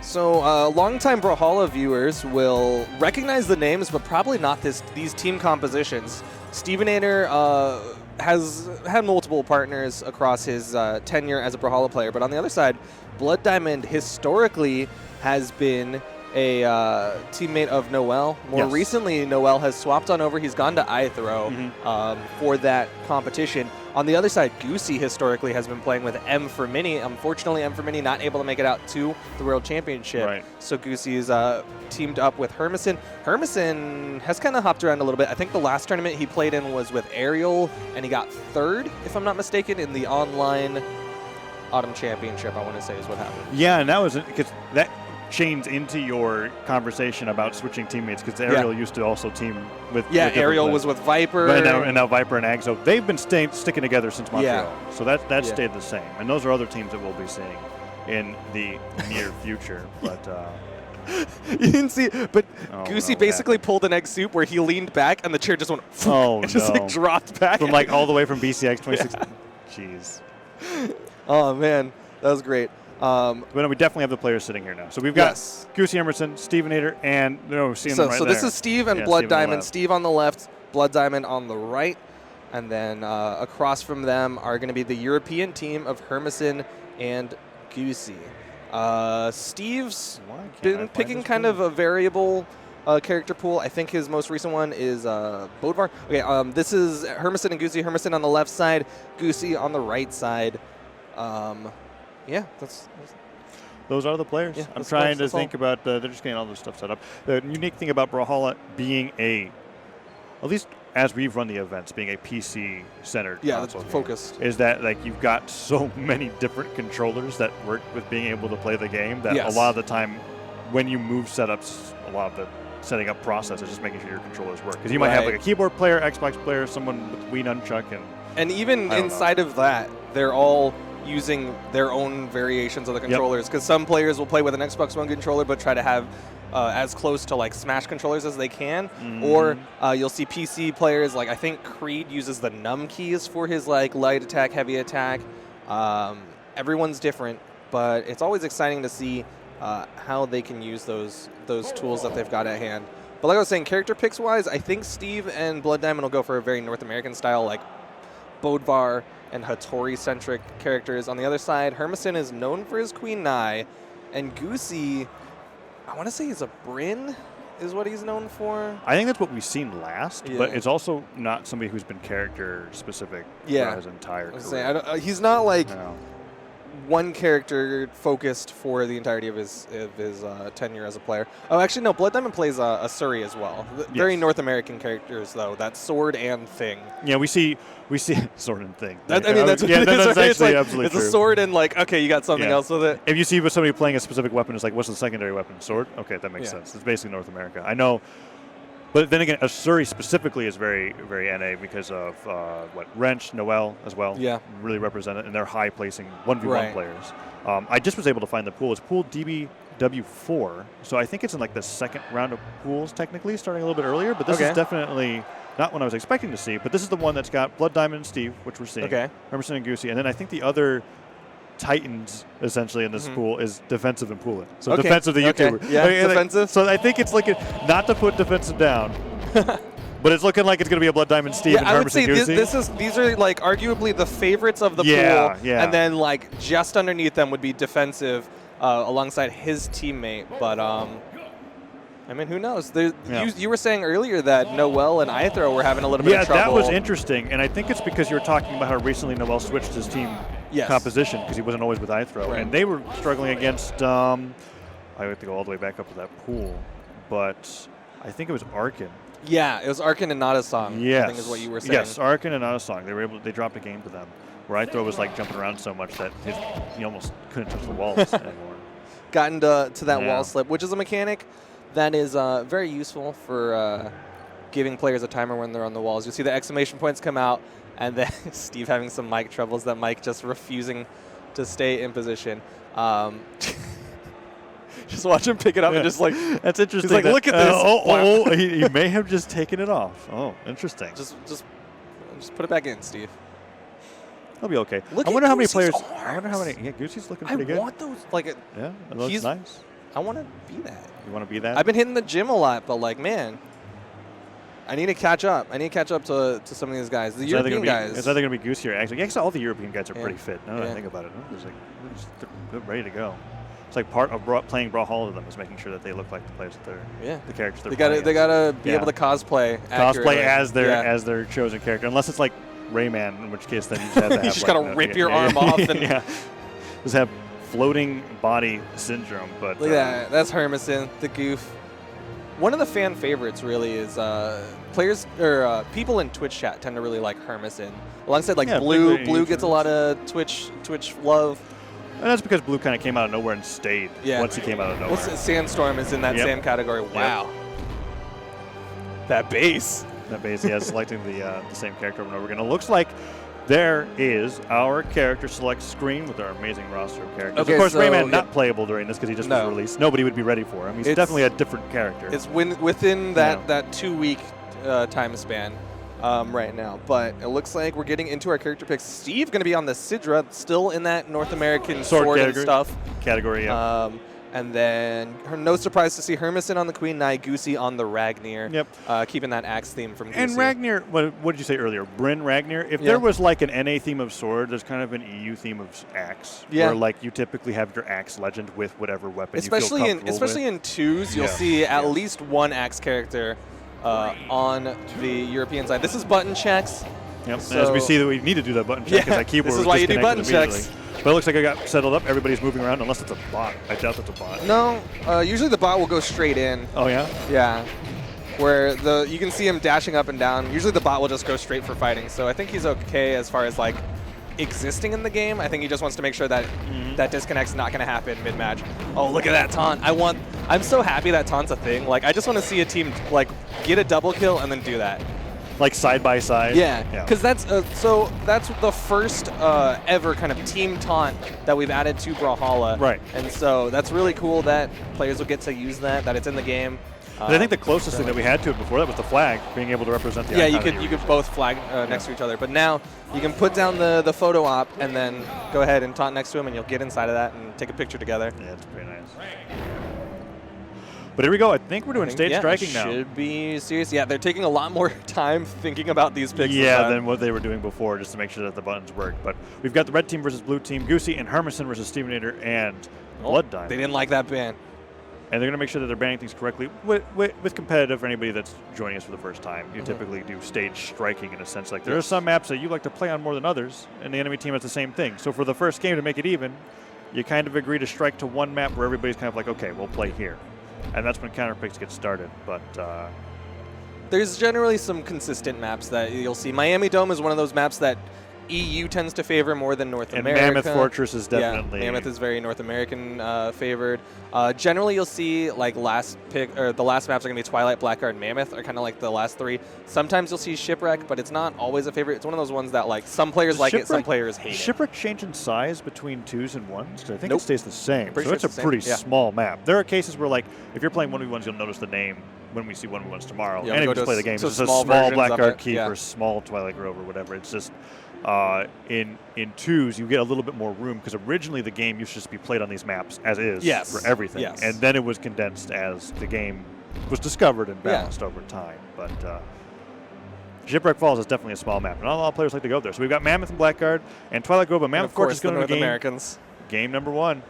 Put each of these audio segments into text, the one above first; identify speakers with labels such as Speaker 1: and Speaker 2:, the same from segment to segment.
Speaker 1: So longtime Brawlhalla viewers will recognize the names, but probably not these team compositions. Stevenator has had multiple partners across his tenure as a Brawlhalla player, but on the other side, Blood Diamond historically has been a teammate of Noel. More recently, Noel has swapped on over. He's gone to IThrow for that competition. On the other side, Goosy historically has been playing with M for Mini. Unfortunately, M for Mini not able to make it out to the World Championship.
Speaker 2: Right.
Speaker 1: So Goosy is teamed up with Hermon. Hermon has kind of hopped around a little bit. I think the last tournament he played in was with Ariel, and he got 3rd, if I'm not mistaken, in the online Autumn Championship, I want to say is what happened.
Speaker 2: Yeah, and that was because that chains into your conversation about switching teammates, because Ariel used to also team with
Speaker 1: Ariel was with Viper.
Speaker 2: And now Viper and Agzo, they've been sticking together since Montreal. So that stayed the same. And those are other teams that we'll be seeing in the near future. But
Speaker 1: you didn't see, but Goosy basically pulled an egg soup where he leaned back and the chair just went and just like dropped back.
Speaker 2: From like all the way from BCX 2016. Jeez.
Speaker 1: Oh man, that was great.
Speaker 2: But no, we definitely have the players sitting here now. So we've got Goosy Emerson, Stevenator, and seeing them right
Speaker 1: so this is Steve and Blood Diamond. Steve on the left, Blood Diamond on the right. And then across from them are going to be the European team of Hermon and Goosy. Steve's been picking kind of a variable character pool. I think his most recent one is Bodvar. Okay, this is Hermon and Goosy. Hermon on the left side, Goosy on the right side. Yeah,
Speaker 2: those are the players.
Speaker 1: Yeah,
Speaker 2: I'm trying to think about, they're just getting all this stuff set up. The unique thing about Brawlhalla being at least as we've run the events, being a PC-centered console
Speaker 1: focused,
Speaker 2: is that like you've got so many different controllers that work with being able to play the game that a lot of the time when you move setups, a lot of the setting up process is just making sure your controllers work. Because you might have like a keyboard player, Xbox player, someone with Wii Nunchuck, and
Speaker 1: even inside of that, they're all using their own variations of the controllers, because some players will play with an Xbox One controller but try to have as close to like Smash controllers as they can, or you'll see PC players, like I think Creed uses the num keys for his like light attack, heavy attack. Everyone's different, but it's always exciting to see how they can use those tools that they've got at hand. But like I was saying, character picks wise, I think Steve and Blood Diamond will go for a very North American style, like Bodvar and Hattori-centric characters. On the other side, Hermon is known for his Queen Nai, and Goosy, I want to say he's a Bryn, is what he's known for.
Speaker 2: I think that's what we've seen last, but it's also not somebody who's been character-specific throughout his entire career.
Speaker 1: He's not like one character focused for the entirety of his tenure as a player. Oh, actually, no. Blood Diamond plays a Suri as well. Very North American characters, though. That's Sword and Thing.
Speaker 2: Yeah, we see Sword and Thing.
Speaker 1: That's what it is.
Speaker 2: That's actually absolutely
Speaker 1: true.
Speaker 2: It's
Speaker 1: a sword and like, okay, you got something else with it.
Speaker 2: If you see somebody playing a specific weapon, it's like, what's the secondary weapon? Sword? Okay, that makes sense. It's basically North America. I know. But then again, Asuri specifically is very, very NA because of Wrench, Noel as well.
Speaker 1: Yeah.
Speaker 2: Really represented, and they're high placing 1v1 players. I just was able to find the pool. It's pool DBW4, so I think it's in like the second round of pools technically, starting a little bit earlier. But this is definitely not what I was expecting to see. But this is the one that's got Blood Diamond and Steve, which we're seeing.
Speaker 1: Okay.
Speaker 2: Hermon and Goosy, and then I think the other Titans essentially in this pool is defensive and pooling. So defensive, the YouTuber.
Speaker 1: Yeah, defensive.
Speaker 2: So I think it's looking not to put defensive down, but it's looking like it's going to be a Blood Diamond Steve and Hermon and Goosy.
Speaker 1: These are like arguably the favorites of the pool.
Speaker 2: Yeah.
Speaker 1: And then like just underneath them would be defensive alongside his teammate. But I mean, who knows? You were saying earlier that Noel and IThrow were having a little bit of trouble.
Speaker 2: Yeah, that was interesting. And I think it's because you were talking about how recently Noel switched his team composition because he wasn't always with IThrow. Right. And they were struggling against, I have to go all the way back up to that pool, but I think it was Arkin.
Speaker 1: Yeah, it was Arkin and Natasong,
Speaker 2: yes.
Speaker 1: I think is what you were saying.
Speaker 2: Yes, Arkin and Natasong. They dropped a game to them where IThrow was like jumping around so much that he almost couldn't touch the walls anymore.
Speaker 1: Got into that wall slip, which is a mechanic that is very useful for giving players a timer when they're on the walls. You see the exclamation points come out, and then Steve having some mic troubles, that mic just refusing to stay in position. Just watch him pick it up and just like,
Speaker 2: that's interesting.
Speaker 1: He's like, look at this.
Speaker 2: He may have just taken it off. Oh, interesting.
Speaker 1: Just put it back in, Steve.
Speaker 2: He'll be okay.
Speaker 1: Look
Speaker 2: I wonder how many
Speaker 1: Goosy's
Speaker 2: players.
Speaker 1: arms.
Speaker 2: I wonder how many. Yeah, Goosy's looking pretty good.
Speaker 1: I want those. Like,
Speaker 2: yeah, it looks nice.
Speaker 1: I want to be that.
Speaker 2: You want to be that?
Speaker 1: I've been hitting the gym a lot, but like, man, I need to catch up. I need to catch up to some of these guys. The European guys.
Speaker 2: It's either going to be Goosy or actually. I guess all the European guys are pretty fit. Now that I
Speaker 1: Yeah.
Speaker 2: think about it, they're ready to go. It's like part of playing Brawlhalla to them is making sure that they look like the players that they're the characters they're playing.
Speaker 1: They gotta be able to cosplay accurately.
Speaker 2: as their chosen character, unless it's like Rayman, in which case then you just have to have
Speaker 1: you just gotta rip your arm off and
Speaker 2: just have floating body syndrome. But
Speaker 1: look at that. That's Hermon, the goof. One of the fan favorites really is players or people in Twitch chat tend to really like Hermon. Alongside like Blue gets a lot of Twitch love.
Speaker 2: And that's because Blue kind of came out of nowhere and stayed once he came out of nowhere.
Speaker 1: Sandstorm is in that same category. Wow. That base.
Speaker 2: That base, selecting the same character over and over again. It looks like there is our character select screen with our amazing roster of characters.
Speaker 1: Okay,
Speaker 2: of course,
Speaker 1: so,
Speaker 2: Rayman not playable during this because he just was released. Nobody would be ready for him. He's definitely a different character.
Speaker 1: It's within that 2-week time span. Right now, but it looks like we're getting into our character picks. Steve going to be on the Isidre, still in that North American sword and stuff
Speaker 2: category.
Speaker 1: And then, no surprise to see Hermon on the Queen Knight, Goosy on the Ragnir.
Speaker 2: Yep.
Speaker 1: Keeping that axe theme from Goosy.
Speaker 2: And Ragnir, what did you say earlier? Bryn Ragnir. If there was like an NA theme of sword, there's kind of an EU theme of axe.
Speaker 1: Yeah.
Speaker 2: Where like you typically have your axe legend with whatever weapon you feel comfortable
Speaker 1: especially
Speaker 2: with.
Speaker 1: in twos, you'll see at least one axe character on the European side. This is button checks.
Speaker 2: Yep. So as we see that we need to do that button check because that keyboard
Speaker 1: this is why you do button
Speaker 2: immediately.
Speaker 1: checks.
Speaker 2: But it looks like I got settled up. Everybody's moving around unless it's a bot. I doubt it's a bot.
Speaker 1: No, usually the bot will go straight in.
Speaker 2: Oh yeah?
Speaker 1: Yeah. Where you can see him dashing up and down. Usually the bot will just go straight for fighting. So I think he's okay as far as like existing in the game. I think he just wants to make sure that that disconnect's not going to happen mid-match. Oh, look at that taunt. I'm so happy that taunt's a thing. Like, I just want to see a team like get a double kill and then do that.
Speaker 2: Like side by side?
Speaker 1: Yeah, because that's the first ever kind of team taunt that we've added to Brawlhalla.
Speaker 2: Right.
Speaker 1: And so that's really cool that players will get to use that it's in the game.
Speaker 2: But I think the closest thing that we had to it before that was the flag, being able to represent the icon.
Speaker 1: you could both flag next to each other. But now you can put down the photo op and then go ahead and taunt next to him, and you'll get inside of that and take a picture together.
Speaker 2: Yeah, it's pretty nice. But here we go. I think we're doing stage striking now.
Speaker 1: Should be serious. Yeah, they're taking a lot more time thinking about these picks.
Speaker 2: Yeah, than what they were doing before, just to make sure that the buttons work. But we've got the red team versus blue team, Goosy and Hermon versus Stevenator and DoubleDime.
Speaker 1: They didn't like that ban.
Speaker 2: And they're going to make sure that they're banning things correctly. With competitive, for anybody that's joining us for the first time, you typically do stage striking in a sense. Like there are some maps that you like to play on more than others, and the enemy team has the same thing. So for the first game, to make it even, you kind of agree to strike to one map where everybody's kind of like, okay, we'll play here. And that's when counter picks get started. But
Speaker 1: there's generally some consistent maps that you'll see. Miami Dome is one of those maps that EU tends to favor more than North America.
Speaker 2: And Mammoth Fortress is definitely...
Speaker 1: Yeah, Mammoth is very North American favored. Generally, you'll see like the last maps are going to be Twilight, Blackguard, Mammoth are kind of like the last three. Sometimes you'll see Shipwreck, but it's not always a favorite. It's one of those ones that like some players like it, some players hate it.
Speaker 2: Shipwreck change in size between 2s and 1s? Because I think it stays the same.
Speaker 1: So
Speaker 2: it's a pretty small map. There are cases where like if you're playing 1v1s, you'll notice the name when we see 1v1s tomorrow.
Speaker 1: Yeah,
Speaker 2: and if you just play the game, it's just a small Blackguard Keep or small Twilight Grove or whatever. It's just... in 2s, you get a little bit more room because originally the game used to just be played on these maps as is for everything.
Speaker 1: Yes.
Speaker 2: And then it was condensed as the game was discovered and balanced over time. But Shipwreck Falls is definitely a small map. And not a lot of players like to go there. So we've got Mammoth and Blackguard and Twilight Grove. And Mammoth Fortress going to the
Speaker 1: Americans.
Speaker 2: Game number 1.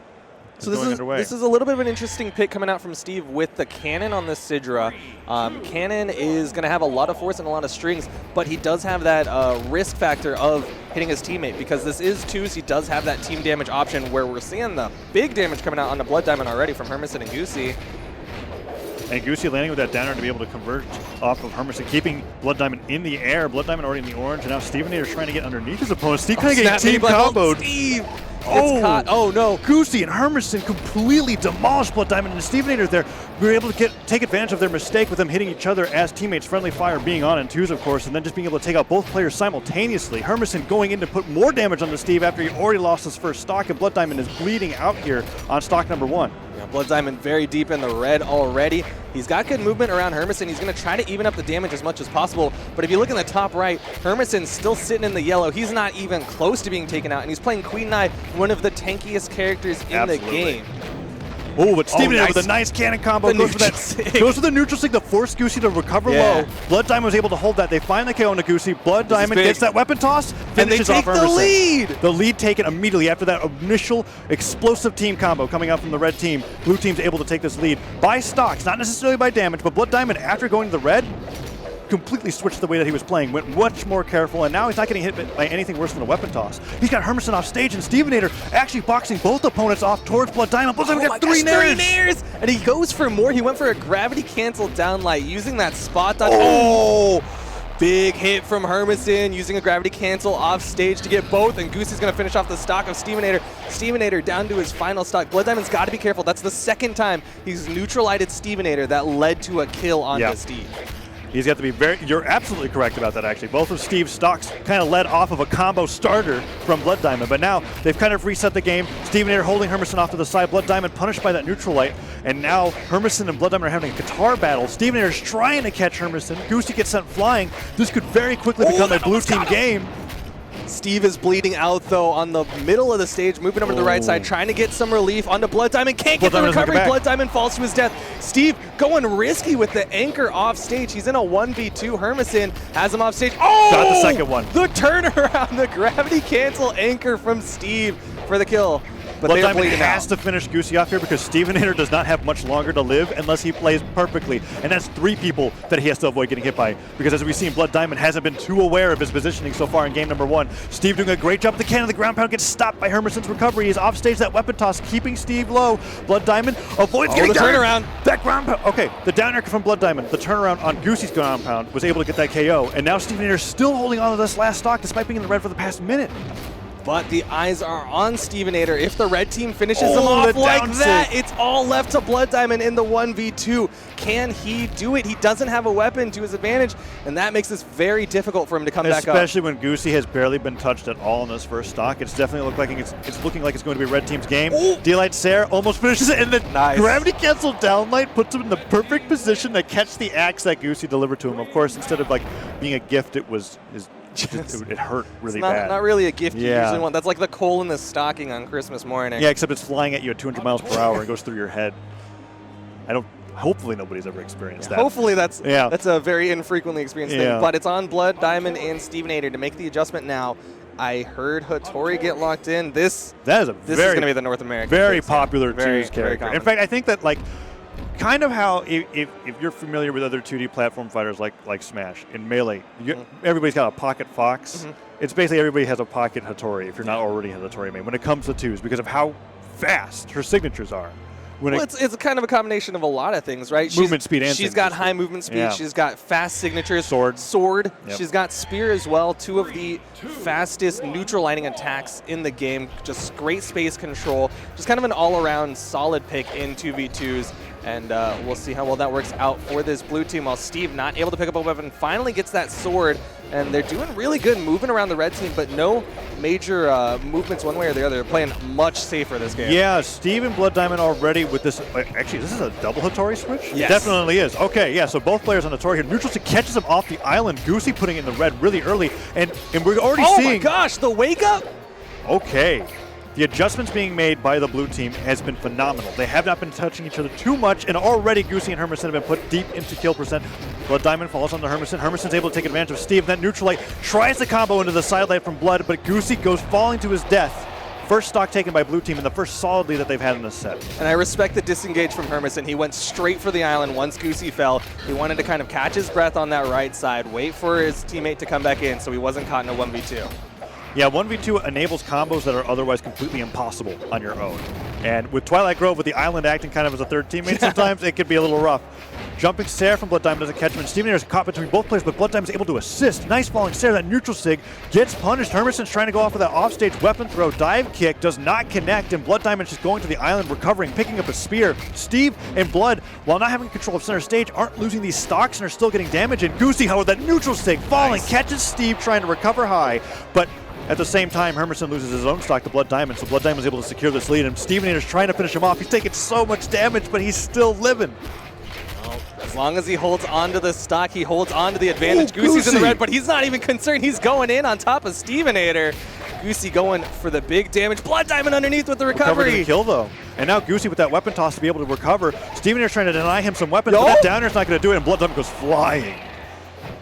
Speaker 1: So this is a little bit of an interesting pick coming out from Steve with the cannon on the Isidre. Cannon is going to have a lot of force and a lot of strings, but he does have that risk factor of hitting his teammate because this is 2s. He does have that team damage option where we're seeing the big damage coming out on the DoubleDime already from Hermon and Goosy.
Speaker 2: And Goosy landing with that downer to be able to convert off of Hermon, keeping DoubleDime in the air. DoubleDime already in the orange, and now Stevenator trying to get underneath his opponent. Steve kind of getting team comboed.
Speaker 1: Steve! Oh no!
Speaker 2: Goosy and Hermon completely demolished DoubleDime, and Stevenator there. We were able to take advantage of their mistake with them hitting each other as teammates. Friendly fire being on in 2s, of course, and then just being able to take out both players simultaneously. Hermon going in to put more damage on the Steve after he already lost his first stock, and DoubleDime is bleeding out here on stock number 1.
Speaker 1: Yeah, DoubleDime very deep in the red already. He's got good movement around Hermon. He's going to try to even up the damage as much as possible. But if you look in the top right, Hermon's still sitting in the yellow. He's not even close to being taken out. And he's playing Queen Knight, one of the tankiest characters in the game.
Speaker 2: Oh, but Stevenator with a nice cannon combo goes for the neutral sig to force Goosy to recover low. DaBrain was able to hold that. They find the KO on Goosy. DaBrain gets that weapon toss, finishes off Hermon.
Speaker 1: The lead!
Speaker 2: The lead taken immediately after that initial explosive team combo coming out from the red team. Blue team's able to take this lead by stocks, not necessarily by damage, but DaBrain, after going to the red, completely switched the way that he was playing, went much more careful, and now he's not getting hit by anything worse than a weapon toss. He's got Hermon off stage, and Stevenator actually boxing both opponents off towards DaBrain. DaBrain got three nairs!
Speaker 1: And he goes for more. He went for a gravity cancel down light, using that spot dodge. Oh! Big hit from Hermon, using a gravity cancel off stage to get both, and Goosy's going to finish off the stock of Stevenator. Stevenator down to his final stock. DaBrain's got to be careful. That's the second time he's neutralized Stevenator that led to a kill on the Steve.
Speaker 2: He's got to be you're absolutely correct about that, actually. Both of Steve's stocks kind of led off of a combo starter from DaBrain, but now they've kind of reset the game. Stevenator holding Hermon off to the side. DaBrain punished by that neutral light, and now Hermon and DaBrain are having a guitar battle. Stevenator's trying to catch Hermon. Goosy gets sent flying. This could very quickly become a blue team game.
Speaker 1: Steve is bleeding out, though, on the middle of the stage, moving over to the right side, trying to get some relief onto DaBrain. Can't get the recovery. DaBrain falls to his death. Steve going risky with the anchor off stage. He's in a 1v2. Hermon has him off stage. Oh!
Speaker 2: Got the second one.
Speaker 1: The turnaround, the gravity cancel anchor from Steve for the kill. But
Speaker 2: DaBrain has to finish Goosy off here because Stevenator does not have much longer to live unless he plays perfectly. And that's 3 people that he has to avoid getting hit by. Because as we've seen, DaBrain hasn't been too aware of his positioning so far in game number 1. Steve doing a great job with the cannon. The ground pound gets stopped by Hermon's recovery. He's off stage, that weapon toss, keeping Steve low. DaBrain avoids getting
Speaker 1: the turnaround.
Speaker 2: That ground pound. Okay, the down air from DaBrain, the turnaround on Goosy's ground pound, was able to get that KO. And now Stevenator's still holding on to this last stock despite being in the red for the past minute.
Speaker 1: But the eyes are on Stevenator. If the red team finishes him off like that, it's all left to DaBrain in the 1v2. Can he do it? He doesn't have a weapon to his advantage, and that makes this very difficult for him to come back up.
Speaker 2: Especially when Goosy has barely been touched at all in this first stock. It's definitely looking like it's going to be red team's game. D-Light Sarah almost finishes it, and the gravity cancel downlight puts him in the perfect position to catch the axe that Goosy delivered to him. Of course, instead of being a gift, it was it hurt really bad.
Speaker 1: Not really a gift you usually want. That's like the coal in the stocking on Christmas morning.
Speaker 2: Yeah, except it's flying at you at 200 miles per hour and goes through your head. Hopefully nobody's ever experienced that.
Speaker 1: Hopefully that's a very infrequently experienced thing. But it's on DaBrain and Stevenator to make the adjustment now. I heard Hattori get locked in. This is going to be the North American.
Speaker 2: Very popular Twos character. In fact, I think that kind of how if you're familiar with other 2D platform fighters like Smash in Melee, everybody's got a pocket Fox. It's basically everybody has a pocket Hattori if you're not already a Hattori main when it comes to twos because of how fast her signatures are.
Speaker 1: It's kind of a combination of a lot of things, right?
Speaker 2: Movement speed and
Speaker 1: she's got high movement speed. Yeah. She's got fast signatures.
Speaker 2: Sword. Yep.
Speaker 1: She's got Spear as well. 2 of the fastest neutral lighting attacks in the game. Just great space control. Just kind of an all-around solid pick in 2v2s. And we'll see how well that works out for this blue team. While Steve, not able to pick up a weapon, finally gets that sword. And they're doing really good moving around the red team, but no major movements one way or the other. They're playing much safer this game.
Speaker 2: Yeah, Steve and DaBrain already with this. Actually, this is a double Hattori switch?
Speaker 1: Yes.
Speaker 2: It definitely is. Okay, yeah, so both players on Hattori here. Neutral catches him off the island. Goosy putting it in the red really early. And we're already seeing.
Speaker 1: Oh my gosh, the wake up?
Speaker 2: Okay. The adjustments being made by the blue team has been phenomenal. They have not been touching each other too much, and already Goosy and Hermon have been put deep into kill percent. DaBrain falls onto Hermon. Hermon's able to take advantage of Steve. Then neutral light tries to combo into the side light from Blood, but Goosy goes falling to his death. First stock taken by blue team and the first solid lead that they've had in this set.
Speaker 1: And I respect the disengage from Hermon. He went straight for the island once Goosy fell. He wanted to kind of catch his breath on that right side, wait for his teammate to come back in so he wasn't caught in a 1v2.
Speaker 2: Yeah, 1v2 enables combos that are otherwise completely impossible on your own. And with Twilight Grove, with the island acting kind of as a third teammate sometimes, it could be a little rough. Jumping Sarah from DaBrain doesn't catch him, and Stevenator is caught between both players, but DaBrain is able to assist. Nice falling Sarah, that neutral sig gets punished. Hermon's trying to go off with that offstage weapon throw. Dive kick does not connect, and DaBrain just going to the island, recovering, picking up a spear. Steve and Blood, while not having control of center stage, aren't losing these stocks and are still getting damage. And Goosy, however, that neutral sig falling, catches Steve trying to recover high, but at the same time, Hermon loses his own stock to DaBrain, so DaBrain was able to secure this lead, and Stevenator's trying to finish him off. He's taking so much damage, but he's still living.
Speaker 1: Well, as long as he holds on to the stock, he holds on to the advantage. Goosy's in the red, but he's not even concerned. He's going in on top of Stevenator. Goosy going for the big damage. Blood Diamond underneath with the recovery.
Speaker 2: The kill though. And now Goosy with that weapon toss to be able to recover. Stevenator's trying to deny him some weapons, but that downer's not going to do it, and Blood Diamond goes flying.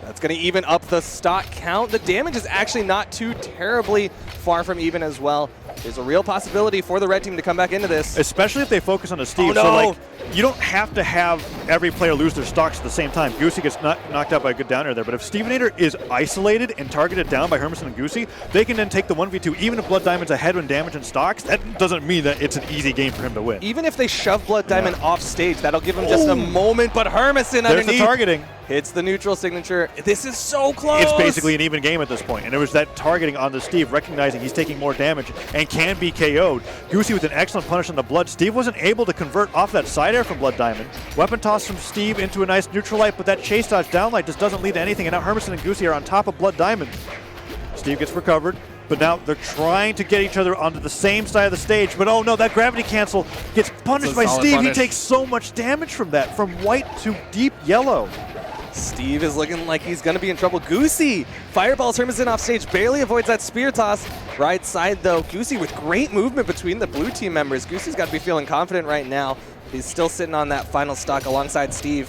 Speaker 1: That's going to even up the stock count. The damage is actually not too terribly far from even as well. There's a real possibility for the red team to come back into this.
Speaker 2: Especially if they focus on the Steve.
Speaker 1: Oh, no.
Speaker 2: So, like, you don't have to have every player lose their stocks at the same time. Goosy gets knocked out by a good downer there. But if Stevenator is isolated and targeted down by Hermon and Goosy, they can then take the 1v2. Even if Blood Diamond's ahead in damage and stocks, that doesn't mean that it's an easy game for him to win.
Speaker 1: Even if they shove Blood Diamond off stage, that'll give him just a moment. But Hermon underneath.
Speaker 2: There's the targeting.
Speaker 1: Hits the neutral signature. This is so close.
Speaker 2: It's basically an even game at this point. And it was that targeting on the Steve, recognizing he's taking more damage and can be KO'd. Goosy with an excellent punish on the Blood. Steve wasn't able to convert off that side air from Blood Diamond. Weapon toss from Steve into a nice neutral light, but that chase dodge down light just doesn't lead to anything. And now Hermon and Goosy are on top of Blood Diamond. Steve gets recovered, but now they're trying to get each other onto the same side of the stage. But oh no, that gravity cancel gets punished by Steve. Punish. He takes so much damage from that, from white to deep yellow.
Speaker 1: Steve is looking like he's going to be in trouble. Goosy fireballs Hermon off stage, barely avoids that spear toss. Right side, though, Goosy with great movement between the blue team members. Goosy's got to be feeling confident right now. He's still sitting on that final stock alongside Steve.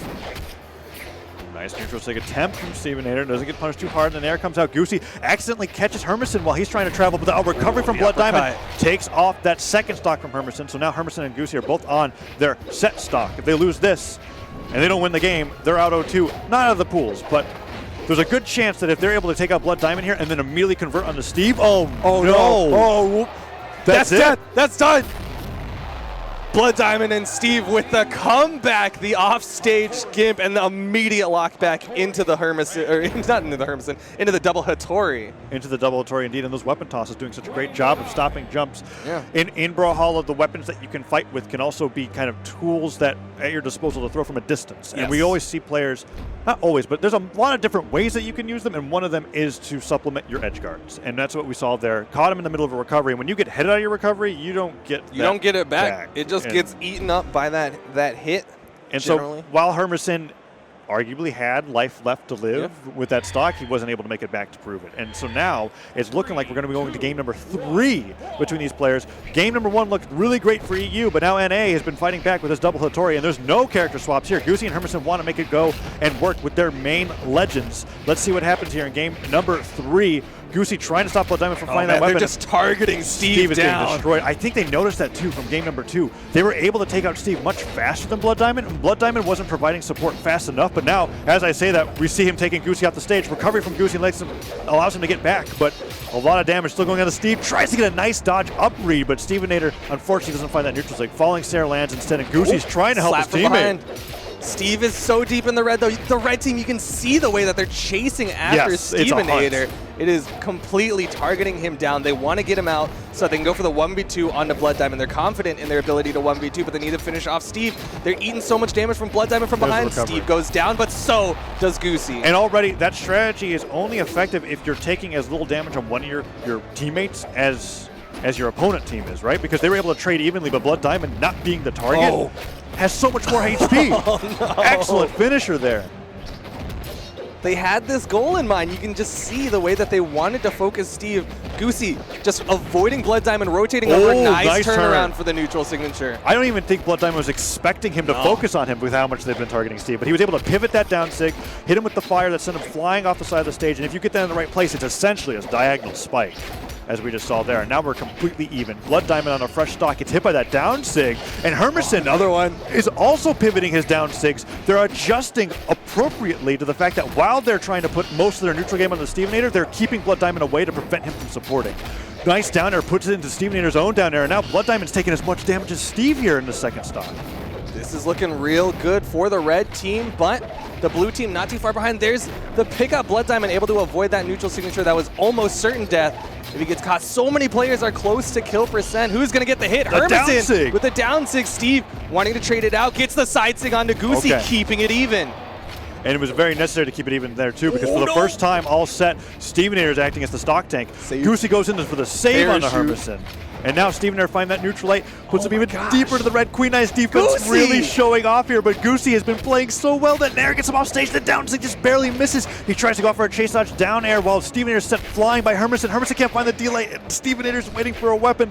Speaker 2: Nice neutral sig attempt from Stevenator. Doesn't get punished too hard, and then air comes out. Goosy accidentally catches Hermon while he's trying to travel, but the recovery from Blood Diamond takes off that second stock from Hermon. So now Hermon and Goosy are both on their set stock. If they lose this, and they don't win the game, they're out 0-2. Not out of the pools, but there's a good chance that if they're able to take out Blood Diamond here and then immediately convert onto Steve, oh no.
Speaker 1: Oh,
Speaker 2: that's it.
Speaker 1: That's done. Blood Diamond and Steve with the comeback, the offstage gimp, and the immediate lockback into the Hermon, or not into the Hermon, into the double Hattori.
Speaker 2: Into the double Hattori, indeed, and those weapon tosses doing such a great job of stopping jumps.
Speaker 1: Yeah.
Speaker 2: In Brawlhalla, the weapons that you can fight with can also be kind of tools that at your disposal to throw from a distance. And we always see players, not always, but there's a lot of different ways that you can use them, and one of them is to supplement your edge guards. And that's what we saw there. Caught him in the middle of a recovery, and when you get hit out of your recovery, you don't get
Speaker 1: it back. It just gets eaten up by that hit.
Speaker 2: And
Speaker 1: generally.
Speaker 2: So while Hermon arguably had life left to live with that stock, he wasn't able to make it back to prove it. And so now it's looking like we're going to be going to game number 3 between these players. Game number 1 looked really great for EU, but now NA has been fighting back with his double Hattori, and there's no character swaps here. Goosy and Hermon want to make it go and work with their main legends. Let's see what happens here in game number 3. Goosy trying to stop Blood Diamond from flying that weapon.
Speaker 1: They're just targeting Steve
Speaker 2: is
Speaker 1: down.
Speaker 2: Getting destroyed. I think they noticed that too from game number 2. They were able to take out Steve much faster than Blood Diamond, and Blood Diamond wasn't providing support fast enough. But now, as I say that, we see him taking Goosy off the stage. Recovery from Goosy allows him to get back, but a lot of damage still going on to Steve. Tries to get a nice dodge up read, but Stevenator unfortunately doesn't find that neutral sig. Falling Sarah lands instead, and Goosy's trying to help his teammate.
Speaker 1: Steve is so deep in the red, though. The red team, you can see the way that they're chasing after Stevenator. It is completely targeting him down. They want to get him out so they can go for the 1v2 onto Blood Diamond. They're confident in their ability to 1v2, but they need to finish off Steve. They're eating so much damage from Blood Diamond from behind. Steve goes down, but so does Goosy.
Speaker 2: And already, that strategy is only effective if you're taking as little damage on one of your teammates as your opponent team is, right? Because they were able to trade evenly, but Blood Diamond not being the target has so much more HP.
Speaker 1: No.
Speaker 2: Excellent finisher there.
Speaker 1: They had this goal in mind. You can just see the way that they wanted to focus Steve. Goosy just avoiding Blood Diamond, rotating over. Nice turnaround for the neutral signature.
Speaker 2: I don't even think Blood Diamond was expecting him to focus on him with how much they've been targeting Steve, but he was able to pivot that down sig, hit him with the fire that sent him flying off the side of the stage, and if you get that in the right place, it's essentially a diagonal spike, as we just saw there. And now we're completely even. Blood Diamond on a fresh stock gets hit by that down sig, and Hermon, another one, is also pivoting his down sigs. They're adjusting appropriately to the fact that while they're trying to put most of their neutral game on the Stevenator, they're keeping Blood Diamond away to prevent him from supporting. Nice down air, puts it into Stevenator's own down air, and now Blood Diamond's taking as much damage as Steve here in the second stock.
Speaker 1: This is looking real good for the red team, but the blue team not too far behind. There's the pickup. Blood Diamond able to avoid that neutral signature that was almost certain death if he gets caught. So many players are close to kill percent. Who's going to get the hit? Hermon with the down sig. Steve wanting to trade it out. Gets the side sig onto Goosy, keeping it even.
Speaker 2: And it was very necessary to keep it even there, too, because for the first time all set, Stevenator is acting as the stock tank. Goosy goes in for the save on the Hermon. And now Stevenator find that neutral light, puts him even deeper to the red Queen Eye's defense,
Speaker 1: Goosy!
Speaker 2: really showing off here. But Goosy has been playing so well that Nair gets him off stage. The down just barely misses. He tries to go for a chase dodge down air while Stevenator is sent flying by Hermon. Hermon can't find the delay, and Stevenator's waiting for a weapon.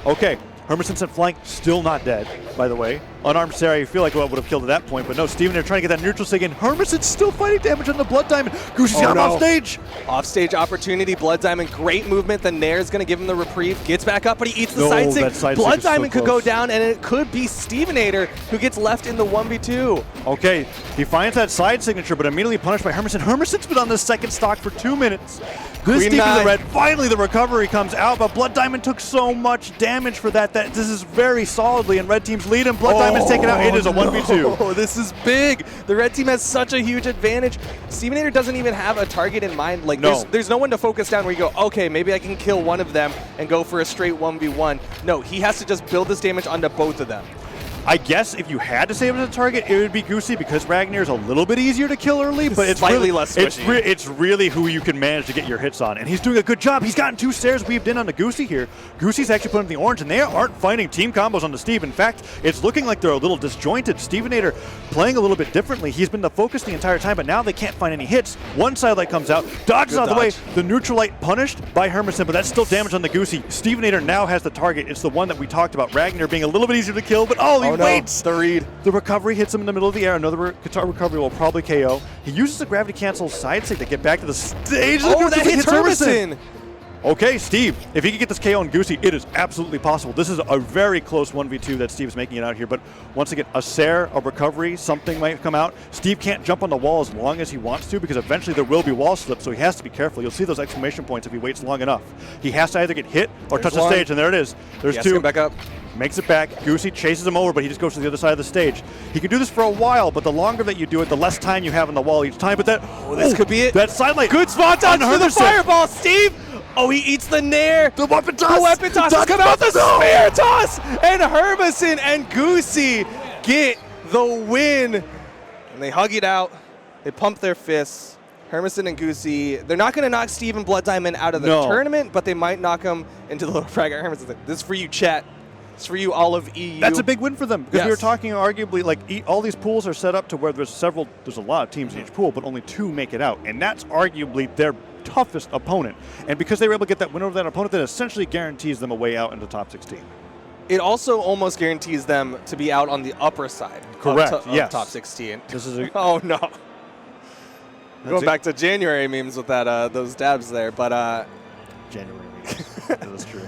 Speaker 2: Okay. Hermon sent flying, still not dead, by the way. Unarmed Sarah, I feel like what would have killed at that point, but no, Stevenator trying to get that neutral sig in. Hermon's still fighting damage on the Blood Diamond. Goosy's got him off stage.
Speaker 1: Off stage opportunity, Blood Diamond, great movement. The Nair's going to give him the reprieve. Gets back up, but he eats the side sig. Blood Diamond could go down, and it could be Stevenator who gets left in the 1v2.
Speaker 2: Okay, he finds that side signature, but immediately punished by Hermon. Hermon's been on the second stock for 2 minutes. This deep in the red, finally the recovery comes out, but Blood Diamond took so much damage for that this is very solidly in red team's lead, and Blood Diamond's taken out. It is a 1v2.
Speaker 1: Oh, this is big. The red team has such a huge advantage. Stevenator doesn't even have a target in mind. Like, there's no one to focus down where you go, okay, maybe I can kill one of them and go for a straight 1v1. No, he has to just build this damage onto both of them.
Speaker 2: I guess if you had to save him as a target, it would be Goosy because Ragnar is a little bit easier to kill early, but it's
Speaker 1: slightly
Speaker 2: really,
Speaker 1: less squishy.
Speaker 2: It's really who you can manage to get your hits on, and he's doing a good job. He's gotten 2 stairs weaved in on the Goosy here. Goosy's actually putting the orange, and they aren't finding team combos on the Steve. In fact, it's looking like they're a little disjointed. Stevenator playing a little bit differently. He's been the focus the entire time, but now they can't find any hits. One side light comes out, dodges out of the way. The neutral light punished by Hermon, but that's still damage on the Goosy. Stevenator now has the target. It's the one that we talked about. Ragnar being a little bit easier to kill, but he waits.
Speaker 1: The read.
Speaker 2: The recovery hits him in the middle of the air. Another guitar recovery will probably KO. He uses the gravity cancel side stick to get back to the stage.
Speaker 1: Oh, that hits Hermon.
Speaker 2: Okay, Steve, if he can get this KO on Goosy, it is absolutely possible. This is a very close 1v2 that Steve's making it out here, but once again, a Sair, a recovery, something might come out. Steve can't jump on the wall as long as he wants to because eventually there will be wall slip, so he has to be careful. You'll see those exclamation points if he waits long enough. He has to either get hit or touch the stage, and there it is. There's 2.
Speaker 1: Back up.
Speaker 2: Makes it back. Goosy chases him over, but he just goes to the other side of the stage. He can do this for a while, but the longer that you do it, the less time you have on the wall each time. But
Speaker 1: this could be it.
Speaker 2: That side light.
Speaker 1: Good spot dodge to the fireball, Steve. Oh, he eats the Nair.
Speaker 2: The weapon toss.
Speaker 1: The weapon toss has come out. The spear toss. And Hermon and Goosy get the win. And they hug it out. They pump their fists. Hermon and Goosy, they're not going to knock Steve and Blood Diamond out of the tournament, but they might knock him into the little fragment. Hermon's like, this is for you, chat. It's for you, all of EU.
Speaker 2: That's a big win for them because we were talking arguably like all these pools are set up to where there's a lot of teams in each pool, but only 2 make it out, and that's arguably their toughest opponent. And because they were able to get that win over that opponent, that essentially guarantees them a way out into top 16.
Speaker 1: It also almost guarantees them to be out on the upper side.
Speaker 2: Correct.
Speaker 1: Of top 16.
Speaker 2: This is
Speaker 1: oh no. Going back to January memes with that those dabs there, but
Speaker 2: January memes. That's true.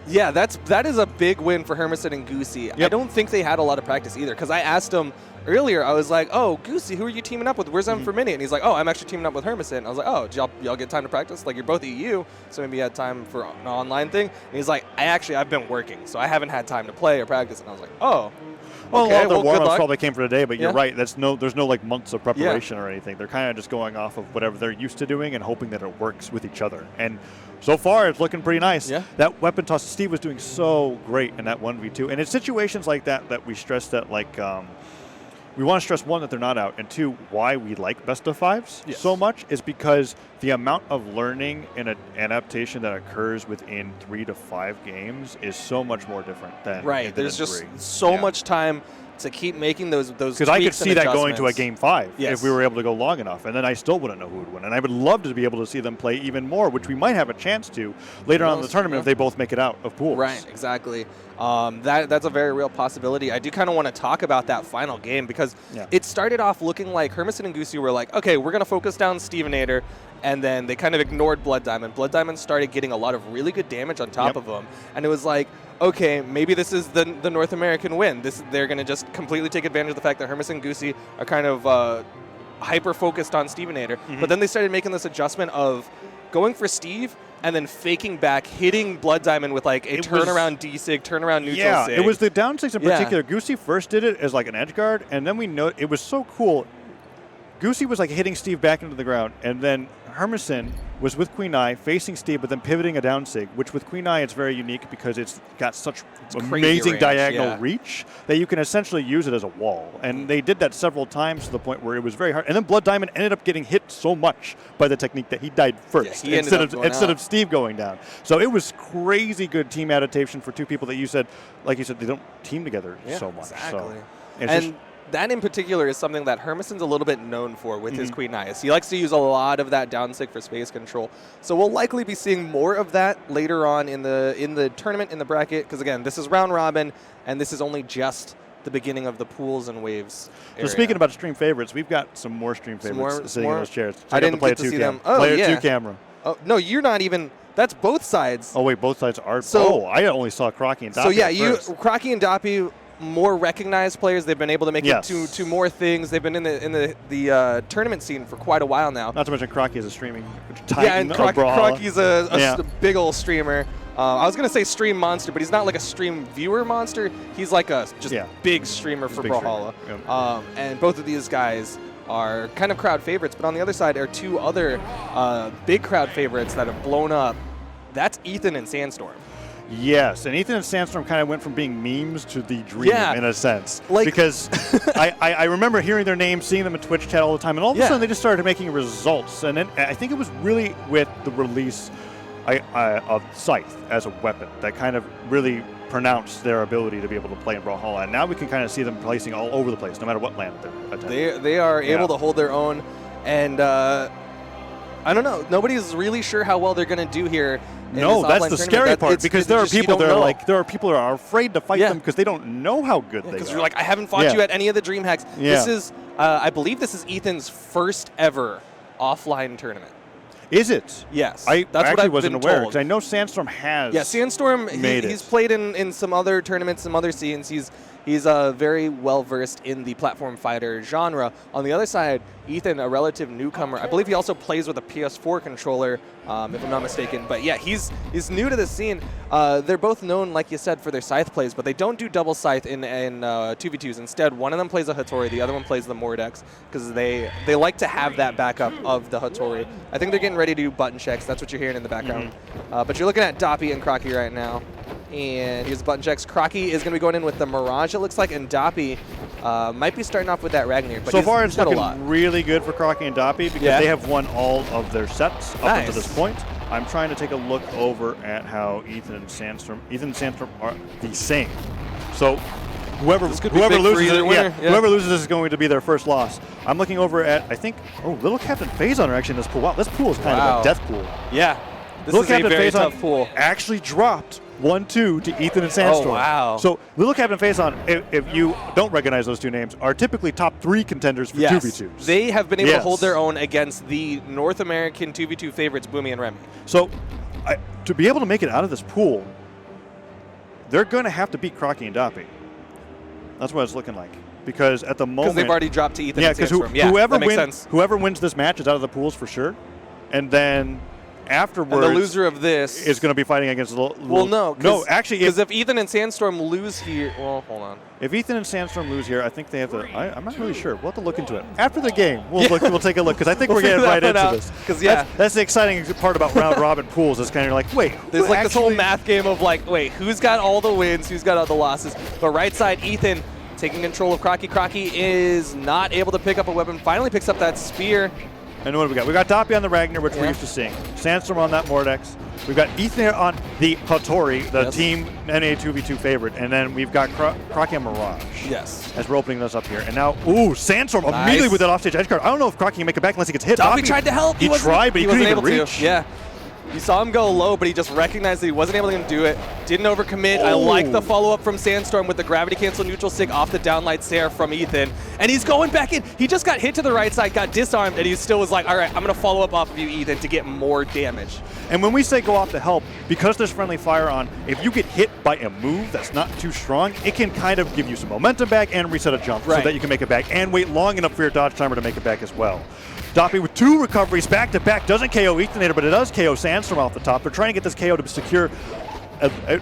Speaker 1: Yeah, that is a big win for Hermon and Goosy. I don't think they had a lot of practice either, because I asked him earlier, I was like, oh, Goosy, who are you teaming up with? Where's M for Minute? And he's like, oh, I'm actually teaming up with Hermon. I was like, oh, did y'all get time to practice? Like, you're both EU, so maybe you had time for an online thing. And he's like, I've been working, so I haven't had time to play or practice. And I was like, oh.
Speaker 2: Well,
Speaker 1: okay,
Speaker 2: a lot of the warm-ups probably came for today, but you're right. There's no like months of preparation or anything. They're kind of just going off of whatever they're used to doing and hoping that it works with each other. And so far, it's looking pretty nice.
Speaker 1: Yeah.
Speaker 2: That weapon toss, Steve was doing so great in that 1v2. And it's situations like that we stress that we want to stress, 1, that they're not out, and 2, why we like best of 5s so much is because the amount of learning and adaptation that occurs within 3 to 5 games is so much more different than
Speaker 1: There's just so much time to keep making those
Speaker 2: because I could see that going to a game 5 if we were able to go long enough, and then I still wouldn't know who would win. And I would love to be able to see them play even more, which we might have a chance to later on in the tournament if they both make it out of pools.
Speaker 1: Right, exactly. That's a very real possibility. I do kind of want to talk about that final game because it started off looking like Hermon and Goosy were like, okay, we're going to focus down Stevenator, and then they kind of ignored Blood Diamond. Blood Diamond started getting a lot of really good damage on top of them, and it was like, okay, maybe this is the North American win. They're going to just completely take advantage of the fact that Hermon and Goosy are kind of hyper-focused on Stevenator. But then they started making this adjustment of going for Steve and then faking back, hitting Blood Diamond with like a turnaround D-Sig, turnaround neutral Sig.
Speaker 2: It was the down sigs in particular. Goosy first did it as like an edge guard, and then we know it was so cool. Goosy was like hitting Steve back into the ground, and then Hermon was with Queen Eye, facing Steve, but then pivoting a down sig, which with Queen Eye it's very unique because it's got such amazing
Speaker 1: range,
Speaker 2: diagonal reach that you can essentially use it as a wall. And they did that several times to the point where it was very hard. And then Blood Diamond ended up getting hit so much by the technique that he died first instead of Steve going down. So it was crazy good team adaptation for two people that you said, like you said, they don't team together so much.
Speaker 1: Exactly.
Speaker 2: So
Speaker 1: that in particular is something that Hermon's a little bit known for with his Queen Eye. He likes to use a lot of that down sig for space control. So we'll likely be seeing more of that later on in the tournament, in the bracket, because again, this is round robin, and this is only just the beginning of the pools and waves area.
Speaker 2: So speaking about stream favorites, we've got some more stream favorites sitting in those chairs.
Speaker 1: I didn't get to see them. Oh,
Speaker 2: Player 2 camera.
Speaker 1: Oh, no, you're not even. That's both sides.
Speaker 2: Oh, wait, both sides are. So, I only saw Croaky and Doppy.
Speaker 1: So, yeah, Croaky and Doppy, more recognized players. They've been able to make it to more things. They've been in the tournament scene for quite a while now.
Speaker 2: Not to mention Croaky is a streaming titan.
Speaker 1: Yeah, and Croaky's a big old streamer. I was going to say stream monster, but he's not like a stream viewer monster. He's like a big streamer for Brawlhalla. Yep. And both of these guys are kind of crowd favorites, but on the other side are two other big crowd favorites that have blown up. That's Ethan and Sandstorm.
Speaker 2: Yes, and Ethan and Sandstorm kind of went from being memes to the dream in a sense. Because I remember hearing their names, seeing them in Twitch chat all the time, and all of a sudden they just started making results. And then I think it was really with the release of Scythe as a weapon that kind of really pronounced their ability to be able to play in Brawlhalla. And now we can kind of see them placing all over the place, no matter what land they're attacking.
Speaker 1: They are able to hold their own, and I don't know. Nobody's really sure how well they're going to do here.
Speaker 2: No, that's the scary part, because there are people that are like, there are people that are afraid to fight them because they don't know how good they are.
Speaker 1: Because you're like, I haven't fought you at any of the dream hacks. This is, I believe this is Ethan's first ever offline tournament.
Speaker 2: Is it?
Speaker 1: Yes.
Speaker 2: I
Speaker 1: that's
Speaker 2: actually
Speaker 1: what I've
Speaker 2: wasn't
Speaker 1: been
Speaker 2: aware,
Speaker 1: told.
Speaker 2: because I know Sandstorm has.
Speaker 1: Yeah, Sandstorm, he's played in some other tournaments, some other scenes. He's very well versed in the platform fighter genre. On the other side, Ethan, a relative newcomer. I believe he also plays with a PS4 controller, if I'm not mistaken. But yeah, he's new to the scene. They're both known, like you said, for their Scythe plays, but they don't do double Scythe in 2v2s. Instead, one of them plays a Hattori, the other one plays the Mordex, because they like to have that backup of the Hattori. I think they're getting ready to do button checks. That's what you're hearing in the background. But you're looking at Doppy and Croaky right now. And here's the button checks. Croaky is going to be going in with the Mirage, it looks like, and Doppy might be starting off with that Ragnar. But
Speaker 2: so far, it's looking really good for Croaky and Doppy because they have won all of their sets up until this point. I'm trying to take a look over at how Ethan and Sandstorm are the same. So whoever loses this is going to be their first loss. I'm looking over at, I think, LittleCap and FaceOff are actually in this pool. Wow, this pool is kind of a death pool.
Speaker 1: Yeah, this is a very tough pool.
Speaker 2: Actually dropped 1-2 to Ethan and Sandstorm.
Speaker 1: Oh, wow.
Speaker 2: So LittleCap and FaceOff, if you don't recognize those two names, are typically top 3 contenders for 2v2s.
Speaker 1: They have been able to hold their own against the North American 2v2 favorites, Boomie and Remy.
Speaker 2: So to be able to make it out of this pool, they're going to have to beat Croaky and Doppy. That's what it's looking like. Because at the moment...
Speaker 1: Because they've already dropped to Ethan and Sandstorm.
Speaker 2: Whoever wins this match is out of the pools for sure. And then... afterwards,
Speaker 1: and the loser of this
Speaker 2: is going to be fighting against
Speaker 1: no, actually, because if Ethan and Sandstorm lose here, well, hold on.
Speaker 2: If Ethan and Sandstorm lose here, I think they have to. I'm not really sure. We'll have to look into it after the game. We'll take a look because I think we're getting right into this. Because that's the exciting part about round robin pools. Is kind of like, wait,
Speaker 1: there's like this whole math game of like, wait, who's got all the wins, who's got all the losses? But right side, Ethan taking control of Croaky. Croaky is not able to pick up a weapon. Finally picks up that spear.
Speaker 2: And what do we got? We got Doppy on the Ragnar, which we're used to seeing. Sandstorm on that Mordex. We've got Ethan on the Hattori, the team NA 2v2 favorite. And then we've got Croaky and Mirage.
Speaker 1: Yes.
Speaker 2: As we're opening this up here. And now, Sandstorm immediately with that offstage edge card. I don't know if Croaky can make it back unless he gets hit.
Speaker 1: Doppy tried to help.
Speaker 2: He tried, but he couldn't even reach.
Speaker 1: Yeah. You saw him go low, but he just recognized that he wasn't able to do it. Didn't overcommit. I like the follow-up from Sandstorm with the gravity cancel neutral sig off the downlight stare from Ethan. And he's going back in. He just got hit to the right side, got disarmed, and he still was like, all right, I'm going to follow up off of you, Ethan, to get more damage.
Speaker 2: And when we say go off to help, because there's friendly fire on, if you get hit by a move that's not too strong, it can kind of give you some momentum back and reset a jump so that you can make it back and wait long enough for your dodge timer to make it back as well. Doppy with 2 recoveries back-to-back doesn't KO Ethan, but it does KO Sandstorm off the top. They're trying to get this KO to secure...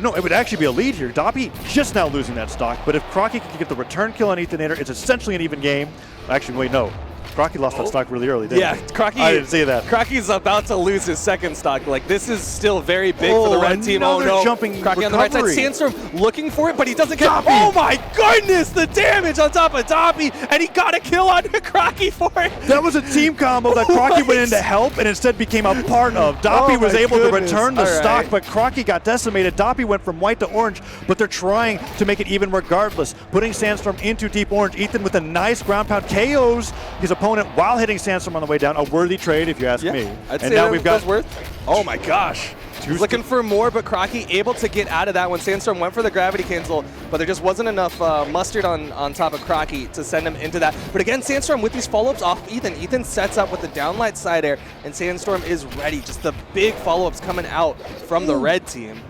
Speaker 2: no, it would actually be a lead here. Doppy just now losing that stock, but if Croaky can get the return kill on Ethan, it's essentially an even game. Actually, wait, no. Croaky lost that stock really early, didn't he?
Speaker 1: Croaky.
Speaker 2: I didn't see that.
Speaker 1: Croaky's about to lose his second stock. Like, this is still very big for the red team. Oh, no.
Speaker 2: Jumping
Speaker 1: Croaky on the right side. Sandstorm looking for it, but he doesn't get
Speaker 2: Doppy.
Speaker 1: Oh, my goodness. The damage on top of Doppy, and he got a kill on Croaky for it.
Speaker 2: That was a team combo that Croaky went in to help and instead became a part of. Doppy was able to return the stock, but Croaky got decimated. Doppy went from white to orange, but they're trying to make it even regardless, putting Sandstorm into deep orange. Ethan with a nice ground pound KOs his opponent while hitting Sandstorm on the way down. A worthy trade, if you ask me.
Speaker 1: I'd say now we've got worth. Oh my gosh. He's looking for more, but Croaky able to get out of that one. Sandstorm went for the gravity cancel, but there just wasn't enough mustard on top of Croaky to send him into that. But again, Sandstorm with these follow-ups off Ethan. Ethan sets up with the downlight side air, and Sandstorm is ready. Just the big follow-ups coming out from the red team.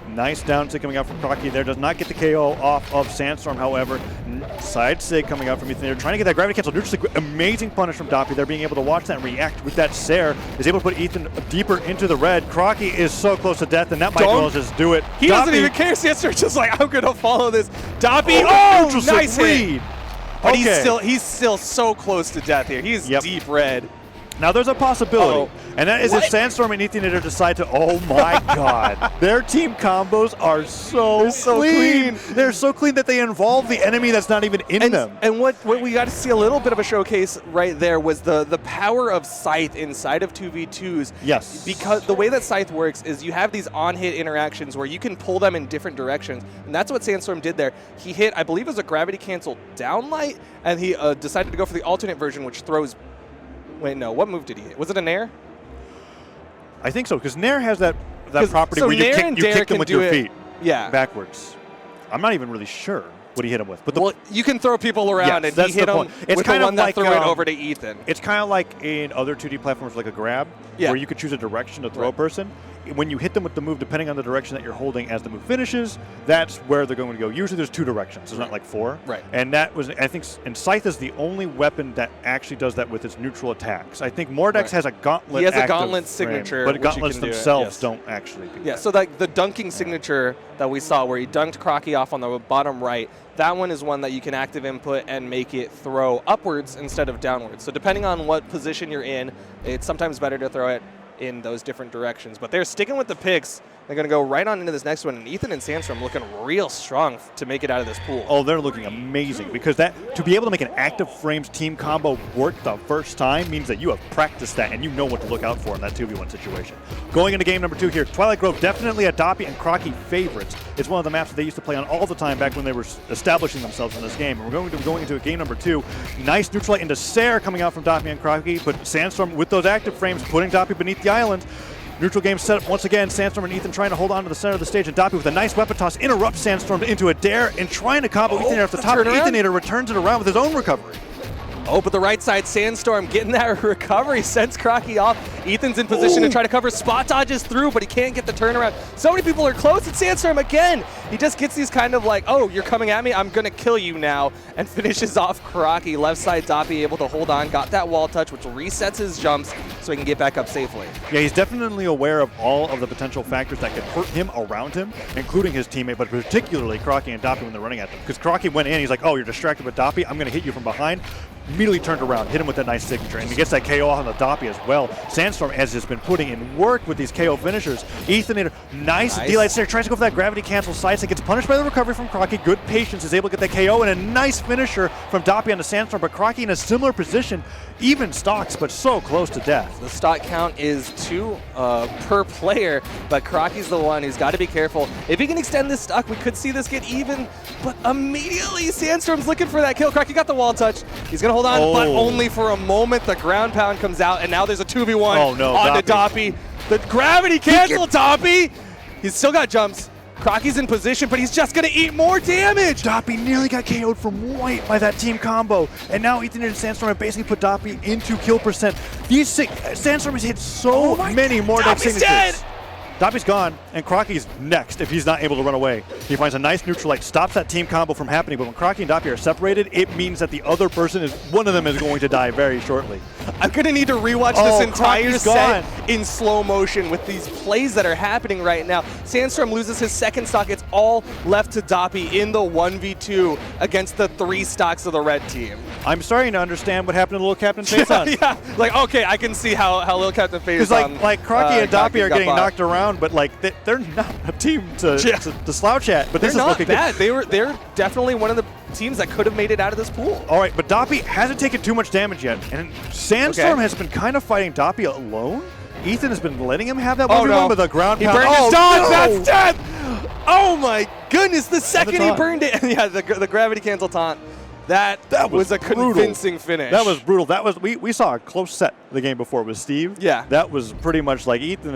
Speaker 2: Nice down sig coming out from Croaky there. Does not get the KO off of Sandstorm, however. Side sig coming out from Ethan. They're trying to get that gravity cancel. Neutral, amazing punish from Doppy. They're being able to watch that and react with that Sair. Is able to put Ethan deeper into the red. Croaky is so close to death, and that might well just do it.
Speaker 1: He doesn't even care. Sandstorm's just like, I'm going to follow this. Doppy, oh nice hit. But he's still so close to death here. He's deep red.
Speaker 2: Now there's a possibility, and that is if Sandstorm and Ethan decide to, oh my god, their team combos are so clean. They're so clean that they involve the enemy that's not even in them.
Speaker 1: And what we got to see a little bit of a showcase right there was the power of Scythe inside of 2v2s.
Speaker 2: Yes.
Speaker 1: Because the way that Scythe works is you have these on-hit interactions where you can pull them in different directions, and that's what Sandstorm did there. He hit, I believe it was a gravity cancel downlight, and he decided to go for the alternate version, which throws. Wait, no. What move did he hit? Was it a Nair?
Speaker 2: I think so, because Nair has that property where you kick them with your feet backwards. I'm not even really sure what he hit him with. But
Speaker 1: you can throw people around, and he hit him with the one that threw it over to Ethan.
Speaker 2: It's kind of like in other 2D platforms like a grab, where you could choose a direction to throw a person. When you hit them with the move, depending on the direction that you're holding as the move finishes, that's where they're going to go. Usually there's 2 directions. There's not like 4.
Speaker 1: Right.
Speaker 2: And that was, I think, and Scythe is the only weapon that actually does that with its neutral attacks. I think Mordex has a gauntlet.
Speaker 1: He has a gauntlet signature,
Speaker 2: but gauntlets themselves don't actually do that.
Speaker 1: So like the dunking signature that we saw where he dunked Croaky off on the bottom right, that one is one that you can active input and make it throw upwards instead of downwards. So depending on what position you're in, it's sometimes better to throw it in those different directions. But they're sticking with the picks. They're going to go right on into this next one, and Ethan and Sandstorm looking real strong to make it out of this pool.
Speaker 2: Oh, they're looking amazing, because to be able to make an active frames team combo work the first time means that you have practiced that and you know what to look out for in that 2v1 situation. Going into game number 2 here, Twilight Grove definitely a Doppy and Croaky favorites. It's one of the maps that they used to play on all the time back when they were establishing themselves in this game. And we're going to be going into game number 2. Nice neutral into Sair coming out from Doppy and Croaky, but Sandstorm with those active frames putting Doppy beneath the island. Neutral game set up once again. Sandstorm and Ethan trying to hold on to the center of the stage, and Doppy with a nice weapon toss interrupts Sandstorm into a dare and trying to combo Ethan off the top. Ethan returns it around with his own recovery.
Speaker 1: Oh, but the right side, Sandstorm getting that recovery, sends Croaky off. Ethan's in position to try to cover, spot dodges through, but he can't get the turnaround. So many people are close, and Sandstorm again. He just gets these kind of like, oh, you're coming at me, I'm gonna kill you now, and finishes off Croaky. Left side, Doppy able to hold on, got that wall touch, which resets his jumps so he can get back up safely.
Speaker 2: Yeah, he's definitely aware of all of the potential factors that could hurt him around him, including his teammate, but particularly Croaky and Doppy when they're running at them. Because Croaky went in, he's like, oh, you're distracted with Doppy, I'm gonna hit you from behind. Immediately turned around, hit him with that nice signature, and he gets that KO on the Doppy as well. Sandstorm has just been putting in work with these KO finishers. Ethan, nice D-Light Stair, tries to go for that gravity cancel side, gets punished by the recovery from Croaky. Good patience, is able to get that KO, and a nice finisher from Doppy on the Sandstorm, but Croaky in a similar position, even stocks, but so close to death.
Speaker 1: The stock count is 2 per player, but Croaky's the one who's got to be careful. If he can extend this stock, we could see this get even, but immediately Sandstorm's looking for that kill. Croaky got the wall touch. He's going to hold on, but only for a moment. The ground pound comes out, and now there's a 2v1 on the Doppy. The gravity cancel, Doppy. He's still got jumps. Croaky's in position, but he's just going to eat more damage.
Speaker 2: Doppy nearly got KO'd from white by that team combo. And now Ethan and Sandstorm have basically put Doppy into kill percent. Sandstorm has hit so many more signatures.
Speaker 1: Dead.
Speaker 2: Doppy's gone, and Croaky's next if he's not able to run away. He finds a nice neutral light, stops that team combo from happening, but when Croaky and Doppy are separated, it means that the other person one of them is going to die very shortly.
Speaker 1: I'm going to need to rewatch this entire set in slow motion with these plays that are happening right now. Sandstorm loses his second stock. It's all left to Doppy in the 1v2 against the 3 stocks of the red team.
Speaker 2: I'm starting to understand what happened to LittleCap and FaceOff.
Speaker 1: Yeah, like, okay, I can see how LittleCap and FaceOff.
Speaker 2: Because like Croaky and Doppy are getting knocked around, but like they're not a team to slouch at. But this is looking
Speaker 1: bad. They're definitely one of the teams that could have made it out of this pool.
Speaker 2: All right, but Doppy hasn't taken too much damage yet, and Sandstorm has been kind of fighting Doppy alone. Ethan has been letting him have that 1v1 with a ground pound.
Speaker 1: He burned his dodge. That's death. Oh my goodness! The second he burned it, yeah, the gravity cancel taunt. That was a convincing finish.
Speaker 2: That was brutal. That was we saw a close set the game before with Steve.
Speaker 1: Yeah.
Speaker 2: That was pretty much like Ethan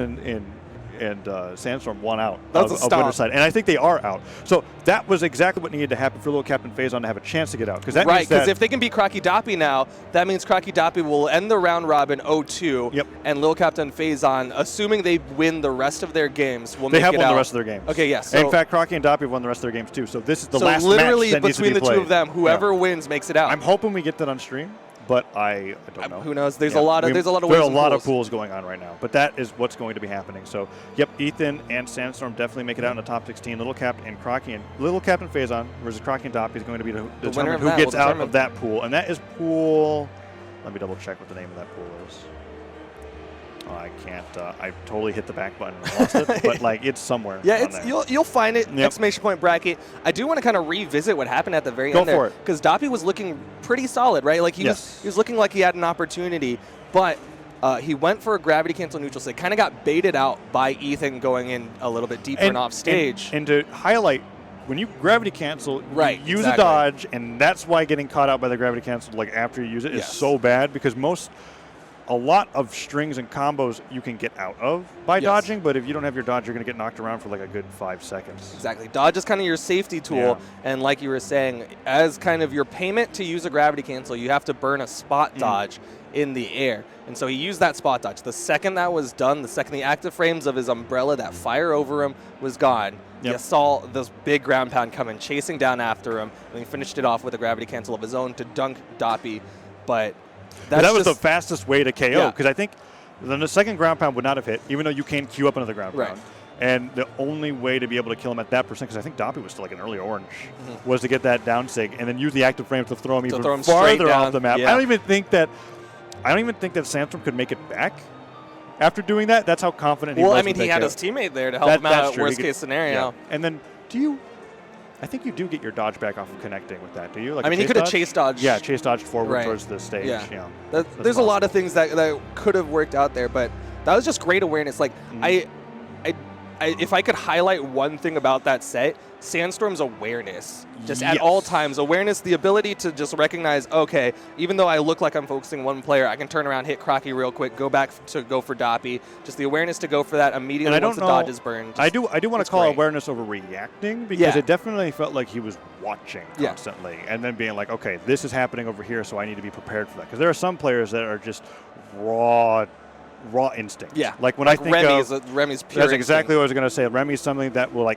Speaker 2: and Sandstorm won out of winner's side. And I think they are out. So that was exactly what needed to happen for LittleCap and FaZe to have a chance to get out.
Speaker 1: Right, because if they can beat Croaky Doppy now, that means Croaky Doppy will end the round robin 0-2.
Speaker 2: Yep.
Speaker 1: And LittleCap and FaZe, assuming they win the rest of their games, will make it out.
Speaker 2: They have won the rest of their games.
Speaker 1: Okay, yes.
Speaker 2: In fact, Croaky and Doppy have won the rest of their games too. So this is the last match that needs to be played.
Speaker 1: Literally between the two of them, whoever wins makes it out.
Speaker 2: I'm hoping we get that on stream. But I don't know.
Speaker 1: Who knows? There's a lot of
Speaker 2: there are a lot of pools going on right now. But that is what's going to be happening. So, yep, Ethan and Sandstorm definitely make it out in the top 16. LittleCap and Croaky and FaZe versus Croaky and Doppy is going to be the determine who gets out of that pool. And that is pool. Let me double check what the name of that pool is. Oh, I can't. I totally hit the back button and lost it. But like it's somewhere.
Speaker 1: Yeah, you'll find it. Yep. Exclamation point bracket. I do want to kind of revisit what happened at the very end there.
Speaker 2: Go for it.
Speaker 1: Because Doppy was looking pretty solid, right? Like he was looking like he had an opportunity, but he went for a gravity cancel neutral. So it kind of got baited out by Ethan going in a little bit deeper and off stage.
Speaker 2: And to highlight, when you gravity cancel, you use a dodge, and that's why getting caught out by the gravity cancel like after you use it is so bad because a lot of strings and combos you can get out of by dodging, but if you don't have your dodge, you're going to get knocked around for like a good 5 seconds.
Speaker 1: Exactly. Dodge is kind of your safety tool, and like you were saying, as kind of your payment to use a gravity cancel, you have to burn a spot dodge in the air. And so he used that spot dodge. The second that was done, the second the active frames of his umbrella, that fire over him, was gone, you saw this big ground pound coming, chasing down after him, and he finished it off with a gravity cancel of his own to dunk Doppy, but that was the fastest way to KO,
Speaker 2: because I think then the second ground pound would not have hit, even though you can queue up another ground pound. And the only way to be able to kill him at that percent, because I think Doppy was still like an early orange, was to get that down sig and then use the active frames to throw him even farther off the map. I don't even think that Sandstorm could make it back after doing that. That's how confident he was.
Speaker 1: Well, I mean, he had his teammate there to help him out at worst case scenario.
Speaker 2: Yeah. And then I think you do get your dodge back off of connecting with that, do you? Like
Speaker 1: I mean, he could have chase dodged.
Speaker 2: Yeah, chase dodged forward towards the stage.
Speaker 1: Yeah. There's a lot of things that could have worked out there, but that was just great awareness. Like, if I could highlight one thing about that set, Sandstorm's awareness. Just at all times, awareness, the ability to just recognize, okay, even though I look like I'm focusing one player, I can turn around, hit Croaky real quick, go back to go for Doppy. Just the awareness to go for that immediately once the dodge is burned.
Speaker 2: I do want to call awareness over reacting because it definitely felt like he was watching constantly and then being like, okay, this is happening over here, so I need to be prepared for that. Because there are some players that are just raw instinct.
Speaker 1: Yeah.
Speaker 2: Like when I think
Speaker 1: Remy's pure
Speaker 2: that's exactly what I was going to say. Remy's something that will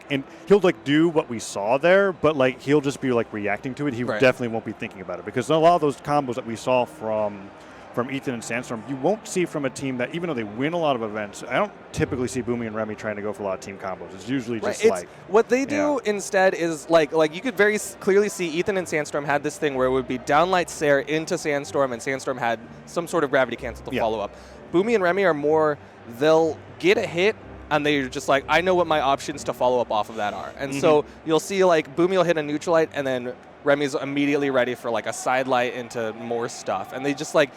Speaker 2: he'll like do what we saw there, but like he'll just be like reacting to it. He definitely won't be thinking about it because a lot of those combos that we saw from Ethan and Sandstorm, you won't see from a team that even though they win a lot of events, I don't typically see Boomie and Remy trying to go for a lot of team combos. It's usually just
Speaker 1: what they do instead is like you could very clearly see Ethan and Sandstorm had this thing where it would be downlight Sair into Sandstorm and Sandstorm had some sort of gravity cancel to follow up. Boomie and Remy are more, they'll get a hit and they're just like, I know what my options to follow up off of that are. And so you'll see like Boomie will hit a neutral light and then Remy's immediately ready for like a side light into more stuff. And they just like,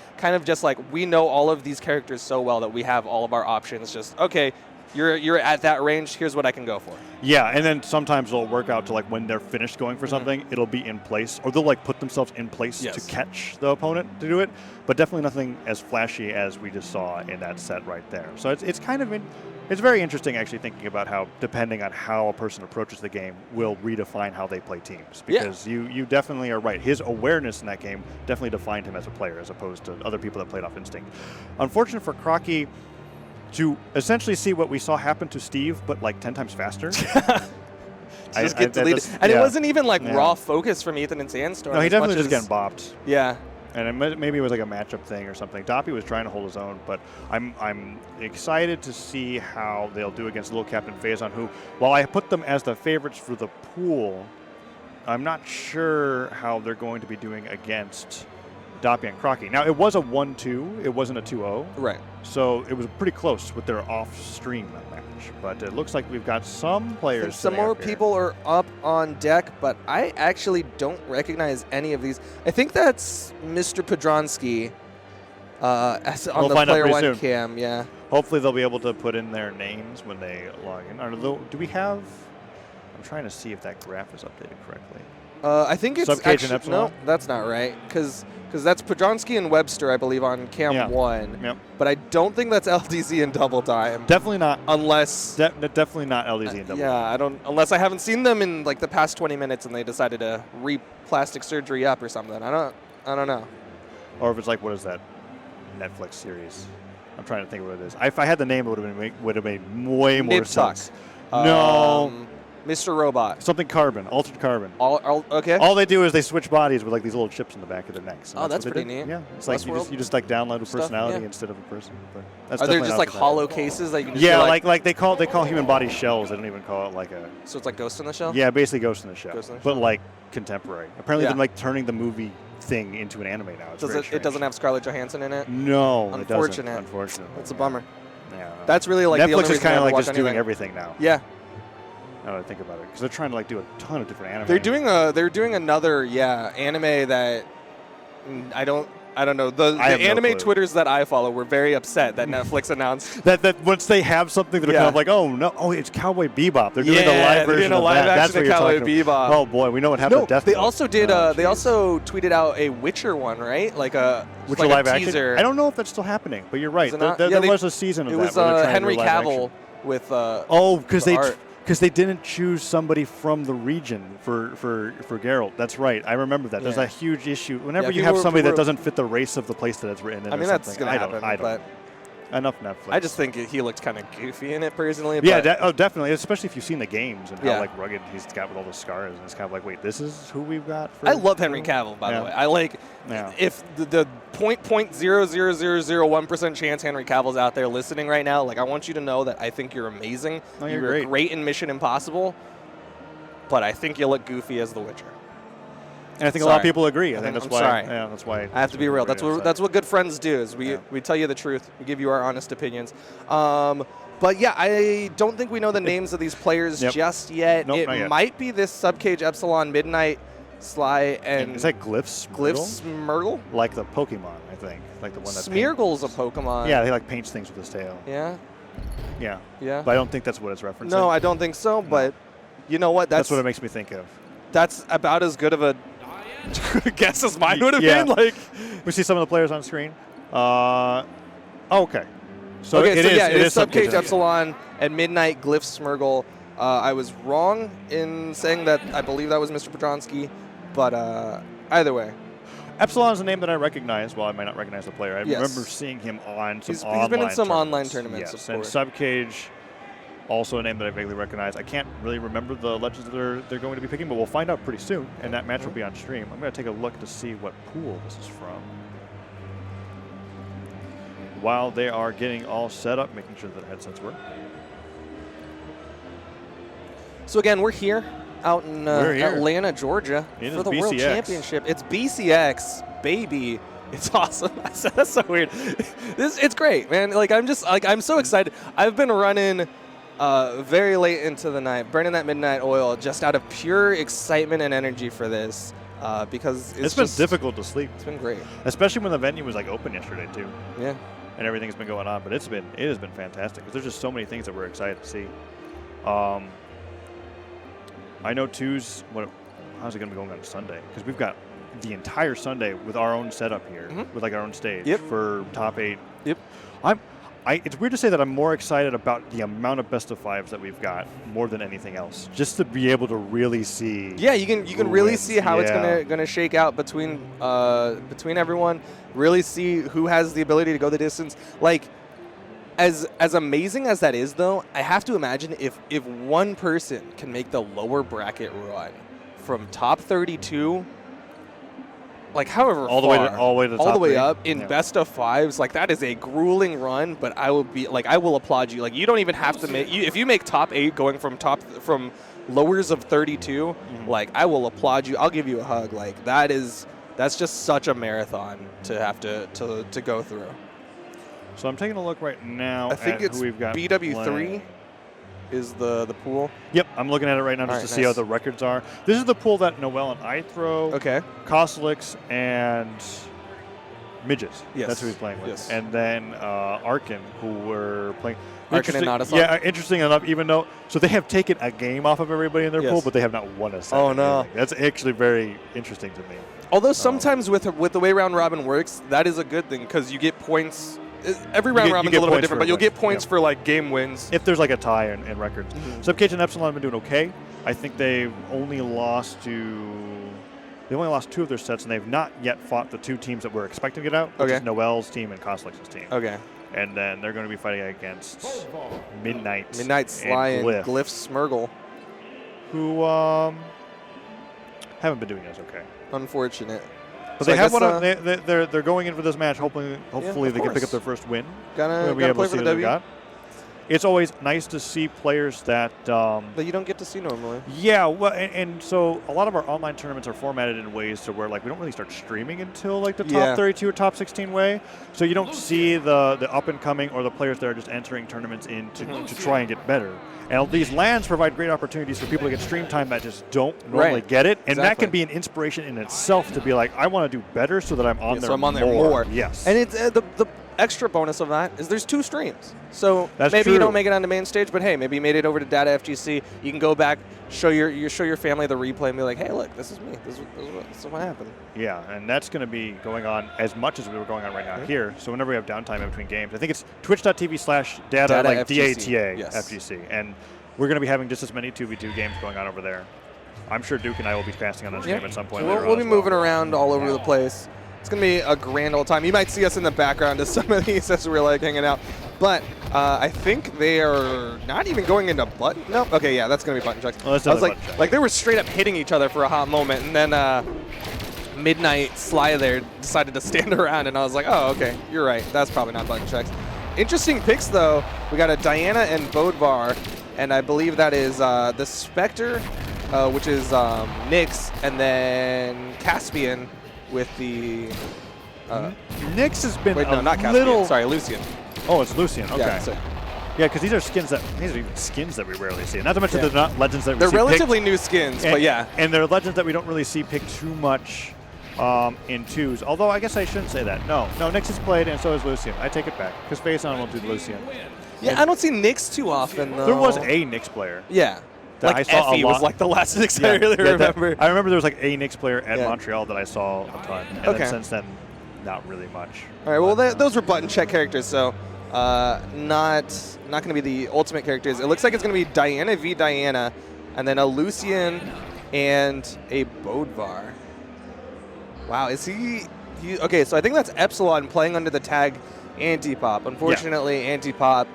Speaker 1: we know all of these characters so well that we have all of our options. Just, okay, you're at that range, here's what I can go for.
Speaker 2: Yeah, and then sometimes it'll work out to like when they're finished going for something, it'll be in place, or they'll like put themselves in place to catch the opponent to do it, but definitely nothing as flashy as we just saw in that set right there. So it's kind of it's very interesting actually thinking about how depending on how a person approaches the game will redefine how they play teams, because you definitely are right. His awareness in that game definitely defined him as a player as opposed to other people that played off instinct. Unfortunate for Croaky, to essentially see what we saw happen to Steve, but like 10 times faster.
Speaker 1: Just get deleted. And it wasn't even like raw focus from Ethan and Sandstorm.
Speaker 2: No, he definitely just getting bopped.
Speaker 1: Yeah.
Speaker 2: And maybe it was like a matchup thing or something. Doppy was trying to hold his own, but I'm excited to see how they'll do against LittleCap and FaceOff, who, while I put them as the favorites for the pool, I'm not sure how they're going to be doing against Doppy and Croaky. Now, it was a 1-2. It wasn't a 2-0.
Speaker 1: Right.
Speaker 2: So it was pretty close with their off-stream match. But it looks like we've got some players.
Speaker 1: Some more people are up on deck, but I actually don't recognize any of these. I think that's Mr. Podronsky on the Player One soon. Cam. Yeah.
Speaker 2: Hopefully they'll be able to put in their names when they log in. Do we have? I'm trying to see if that graph is updated correctly.
Speaker 1: I think it's
Speaker 2: Subcage
Speaker 1: actually,
Speaker 2: and Epsilon?
Speaker 1: no, that's not right, because that's Podronsky and Webster, I believe, on Cam 1.
Speaker 2: Yep.
Speaker 1: But I don't think that's LDZ and DoubleDime.
Speaker 2: Definitely not.
Speaker 1: Unless
Speaker 2: definitely not LDZ and DoubleDime.
Speaker 1: Yeah, I don't. Unless I haven't seen them in like the past 20 minutes and they decided to re-plastic surgery up or something. I don't know.
Speaker 2: Or if it's like, what is that Netflix series? I'm trying to think of what it is. If I had the name, it would have made way more sense. No.
Speaker 1: Mr. Robot.
Speaker 2: Something carbon, altered carbon.
Speaker 1: Okay.
Speaker 2: All they do is they switch bodies with like these little chips in the back of their necks.
Speaker 1: Oh, that's pretty neat.
Speaker 2: Yeah, it's like you just like download a personality instead of a person. But that's
Speaker 1: Are there just like hollow cases that you can just
Speaker 2: yeah, like they call human body shells. They don't even call it like a.
Speaker 1: So it's like Ghost in the Shell.
Speaker 2: Yeah, basically Ghost in the Shell. But like contemporary. Apparently they're like turning the movie thing into an anime now.
Speaker 1: It doesn't have Scarlett Johansson in it?
Speaker 2: No,
Speaker 1: Unfortunate.
Speaker 2: It doesn't, unfortunately.
Speaker 1: That's a bummer.
Speaker 2: Yeah.
Speaker 1: That's really like
Speaker 2: Netflix
Speaker 1: the
Speaker 2: is kind of like just
Speaker 1: anything.
Speaker 2: doing everything now.
Speaker 1: Yeah.
Speaker 2: Now that I think about it, because they're trying to like do a ton of different anime.
Speaker 1: They're doing another anime that I don't know. The anime Twitters that I follow were very upset that Netflix announced
Speaker 2: that once they have something they're kind of like, oh no, it's Cowboy Bebop. They're doing a live version of that. That's what you're talking
Speaker 1: Bebop.
Speaker 2: Oh boy, we know what happened to Death Note.
Speaker 1: They also did they also tweeted out a Witcher one, right? Like a
Speaker 2: Witcher live action. I don't know if that's still happening, but you're right. There was a season of that.
Speaker 1: It was Henry Cavill with
Speaker 2: because they didn't choose somebody from the region for Geralt. That's right. I remember that. There's a huge issue. Whenever you have somebody that doesn't fit the race of the place that it's written in.
Speaker 1: I mean, that's going to happen.
Speaker 2: I don't. Enough Netflix.
Speaker 1: I just think he looked kind of goofy in it personally.
Speaker 2: Yeah, definitely. Especially if you've seen the games and how like rugged he's got with all the scars. And it's kind of like, wait, this is who we've got?
Speaker 1: I love Henry Cavill, by the way. I like if the 0.00001% chance Henry Cavill's out there listening right now, like I want you to know that I think you're amazing.
Speaker 2: Oh,
Speaker 1: you're great in Mission Impossible, but I think you look goofy as The Witcher.
Speaker 2: And I think a lot of people agree. I think that's why.
Speaker 1: Sorry.
Speaker 2: Yeah, that's why.
Speaker 1: I have to be real. That's what good friends do. Is we tell you the truth. We give you our honest opinions. But yeah, I don't think we know the names of these players just yet.
Speaker 2: Nope,
Speaker 1: it might be this Subcage Epsilon Midnight Sly and
Speaker 2: is that Glyphs?
Speaker 1: Smurgle?
Speaker 2: Like the Pokemon, I think. Like the one that
Speaker 1: Smeargle's a Pokemon.
Speaker 2: Yeah, he like paints things with his tail.
Speaker 1: Yeah.
Speaker 2: Yeah.
Speaker 1: Yeah.
Speaker 2: But I don't think that's what it's referencing.
Speaker 1: No, I don't think so. But you know what?
Speaker 2: That's what it makes me think of.
Speaker 1: That's about as good of a guess as mine would have been. Like
Speaker 2: we see some of the players on screen. Okay. So it is
Speaker 1: Subcage Epsilon and Midnight Glyph Smurgle. I was wrong in saying that I believe that was Mr. Podronsky, but either way.
Speaker 2: Epsilon is a name that I recognize. Well, I might not recognize the player. I remember seeing him on some online
Speaker 1: He's been in some online tournaments.
Speaker 2: Yes, and Subcage, also a name that I vaguely recognize. I can't really remember the legends that they're going to be picking, but we'll find out pretty soon, and that match will be on stream. I'm going to take a look to see what pool this is from. While they are getting all set up, making sure that the headsets work.
Speaker 1: So again, we're here out in Atlanta, Georgia for the World Championship. It's BCX, baby. It's awesome. That's so weird. It's great, man. Like I'm so excited. I've been running very late into the night, burning that midnight oil just out of pure excitement and energy for this. Because it's
Speaker 2: been difficult to sleep.
Speaker 1: It's been great,
Speaker 2: especially when the venue was like open yesterday too.
Speaker 1: Yeah.
Speaker 2: And everything's been going on, but it has been fantastic because there's just so many things that we're excited to see. I know how's it going to be going on Sunday? Because we've got the entire Sunday with our own setup here, with like our own stage for top 8.
Speaker 1: Yep.
Speaker 2: It's weird to say that I'm more excited about the amount of best of 5s that we've got more than anything else. Just to be able to really see.
Speaker 1: Yeah, you can really see how it's gonna shake out between everyone. Really see who has the ability to go the distance. Like As amazing as that is, though, I have to imagine if one person can make the lower bracket run from top 32, like however
Speaker 2: all the
Speaker 1: way up in best of fives, like that is a grueling run. But I will applaud you. Like you don't even have to make if you make top 8 going from lowers of 32. Like I will applaud you. I'll give you a hug. Like that's just such a marathon to have to go through.
Speaker 2: So I'm taking a look right now.
Speaker 1: I think it's
Speaker 2: who we've got
Speaker 1: BW3
Speaker 2: playing.
Speaker 1: Is the pool.
Speaker 2: Yep, I'm looking at it right now just to see how the records are. This is the pool that Noel and IThrow, Koslix, and Midges.
Speaker 1: Yes.
Speaker 2: That's who he's playing with.
Speaker 1: Yes.
Speaker 2: And then Arkin, who we're playing.
Speaker 1: Arkin and Nadasan.
Speaker 2: Yeah, interesting enough, even though, so they have taken a game off of everybody in their pool, but they have not won a set.
Speaker 1: Oh, no.
Speaker 2: That's actually very interesting to me.
Speaker 1: Although sometimes with the way round robin works, that is a good thing because you get points. Every round robin is a little bit different, but you'll get points for like game wins.
Speaker 2: If there's like a tie in records. Subcage and Epsilon have been doing okay. I think they've only lost 2 of their sets, and they've not yet fought the 2 teams that we're expecting to get out, which is Noel's team and Koslix's team.
Speaker 1: Okay.
Speaker 2: And then they're going to be fighting against Midnight
Speaker 1: Sly and Glyph Smurgle,
Speaker 2: who haven't been doing as okay.
Speaker 1: Unfortunate.
Speaker 2: But so they have one. They're going in for this match, hopefully they can pick up their first win.
Speaker 1: Gotta play for the W.
Speaker 2: It's always nice to see players that
Speaker 1: you don't get to see normally.
Speaker 2: Yeah, well, and so a lot of our online tournaments are formatted in ways to where like we don't really start streaming until like the top 32 or top 16 way. So you don't see the up and coming or the players that are just entering tournaments in to try and get better. And these LANs provide great opportunities for people to get stream time that just don't normally get it. And that can be an inspiration in itself to be like, I want to do better so that I'm on there more. Yes.
Speaker 1: And it's the extra bonus of that is there's 2 streams. So maybe you don't make it on the main stage, but hey, maybe you made it over to Data FGC. You can go back, show your family the replay and be like, hey, look, this is me. This is what happened.
Speaker 2: Yeah, and that's going to be going on as much as we were going on right now here. So whenever we have downtime in between games, I think it's twitch.tv/data, like
Speaker 1: FGC.
Speaker 2: DATA FGC. And we're going to be having just as many 2v2 games going on over there. I'm sure Duke and I will be casting on this game at some point.
Speaker 1: So we'll be moving around all over the place. It's going to be a grand old time. You might see us in the background of some of these as we're like hanging out. But I think they are not even going into button. Nope. Okay, yeah, that's going to be button checks.
Speaker 2: Well,
Speaker 1: I was like they were straight up hitting each other for a hot moment. And then Midnight Sly there decided to stand around. And I was like, oh, okay, you're right. That's probably not button checks. Interesting picks, though. We got a Diana and Bodvar. And I believe that is the Spectre, which is Nyx, and then Caspian with the...
Speaker 2: Nyx has been
Speaker 1: not Caspian. Sorry, Lucian.
Speaker 2: Oh, it's Lucian. Okay.
Speaker 1: Yeah,
Speaker 2: because these are even skins that we rarely see. Not to mention they're not legends that we see.
Speaker 1: They're relatively new skins, but yeah.
Speaker 2: And they're legends that we don't really see picked too much in 2s. Although I guess I shouldn't say that. No, Nyx is played, and so is Lucian. I take it back, because FaceOff will do Lucian.
Speaker 1: Yeah, I don't see Nyx too often, though.
Speaker 2: There was a Nyx player.
Speaker 1: Yeah.
Speaker 2: Like
Speaker 1: I saw Effie was like the last Nyx I really remember.
Speaker 2: I remember there was like a Nyx player at Montreal that I saw a ton. And then since then, not really much.
Speaker 1: All right, well, those were button check characters, so not going to be the ultimate characters. It looks like it's going to be Diana v. Diana, and then a Lucian and a Bodvar. Wow, is he okay, so I think that's Epsilon playing under the tag Antipop. Unfortunately, Antipop,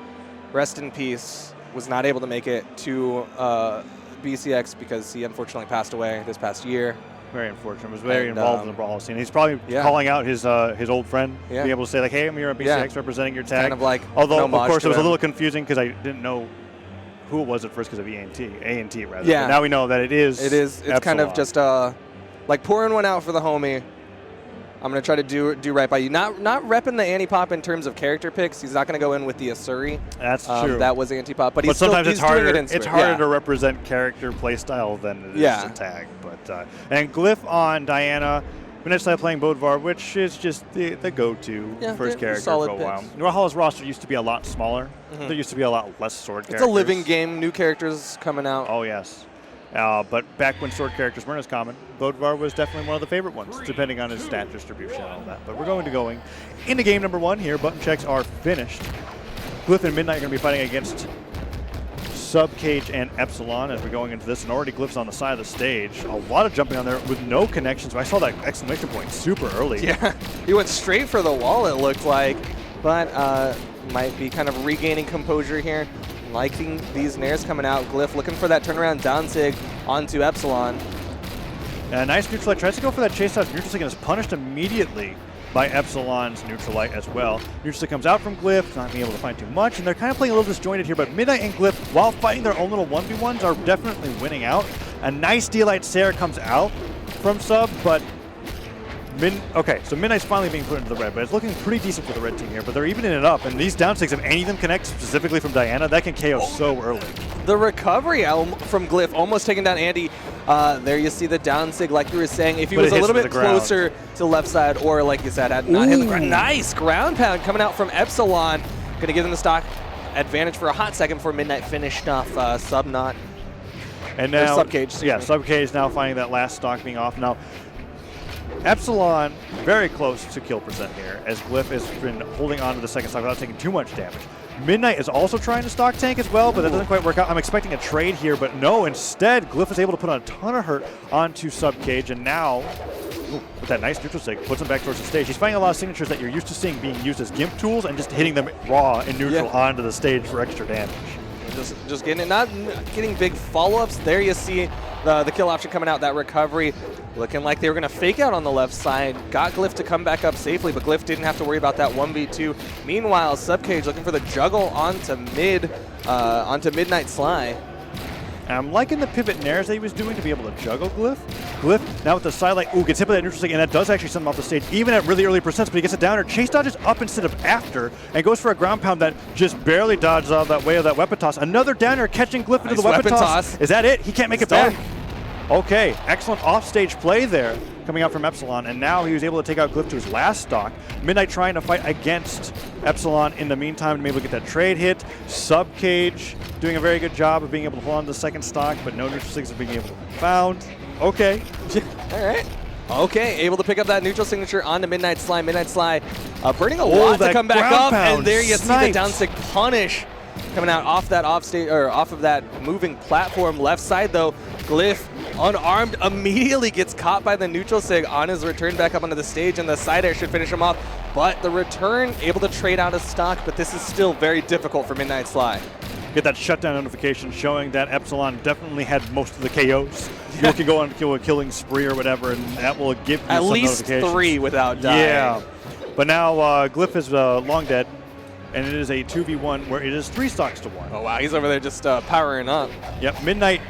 Speaker 1: rest in peace, was not able to make it to BCX because he unfortunately passed away this past year.
Speaker 2: Very unfortunate. Was very involved in the Brawlhalla scene. He's probably calling out his old friend, being able to say like, "Hey, I'm here at BCX representing your tag."
Speaker 1: Kind of like,
Speaker 2: although of course it was a little confusing because I didn't know who it was at first because of A&T rather.
Speaker 1: Yeah.
Speaker 2: But now we know that it is.
Speaker 1: It is. It's kind of just like pouring one out for the homie. I'm going to try to do right by you. Not repping the Antipop in terms of character picks. He's not going to go in with the Asuri.
Speaker 2: That's true.
Speaker 1: That was Antipop. But
Speaker 2: sometimes
Speaker 1: it's harder.
Speaker 2: It's harder to represent character playstyle than it is to tag. But and Glyph on Diana. Vanessa playing Bodvar, which is just the go-to first character for a while. Brawlhalla's roster used to be a lot smaller. There used to be a lot less sword characters.
Speaker 1: It's a living game. New characters coming out.
Speaker 2: Oh, yes. But back when sword characters weren't as common, Bodvar was definitely one of the favorite ones, depending on his stat distribution and all that. But we're going into game number 1 here. Button checks are finished. Glyph and Midnight are going to be fighting against Subcage and Epsilon as we're going into this, and already Glyph's on the side of the stage. A lot of jumping on there with no connections. I saw that exclamation point super early.
Speaker 1: Yeah, he went straight for the wall, it looked like. But might be kind of regaining composure here. Liking these nairs coming out. Glyph looking for that turnaround down sig onto Epsilon.
Speaker 2: Nice neutral light. Tries to go for that chase out neutral sig and is punished immediately by Epsilon's neutral light as well. Neutral sig comes out from Glyph, not being able to find too much, and they're kind of playing a little disjointed here, but Midnight and Glyph, while fighting their own little 1v1s, are definitely winning out. A nice D-Light Sarah comes out from Sub, but okay, so Midnight's finally being put into the red, but it's looking pretty decent for the red team here, but they're evening it up, and these down sigs, if any of them connect specifically from Diana, that can KO so early.
Speaker 1: The recovery from Glyph almost taking down Andy. There you see the down sig, like you were saying. If he was a little bit closer to the left side, or like you said, had not hit the ground. Nice ground pound coming out from Epsilon. Going to give them the stock advantage for a hot second before Midnight finished off Sub not.
Speaker 2: And now,
Speaker 1: Subcage.
Speaker 2: Yeah, Subcage now finding that last stock being off. Now, Epsilon very close to kill percent here, as Glyph has been holding on to the second stock without taking too much damage. Midnight is also trying to stock tank as well, but that doesn't quite work out. I'm expecting a trade here, but no, instead, Glyph is able to put on a ton of hurt onto Subcage, and now, with that nice neutral sig, puts him back towards the stage. He's finding a lot of signatures that you're used to seeing being used as gimp tools and just hitting them raw and neutral onto the stage for extra damage.
Speaker 1: Just getting it, not getting big follow-ups. There you see the kill option coming out, that recovery. Looking like they were going to fake out on the left side. Got Glyph to come back up safely, but Glyph didn't have to worry about that 1v2. Meanwhile, Subcage looking for the juggle onto Midnight Sly.
Speaker 2: I'm liking the pivot nairs that he was doing to be able to juggle Glyph. Glyph, now with the sidelight, gets hit by that neutral sig, and that does actually send him off the stage, even at really early percents, but he gets a downer. Chase dodges up instead of after, and goes for a ground pound that just barely dodges out of that way of that weapon toss. Another downer catching Glyph into the weapon toss. Is that it? He can't make it back. Okay, excellent offstage play there coming out from Epsilon, and now he was able to take out Glyph to his last stock. Midnight trying to fight against Epsilon in the meantime to be able to get that trade hit. Subcage doing a very good job of being able to hold on to the second stock, but no neutral sigs are being able to be found. Okay.
Speaker 1: All right. Okay, able to pick up that neutral signature onto Midnight Sly. Midnight Sly burning a lot to come back up, and there you see the down sig punish coming out off that off of that moving platform. Left side though, Glyph unarmed immediately gets caught by the neutral sig on his return back up onto the stage, and the side air should finish him off. But the return able to trade out a stock, but this is still very difficult for Midnight Sly.
Speaker 2: Get that shutdown notification showing that Epsilon definitely had most of the KOs. You can go on a killing spree or whatever, and that will give you
Speaker 1: at
Speaker 2: some
Speaker 1: least
Speaker 2: notifications.
Speaker 1: 3 without dying.
Speaker 2: Yeah, but now Glyph is long dead, and it is a 2v1 where it is 3 stocks to 1.
Speaker 1: Oh wow, he's over there just powering up.
Speaker 2: Yep, Midnight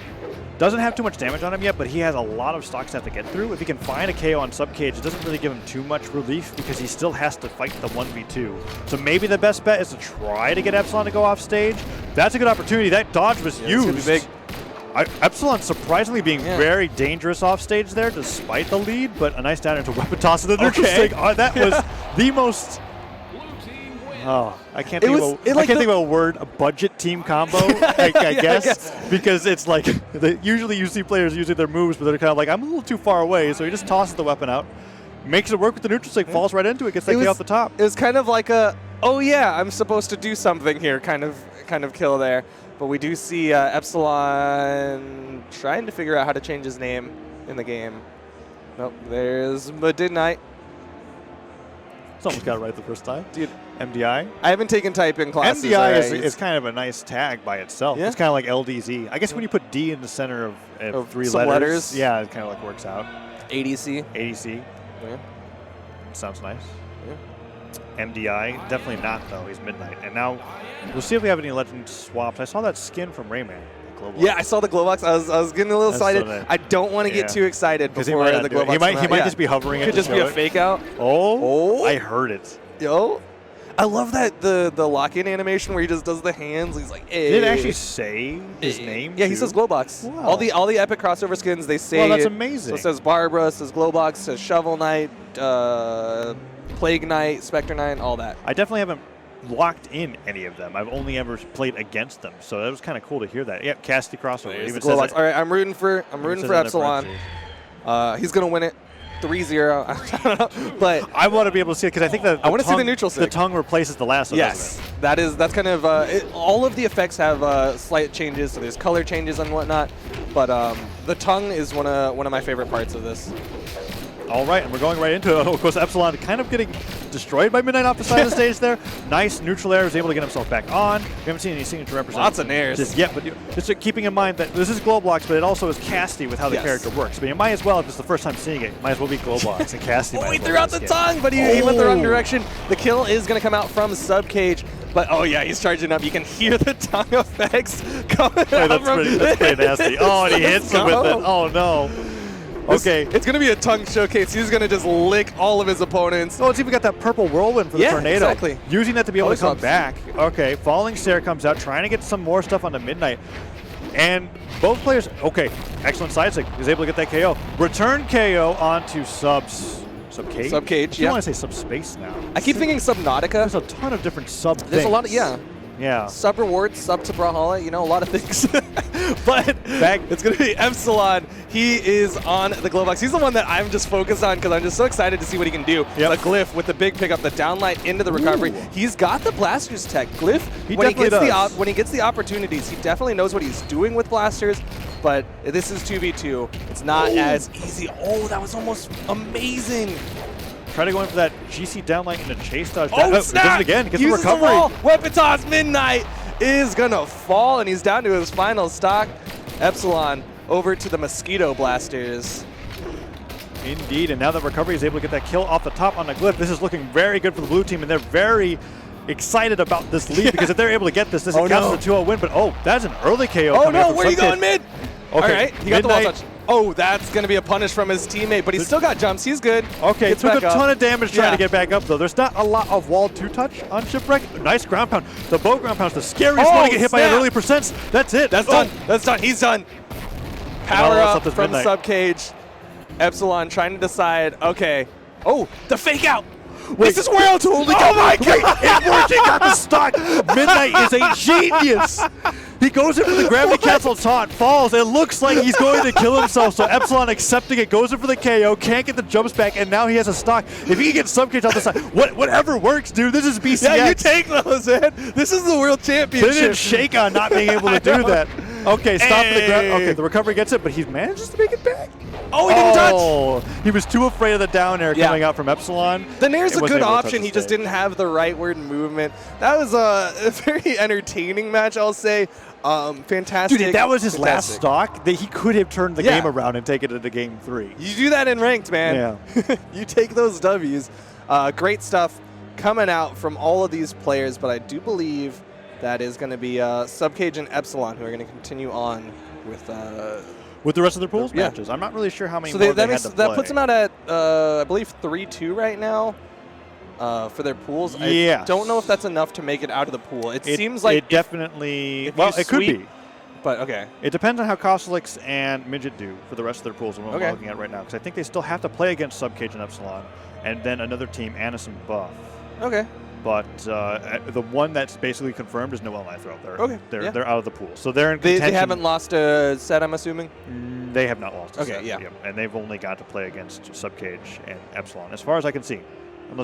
Speaker 2: doesn't have too much damage on him yet, but he has a lot of stocks to have to get through. If he can find a KO on Subcage, it doesn't really give him too much relief because he still has to fight the 1v2. So maybe the best bet is to try to get Epsilon to go off stage. That's a good opportunity. That dodge was used.
Speaker 1: Big.
Speaker 2: Epsilon surprisingly being very dangerous off stage there despite the lead, but a nice down into weapon toss of the neutral sig. That was the most... Oh, I can't think of a word, a budget team combo, I guess, because it's like, usually you see players using their moves, but they're kind of like, I'm a little too far away, so he just tosses the weapon out, makes it work with the neutral sig, falls right into it, gets that kill off the top.
Speaker 1: It was kind of like a, oh yeah, I'm supposed to do something here kind of kill there. But we do see Epsilon trying to figure out how to change his name in the game. Nope, there's Midnight.
Speaker 2: It's almost got it right the first time.
Speaker 1: Dude.
Speaker 2: MDI?
Speaker 1: I haven't taken typing classes.
Speaker 2: MDI is kind of a nice tag by itself.
Speaker 1: Yeah.
Speaker 2: It's kind of like LDZ. I guess when you put D in the center of 3
Speaker 1: letters,
Speaker 2: yeah, it kind of like works out.
Speaker 1: ADC.
Speaker 2: ADC.
Speaker 1: Yeah.
Speaker 2: Sounds nice.
Speaker 1: Yeah.
Speaker 2: MDI, definitely not though. He's Midnight. And now we'll see if we have any legend swaps. I saw that skin from Remy.
Speaker 1: Yeah, I saw the glow box. I was getting a little excited. So I don't want to get too excited before the glow box.
Speaker 2: He might just be hovering.
Speaker 1: Could just be a fake out.
Speaker 2: Oh, I heard it.
Speaker 1: Yo, I love that the lock-in animation where he just does the hands. He's like, hey.
Speaker 2: Did it actually say his name?
Speaker 1: Yeah,
Speaker 2: too?
Speaker 1: he says Glowbox. Wow. All the epic crossover skins, they say.
Speaker 2: Well, that's amazing.
Speaker 1: So it says Barbara, it says Glowbox, it says Shovel Knight, Plague Knight, Spectre Knight, all that.
Speaker 2: I definitely haven't locked in any of them. I've only ever played against them, so that was kind of cool to hear that. Yep, Cassidy crossover.
Speaker 1: Even Glowbox. All right, I'm rooting for Epsilon. He's gonna win it. 3-0. I don't know, but
Speaker 2: I want to be able to see it because I think that
Speaker 1: I want to see the neutral sig.
Speaker 2: The tongue replaces the lasso.
Speaker 1: Yes, that's kind of all of the effects have slight changes. So there's color changes and whatnot, but the tongue is one of my favorite parts of this.
Speaker 2: All right, and we're going right into it. Of course, Epsilon kind of getting destroyed by Midnight off the side of the stage there. Nice neutral air, was able to get himself back on. We haven't seen any signature representation
Speaker 1: Lots of nairs.
Speaker 2: just yet, but just keeping in mind that this is glow blocks, but it also is casty with how the character works. But you might as well, if it's the first time seeing it, might as well be glow blocks and casty.
Speaker 1: He threw out the tongue, but he went the wrong direction. The kill is going to come out from Subcage. But, oh, yeah, he's charging up. You can hear the tongue effects coming out from
Speaker 2: that's pretty nasty. Oh, and he hits him with it. Oh, no. Okay.
Speaker 1: It's going to be a tongue showcase. He's going to just lick all of his opponents.
Speaker 2: Oh, it's even got that purple whirlwind for the tornado.
Speaker 1: Exactly.
Speaker 2: Using that to be able to come back. Okay, Falling Stare comes out, trying to get some more stuff onto Midnight. And both players, okay, excellent side stick. Is able to get that KO. Return KO onto Subcage.
Speaker 1: Subcage,
Speaker 2: I want to say Subspace now.
Speaker 1: I keep thinking Subnautica.
Speaker 2: There's a ton of different sub things.
Speaker 1: There's a lot of,
Speaker 2: Yeah.
Speaker 1: Sub rewards, sub to Brawlhalla, you know, a lot of things. But it's going to be Epsilon. He is on the glow box. He's the one that I'm just focused on because I'm just so excited to see what he can do. The Glyph with the big pickup, the downlight into the recovery.
Speaker 2: Ooh.
Speaker 1: He's got the blasters tech. Glyph, when he gets the opportunities, he definitely knows what he's doing with blasters. But this is 2v2. It's not as easy. Oh, that was almost amazing.
Speaker 2: Try to go in for that GC downlight and a chase dodge.
Speaker 1: Oh, snap!
Speaker 2: Does it again. Gets the
Speaker 1: Uses
Speaker 2: recovery.
Speaker 1: The Weapon toss. Midnight is going to fall, and he's down to his final stock. Epsilon over to the Mosquito Blasters.
Speaker 2: Indeed, and now that recovery is able to get that kill off the top on the Glyph, this is looking very good for the blue team, and they're very excited about this lead because if they're able to get this counts for the 2-0 win. But that's an early KO.
Speaker 1: Oh no, where are you going, mid?
Speaker 2: Okay,
Speaker 1: all right, he got the wall touch. Oh, that's going to be a punish from his teammate, but he's still got jumps. He's good.
Speaker 2: Okay, took a ton of damage trying to get back up, though. There's not a lot of wall 2-touch on Shipwreck. Nice ground pound. The bow ground pound is the scariest one to get hit by early percents. That's it.
Speaker 1: That's done. That's done. He's done. Power up from Subcage. Epsilon trying to decide, okay. Oh, the fake out. Wait, this is where I'll totally
Speaker 2: Oh my god! It worked! He got the stock! Midnight is a genius! He goes in for the gravity cancel taunt, falls. It looks like he's going to kill himself, so Epsilon accepting it, goes in for the KO, can't get the jumps back, and now he has a stock. If he can get Subcage on the side, whatever works, dude. This is BCX.
Speaker 1: Yeah, you take those, man. This is the World Championship.
Speaker 2: They didn't shake on not being able to do that. Okay, stop the ground. Okay, the recovery gets it, but he manages to make it back.
Speaker 1: Oh, he didn't touch.
Speaker 2: He was too afraid of the down air coming out from Epsilon.
Speaker 1: The nair's a good option. He just didn't have the rightward movement. That was a very entertaining match, I'll say. Fantastic.
Speaker 2: Dude, that was his last stock. He could have turned the game around and taken it into game 3.
Speaker 1: You do that in ranked, man. Yeah. You take those W's. Great stuff coming out from all of these players, but I do believe that is going to be Subcage and Epsilon who are going to continue on with
Speaker 2: the rest of their pools matches. I'm not really sure how many more they had to play.
Speaker 1: That puts them out at, I believe, 3-2 right now for their pools.
Speaker 2: Yeah.
Speaker 1: I don't know if that's enough to make it out of the pool. It seems like
Speaker 2: it definitely. Well, it could be.
Speaker 1: But, okay.
Speaker 2: It depends on how Costelix and Midget do for the rest of their pools and what we're looking at right now. Because I think they still have to play against Subcage and Epsilon. And then another team, Annis and Buff.
Speaker 1: Okay.
Speaker 2: But the one that's basically confirmed is Noel and IThrow. They're out of the pool. So they're in
Speaker 1: they
Speaker 2: contention.
Speaker 1: haven't lost a set, I'm assuming?
Speaker 2: They have not lost a set.
Speaker 1: Okay, yeah.
Speaker 2: And they've only got to play against Subcage and Epsilon, as far as I can see.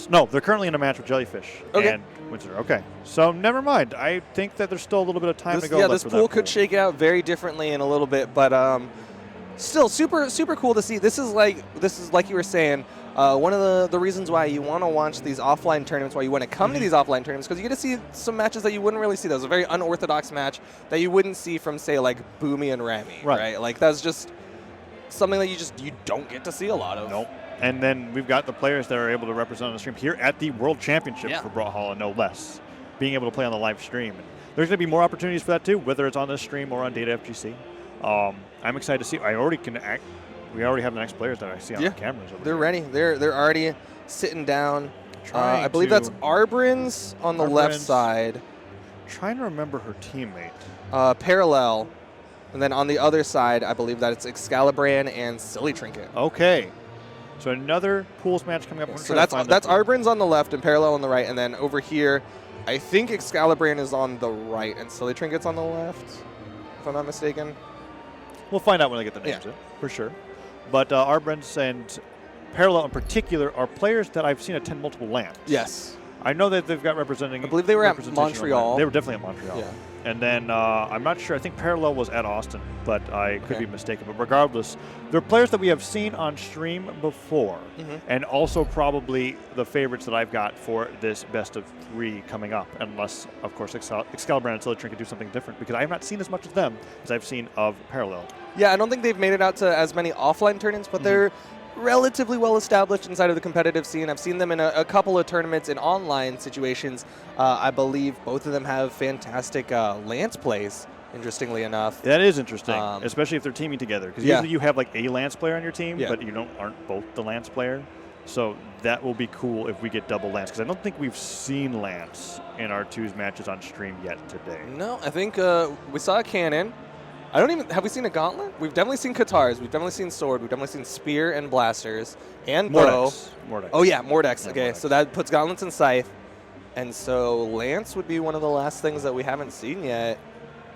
Speaker 2: No, they're currently in a match with Jellyfish and Windsor. Okay, so never mind. I think that there's still a little bit of time to go.
Speaker 1: Yeah, this pool could shake out very differently in a little bit, but still super cool to see. This is like you were saying. One of the reasons why you want to watch these offline tournaments, why you want to come to these offline tournaments, because you get to see some matches that you wouldn't really see. That was a very unorthodox match that you wouldn't see from, say, like Boomie and Remy, right? Like that's just something that you don't get to see a lot of.
Speaker 2: Nope. And then we've got the players that are able to represent on the stream here at the World Championship for Brawlhalla, no less, being able to play on the live stream. And there's going to be more opportunities for that too, whether it's on this stream or on Data FGC. I'm excited to see. We already have the next players that I see on the cameras.
Speaker 1: They're ready. They're already sitting down. I believe that's Arbrin's on the left side.
Speaker 2: Trying to remember her teammate.
Speaker 1: Parallel. And then on the other side, I believe that it's Excalibur and Trinket.
Speaker 2: Okay. So another pools match coming up.
Speaker 1: So that's Arbrin's on the left and Parallel on the right. And then over here, I think Excalibur is on the right and Trinket's on the left, if I'm not mistaken.
Speaker 2: We'll find out when I get the names in, for sure. But Arbrin's and Parallel in particular are players that I've seen attend multiple lands.
Speaker 1: Yes.
Speaker 2: I know that they've got representing.
Speaker 1: I believe they were at Montreal.
Speaker 2: They were definitely at Montreal.
Speaker 1: Yeah.
Speaker 2: And then I'm not sure. I think Parallel was at Austin, but I could be mistaken. But regardless, they're players that we have seen on stream before, and also probably the favorites that I've got for this best of 3 coming up, unless, of course, Excalibur and SillyTrinket do something different, because I have not seen as much of them as I've seen of Parallel.
Speaker 1: Yeah, I don't think they've made it out to as many offline tournaments, but they're relatively well established inside of the competitive scene. I've seen them in a couple of tournaments in online situations. I believe both of them have fantastic Lance plays, interestingly enough.
Speaker 2: That is interesting, especially if they're teaming together. Because usually you have like a Lance player on your team, but you aren't both the Lance player. So that will be cool if we get double Lance. Because I don't think we've seen Lance in our 2s matches on stream yet today.
Speaker 1: No, I think we saw a cannon. Have we seen a gauntlet? We've definitely seen Katars. We've definitely seen sword. We've definitely seen spear and blasters and bow.
Speaker 2: Mordex.
Speaker 1: Oh yeah, Mordex.
Speaker 2: Yeah,
Speaker 1: Okay,
Speaker 2: Mordex.
Speaker 1: so that puts gauntlets and scythe. And so Lance would be one of the last things that we haven't seen yet,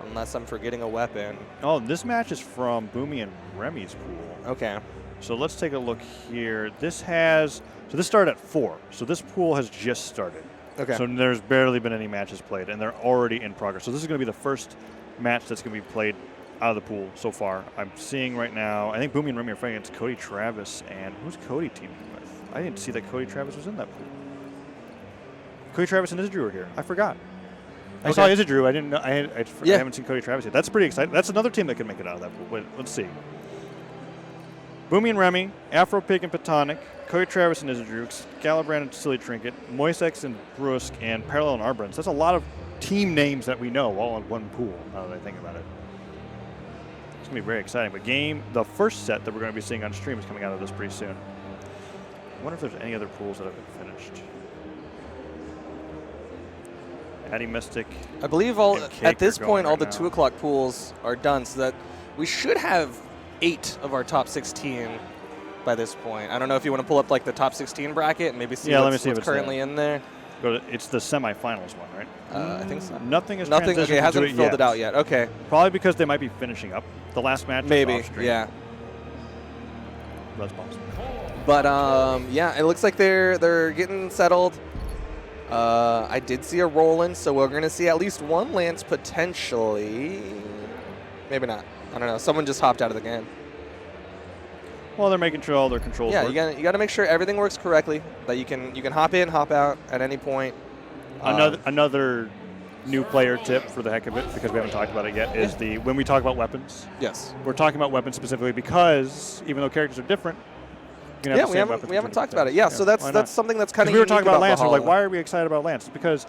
Speaker 1: unless I'm forgetting a weapon.
Speaker 2: Oh, this match is from Boomie and Remy's pool.
Speaker 1: Okay.
Speaker 2: So let's take a look here. This started at 4. So this pool has just started.
Speaker 1: Okay.
Speaker 2: So there's barely been any matches played, and they're already in progress. So this is going to be the first match that's going to be played out of the pool so far. I'm seeing right now, I think Boomie and Remy are fighting against Cody Travis, and who's Cody teaming with? I didn't see that Cody Travis was in that pool. Cody Travis and Isidre were here. I forgot. I saw Isidre. I didn't know. I haven't seen Cody Travis yet. That's pretty exciting. That's another team that can make it out of that pool. But let's see. Boomie and Remy, Afro Pig and Platonic, Cody Travis and Isidre, Excalibur and SillyTrinket, Moisex and Brusque, and Parallel and Arbrins. That's a lot of team names that we know all in one pool, now that I think about it. It's going to be very exciting. But the first set that we're going to be seeing on stream is coming out of this pretty soon. I wonder if there's any other pools that have been finished. Addy Mystic.
Speaker 1: I believe at this point all the 2 o'clock pools are done, so that we should have 8 of our top 16 by this point. I don't know if you want to pull up like the top 16 bracket and maybe see what's currently in there.
Speaker 2: It's the semifinals one, right?
Speaker 1: I think so.
Speaker 2: Nothing has
Speaker 1: Okay, hasn't filled it out yet. Okay.
Speaker 2: Probably because they might be finishing up the last match.
Speaker 1: Maybe, yeah.
Speaker 2: That's possible.
Speaker 1: But yeah, it looks like they're getting settled. I did see a Roland, so we're going to see at least one Lance potentially. Maybe not. I don't know. Someone just hopped out of the game.
Speaker 2: Well, they're making sure all their controls work.
Speaker 1: Yeah, you got to make sure everything works correctly. That you can hop in, hop out at any point.
Speaker 2: Another new player tip for the heck of it, because we haven't talked about it yet, is when we talk about weapons.
Speaker 1: Yes.
Speaker 2: We're talking about weapons specifically because even though characters are different, you can have the same weapons.
Speaker 1: We haven't talked about it. Yeah, so that's something that's kind of.
Speaker 2: We were talking about Lance.
Speaker 1: We're
Speaker 2: like, why are we excited about Lance? It's because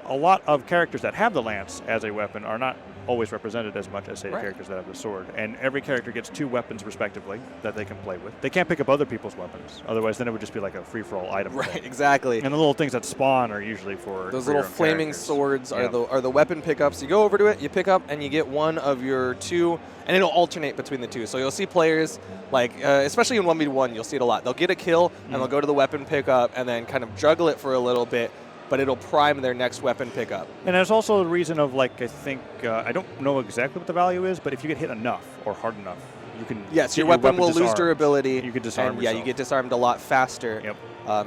Speaker 2: a lot of characters that have the Lance as a weapon are not always represented as much as, say, the characters that have the sword. And every character gets 2 weapons, respectively, that they can play with. They can't pick up other people's weapons. Otherwise, then it would just be like a free-for-all item.
Speaker 1: Right, exactly.
Speaker 2: And the little things that spawn are usually for
Speaker 1: those little flaming swords are the weapon pickups. You go over to it, you pick up, and you get one of your 2, and it'll alternate between the 2. So you'll see players, like, especially in 1v1, you'll see it a lot. They'll get a kill, and they'll go to the weapon pickup, and then kind of juggle it for a little bit, but it'll prime their next weapon pickup.
Speaker 2: And there's also the reason of, like, I think, I don't know exactly what the value is, but if you get hit enough or hard enough, you can.
Speaker 1: Yes, your weapon will lose durability.
Speaker 2: You can disarm yourself.
Speaker 1: Yeah, you get disarmed a lot faster.
Speaker 2: Yep.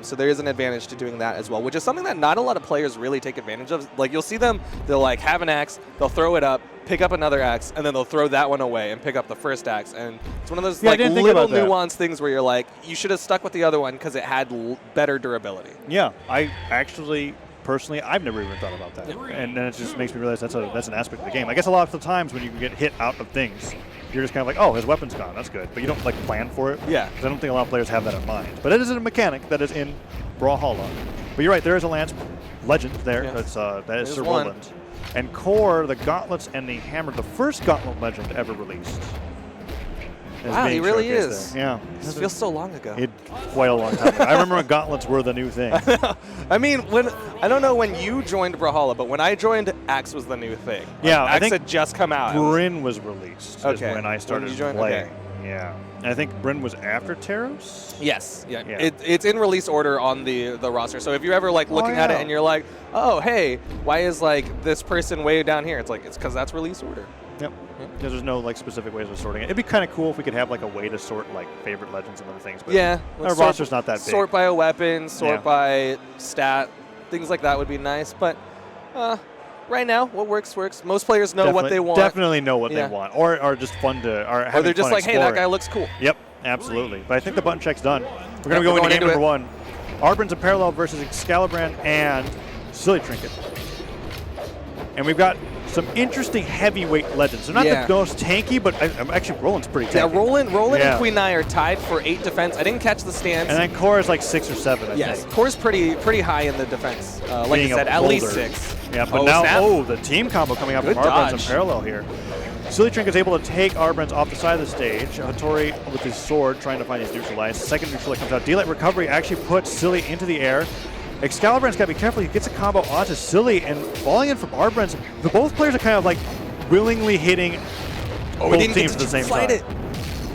Speaker 1: So there is an advantage to doing that as well, which is something that not a lot of players really take advantage of. Like, you'll see them, they'll like have an axe, they'll throw it up, pick up another axe, and then they'll throw that one away and pick up the first axe. And it's one of those like little nuanced things where you're like, you should have stuck with the other one because it had better durability.
Speaker 2: Yeah, I actually. Personally, I've never even thought about that, and then it just makes me realize that's an aspect of the game. I guess a lot of the times when you get hit out of things, you're just kind of like, oh, his weapon's gone, that's good, but you don't like plan for it.
Speaker 1: Yeah.
Speaker 2: Because I don't think a lot of players have that in mind. But it is a mechanic that is in Brawlhalla. But you're right, there is a Lance legend there. Yes. That is Sir Roland. And Core, the gauntlets and the hammer, the first gauntlet legend ever released.
Speaker 1: Wow, he really is.
Speaker 2: There. Yeah.
Speaker 1: This feels so long ago.
Speaker 2: Quite a long time ago. I remember when gauntlets were the new thing.
Speaker 1: I mean, I don't know when you joined Brawlhalla, but when I joined, Axe was the new thing.
Speaker 2: Yeah,
Speaker 1: Axe had just come out.
Speaker 2: Bryn was released. Is when I started playing.
Speaker 1: Okay.
Speaker 2: Yeah. And I think Bryn was after Taros?
Speaker 1: Yes. Yeah. It's in release order on the roster. So if you're ever like looking at it and you're like, oh, hey, why is like this person way down here? It's because that's release order.
Speaker 2: Yep. Because there's no like specific ways of sorting it. It'd be kind of cool if we could have like a way to sort like favorite legends and other things. But
Speaker 1: yeah,
Speaker 2: our roster's not that big.
Speaker 1: Sort by a weapon, sort by stat, Things like that would be nice, but right now, what works works. Most players know what they want.
Speaker 2: Definitely know what they want, or are just fun to, or
Speaker 1: they're just like, hey, that guy looks cool.
Speaker 2: Yep, absolutely. But I think the button check's done. We're going to go into game number 1. Arbrins and Parallel versus Excalibur and Silly Trinket. And we've got some interesting heavyweight legends. They're not the most tanky, but actually Roland's pretty tanky.
Speaker 1: Yeah, Roland and Queen Nai are tied for 8 defense. I didn't catch the stands.
Speaker 2: And then Core is like 6 or 7, I think.
Speaker 1: Core's pretty high in the defense. Like you said, at least 6.
Speaker 2: Yeah, but now, the team combo coming out from Arbrins and Parallel here. Silly Trinket is able to take Arbrins off the side of the stage. Hattori with his sword trying to find his neutralized. Second neutral that comes out. D-Light recovery actually puts Silly into the air. Excalibur's got to be careful. He gets a combo onto Silly and falling in from Arbrins. Both players are kind of like willingly hitting both teams at the same time.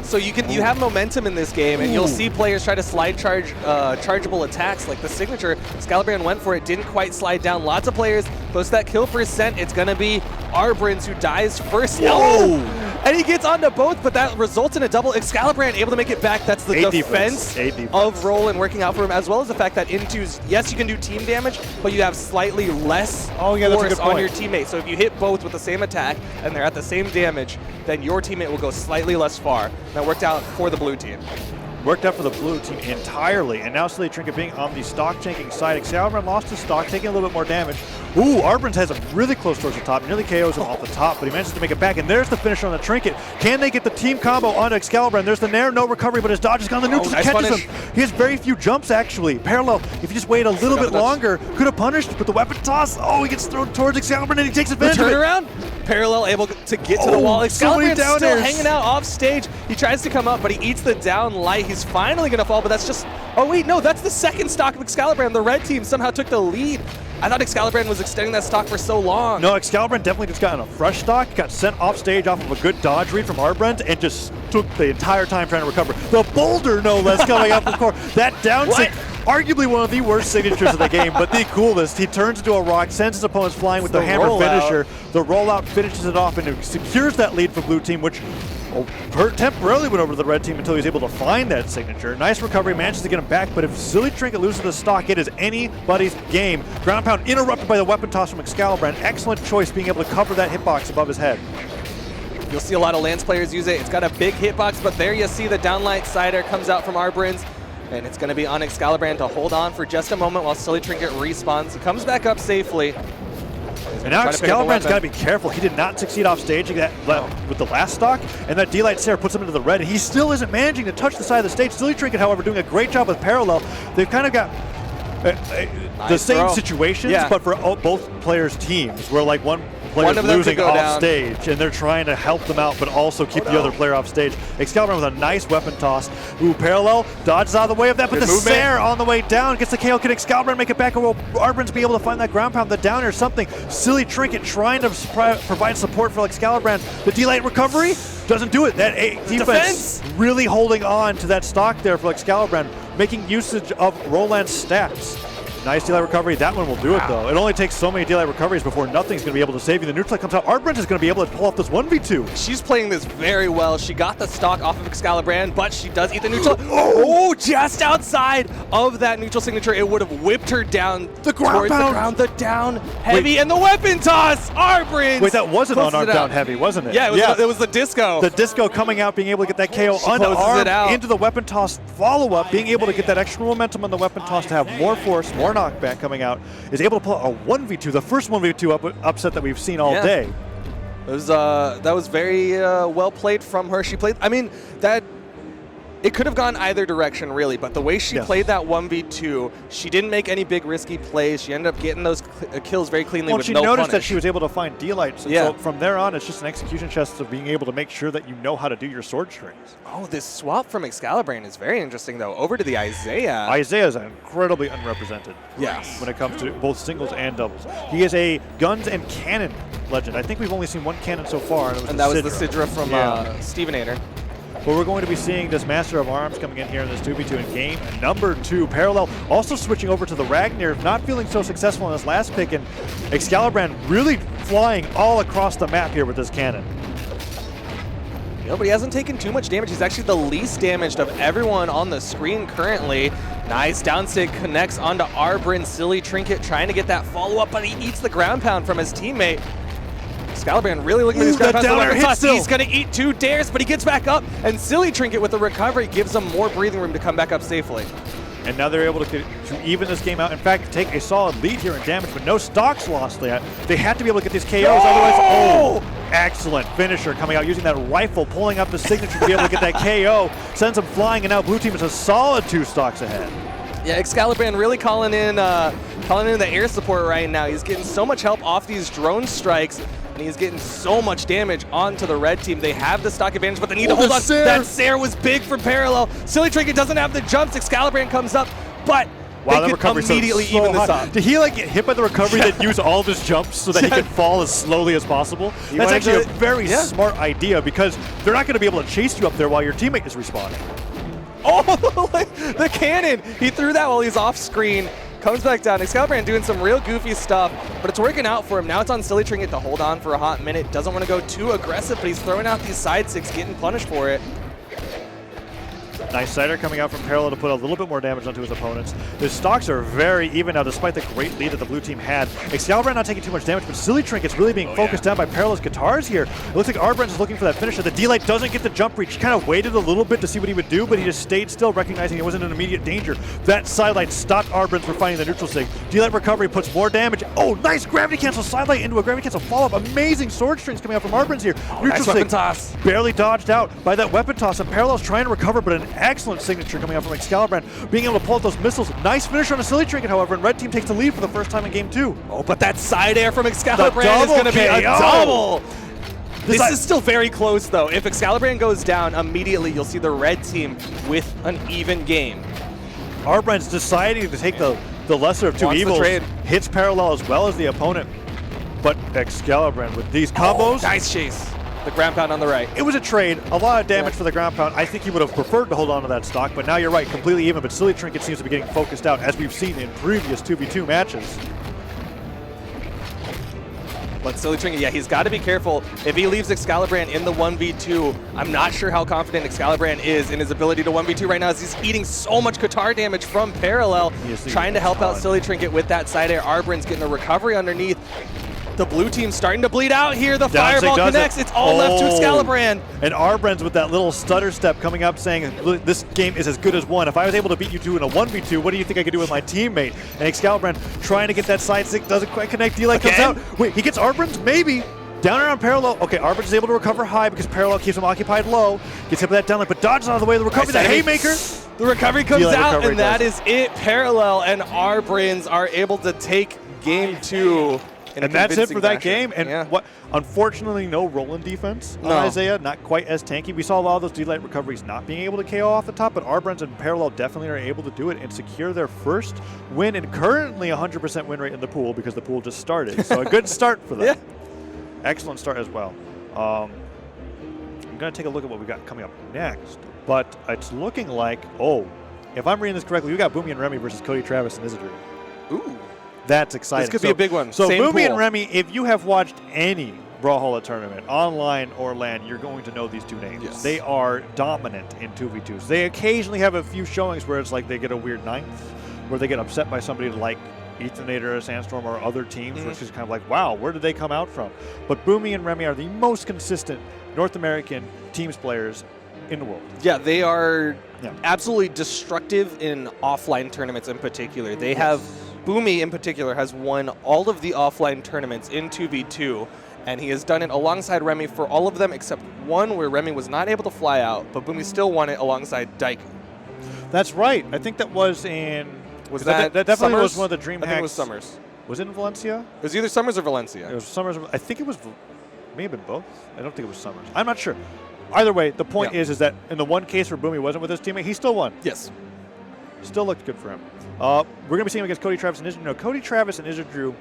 Speaker 1: So you have momentum in this game, and you'll see players try to slide charge chargeable attacks like the signature. Excalibur went for it, didn't quite slide down. Lots of players post that kill percent. It's going to be Arbrins who dies first.
Speaker 2: Whoa!
Speaker 1: And he gets onto both, but that results in a double. Excalibur able to make it back. That's the defense of Roland working out for him, as well as the fact that Intu's, yes, you can do team damage, but you have slightly less force on your teammate. So if you hit both with the same attack and they're at the same damage, then your teammate will go slightly less far. That worked out for the blue team.
Speaker 2: Worked out for the blue team entirely, and now Silly Trinket being on the stock tanking side. Excalibur lost his stock, taking a little bit more damage. Ooh, Arbrins has him really close towards the top, nearly KOs him off the top, but he manages to make it back, and there's the finisher on the Trinket. Can they get the team combo onto Excalibur? And there's the Nair, no recovery, but his dodge has gone. The neutral catches him. He has very few jumps, actually. Parallel, if he just waited a little bit longer, could have punished, but the weapon toss, he gets thrown towards Excalibur, and he takes advantage of it.
Speaker 1: Turnaround, Parallel able to get to the wall. Excalibur still hanging out off stage. He tries to come up, but he eats the down light. He's finally going to fall, but that's just, that's the second stock of Excalibur, and the red team somehow took the lead. I thought Excalibur was extending that stock for so long.
Speaker 2: No, Excalibur definitely just got on a fresh stock, got sent off stage off of a good dodge read from Arbrins, and just took the entire time trying to recover. The boulder, no less, coming up from Core. That down sig, arguably one of the worst signatures of the game, but the coolest. He turns into a rock, sends his opponents flying with the hammer finisher. The rollout finishes it off and secures that lead for blue team, which temporarily went over to the red team until he was able to find that signature. Nice recovery, manages to get him back, but if Silly Trinket loses the stock, it is anybody's game. Ground pound interrupted by the weapon toss from Excalibur. An excellent choice being able to cover that hitbox above his head.
Speaker 1: You'll see a lot of Lance players use it. It's got a big hitbox, but there you see the downlight cider comes out from Arbrins, and it's going to be on Excalibur to hold on for just a moment while Silly Trinket respawns. He comes back up safely.
Speaker 2: And now Excalibur's got to be careful. He did not succeed off stage with the last stock, and that D-Light Sarah puts him into the red, and he still isn't managing to touch the side of the stage. Silly Trinket, however, doing a great job with Parallel. They've kind of got the same situations, but for both players' teams, where like one player's losing off stage, and they're trying to help them out, but also keep the other player off stage. Excalibur with a nice weapon toss. Ooh, Parallel dodges out of the way of that, but the Sarah on the way down gets the KO. Can Excalibur make it back, or will Arbrins be able to find that ground pound, the down or something? Silly Trinket trying to provide support for Excalibur. The D-Light recovery doesn't do it. That defense really holding on to that stock there for Excalibur, making usage of Roland's stats. Nice D-Light recovery. That one will do it, though. It only takes so many D-Light recoveries before nothing's going to be able to save you. The neutral comes out. Arbrins is going to be able to pull off this 1v2.
Speaker 1: She's playing this very well. She got the stock off of Excalibur, but she does eat the neutral. Just outside of that neutral signature. It would have whipped her down towards the ground. The down heavy and the weapon toss. Arbrins.
Speaker 2: Wait, that wasn't on arm down heavy, wasn't it?
Speaker 1: Yeah, it was the disco.
Speaker 2: The disco coming out, being able to get that KO unarmed into the weapon toss follow-up, being able to get that extra momentum on the weapon toss to have more force, more knockback coming out, is able to pull a 1v2, the first 1v2 upset that we've seen all day.
Speaker 1: That was very well played from her. She played, it could have gone either direction, really, but the way she played that 1v2, she didn't make any big risky plays. She ended up getting those kills very cleanly with no punish.
Speaker 2: She noticed that she was able to find D-Lights, and so from there on, it's just an execution chest of being able to make sure that you know how to do your sword strings.
Speaker 1: Oh, this swap from Excalibur is very interesting, though. Over to the Isaiah.
Speaker 2: Isaiah is incredibly unrepresented when it comes to both singles and doubles. He is a guns and cannon legend. I think we've only seen one cannon so far, and
Speaker 1: that was the Isidre from Stevenator.
Speaker 2: But we're going to be seeing this Master of Arms coming in here in this 2v2 in game number 2. Parallel also switching over to the Ragnar, not feeling so successful in his last pick, and Excalibur really flying all across the map here with this cannon.
Speaker 1: But he hasn't taken too much damage. He's actually the least damaged of everyone on the screen currently. Nice down sig connects onto Arbrin. Silly Trinket trying to get that follow-up, but he eats the ground pound from his teammate. Excalibur really looking at his ground pound. He's going to eat 2 dares, but he gets back up, and Silly Trinket with the recovery gives him more breathing room to come back up safely.
Speaker 2: And now they're able to even this game out. In fact, take a solid lead here in damage, but no stocks lost yet. They have to be able to get these KOs, otherwise, excellent finisher coming out, using that rifle, pulling up the signature to be able to get that KO, sends him flying, and now blue team is a solid 2 stocks ahead.
Speaker 1: Yeah, Excalibur really calling in the air support right now. He's getting so much help off these drone strikes, and he's getting so much damage onto the red team. They have the stock advantage, but they need to hold on. That Sair was big for Parallel. Silly Trinket doesn't have the jumps. Excalibur comes up, but they could immediately even this up.
Speaker 2: Did he get hit by the recovery that use all of his jumps so that he can fall as slowly as possible? That's actually a very smart idea, because they're not going to be able to chase you up there while your teammate is respawning.
Speaker 1: Oh, the cannon! He threw that while he's off screen. Comes back down. Excalibur doing some real goofy stuff, but it's working out for him. Now it's on Silly Trinket to hold on for a hot minute. Doesn't want to go too aggressive, but he's throwing out these side 6, getting punished for it.
Speaker 2: Nice cider coming out from Parallel to put a little bit more damage onto his opponents. His stocks are very even now, despite the great lead that the blue team had. Excalibur not taking too much damage, but Silly Trinket's really being focused down by Parallel's guitars here. It looks like Arbrands is looking for that finisher. The D-Light doesn't get the jump reach. He kind of waited a little bit to see what he would do, but he just stayed still, recognizing he wasn't in immediate danger. That sidelight stopped Arbrands from finding the neutral sig. D-Light recovery puts more damage. Oh, nice gravity cancel sidelight into a gravity cancel follow-up. Amazing sword strings coming out from Arbrands here. Neutral sig
Speaker 1: weapon toss.
Speaker 2: Barely dodged out by that weapon toss, and Parallel's trying to recover, but an excellent signature coming out from Excalibur, being able to pull out those missiles. Nice finish on a Silly Trinket, however, and red team takes the lead for the first time in game 2.
Speaker 1: Oh, but that side air from Excalibur is going to be a double. This is still very close, though. If Excalibur goes down, immediately you'll see the red team with an even game.
Speaker 2: Arbrand's deciding to take the lesser of two evils. Hits Parallel as well as the opponent. But Excalibur with these combos.
Speaker 1: Nice chase. The ground pound on the right.
Speaker 2: It was a trade. A lot of damage for the ground pound. I think he would have preferred to hold on to that stock, but now you're right, completely even. But Silly Trinket seems to be getting focused out, as we've seen in previous 2v2 matches.
Speaker 1: But Silly Trinket, yeah, he's got to be careful. If he leaves Excalibur in the 1v2, I'm not sure how confident Excalibur is in his ability to 1v2 right now, as he's eating so much guitar damage from Parallel, trying to help out Silly Trinket with that side air. Arbran's getting a recovery underneath. The blue team's starting to bleed out here. The fireball connects. It's all left to Excalibur.
Speaker 2: And Arbrands with that little stutter step coming up saying, this game is as good as one. If I was able to beat you two in a 1v2, what do you think I could do with my teammate? And Excalibur trying to get that side stick, doesn't quite connect. D-Light comes out. Wait, he gets Arbrands? Maybe. Down around Parallel. Okay, Arbrands is able to recover high because Parallel keeps him occupied low. Gets hit with that downlight, but dodges out of the way of the recovery. The haymaker.
Speaker 1: The recovery comes out, and that is it. Parallel and Arbrands are able to take game 2.
Speaker 2: And that's it for that game. And what? Unfortunately, no Roland defense on Isaiah. Not quite as tanky. We saw a lot of those D-Light recoveries not being able to KO off the top, but Arbrands and Parallel definitely are able to do it and secure their first win, and currently 100% win rate in the pool because the pool just started. So a good start for them.
Speaker 1: Yeah.
Speaker 2: Excellent start as well. I'm going to take a look at what we got coming up next, but it's looking like, if I'm reading this correctly, we got Boomie and Remy versus Cody, Travis, and Isidre.
Speaker 1: Ooh.
Speaker 2: That's exciting.
Speaker 1: This could be a big one.
Speaker 2: So Boomie and Remy, if you have watched any Brawlhalla tournament, online or LAN, you're going to know these two names.
Speaker 1: Yes.
Speaker 2: They are dominant in 2v2s. They occasionally have a few showings where it's like they get a weird ninth, where they get upset by somebody like Ethernator, Sandstorm, or other teams, which is kind of like, wow, where did they come out from? But Boomie and Remy are the most consistent North American teams players in the world.
Speaker 1: Yeah, they are absolutely destructive in offline tournaments in particular. They have... Boomie, in particular, has won all of the offline tournaments in 2v2, and he has done it alongside Remy for all of them except one where Remy was not able to fly out, but Boomie still won it alongside Dyke.
Speaker 2: That's right. I think that was in...
Speaker 1: That
Speaker 2: definitely
Speaker 1: Summers?
Speaker 2: was one of the dream hacks.
Speaker 1: I think it was Summers.
Speaker 2: Was it in Valencia?
Speaker 1: It was either Summers or Valencia.
Speaker 2: It was Summers. I think it was... May have been both. I don't think it was Summers. I'm not sure. Either way, the point is that in the one case where Boomie wasn't with his teammate, he still won.
Speaker 1: Yes.
Speaker 2: Still looked good for him. We're going to be seeing him against Cody, Travis, and Isidre. No, Cody, Travis, and Isidre.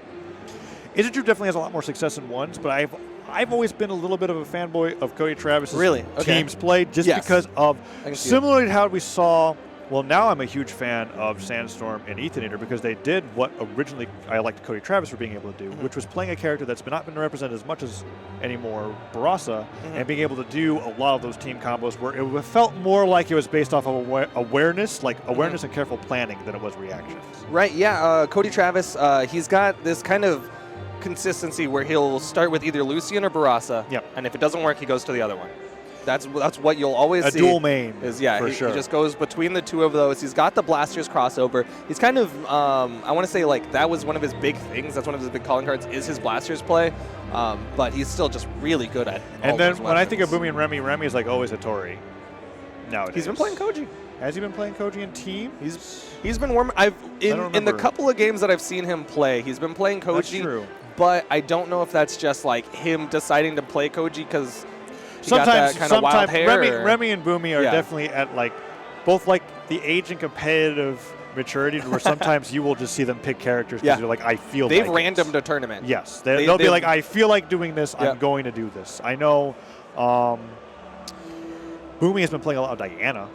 Speaker 2: Isidre definitely has a lot more success in ones, but I've always been a little bit of a fanboy of Cody Travis' team's play just because of, similarly to how we saw Well, now I'm a huge fan of Sandstorm and Ethan because they did what originally I liked Cody Travis for being able to do, which was playing a character that's not been represented as much as anymore, Barasa, and being able to do a lot of those team combos where it felt more like it was based off of awareness, like awareness and careful planning than it was reactions.
Speaker 1: Right, yeah. Cody Travis, he's got this kind of consistency where he'll start with either Lucian or Barasa, and if it doesn't work, he goes to the other one. That's what you'll always see.
Speaker 2: A dual main,
Speaker 1: is
Speaker 2: sure.
Speaker 1: He just goes between the two of those. He's got the blasters crossover. He's kind of, I want to say like that was one of his big things. That's one of his big calling cards is his blasters play. But he's still just really good at.
Speaker 2: And then when I think of Boomie and Remy is like always Hattori. Nowadays.
Speaker 1: He's been playing Koji.
Speaker 2: Has he been playing Koji in team?
Speaker 1: He's been warm. In the couple of games that I've seen him play, he's been playing Koji.
Speaker 2: That's true.
Speaker 1: But I don't know if that's just like him deciding to play Koji because.
Speaker 2: Sometimes
Speaker 1: hair,
Speaker 2: Remy and Boomie are definitely at like both like the age and competitive maturity where sometimes you will just see them pick characters because you're like, I feel
Speaker 1: they've
Speaker 2: like
Speaker 1: randomed a tournament.
Speaker 2: Yes, they'll be like, I feel like doing this. I'm going to do this. I know Boomie has been playing a lot of Diana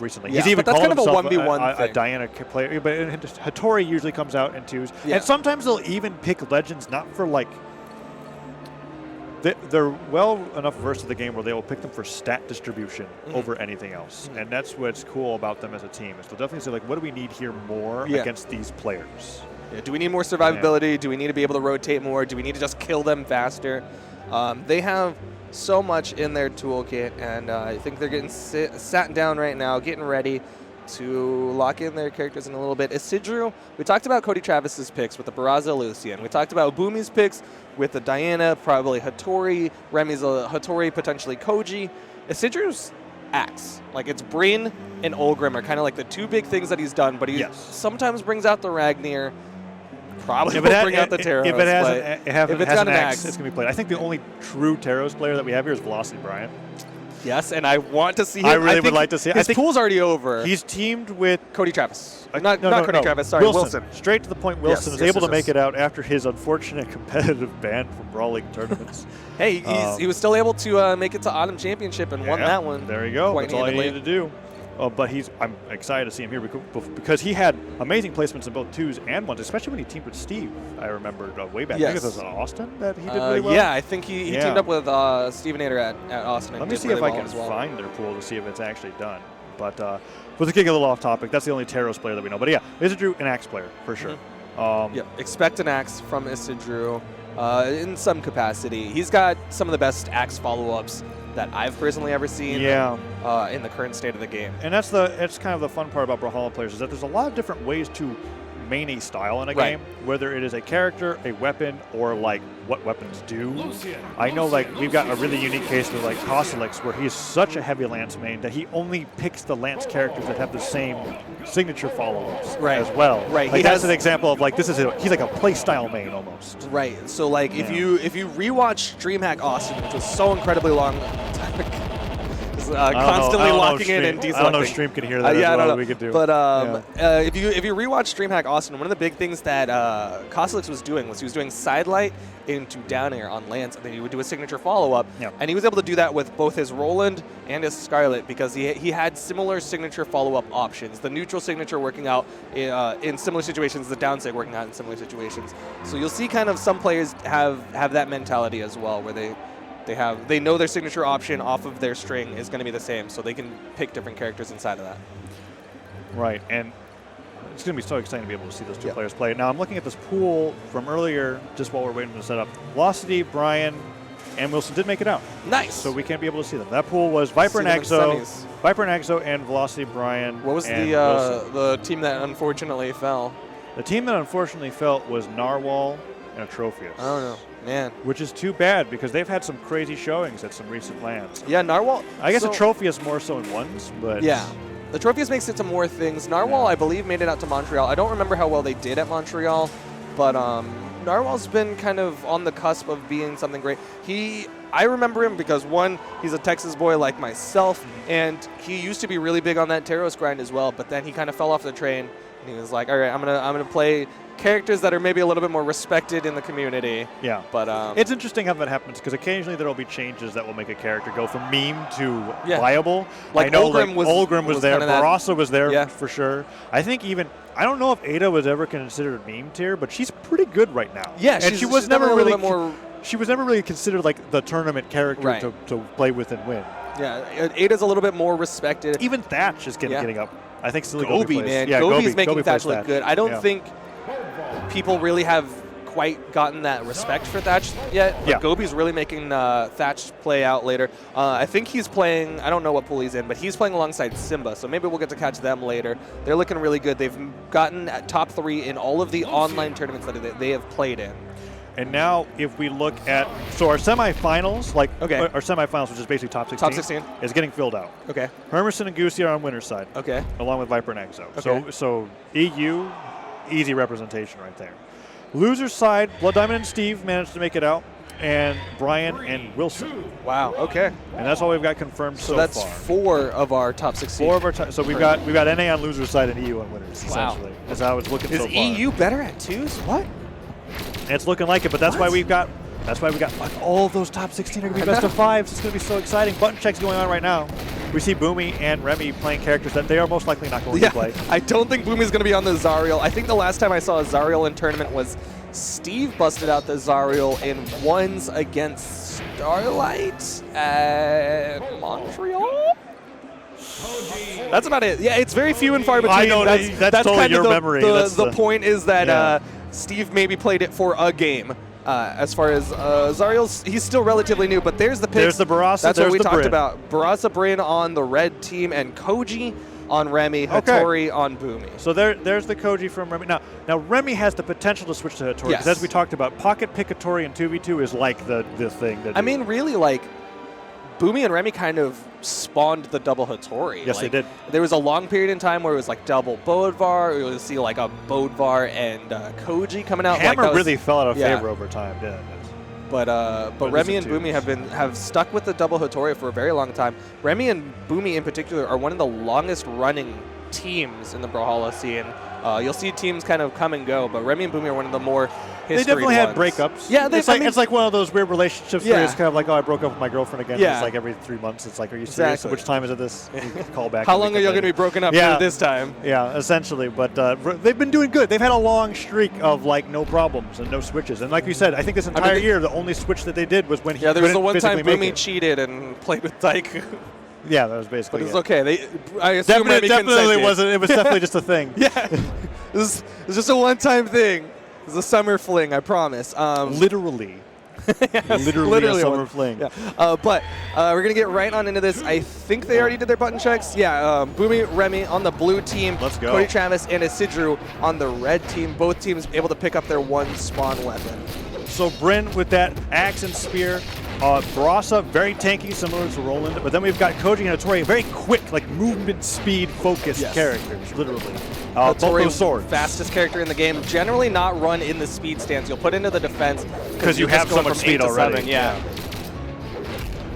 Speaker 2: recently.
Speaker 1: Yeah,
Speaker 2: he's even
Speaker 1: that's
Speaker 2: called
Speaker 1: kind of
Speaker 2: himself
Speaker 1: a 1v1 thing.
Speaker 2: A Diana player, but Hattori usually comes out in twos, and sometimes they'll even pick legends not for like. They're well enough versed in the game where they will pick them for stat distribution over anything else. And that's what's cool about them as a team. Is they'll definitely say, like, what do we need here more against these players?
Speaker 1: Do we need more survivability? Do we need to be able to rotate more? Do we need to just kill them faster? They have so much in their toolkit, and I think they're getting sat down right now, getting ready to lock in their characters in a little bit. Isidre, we talked about Cody Travis's picks with the Barasa Lucian. We talked about Boomie's picks with the Diana, probably Hattori. Remy's a Hattori, potentially Koji. Isidre's Axe. Like, it's Bryn and Olgrim are kind of like the two big things that he's done, but he sometimes brings out the Ragnir. Probably will bring out the Taros.
Speaker 2: If it has an axe, it's going to be played. I think the only true Taros player that we have here is Velocity Brian.
Speaker 1: Yes, and I want to see him.
Speaker 2: I really would like to see him.
Speaker 1: His pool's already over.
Speaker 2: He's teamed with
Speaker 1: Cody Travis. Not Cody Travis, sorry, Wilson.
Speaker 2: Straight to the point, Wilson is able to make it out after his unfortunate competitive ban from Brawl League tournaments.
Speaker 1: Hey, he was still able to make it to Autumn Championship and won that one.
Speaker 2: There you go. That's all he needed to do. But I'm excited to see him here because he had amazing placements in both twos and ones, especially when he teamed with Steve. I remember way back. I think it was in Austin that he did really well.
Speaker 1: Yeah, I think he teamed up with Steven Nader at Austin.
Speaker 2: Let me see if I can find their pool to see if it's actually done. But with the kick a little off topic, that's the only Taros player that we know. But yeah, Isidre, an Axe player for sure.
Speaker 1: Expect an Axe from Isidre in some capacity. He's got some of the best Axe follow-ups that I've personally ever seen in the current state of the game.
Speaker 2: And that's kind of the fun part about Brawlhalla players is that there's a lot of different ways to main a style in a game, whether it is a character, a weapon, or like what weapons do. I know like we've got a really unique case with like Kosalix where he's such a heavy Lance main that he only picks the Lance characters that have the same signature follow-ups as well.
Speaker 1: Right.
Speaker 2: Like that's an example of like he's like a play style main almost.
Speaker 1: Right. So like if you rewatch DreamHack Austin, which was so incredibly long constantly locking in and deselecting.
Speaker 2: I don't know if Stream can hear that as well. We could do.
Speaker 1: But if you rewatch DreamHack Austin, one of the big things that Kosalix was doing was he was doing sidelight into down air on Lance, and then he would do a signature follow-up. And he was able to do that with both his Roland and his Scarlet because he had similar signature follow-up options. The neutral signature working out in similar situations, the down sig working out in similar situations. So you'll see kind of some players have that mentality as well where they know their signature option off of their string is going to be the same, so they can pick different characters inside of that.
Speaker 2: Right, and it's going to be so exciting to be able to see those two players play. Now I'm looking at this pool from earlier, just while we're waiting to set up. Velocity, Brian, and Wilson did make it out.
Speaker 1: Nice.
Speaker 2: So we can't be able to see them. That pool was Viper and Exo, and Velocity, Brian.
Speaker 1: What was the team that unfortunately fell?
Speaker 2: The team that unfortunately fell was Narwhal and Atrophius.
Speaker 1: I don't know. Man.
Speaker 2: Which is too bad because they've had some crazy showings at some recent lands.
Speaker 1: Yeah, Narwhal.
Speaker 2: I guess Atrophius more so in ones, but.
Speaker 1: Yeah. Atrophius makes it to more things. Narwhal, I believe, made it out to Montreal. I don't remember how well they did at Montreal, but Narwhal's been kind of on the cusp of being something great. I remember him because, one, he's a Texas boy like myself, and he used to be really big on that Taros grind as well, but then he kind of fell off the train. And he was like, all right, I'm gonna play characters that are maybe a little bit more respected in the community.
Speaker 2: Yeah.
Speaker 1: But
Speaker 2: it's interesting how that happens because occasionally there will be changes that will make a character go from meme to
Speaker 1: Yeah.
Speaker 2: viable.
Speaker 1: Like
Speaker 2: I know
Speaker 1: Olgrim
Speaker 2: Olgrim was there.
Speaker 1: kinda that-
Speaker 2: Barasa was there
Speaker 1: Yeah.
Speaker 2: for sure. I think even I don't know if Ada was ever considered meme tier, but she's pretty good right now.
Speaker 1: Yeah,
Speaker 2: and she was never
Speaker 1: a
Speaker 2: really
Speaker 1: little bit more.
Speaker 2: she was never really considered like the tournament character
Speaker 1: Right.
Speaker 2: to play with and win.
Speaker 1: Yeah, Ada's a little bit more respected.
Speaker 2: Even Thatch is getting up. I think SillyGoose
Speaker 1: Goby,
Speaker 2: plays.
Speaker 1: man.
Speaker 2: Yeah,
Speaker 1: Goby's making
Speaker 2: Goby
Speaker 1: Thatch
Speaker 2: plays
Speaker 1: look good. I don't
Speaker 2: Yeah.
Speaker 1: think people really have quite gotten that respect for Thatch yet. But
Speaker 2: Yeah.
Speaker 1: Goby's really making Thatch play out later. I think he's playing, I don't know what pool he's in, but he's playing alongside Simba, so maybe we'll get to catch them later. They're looking really good. They've gotten at top 3 in all of the online tournaments that they have played in.
Speaker 2: And now, if we look at our semifinals,
Speaker 1: Okay.
Speaker 2: our semifinals, which is basically top 16,
Speaker 1: Top 16.
Speaker 2: is getting filled out.
Speaker 1: Okay.
Speaker 2: Hermon and Goosy are on winner's side,
Speaker 1: Okay.
Speaker 2: along with Viper and Exo.
Speaker 1: Okay.
Speaker 2: So EU, easy representation right there. Loser's side, Blood Diamond and Steve managed to make it out, and Brian and Wilson.
Speaker 1: Wow. Okay.
Speaker 2: And that's all we've got confirmed so
Speaker 1: that's
Speaker 2: far.
Speaker 1: 4 of our top 16.
Speaker 2: 4 of our so we've got NA on loser's side and EU on winners.
Speaker 1: Wow.
Speaker 2: Essentially, that's how it's looking
Speaker 1: Is
Speaker 2: so far.
Speaker 1: EU better at 2s? What?
Speaker 2: It's looking like it, but that's why
Speaker 1: What?
Speaker 2: we've got. That's why we got like, all of those top 16 are going to be best of 5s. It's going to be so exciting. Button checks going on right now. We see Boomie and Remy playing characters that they are most likely not going to play.
Speaker 1: I don't think Boomie's going to be on the Zariel. I think the last time I saw a Zariel in tournament was Steve busted out the Zariel in 1s against Starlight at Montreal. That's about it. Yeah, it's very few and far between.
Speaker 2: I know, that's totally
Speaker 1: kind
Speaker 2: your
Speaker 1: of
Speaker 2: memory.
Speaker 1: The point is that
Speaker 2: Yeah.
Speaker 1: Steve maybe played it for a game. As far as Zariel's, he's still relatively new, but there's the picks.
Speaker 2: There's the Barasa,
Speaker 1: That's
Speaker 2: there's
Speaker 1: what we
Speaker 2: the
Speaker 1: talked
Speaker 2: Bryn.
Speaker 1: about. Barasa Bryn on the red team and Koji on Remy, Hattori on Boomie.
Speaker 2: So there's the Koji from Remy. Now Remy has the potential to switch to Hattori because as we talked about, pocket pick Hattori in 2v2 is like the thing.
Speaker 1: I mean, really, like, Boomie and Remy kind of spawned the double Hattori.
Speaker 2: Yes, they did.
Speaker 1: There was a long period in time where it was like double Bodvar. You'll see like a Bodvar and Koji coming out.
Speaker 2: Hammer really fell out of favor over time, didn't it?
Speaker 1: But Remy and Boomie have stuck with the double Hattori for a very long time. Remy and Boomie in particular are one of the longest running teams in the Brawlhalla scene. You'll see teams kind of come and go, but Remy and Boomie are one of the more
Speaker 2: They definitely had
Speaker 1: ones.
Speaker 2: breakups.
Speaker 1: Yeah,
Speaker 2: it's like one of those weird relationships where
Speaker 1: Yeah.
Speaker 2: it's kind of like, oh, I broke up with my girlfriend again.
Speaker 1: Yeah.
Speaker 2: It's like every 3 months. It's like, are you serious?
Speaker 1: Exactly.
Speaker 2: Which time is it this? Call back.
Speaker 1: How long are you going to be broken up for this time?
Speaker 2: Yeah, essentially. But they've been doing good. They've had a long streak of like no problems and no switches. And like we said, I think this entire year, the only switch that they did was when he
Speaker 1: there was the
Speaker 2: couldn't
Speaker 1: one time
Speaker 2: physically make
Speaker 1: Boomie
Speaker 2: it.
Speaker 1: cheated and played with Dyke.
Speaker 2: Yeah, that was basically
Speaker 1: But it's
Speaker 2: it.
Speaker 1: okay. I assume Remy
Speaker 2: Definitely
Speaker 1: consented.
Speaker 2: wasn't. It was definitely just a thing.
Speaker 1: Yeah. It's just a one-time thing. It's a summer fling, I promise.
Speaker 2: Literally. Literally a summer fling.
Speaker 1: Yeah. But we're going to get right on into this. I think they already did their button checks. Yeah, Boomie, Remy on the blue team.
Speaker 2: Let's go.
Speaker 1: Cody Travis and Isidre on the red team. Both teams able to pick up their one spawn weapon.
Speaker 2: So Bryn with that axe and spear. Barasa, very tanky, similar to Roland. But then we've got Koji and Hattori, very quick, like movement speed focused characters, literally. Both those swords.
Speaker 1: Fastest character in the game. Generally not run in the speed stance. You'll put into the defense
Speaker 2: because you have so much speed already.
Speaker 1: 7, yeah.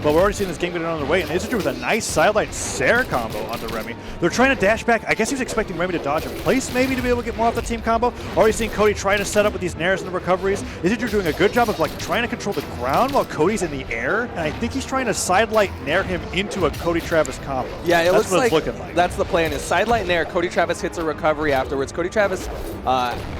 Speaker 2: But we're already seeing this game getting on the way, and Isidre with a nice sideline Sarah combo onto Remy. They're trying to dash back. I guess he was expecting Remy to dodge in place maybe to be able to get more off the team combo. Already seeing Cody trying to set up with these nairs and the recoveries. Isidre doing a good job of like trying to control the ground while Cody's in the air, and I think he's trying to sidelight nair him into a Cody Travis combo.
Speaker 1: Yeah,
Speaker 2: that's
Speaker 1: looks
Speaker 2: what
Speaker 1: like,
Speaker 2: it's looking like.
Speaker 1: That's the plan is sidelight nair. Cody Travis hits a recovery afterwards. Cody Travis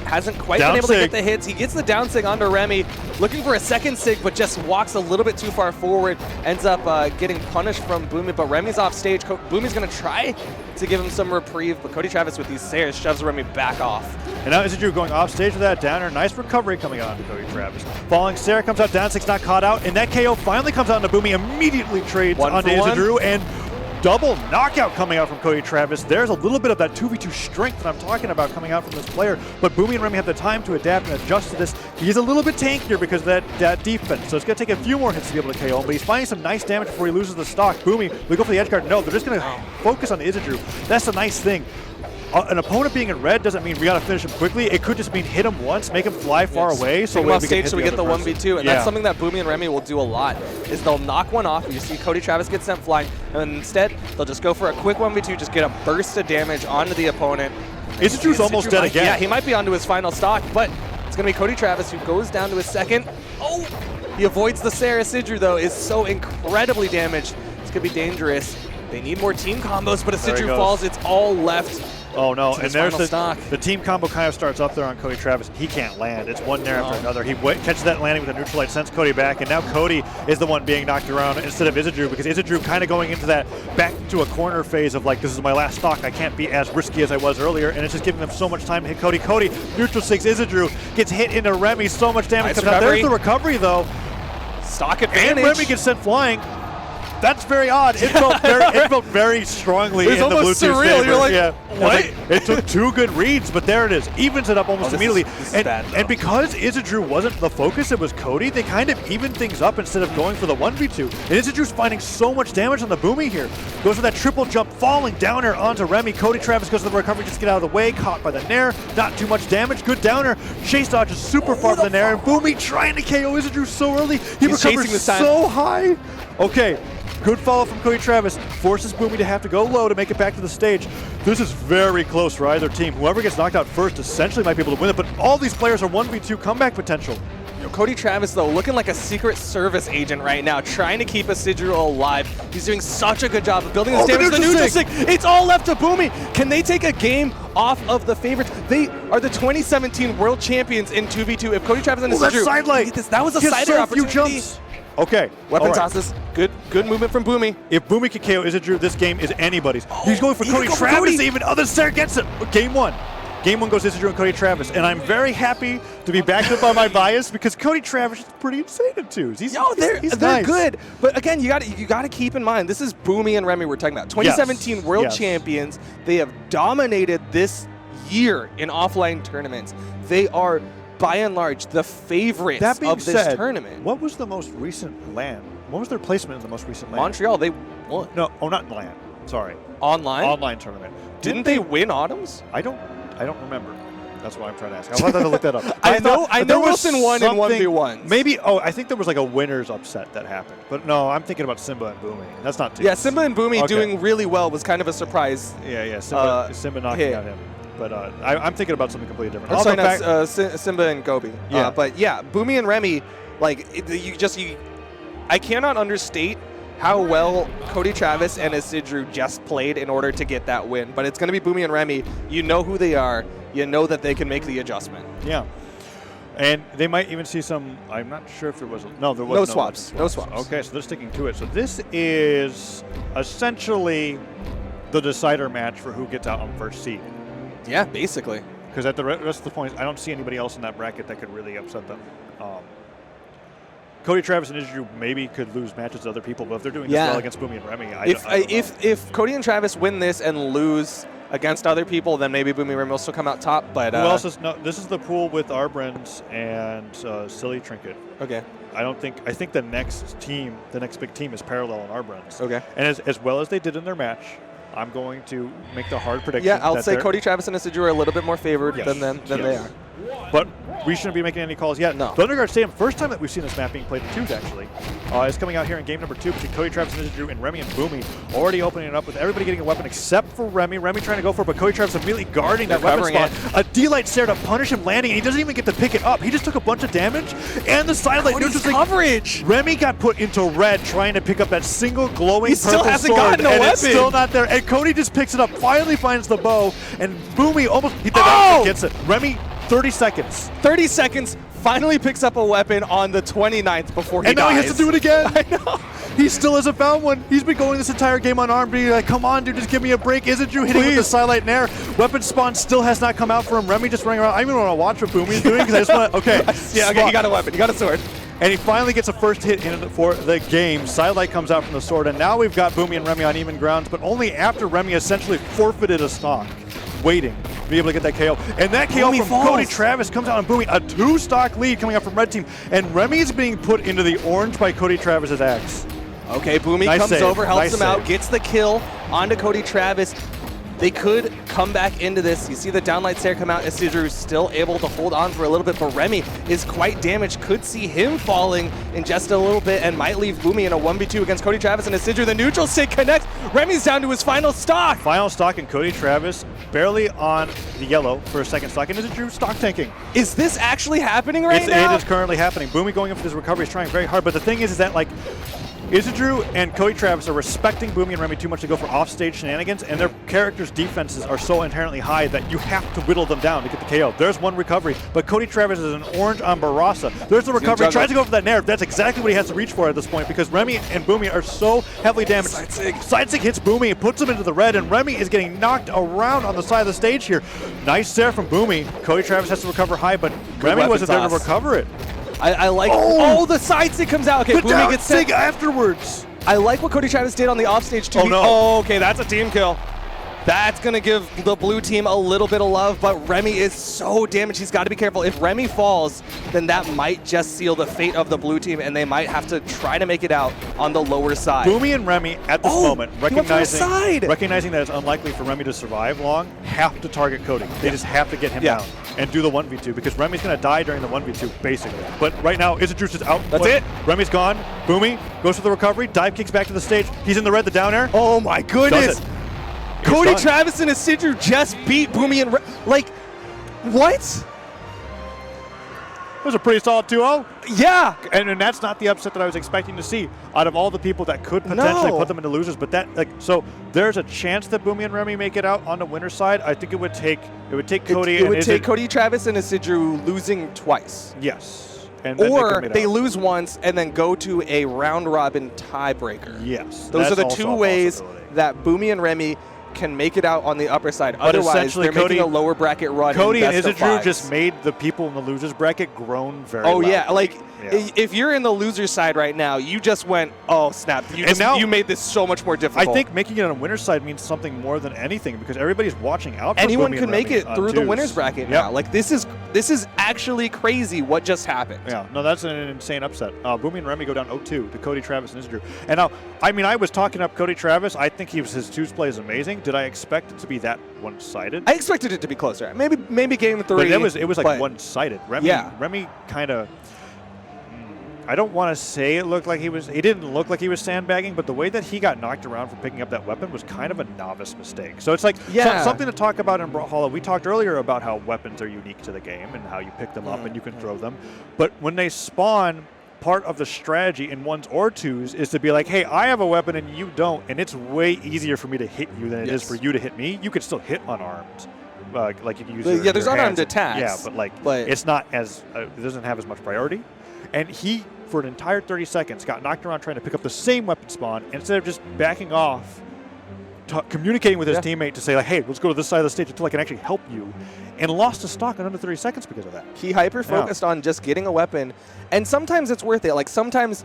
Speaker 1: hasn't quite been able to get the hits. He gets the down sig onto Remy, looking for a second sig, but just walks a little bit too far forward. Ends up getting punished from Boomie, but Remy's off stage. Boomie's going to try to give him some reprieve, but Cody Travis with these stairs shoves Remy back off.
Speaker 2: And now Isidre going off stage with that downer. Nice recovery coming out into Cody Travis. Falling Sarah comes out, down 6 not caught out, and that KO finally comes out into Boomie, immediately trades onto Isidre, and double knockout coming out from Cody Travis. There's a little bit of that 2v2 strength that I'm talking about coming out from this player, but Boomie and Remy have the time to adapt and adjust to this. He's a little bit tankier because of that defense, so it's going to take a few more hits to be able to KO him, but he's finding some nice damage before he loses the stock. Boomie, we go for the edge guard. No, they're just going to focus on Isidre. That's the nice thing. An opponent being in red doesn't mean we got to finish him quickly. It could just mean hit him once, make him fly far away. So
Speaker 1: take him off stage so we get the 1v2. And
Speaker 2: that's
Speaker 1: something that Boomie and Remy will do a lot, is they'll knock one off. You see Cody Travis get sent flying, and instead they'll just go for a quick 1v2, just get a burst of damage onto the opponent,
Speaker 2: Isidre's almost dead again.
Speaker 1: Yeah, he might be onto his final stock, but it's going to be Cody Travis who goes down to his second. Oh, he avoids the Sarah. Isidre, though, is so incredibly damaged. It's going to be dangerous. They need more team combos, but Isidre falls. It's all left.
Speaker 2: Oh no, and there's
Speaker 1: the
Speaker 2: team combo kind of starts up there on Cody Travis. He can't land. It's one nair after another. He catches that landing with a neutral light, sends Cody back, and now Cody is the one being knocked around instead of Isidre, because Isidre kind of going into that back to a corner phase of like, this is my last stock. I can't be as risky as I was earlier, and it's just giving them so much time to hit Cody. Cody neutral six Isidre, gets hit into Remy. So much damage comes out. There's the recovery though.
Speaker 1: Stock advantage.
Speaker 2: And Remy gets sent flying. That's very odd. It felt very strongly in the blue team's favor.
Speaker 1: You're like,
Speaker 2: yeah.
Speaker 1: what?
Speaker 2: It took 2 good reads, but there it is. Evens it up almost immediately.
Speaker 1: This is bad,
Speaker 2: and because Isidre wasn't the focus, it was Cody, they kind of evened things up instead of going for the 1v2. And Isidre's finding so much damage on the Boomie here. Goes for that triple jump, falling downer onto Remy. Cody Travis goes to the recovery, just get out of the way, caught by the nair. Not too much damage, good downer. Chase dodges super far from the nair, and Boomie trying to KO Isidre so early. He recovers so high. Okay. Good follow from Cody Travis, forces Boomie to have to go low to make it back to the stage. This is very close for either team. Whoever gets knocked out first essentially might be able to win it, but all these players are 1v2 comeback potential.
Speaker 1: Cody Travis, though, looking like a Secret Service agent right now, trying to keep Isidre alive. He's doing such a good job of building his damage. The neutral stick. It's all left to Boomie. Can they take a game off of the favorites? They are the 2017 world champions in 2v2. If Cody Travis and Isidre, that was a sider opportunity.
Speaker 2: Jumps. Okay.
Speaker 1: Weapon tosses. Good movement from Boomie.
Speaker 2: If Boomie can KO Isidre, this game is anybody's. He's going for Cody Travis even. Other Sarah gets it. Game 1. Game 1 goes Isidre and Cody Travis. And I'm very happy to be backed up by my bias because Cody Travis is pretty insane at 2s. He's
Speaker 1: they're
Speaker 2: nice.
Speaker 1: good. But again, you gotta keep in mind, this is Boomie and Remy we're talking about. 2017 world champions. They have dominated this year in offline tournaments. They are, by and large, the favorites of this tournament.
Speaker 2: What was the most recent LAN? What was their placement in the most recent LAN?
Speaker 1: Montreal, they won.
Speaker 2: No, not LAN. Sorry.
Speaker 1: Online
Speaker 2: tournament.
Speaker 1: Didn't they win Autumns?
Speaker 2: I don't remember. That's why I'm trying to ask. I'll have to look that up.
Speaker 1: I know Wilson won in 1v1s.
Speaker 2: Maybe, I think there was like a winner's upset that happened. But no, I'm thinking about Simba and Boomie. That's not too.
Speaker 1: Yeah, Simba and Boomie doing really well was kind of a surprise.
Speaker 2: Yeah. Simba knocking out him. But I'm thinking about something completely different.
Speaker 1: Sorry, not Simba and Gobi.
Speaker 2: Yeah.
Speaker 1: But yeah, Boomie and Remy, like, I cannot understate how well Cody Travis and Isidre just played in order to get that win. But it's going to be Boomie and Remy. You know who they are. You know that they can make the adjustment.
Speaker 2: Yeah. And they might even see some, I'm not sure if there was, there was no
Speaker 1: swaps. No swaps.
Speaker 2: Okay, so they're sticking to it. So this is essentially the decider match for who gets out on first seed.
Speaker 1: Yeah, basically.
Speaker 2: Because at the rest of the points, I don't see anybody else in that bracket that could really upset them. Cody Travis and Isidre maybe could lose matches to other people, but if they're doing this well against Boomie and Remy, I don't know.
Speaker 1: If Cody and Travis win this and lose against other people, then maybe Boomie and Remy will still come out top. But
Speaker 2: who else is? No, this is the pool with our Brens and Silly Trinket.
Speaker 1: Okay.
Speaker 2: I think the next big team is Parallel and our Brens.
Speaker 1: Okay.
Speaker 2: And as well as they did in their match, I'm going to make the hard prediction.
Speaker 1: Yeah, I'll say Cody Travis and Isidre are a little bit more favored than they are.
Speaker 2: But we shouldn't be making any calls yet.
Speaker 1: No.
Speaker 2: Thunderguard Stadium, first time that we've seen this map being played in 2s, actually, is coming out here in game number 2 between Cody Travis and Isidre and Remy and Boomie. Already opening it up with everybody getting a weapon except for Remy. Remy trying to go for it, but Cody Travis immediately guarding that weapon spot. A D-Light Stare to punish him landing, and he doesn't even get to pick it up. He just took a bunch of damage, and the sidelight neutral
Speaker 1: coverage.
Speaker 2: Remy got put into red trying to pick up that single glowing purple
Speaker 1: still hasn't
Speaker 2: sword,
Speaker 1: gotten a
Speaker 2: and
Speaker 1: weapon.
Speaker 2: It's still not there. And Cody just picks it up, finally finds the bow, and Boomie almost gets it. Remy, 30 seconds.
Speaker 1: 30 seconds, finally picks up a weapon on the 29th before he dies.
Speaker 2: And now he has to do it again.
Speaker 1: I know.
Speaker 2: He still hasn't found one. He's been going this entire game unarmed, being like, come on, dude, just give me a break. Isidre hitting with the sidelight nair. Weapon spawn still has not come out for him. Remy just running around. I even want to watch what Boomie is doing because I just want to, okay.
Speaker 1: He got a weapon. He got a sword.
Speaker 2: And he finally gets a first hit in for the game. Sidelight comes out from the sword, and now we've got Boomie and Remy on even grounds, but only after Remy essentially forfeited a stock, waiting to be able to get that KO. And that KO from Cody Travis comes out on Boomie, a 2-stock lead coming up from red team, and Remy is being put into the orange by Cody Travis's axe.
Speaker 1: Okay, Boomie comes over, helps him out, gets the kill onto Cody Travis. They could come back into this. You see the downlight stare come out. Isidre still able to hold on for a little bit, but Remy is quite damaged. Could see him falling in just a little bit and might leave Boomie in a 1v2 against Cody Travis and Isidre. The neutral stick connects. Remy's down to his final stock.
Speaker 2: Final stock, and Cody Travis barely on the yellow for a second stock. And Isidre stock tanking.
Speaker 1: Is this actually happening right now?
Speaker 2: It is currently happening. Boomie going in for this recovery is trying very hard. But the thing is that, like, Isidre and Cody Travis are respecting Boomie and Remy too much to go for offstage shenanigans, and their characters' defenses are so inherently high that you have to whittle them down to get the KO. There's one recovery, but Cody Travis is an orange on Barasa. There's the recovery. He tries to go for that nair. That's exactly what he has to reach for at this point because Remy and Boomie are so heavily damaged. Side sig hits Boomie and puts him into the red, and Remy is getting knocked around on the side of the stage here. Nice there from Boomie. Cody Travis has to recover high, but Remy wasn't there to recover it.
Speaker 1: I like. Oh, the side sig comes out. Okay, Boomie gets
Speaker 2: sig afterwards.
Speaker 1: I like what Cody Travis did on the offstage too.
Speaker 2: Oh, no.
Speaker 1: Oh, okay, that's a team kill. That's going to give the blue team a little bit of love, but Remy is so damaged. He's got to be careful. If Remy falls, then that might just seal the fate of the blue team, and they might have to try to make it out on the lower side.
Speaker 2: Boomie and Remy at this moment, recognizing that it's unlikely for Remy to survive long, have to target Cody. They just have to get him down and do the 1v2 because Remy's going to die during the 1v2, basically. But right now, Isidre is out.
Speaker 1: That's it.
Speaker 2: Remy's gone. Boomie goes for the recovery. Dive kicks back to the stage. He's in the red, the down air.
Speaker 1: Oh my goodness. Cody Travis and Isidre just beat Boomie and like, what?
Speaker 2: It was a pretty solid 2-0.
Speaker 1: Yeah.
Speaker 2: And that's not the upset that I was expecting to see out of all the people that could potentially put them into losers. But that, like, so there's a chance that Boomie and Remy make it out on the winner's side. I think it would take Cody.
Speaker 1: It would take Cody Travis and Isidre losing twice.
Speaker 2: Yes. And
Speaker 1: or they lose once and then go to a round robin tiebreaker.
Speaker 2: Yes.
Speaker 1: Those are the two ways that Boomie and Remy can make it out on the upper side. But otherwise, they're making a lower bracket run.
Speaker 2: Cody and Isidre just made the people in the losers bracket groan very loudly.
Speaker 1: Yeah, like if you're in the loser side right now, you just went, oh snap! You made this so much more difficult.
Speaker 2: I think making it on the winner's side means something more than anything because everybody's watching out for
Speaker 1: anyone
Speaker 2: Boomie
Speaker 1: can make it through the winners bracket now.
Speaker 2: Yep.
Speaker 1: Like this is actually crazy what just happened.
Speaker 2: Yeah, no, that's an insane upset. Boomie and Remy go down 0-2 to Cody Travis and Isidre. And now, I mean, I was talking up Cody Travis. I think his twos play is amazing. Did I expect it to be that one-sided?
Speaker 1: I expected it to be closer. Maybe game 3.
Speaker 2: But it was like one-sided. Remy kind of. I don't want to say it looked like he didn't look like he was sandbagging, but the way that he got knocked around for picking up that weapon was kind of a novice mistake. So it's like something to talk about in Brawlhalla. We talked earlier about how weapons are unique to the game and how you pick them up and you can throw them. But when they spawn, part of the strategy in ones or twos is to be like, hey, I have a weapon and you don't, and it's way easier for me to hit you than it is for you to hit me. You could still hit unarmed. Like you can use
Speaker 1: there's unarmed attacks.
Speaker 2: Yeah, but it's not as it doesn't have as much priority. And he, for an entire 30 seconds, got knocked around trying to pick up the same weapon spawn. And instead of just backing off, communicating with his teammate to say, like, hey, let's go to this side of the stage until I can actually help you, and lost his stock in under 30 seconds because of that.
Speaker 1: He hyper-focused on just getting a weapon. And sometimes it's worth it. Like, sometimes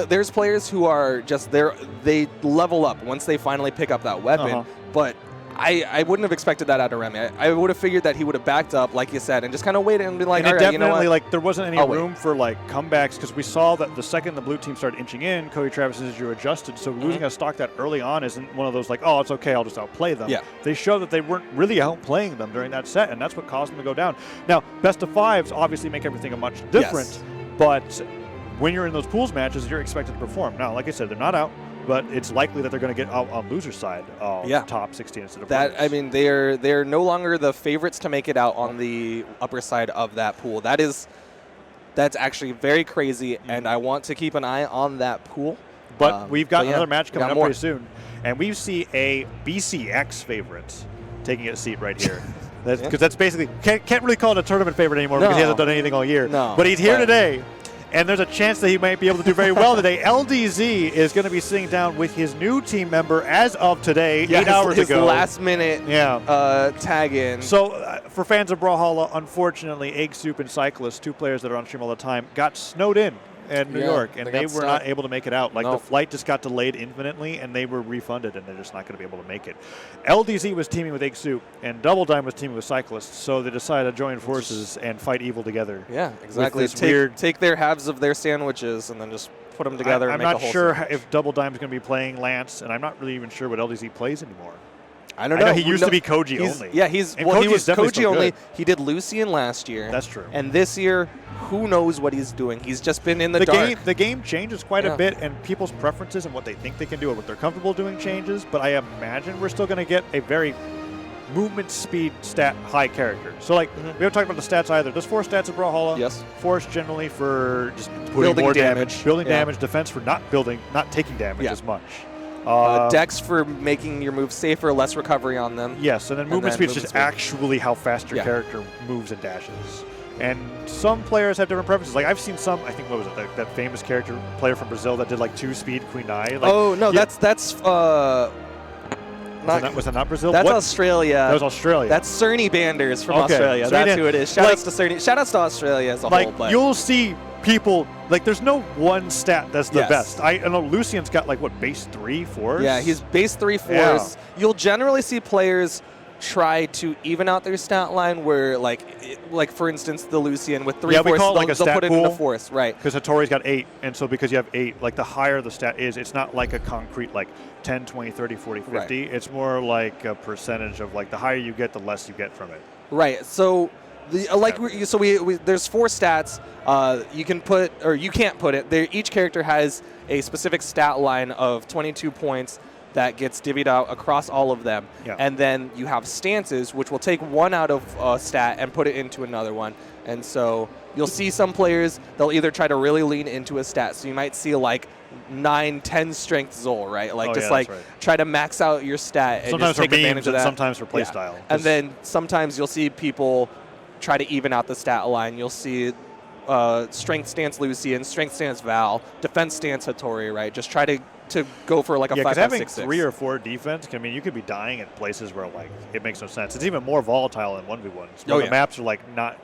Speaker 1: there's players who are just they level up once they finally pick up that weapon. But I wouldn't have expected that out of Remy. I would have figured that he would have backed up, like you said, and just kind of waited and been like, all right, you know what?
Speaker 2: Like, there wasn't any room for, like, comebacks because we saw that the second the blue team started inching in, Cody Travis and Isidre adjusted. So losing a stock that early on isn't one of those, like, oh, it's okay, I'll just outplay them.
Speaker 1: Yeah.
Speaker 2: They showed that they weren't really outplaying them during that set, and that's what caused them to go down. Now, best of fives obviously make everything a much different, but when you're in those pools matches, you're expected to perform. Now, like I said, they're not out. But it's likely that they're going to get out on loser side top 16 instead of
Speaker 1: that. I mean, they're no longer the favorites to make it out on the upper side of that pool. That's actually very crazy, and I want to keep an eye on that pool.
Speaker 2: But we've got another match coming up pretty soon, and we see a BCX favorite taking a seat right here. Because that's basically can't really call it a tournament favorite anymore because he hasn't done anything all year. But he's here today. And there's a chance that he might be able to do very well today. LDZ is going to be sitting down with his new team member as of today, 8 hours ago.
Speaker 1: His last minute tag in.
Speaker 2: So for fans of Brawlhalla, unfortunately, Egg Soup and Cyclist, 2 players that are on stream all the time, got snowed in New York, and they were not able to make it out. Like, the flight just got delayed infinitely, and they were refunded, and they're just not going to be able to make it. LDZ was teaming with Egg Soup, and DoubleDime was teaming with Cyclists, so they decided to join forces and fight evil together.
Speaker 1: Yeah, exactly. Take their halves of their sandwiches and then just put them together and make a whole
Speaker 2: I'm not sure if DoubleDime is going to be playing Lance, and I'm not really even sure what LDZ plays anymore.
Speaker 1: I don't know.
Speaker 2: He used to be Koji only.
Speaker 1: Yeah, he was Koji only.
Speaker 2: Good.
Speaker 1: He did Lucian last year.
Speaker 2: That's true.
Speaker 1: And this year, who knows what he's doing? He's just been in the dark.
Speaker 2: The game changes quite a bit, and people's preferences and what they think they can do and what they're comfortable doing changes, but I imagine we're still going to get a very movement speed stat high character. So like we haven't talked about the stats either. There's 4 stats in Brawlhalla.
Speaker 1: Yes.
Speaker 2: Force generally for just putting
Speaker 1: building
Speaker 2: more
Speaker 1: damage.
Speaker 2: Building damage, defense for not taking damage as much.
Speaker 1: Dex for making your moves safer, less recovery on them.
Speaker 2: Yes, and then movement speed is just actually how fast your character moves and dashes. And some players have different preferences. Like I've seen some, I think, what was it, that famous character player from Brazil that did like 2 speed Queen Nai. Like,
Speaker 1: oh no, that's
Speaker 2: was that not Brazil?
Speaker 1: That's Australia.
Speaker 2: That was Australia.
Speaker 1: That's Cerny Banders from Australia. That's who it is. Shout outs to Cerny. Shout outs to Australia as a whole. But
Speaker 2: you'll see people, like there's no one stat that's the best. I know Lucian's got like what, base 3 force?
Speaker 1: Yeah, he's base 3 force. You'll generally see players try to even out their stat line where like for instance the Lucian with 3 force, they'll put it into force, right?
Speaker 2: Because Hattori's got 8, and so because you have 8, like the higher the stat is, it's not like a concrete like 10, 20, 30, 40, 50. Right. It's more like a percentage of like the higher you get, the less you get from it.
Speaker 1: Right. So there's 4 stats. You can put or you can't put it. Each character has a specific stat line of 22 points that gets divvied out across all of them. Yeah. And then you have stances, which will take one out of a stat and put it into another one. And so you'll see some players, they'll either try to really lean into a stat. So you might see like 9, 10 strength Zol, right? Like try to max out your stat and
Speaker 2: sometimes
Speaker 1: just take advantage of that.
Speaker 2: Sometimes for playstyle.
Speaker 1: And then sometimes you'll see people try to even out the stat line. You'll see strength stance Lucian, strength stance Val, defense stance Hattori, right? Just try to go for like a 5, 5, 6, 6.
Speaker 2: Having 3 or 4 defense, I mean, you could be dying at places where like it makes no sense. It's even more volatile in 1v1s. The maps are like not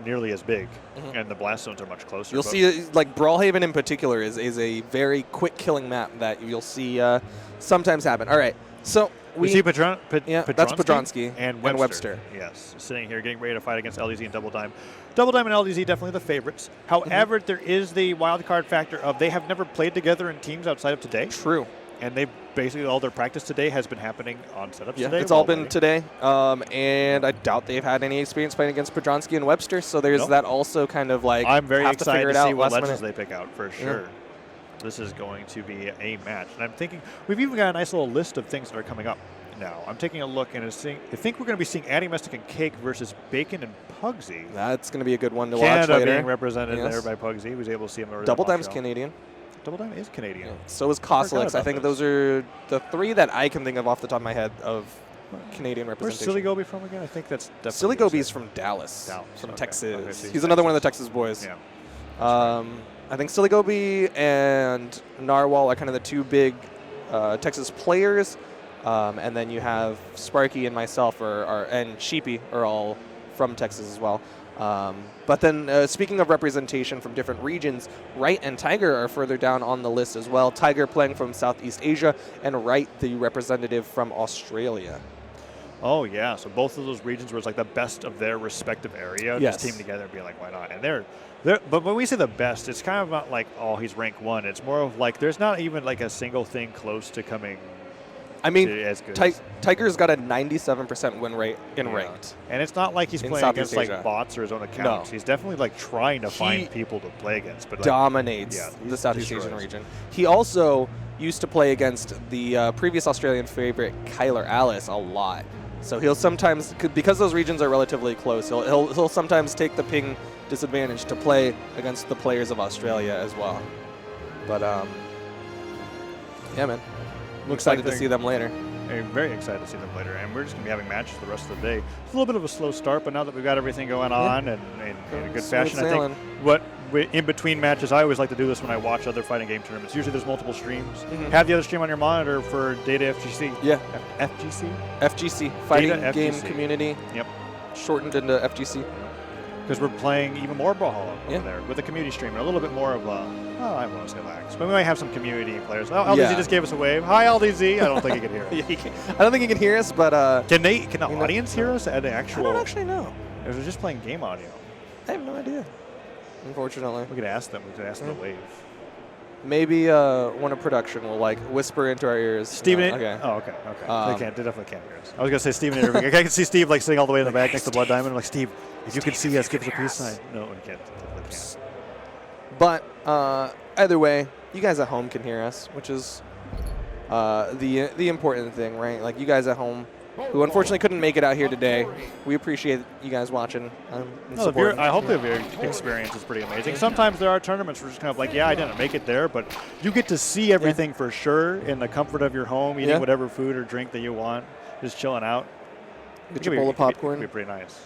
Speaker 2: nearly as big, and the blast zones are much closer.
Speaker 1: You'll see like Brawlhaven in particular is a very quick killing map that you'll see sometimes happen. All right, so we
Speaker 2: see
Speaker 1: that's Podronsky
Speaker 2: and
Speaker 1: Webster.
Speaker 2: Yes, sitting here getting ready to fight against LDZ and DoubleDime. DoubleDime and LDZ definitely the favorites. However, there is the wild card factor of they have never played together in teams outside of today.
Speaker 1: True.
Speaker 2: And they basically all their practice today has been happening on setups today.
Speaker 1: It's all been today. And I doubt they've had any experience playing against Podronsky and Webster. So there's that also kind of like
Speaker 2: I'm very excited to see what
Speaker 1: legends
Speaker 2: they pick out for sure. This is going to be a match. And I'm thinking we've even got a nice little list of things that are coming up now. I'm taking a look and I think we're going to be seeing Addy, Mystic, and Cake versus Bacon and Pugsy.
Speaker 1: That's going to be a good one to watch
Speaker 2: Canada
Speaker 1: later.
Speaker 2: being represented there by Pugsy. Was able to see him over
Speaker 1: DoubleDime's Canadian.
Speaker 2: DoubleDime is Canadian. Yeah.
Speaker 1: So is Costelix. I think those are the 3 that I can think of off the top of my head of Canadian representation.
Speaker 2: Where's SillyGoose from again? I think that's definitely
Speaker 1: SillyGoose from Dallas. From Texas. He's another one of the Texas boys.
Speaker 2: Yeah.
Speaker 1: I think SillyGoose and Narwhal are kind of the 2 big Texas players. And then you have Sparky and myself and Sheepy are all from Texas as well. But then speaking of representation from different regions, Wright and Tiger are further down on the list as well. Tiger playing from Southeast Asia and Wright the representative from Australia.
Speaker 2: Oh, yeah. So both of those regions were like the best of their respective area.
Speaker 1: Yes.
Speaker 2: Just team together and be like, why not? And but when we say the best, it's kind of not like, oh, he's rank 1. It's more of like there's not even like a single thing close to coming.
Speaker 1: I mean, Tiger's got a 97% win rate in ranked.
Speaker 2: And it's not like he's playing against like bots or his own accounts. No. He's definitely like trying to find people to play against. But
Speaker 1: dominates the Southeast Asian region. He also used to play against the previous Australian favorite, Kyler Alice, a lot. So he'll sometimes, because those regions are relatively close, he'll sometimes take the ping disadvantage to play against the players of Australia as well. But yeah, man. I'm excited to see them later.
Speaker 2: I'm very excited to see them later, and we're just going to be having matches the rest of the day. It's a little bit of a slow start, but now that we've got everything going on and in a good fashion, I think in between matches, I always like to do this when I watch other fighting game tournaments. Usually there's multiple streams. Have the other stream on your monitor for Data FGC.
Speaker 1: Yeah.
Speaker 2: FGC?
Speaker 1: FGC. Fighting Game Community.
Speaker 2: Yep.
Speaker 1: Shortened into FGC.
Speaker 2: Because we're playing even more Brawlhalla over there with a community stream and a little bit more of I want to say lax. But we might have some community players. Oh, LDZ just gave us a wave. Hi, LDZ. I don't think he can hear us.
Speaker 1: I don't think he can hear us, but
Speaker 2: can the audience hear us at the actual?
Speaker 1: I don't actually know.
Speaker 2: It was just playing game audio.
Speaker 1: I have no idea. Unfortunately,
Speaker 2: we could ask them. We could ask them to wave.
Speaker 1: maybe one of production will like whisper into our ears.
Speaker 2: Steven.
Speaker 1: No, okay.
Speaker 2: Oh, okay. Okay. They definitely can't hear us. I was gonna say Steven interviewing. I can see Steve like sitting all the way in the back next to DoubleDime. I'm like, Steve, if you can see us, give us a peace sign. No, we can't.
Speaker 1: But either way, you guys at home can hear us, which is the important thing, right? Like you guys at home, who unfortunately couldn't make it out here today. We appreciate you guys watching.
Speaker 2: I hope the viewing experience is pretty amazing. Sometimes there are tournaments where it's just kind of like, yeah, I didn't make it there, but you get to see everything for sure in the comfort of your home, eating whatever food or drink that you want, just chilling out.
Speaker 1: Get your bowl of popcorn.
Speaker 2: It'd be pretty nice.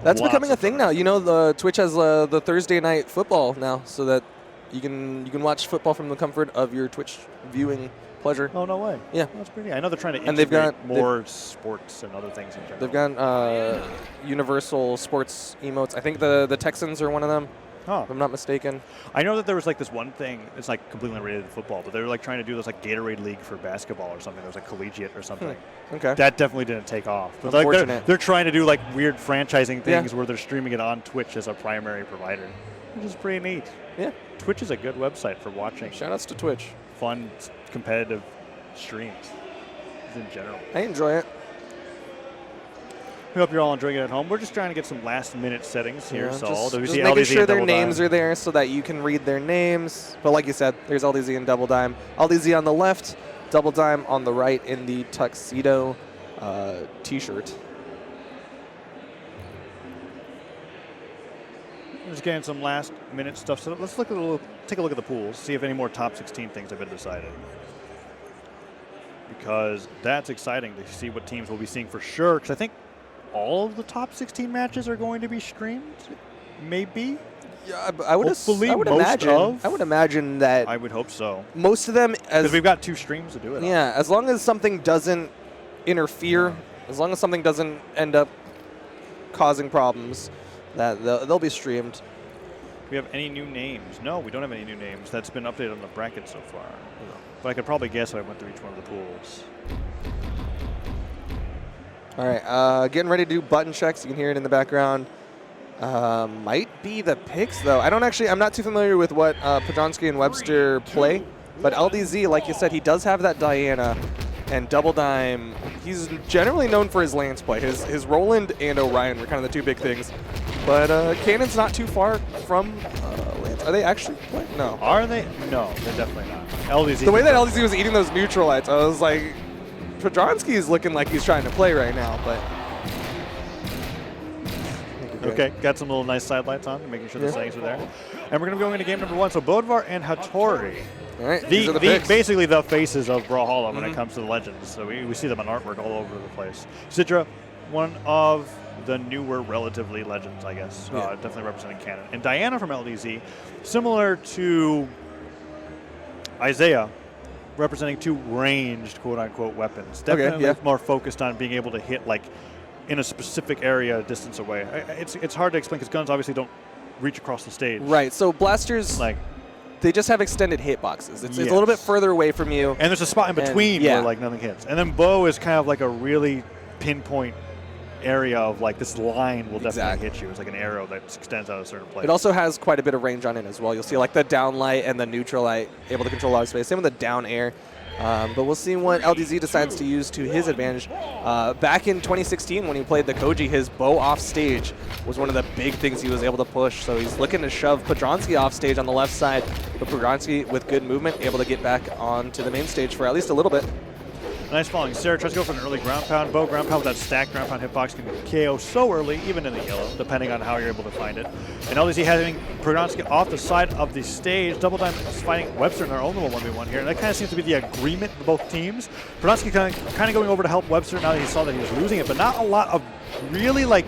Speaker 1: That's becoming a thing now. You know, the Twitch has the Thursday night football now, so that you can watch football from the comfort of your Twitch viewing pleasure.
Speaker 2: Oh, no way.
Speaker 1: Yeah.
Speaker 2: That's pretty. I know they're trying to
Speaker 1: and
Speaker 2: integrate more sports and other things in general.
Speaker 1: They've got universal sports emotes. I think the Texans are one of them.
Speaker 2: Oh.
Speaker 1: If I'm not mistaken.
Speaker 2: I know that there was like this one thing, it's like completely unrelated to football, but they were like trying to do this like Gatorade League for basketball or something. There was like collegiate or something.
Speaker 1: Okay.
Speaker 2: That definitely didn't take off. But
Speaker 1: unfortunate.
Speaker 2: Like they're trying to do like weird franchising things where they're streaming it on Twitch as a primary provider, which is pretty neat.
Speaker 1: Yeah.
Speaker 2: Twitch is a good website for watching.
Speaker 1: Shoutouts to Twitch.
Speaker 2: Fun, competitive streams in general.
Speaker 1: I enjoy it.
Speaker 2: We hope you're all enjoying it at home. We're just trying to get some last-minute settings here.
Speaker 1: Yeah,
Speaker 2: so
Speaker 1: just making sure their names are there so that you can read their names. But like you said, there's LDZ and DoubleDime. LDZ on the left, DoubleDime on the right in the tuxedo T-shirt.
Speaker 2: Just getting some last-minute stuff. So let's take a look at the pools, see if any more top 16 things have been decided. Because that's exciting to see what teams we'll be seeing for sure. Because I think all of the top 16 matches are going to be streamed, maybe.
Speaker 1: Yeah, I would imagine that.
Speaker 2: I would hope so.
Speaker 1: Most of them,
Speaker 2: because we've got 2 streams to do it.
Speaker 1: Yeah, as long as something doesn't interfere, as long as something doesn't end up causing problems, that they'll be streamed.
Speaker 2: Do we have any new names? No, we don't have any new names. That's been updated on the bracket so far. No. But I could probably guess if I went through each one of the pools.
Speaker 1: All right, getting ready to do button checks. You can hear it in the background. Might be the picks, though. I'm not too familiar with what Pugsy and Webster play, but LDZ, like you said, he does have that Diana, and DoubleDime, he's generally known for his Lance play. His Roland and Orion were kind of the 2 big things, but Cannon's not too far from Lance. Are they actually playing? No.
Speaker 2: Are they? No, they're definitely not. LDZ.
Speaker 1: The way that LDZ was eating those neutralites, I was like, Pugsy is looking like he's trying to play right now, but.
Speaker 2: Okay, got some little nice sidelights on, making sure the settings are there. And we're going to go into game number 1. So Bodvar and Hattori.
Speaker 1: All right,
Speaker 2: basically the faces of Brawlhalla when it comes to the legends. So we see them on artwork all over the place. Isidre, one of the newer relatively legends, I guess. Definitely representing canon. And Diana from LDZ, similar to Isaiah, representing 2 ranged quote-unquote weapons. Definitely more focused on being able to hit like in a specific area a distance away. It's hard to explain because guns obviously don't reach across the stage.
Speaker 1: Right, so blasters, they just have extended hitboxes. It's a little bit further away from you.
Speaker 2: And there's a spot in between where like nothing hits. And then bow is kind of like a really pinpoint area of like this line will definitely hit you. It's like an arrow that extends out a certain place.
Speaker 1: It also has quite a bit of range on it as well. You'll see like the down light and the neutral light able to control a lot of space. Same with the down air. But we'll see what LDZ decides to use to his advantage. Back in 2016 when he played the Koji, his bow off stage was one of the big things he was able to push. So he's looking to shove Pugsy off stage on the left side, but Pugsy with good movement able to get back onto the main stage for at least a little bit.
Speaker 2: Nice falling. Sarah tries to go for an early ground pound. Bow ground pound with that stacked ground pound hitbox can KO so early, even in the yellow, depending on how you're able to find it. And LDZ having Pugsy off the side of the stage. DoubleDime is fighting Webster in their own little 1v1 here. And that kind of seems to be the agreement of both teams. Pugsy kind of going over to help Webster now that he saw that he was losing it, but not a lot of really like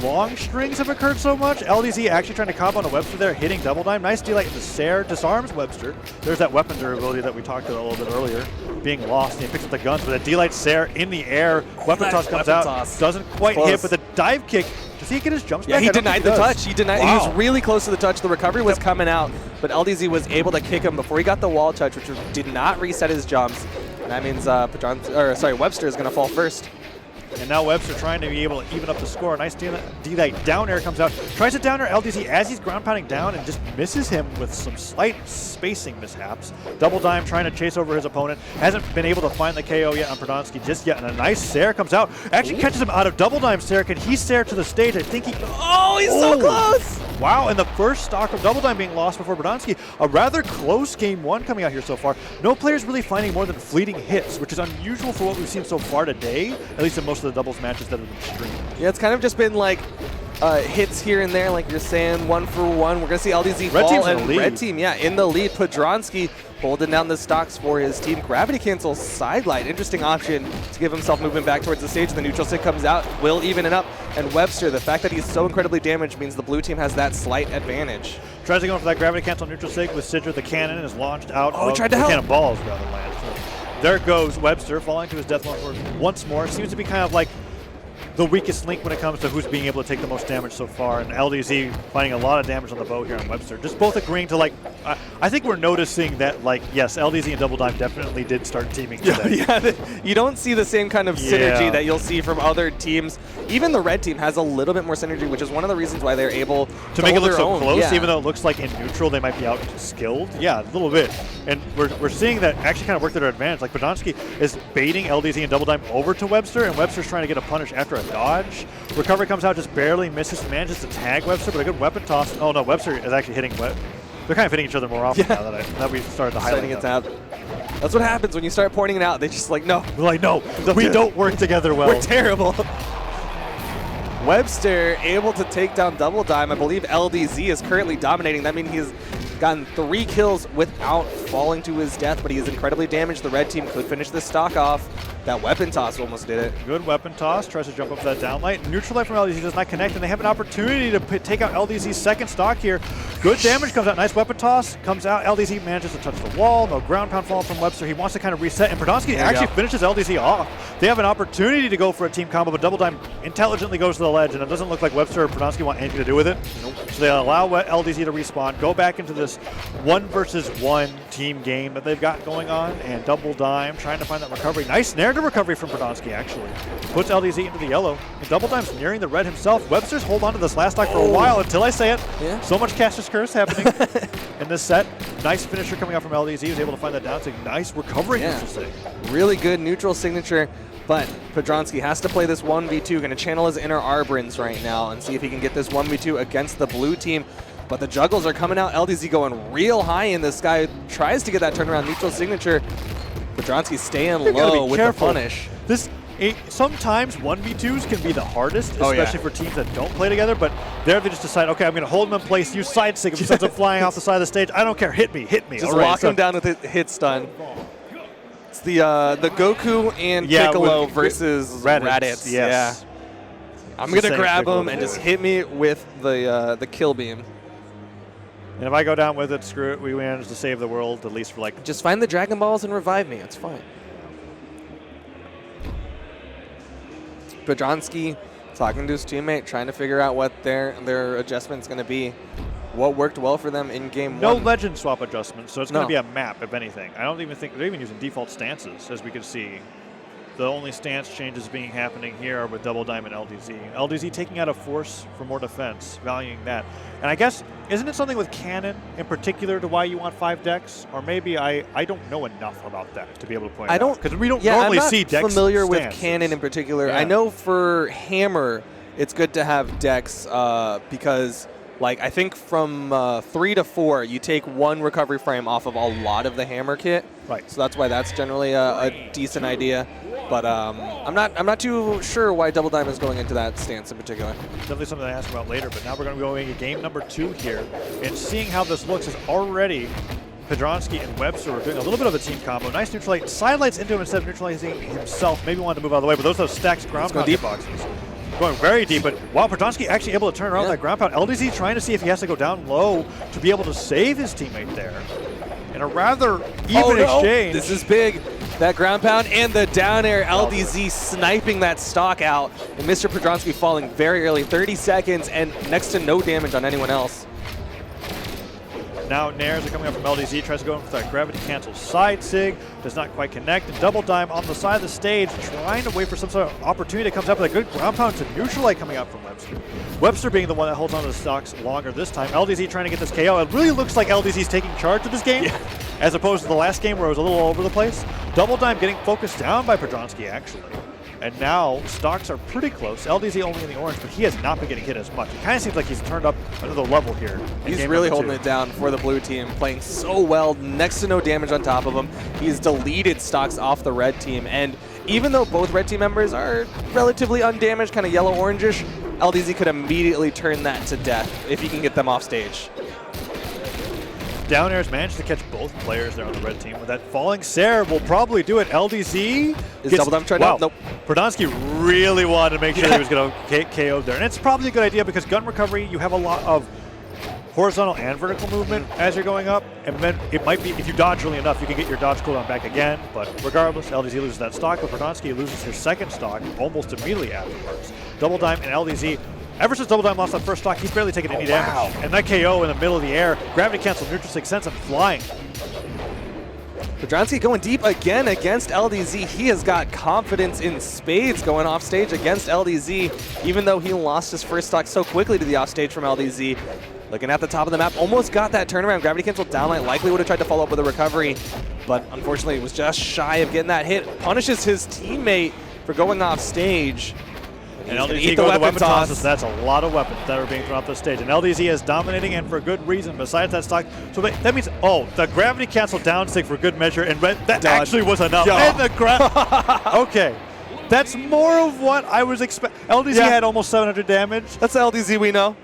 Speaker 2: long strings have occurred so much. LDZ actually trying to combo on a Webster there, hitting DoubleDime. Nice D-light into Sarah, disarms Webster. There's that weapon durability that we talked about a little bit earlier, being lost, and he picks up the guns, but a D-light Sarah in the air. Weapon toss comes out, doesn't quite hit, but the dive kick, does he get his jumps back?
Speaker 1: Yeah, he denied the touch. He was really close to the touch. The recovery was coming out, but LDZ was able to kick him before he got the wall touch, which did not reset his jumps. And that means Webster is going to fall first.
Speaker 2: And now Webster trying to be able to even up the score. Nice D-Light down air comes out. Tries to down air LDZ as he's ground pounding down and just misses him with some slight spacing mishaps. DoubleDime trying to chase over his opponent. Hasn't been able to find the KO yet on Podolsky just yet. And a nice Sair comes out. Actually catches him out of DoubleDime Sair. Can he Sair to the stage? I think he...
Speaker 1: Oh, he's so close!
Speaker 2: Wow, and the first stock of DoubleDime being lost before Podolsky. A rather close game one coming out here so far. No players really finding more than fleeting hits, which is unusual for what we've seen so far today, at least in most of the doubles matches that have been streamed.
Speaker 1: Yeah, it's kind of just been like hits here and there, like you're saying, 1 for 1. We're going to see LDZ
Speaker 2: Red
Speaker 1: fall,
Speaker 2: team's
Speaker 1: and
Speaker 2: in the lead.
Speaker 1: Red Team, yeah, in the lead. Podolsky holding down the stocks for his team. Gravity cancel sidelight, interesting option to give himself movement back towards the stage. The neutral stick comes out, will even it up, and Webster, the fact that he's so incredibly damaged means the blue team has that slight advantage.
Speaker 2: Tries to go for that gravity cancel neutral sig with Isidre. The cannon is launched out.
Speaker 1: Oh, he tried to help.
Speaker 2: Cannon balls rather land. So there goes Webster falling to his death once more. Seems to be kind of like the weakest link when it comes to who's being able to take the most damage so far, and LDZ finding a lot of damage on the bow here on Webster. Just both agreeing to, like, I think we're noticing that, like, yes, LDZ and DoubleDime definitely did start teaming today.
Speaker 1: Yeah, you don't see the same kind of synergy that you'll see from other teams. Even the red team has a little bit more synergy, which is one of the reasons why they're able to
Speaker 2: make it look
Speaker 1: their
Speaker 2: so
Speaker 1: own.
Speaker 2: close, even though it looks like in neutral they might be out skilled. Yeah, a little bit. And we're seeing that actually kind of work to their advantage. Like, Podolsky is baiting LDZ and DoubleDime over to Webster, and Webster's trying to get a punish after a dodge. Recovery comes out, just barely misses, manages to tag Webster, but a good weapon toss. Oh no, Webster is actually hitting They're kind of hitting each other more often now that we started to highlight
Speaker 1: it out. That's what happens when you start pointing it out. They just like, no.
Speaker 2: We're like, no, we don't work together well.
Speaker 1: We're terrible. Webster able to take down DoubleDime. I believe LDZ is currently dominating. That means he's gotten 3 kills without falling to his death, but he is incredibly damaged. The red team could finish this stock off. That weapon toss almost did it.
Speaker 2: Good weapon toss. Tries to jump up that downlight. Neutral light from LDZ does not connect, and they have an opportunity to take out LDZ's second stock here. Good damage comes out. Nice weapon toss. Comes out. LDZ manages to touch the wall. No ground pound fall from Webster. He wants to kind of reset, and Podolsky actually finishes LDZ off. They have an opportunity to go for a team combo, but DoubleDime intelligently goes to the ledge, and it doesn't look like Webster or Podolsky want anything to do with it. Nope. So they allow LDZ to respawn, go back into this 1 versus 1 team game that they've got going on, and DoubleDime trying to find that recovery. Nice narrative recovery from Podolsky, actually. Puts LDZ into the yellow. And DoubleDime's nearing the red himself. Webster's hold on to this last stock for a while until I say it. Yeah. So much Caster's Curse happening in this set. Nice finisher coming out from LDZ. He was able to find that down. So nice recovery.
Speaker 1: Really good neutral signature. But Podolsky has to play this 1v2. Going to channel his inner Arbrins right now and see if he can get this 1v2 against the blue team. But the juggles are coming out. LDZ going real high in this guy. Tries to get that turnaround neutral signature. Podolsky staying low with the punish.
Speaker 2: Sometimes 1v2s can be the hardest, especially for teams that don't play together, but there they just decide, okay, I'm going to hold him in place, use side stick him, sends him flying off the side of the stage. I don't care, hit me.
Speaker 1: Just lock him down with a hit stun. It's the Goku and Piccolo versus Raditz.
Speaker 2: Yes.
Speaker 1: I'm going to grab him and just hit me with the kill beam.
Speaker 2: And if I go down with it, screw it, we manage to save the world, at least for like...
Speaker 1: Just find the Dragon Balls and revive me, it's fine. Podolsky talking to his teammate, trying to figure out what their adjustment's going to be. What worked well for them in game 1.
Speaker 2: No legend swap adjustments, so it's going to be a map, if anything. I don't even think they're even using default stances, as we can see. The only stance changes happening here are with DoubleDime and LDZ. LDZ taking out a force for more defense, valuing that. And I guess, isn't it something with Cannon in particular to why you want 5 decks? Or maybe I don't know enough about that to be able to point it out. Because we don't normally see decks.
Speaker 1: I'm not familiar with Cannon in particular. I know for Hammer, it's good to have decks because, like, I think from 3 to 4, you take 1 recovery frame off of a lot of the Hammer kit.
Speaker 2: Right.
Speaker 1: So that's why that's generally a decent idea. But I'm not too sure why DoubleDime is going into that stance in particular.
Speaker 2: Definitely something to ask about later, but now we're going to go into game number 2 here. And seeing how this looks is already Podolsky and Webster are doing a little bit of a team combo. Nice neutralize, sidelights into him instead of neutralizing himself. Maybe wanted to move out of the way, but those are stacks ground pound hitboxes. Going very deep, but wow, Podolsky actually able to turn around that ground pound. LDZ trying to see if he has to go down low to be able to save his teammate there. In a rather even exchange.
Speaker 1: This is big. That ground pound and the down air, LDZ sniping that stock out. And Mr. Podolsky falling very early, 30 seconds and next to no damage on anyone else.
Speaker 2: Now Nairs are coming up from LDZ, tries to go in for that gravity cancel side sig, does not quite connect, and DoubleDime on the side of the stage trying to wait for some sort of opportunity that comes up with a good ground pound to neutralite coming out from Webster. Webster being the one that holds on to the stocks longer this time. LDZ trying to get this KO. It really looks like LDZ's taking charge of this game, as opposed to the last game where it was a little all over the place. DoubleDime getting focused down by Podronski, actually. And now stocks are pretty close. LDZ only in the orange, but he has not been getting hit as much. It kind of seems like he's turned up another level here.
Speaker 1: He's really holding it down for the blue team, playing so well, next to no damage on top of him. He's deleted stocks off the red team, and even though both red team members are relatively undamaged, kind of yellow-orangish, LDZ could immediately turn that to death if he can get them off stage.
Speaker 2: Down airs managed to catch both players there on the red team. With that falling Sarah will probably do it. LDZ
Speaker 1: is DoubleDime trying to? Nope.
Speaker 2: Podronski really wanted to make sure he was going to get KO'd there. And it's probably a good idea because gun recovery, you have a lot of horizontal and vertical movement as you're going up. And then it might be, if you dodge really enough, you can get your dodge cooldown back again. But regardless, LDZ loses that stock, but Podronski loses his second stock almost immediately afterwards. DoubleDime and LDZ, ever since DoubleDime lost that first stock, he's barely taken any damage. And that KO in the middle of the air, gravity cancel, neutral six, sends him flying.
Speaker 1: Podronski going deep again against LDZ. He has got confidence in spades going off stage against LDZ, even though he lost his first stock so quickly to the off stage from LDZ. Looking at the top of the map, almost got that turnaround. Gravity cancel downlight, likely would have tried to follow up with a recovery, but unfortunately was just shy of getting that hit. Punishes his teammate for going off stage.
Speaker 2: And LDZ going the weapon tosses. That's a lot of weapons that are being thrown off the stage. And LDZ is dominating, and for good reason, besides that stock. So that means, the gravity cancel down stick for good measure, and that actually was enough. And the okay. That's more of what I was expecting. LDZ had almost 700 damage.
Speaker 1: That's the LDZ we know.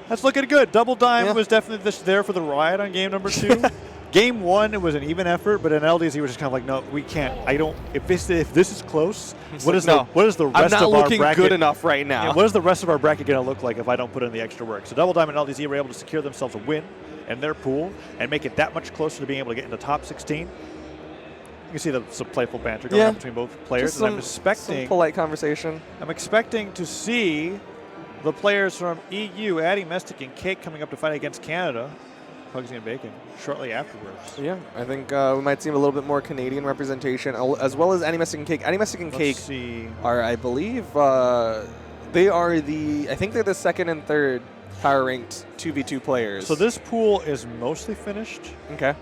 Speaker 2: That's looking good. DoubleDime was definitely there for the ride on game number 2. Game 1, it was an even effort, but in LDZ was just kind of like, no, we can't. I don't. If this is close, what is the rest of our bracket?
Speaker 1: I'm not looking good enough right now.
Speaker 2: What is the rest of our bracket going to look like if I don't put in the extra work? So DoubleDime and LDZ were able to secure themselves a win in their pool and make it that much closer to being able to get into top 16. You can see some playful banter going on between both players, and I'm expecting
Speaker 1: some polite conversation.
Speaker 2: I'm expecting to see the players from EU, Addy, Mestic, and Cake coming up to fight against Canada, Pugsy and Bacon, shortly afterwards.
Speaker 1: Yeah, I think we might see a little bit more Canadian representation, as well as Addy, Mestic, and Cake. Addy, Mestic, and Cake are, I believe, they are I think they're the second and third power-ranked 2v2 players.
Speaker 2: So this pool is mostly finished.
Speaker 1: Okay.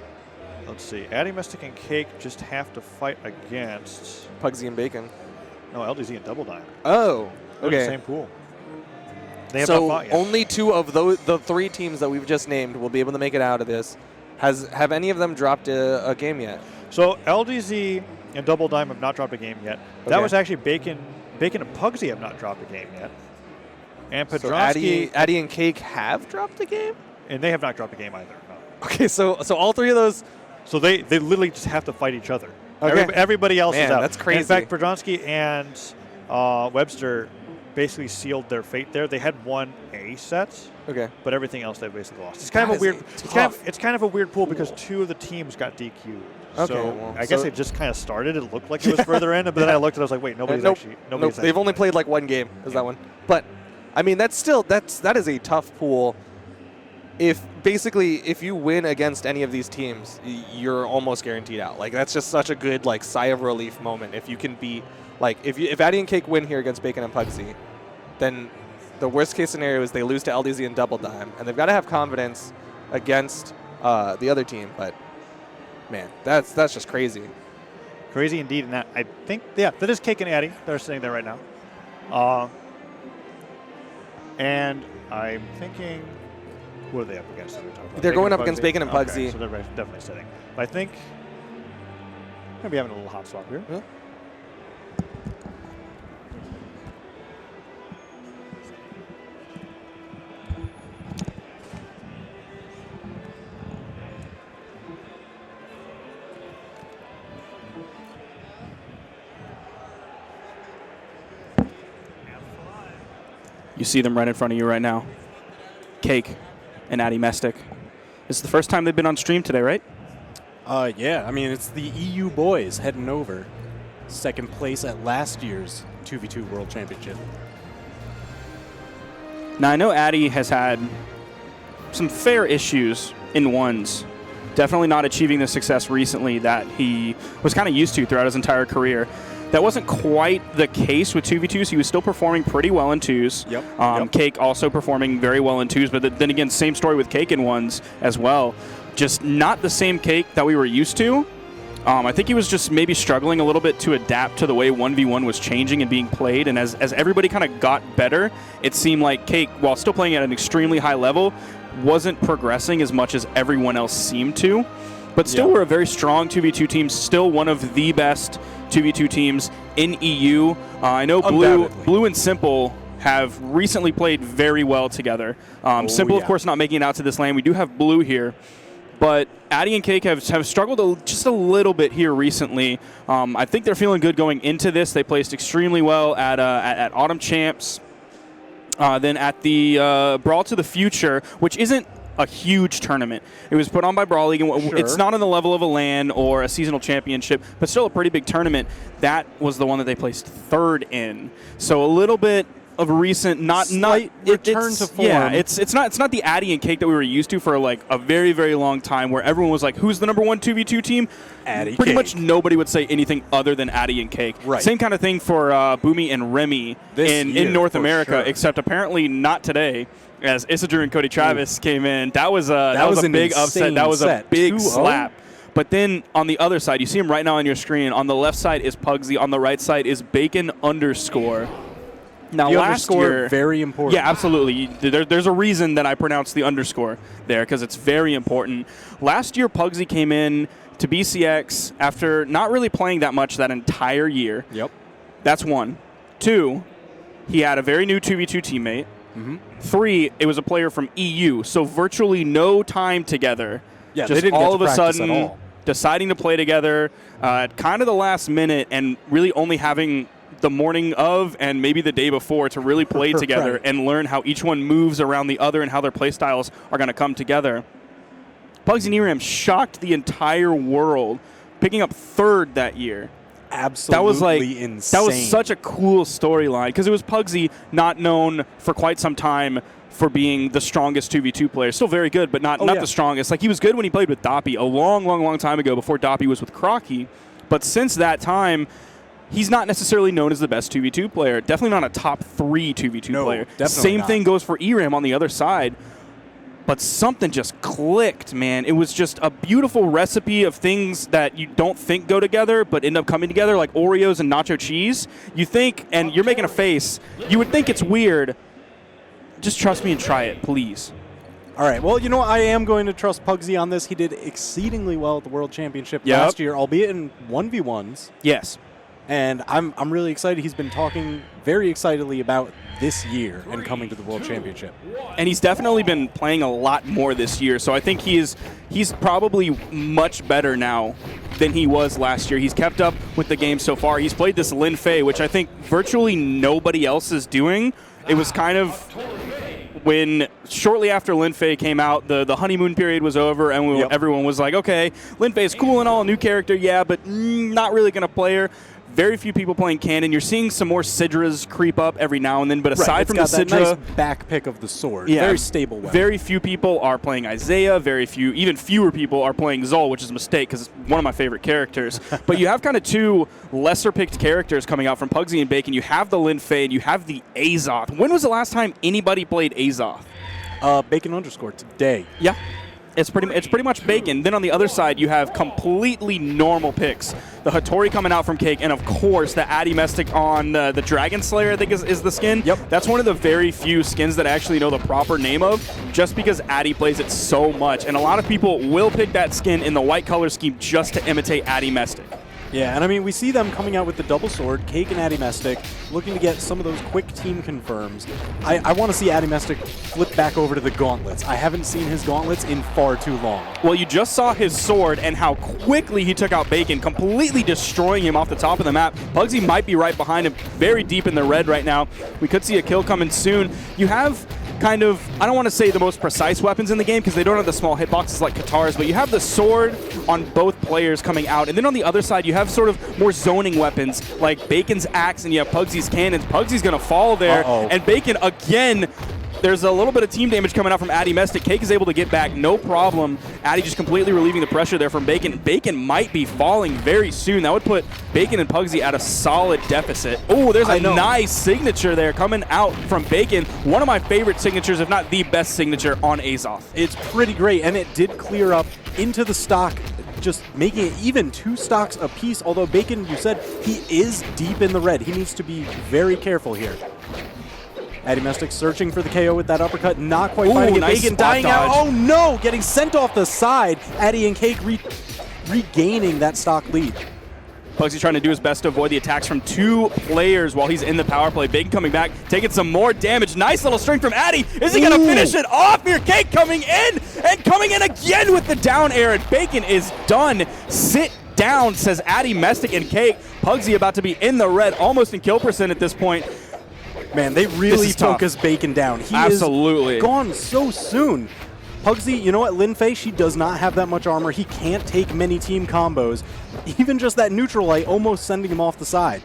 Speaker 2: Let's see. Addy, Mestic, and Cake just have to fight against
Speaker 1: Pugsy and Bacon.
Speaker 2: No, LDZ and DoubleDime.
Speaker 1: Oh,
Speaker 2: they're
Speaker 1: okay.
Speaker 2: the same pool.
Speaker 1: So only 2 of the 3 teams that we've just named will be able to make it out of this. Have any of them dropped a game yet?
Speaker 2: So LDZ and DoubleDime have not dropped a game yet. Okay. That was actually Bacon and Pugsy have not dropped a game yet. And Podronski,
Speaker 1: so Addy and Cake have dropped a game?
Speaker 2: And they have not dropped a game either. No.
Speaker 1: Okay, so all 3 of those.
Speaker 2: So they literally just have to fight each other.
Speaker 1: Okay.
Speaker 2: Everybody else is out.
Speaker 1: That's crazy.
Speaker 2: In fact, Podronski and Webster basically sealed their fate there. They had won a set, but everything else they basically lost. It's kind of a weird. It's kind of a weird pool because 2 of the teams got DQ'd.
Speaker 1: Okay,
Speaker 2: so I guess it just kind of started. It looked like it was further in, but then I looked and I was like, wait, nobody's actually.
Speaker 1: They've only played like 1 game. Is that one? But I mean, that is a tough pool. If you win against any of these teams, you're almost guaranteed out. Like that's just such a good sigh of relief moment if you can beat. Like, if Addy and Cake win here against Bacon and Pugsy, then the worst-case scenario is they lose to LDZ and DoubleDime, and they've got to have confidence against the other team. But, man, that's just crazy.
Speaker 2: Crazy indeed. And I think, that is Cake and Addy. They're sitting there right now. And I'm thinking, who are they up against?
Speaker 1: They're going up against Bacon and Pugsy.
Speaker 2: Okay, so they're definitely sitting. But I think we're going to be having a little hot swap here.
Speaker 1: Yeah.
Speaker 3: You see them right in front of you right now. Cake and Addy Mestic. This is the first time they've been on stream today, right?
Speaker 4: Yeah. I mean, it's the EU boys heading over. Second place at last year's 2v2 World Championship.
Speaker 3: Now, I know Addy has had some fair issues in ones. Definitely not achieving the success recently that he was kind of used to throughout his entire career. That wasn't quite the case with 2v2s. He was still performing pretty well in 2s.
Speaker 4: Yep.
Speaker 3: Cake also performing very well in 2s, but then again, same story with Cake in 1s as well. Just not the same Cake that we were used to. I think he was just maybe struggling a little bit to adapt to the way 1v1 was changing and being played. And as everybody kind of got better, it seemed like Cake, while still playing at an extremely high level, wasn't progressing as much as everyone else seemed to. But still, we're a very strong 2v2 team, still one of the best 2v2 teams in EU. I know Blue and Simple have recently played very well together. Simple, of course, not making it out to this lane. We do have Blue here. But Addy and Cake have struggled just a little bit here recently. I think they're feeling good going into this. They placed extremely well at Autumn Champs. Then at the Brawl to the Future, which isn't a huge tournament. It was put on by Brawl League, and it's not on the level of a LAN or a seasonal championship, but still a pretty big tournament. That was the one that they placed third in. So a little bit of a recent
Speaker 4: return to form.
Speaker 3: Yeah, it's not the Addy and Cake that we were used to for like a very, very long time, where everyone was like, who's the #1 2v2 team?
Speaker 4: Addy.
Speaker 3: Pretty much nobody would say anything other than Addy and Cake.
Speaker 4: Right.
Speaker 3: Same kind of thing for Boomie and Remy in North America, except apparently not today, as Isidre and Cody Travis came in. That was a big upset. That was a big slap. But then on the other side, you see him right now on your screen. On the left side is Pugsy. On the right side is Bacon_. Now,
Speaker 4: the
Speaker 3: last year,
Speaker 4: very important.
Speaker 3: Yeah, absolutely. There's a reason that I pronounced the underscore there, because it's very important. Last year, Pugsy came in to BCX after not really playing that much that entire year.
Speaker 4: Yep.
Speaker 3: That's 1. 2, he had a very new 2v2 teammate. 3, it was a player from EU, so virtually no time together.
Speaker 4: Yeah,
Speaker 3: just
Speaker 4: they didn't
Speaker 3: all
Speaker 4: get to
Speaker 3: of a
Speaker 4: practice
Speaker 3: sudden
Speaker 4: at all.
Speaker 3: deciding to play together at kind of the last minute, and really only having the morning of and maybe the day before to really play together and learn how each one moves around the other and how their play styles are going to come together. Pugsy and ERAM shocked the entire world, picking up 3rd that year.
Speaker 4: Absolutely insane.
Speaker 3: That was such a cool storyline, because it was Pugsy, not known for quite some time for being the strongest 2v2 player. Still very good, but not the strongest. Like, he was good when he played with Doppy a long time ago, before Doppy was with Croaky. But since that time, he's not necessarily known as the best 2v2 player. Definitely not a top 3 2v2 player. Same thing goes for ERAM on the other side. But something just clicked, man. It was just a beautiful recipe of things that you don't think go together, but end up coming together, like Oreos and nacho cheese. You think, and you're making a face, you would think it's weird. Just trust me and try it, please.
Speaker 4: All right. Well, you know, I am going to trust Pugsy on this. He did exceedingly well at the World Championship last year, albeit in 1v1s.
Speaker 3: Yes.
Speaker 4: And I'm really excited. He's been talking very excitedly about this year and coming to the World Championship.
Speaker 3: And he's definitely been playing a lot more this year. So I think he's probably much better now than he was last year. He's kept up with the game so far. He's played this Lin Fei, which I think virtually nobody else is doing. It was kind of when shortly after Lin Fei came out, the honeymoon period was over, and everyone was like, okay, Lin Fei is cool and all, new character, yeah, but not really going to play her. Very few people playing Canon. You're seeing some more Sidras creep up every now and then, but aside from the Sidra,
Speaker 4: nice back pick of the sword, very stable weapon.
Speaker 3: Very few people are playing Isaiah. Even fewer people are playing Zol, which is a mistake because it's one of my favorite characters. But you have kind of 2 lesser picked characters coming out from Pugsy and Bacon. You have the Lin Fei and you have the Azoth. When was the last time anybody played Azoth?
Speaker 4: Bacon_ today.
Speaker 3: Yeah. It's pretty much Bacon. Then on the other side, you have completely normal picks. The Hattori coming out from Cake, and of course, the Addy Mestic on the Dragon Slayer, I think is the skin.
Speaker 4: Yep.
Speaker 3: That's one of the very few skins that I actually know the proper name of, just because Addy plays it so much. And a lot of people will pick that skin in the white color scheme just to imitate Addy Mestic.
Speaker 4: Yeah, and I mean, we see them coming out with the double sword, Cake and Addy Mestic, looking to get some of those quick team confirms. I want to see Addy Mestic flip back over to the gauntlets. I haven't seen his gauntlets in far too long.
Speaker 3: Well, you just saw his sword and how quickly he took out Bacon, completely destroying him off the top of the map. Pugsy might be right behind him, very deep in the red right now. We could see a kill coming soon. You have kind of, I don't want to say the most precise weapons in the game because they don't have the small hitboxes like Katars, but you have the sword on both players coming out. And then on the other side, you have sort of more zoning weapons like Bacon's axe and you have Pugsy's cannons. Pugsy's going to fall there. And Bacon, again, there's a little bit of team damage coming out from Addy Mestic. Cake is able to get back, no problem. Addy just completely relieving the pressure there from Bacon. Bacon might be falling very soon. That would put Bacon and Pugsy at a solid deficit. Oh, there's a nice signature there coming out from Bacon. One of my favorite signatures, if not the best signature on Azoth.
Speaker 4: It's pretty great, and it did clear up into the stock, just making it even 2 stocks apiece. Although Bacon, you said, he is deep in the red. He needs to be very careful here. Addy Mestic searching for the KO with that uppercut, not quite finding it.
Speaker 3: Nice
Speaker 4: Bacon dying
Speaker 3: dodge.
Speaker 4: out. Oh no, getting sent off the side. Addy and Cake regaining that stock lead.
Speaker 3: Pugsy trying to do his best to avoid the attacks from 2 players while he's in the power play. Bacon coming back, taking some more damage. Nice little string from Addy. Is he going to finish it off here? Cake coming in and coming in again with the down air. And Bacon is done. Sit down, says Addy Mestic and Cake. Pugsy about to be in the red, almost in kill percent at this point.
Speaker 4: Man, they really focus Bacon down. He is gone so soon. Pugsy, you know what, Linfei, she does not have that much armor. He can't take many team combos. Even just that neutral light almost sending him off the side.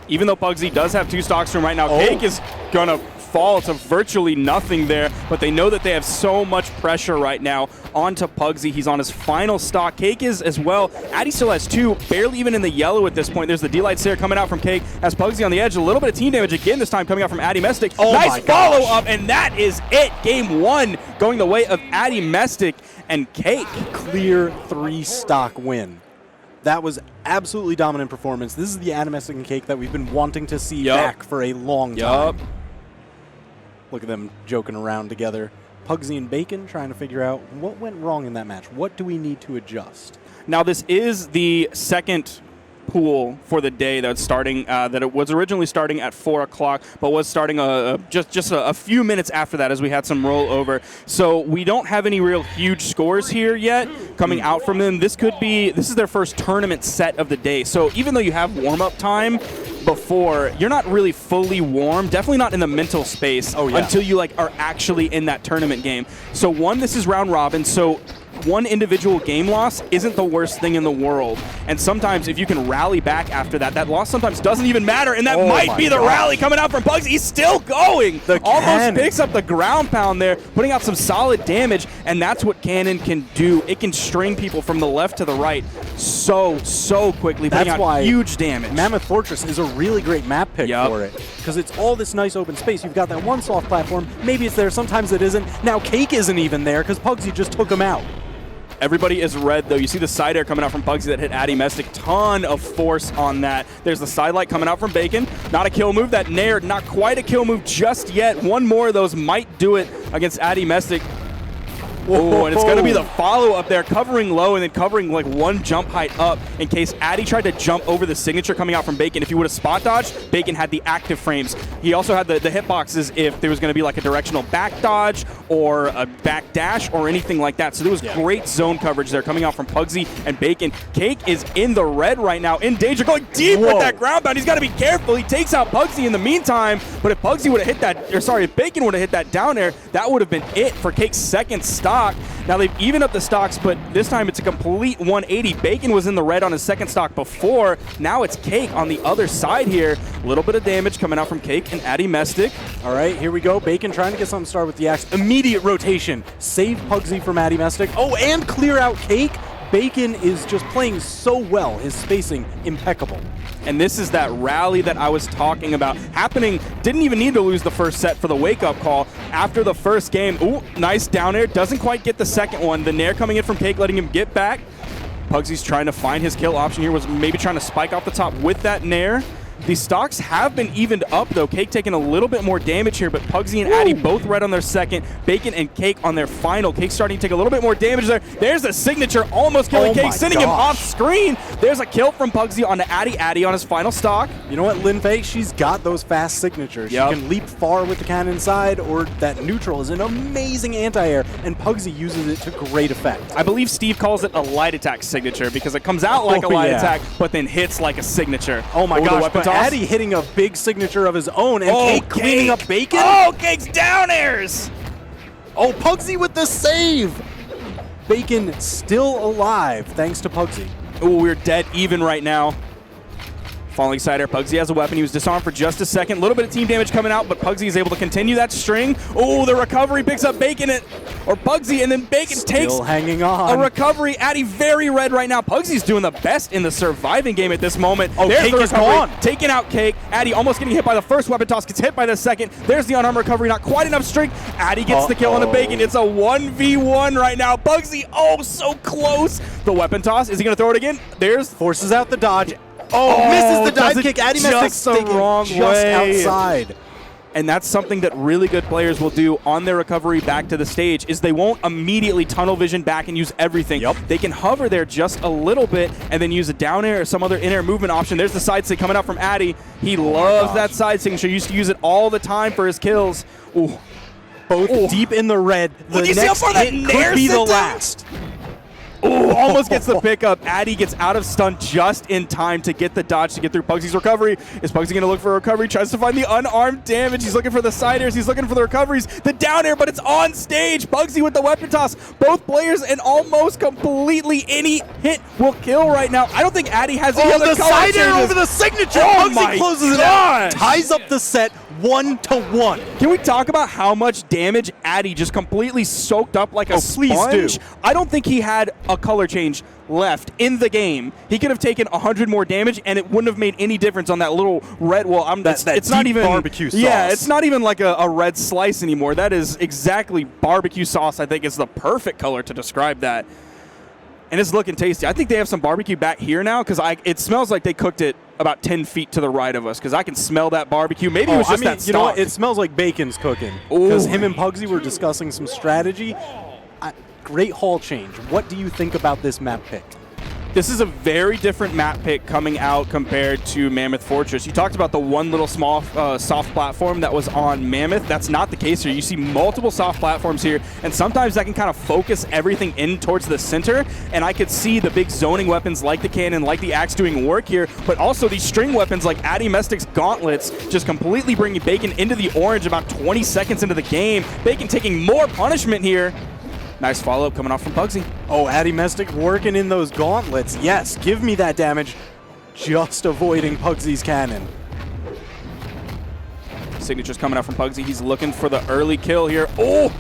Speaker 3: Even though Pugsy does have 2 stocks from right now, Cake is going to fall to virtually nothing there, but they know that they have so much pressure right now onto Pugsy. He's on his final stock. Cake is as well. Addy still has 2, barely even in the yellow at this point. There's the D-Light Stare coming out from Cake as Pugsy on the edge. A little bit of team damage again this time coming out from Addy Mestic. Nice follow-up, and that is it. Game 1 going the way of Addy Mestic and Cake.
Speaker 4: Clear 3 stock win. That was absolutely dominant performance. This is the Addy Mestic and Cake that we've been wanting to see back for a long time. Look at them joking around together. Pugsy and Bacon trying to figure out what went wrong in that match. What do we need to adjust?
Speaker 3: Now, this is the second pool for the day that's starting, that it was originally starting at 4 o'clock, but was starting just a few minutes after that as we had some rollover. So we don't have any real huge scores here yet coming out from them. This is their first tournament set of the day. So even though you have warm-up time before, you're not really fully warm, definitely not in the mental space until you are actually in that tournament game. So this is round robin, so one individual game loss isn't the worst thing in the world. And sometimes if you can rally back after that, that loss sometimes doesn't even matter, and that might be the rally coming out from Pugsy. He's still going. Almost picks up the ground pound there, putting out some solid damage, and that's what Cannon can do. It can string people from the left to the right so quickly, putting out huge damage.
Speaker 4: Mammoth Fortress is a really great map pick for it, because it's all this nice open space. You've got that one soft platform. Maybe it's there. Sometimes it isn't. Now Cake isn't even there because Pugsy just took him out.
Speaker 3: Everybody is red, though. You see the side air coming out from Pugsy that hit Addy Mestic. Ton of force on that. There's the side light coming out from Bacon. Not a kill move. That Nair, not quite a kill move just yet. One more of those might do it against Addy Mestic. Oh, and it's going to be the follow-up there, covering low and then covering one jump height up in case Addy tried to jump over the signature coming out from Bacon. If he would have spot dodged, Bacon had the active frames. He also had the hitboxes if there was going to be a directional back dodge or a back dash or anything like that. So there was great zone coverage there coming out from Pugsy and Bacon. Cake is in the red right now, in danger, going deep with that ground pound. He's got to be careful. He takes out Pugsy in the meantime, but if Pugsy would have hit that, if Bacon would have hit that down air, that would have been it for Cake's second stock. Now they've evened up the stocks, but this time it's a complete 180. Bacon was in the red on his second stock before. Now it's Cake on the other side here. A little bit of damage coming out from Cake and Addy Mestic.
Speaker 4: All right, here we go. Bacon trying to get something started with the axe. Immediate rotation. Save Pugsy from Addy Mestic. Oh, and clear out Cake. Bacon is just playing so well. His spacing impeccable.
Speaker 3: And this is that rally that I was talking about happening. Didn't even need to lose the first set for the wake-up call. After the first game, ooh, nice down air. Doesn't quite get the second one. The nair coming in from Cake, letting him get back. Pugsy's trying to find his kill option here. Was maybe trying to spike off the top with that nair. The stocks have been evened up, though. Cake taking a little bit more damage here, but Pugsy and Addy both red on their second. Bacon and Cake on their final. Cake starting to take a little bit more damage there. There's a signature, almost killing Cake, sending him off screen. There's a kill from Pugsy on the Addy on his final stock.
Speaker 4: You know what, Linfei? She's got those fast signatures. She can leap far with the cannon side, or that neutral is an amazing anti-air, and Pugsy uses it to great effect.
Speaker 3: I believe Steve calls it a light attack signature because it comes out like a light attack, but then hits like a signature.
Speaker 4: Oh my gosh, but Addy hitting a big signature of his own, and Cake cleaning up Bacon.
Speaker 3: Oh, Cake's down airs.
Speaker 4: Oh, Pugsy with the save. Bacon still alive, thanks to Pugsy.
Speaker 3: Oh, we're dead even right now. Falling side air, Pugsy has a weapon. He was disarmed for just a second. A little bit of team damage coming out, but Pugsy is able to continue that string. Oh, the recovery picks up Bacon or Pugsy, and then Bacon takes
Speaker 4: hanging on.
Speaker 3: a recovery. Addy very red right now. Pugsy's doing the best in the surviving game at this moment.
Speaker 4: Oh,
Speaker 3: There's
Speaker 4: Cake
Speaker 3: the
Speaker 4: is
Speaker 3: recovery.
Speaker 4: gone.
Speaker 3: Taking out Cake. Addy almost getting hit by the first weapon toss, gets hit by the second. There's the unarmed recovery, not quite enough strength. Addy gets the kill on the Bacon. It's a 1v1 right now. Pugsy, oh, so close. The weapon toss. Is he going to throw it again? There's
Speaker 4: Forces out the dodge. Oh, misses the dive kick. Addy
Speaker 3: just the wrong
Speaker 4: just
Speaker 3: way.
Speaker 4: outside.
Speaker 3: And that's something that really good players will do on their recovery back to the stage is they won't immediately tunnel vision back and use everything.
Speaker 4: Yep.
Speaker 3: They can hover there just a little bit and then use a down air or some other in-air movement option. There's the side stick coming out from Addy. He loves that side signature. He used to use it all the time for his kills. Ooh.
Speaker 4: Both deep in the red. The
Speaker 3: you see how
Speaker 4: next
Speaker 3: far that
Speaker 4: hit
Speaker 3: nair
Speaker 4: could be the
Speaker 3: sent him?
Speaker 4: last.
Speaker 3: Ooh, almost gets the pickup. Addy gets out of stun just in time to get the dodge to get through Pugsy's recovery. Is Pugsy going to look for a recovery? Tries to find the unarmed damage. He's looking for the side airs. He's looking for the recoveries. The down air, but it's on stage. Pugsy with the weapon toss. Both players and almost completely any hit will kill right now. I don't think Addy has any other
Speaker 4: the
Speaker 3: color
Speaker 4: side air
Speaker 3: changes.
Speaker 4: over the signature.
Speaker 3: Oh
Speaker 4: Pugsy
Speaker 3: my
Speaker 4: closes it
Speaker 3: gosh.
Speaker 4: out. Ties up the set 1-1.
Speaker 3: Can we talk about how much damage Addy just completely soaked up like a
Speaker 4: please
Speaker 3: sponge?
Speaker 4: do.
Speaker 3: I don't think he had a color change left in the game. He could have taken 100 more damage, and it wouldn't have made any difference on that little red. Well, it's not
Speaker 4: deep
Speaker 3: even
Speaker 4: barbecue sauce.
Speaker 3: Yeah, it's not even like a red slice anymore. That is exactly barbecue sauce. I think is the perfect color to describe that. And it's looking tasty. I think they have some barbecue back here now because it smells like they cooked it about 10 feet to the right of us because I can smell that barbecue. Maybe it was just that
Speaker 4: you know what?
Speaker 3: stock.
Speaker 4: It smells like bacon's cooking because him and Pugsy were discussing some strategy. Great haul change. What do you think about this map pick?
Speaker 3: This is a very different map pick coming out compared to Mammoth Fortress. You talked about the one little small soft platform that was on Mammoth. That's not the case here. You see multiple soft platforms here, and sometimes that can kind of focus everything in towards the center, and I could see the big zoning weapons like the cannon, like the axe doing work here, but also these string weapons like Addy Mestic's gauntlets just completely bringing Bacon into the orange about 20 seconds into the game. Bacon taking more punishment here. Nice follow-up coming off from Pugsy.
Speaker 4: Oh, Addy Mestic working in those gauntlets. Yes, give me that damage. Just avoiding Pugsy's cannon.
Speaker 3: Signature's coming out from Pugsy. He's looking for the early kill here. Oh!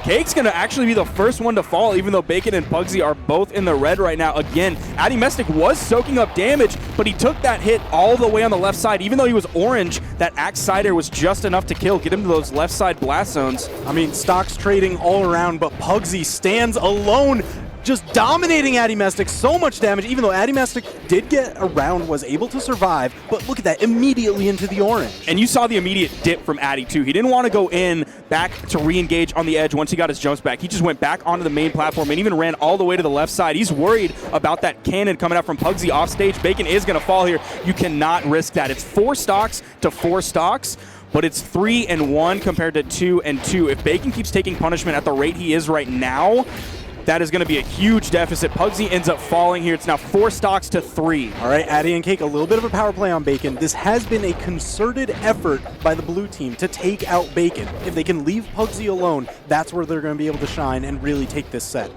Speaker 3: Cake's going to actually be the first one to fall, even though Bacon and Pugsy are both in the red right now. Again, Addy Mestic was soaking up damage, but he took that hit all the way on the left side. Even though he was orange, that axe side air was just enough to kill, get him to those left side blast zones.
Speaker 4: I mean, stocks trading all around, but Pugsy stands alone, just dominating Addy Mestic. So much damage, even though Addy Mestic did get around, was able to survive, but look at that, immediately into the orange.
Speaker 3: And you saw the immediate dip from Addy, too. He didn't want to go in back to re-engage on the edge once he got his jumps back. He just went back onto the main platform and even ran all the way to the left side. He's worried about that cannon coming out from Pugsy off stage. Bacon is going to fall here. You cannot risk that. It's 4 stocks to 4 stocks. But it's 3 and 1 compared to 2 and 2. If Bacon keeps taking punishment at the rate he is right now, that is going to be a huge deficit. Pugsy ends up falling here. It's now 4 stocks to 3.
Speaker 4: All right, Addy and Cake, a little bit of a power play on Bacon. This has been a concerted effort by the blue team to take out Bacon. If they can leave Pugsy alone, that's where they're going to be able to shine and really take this set.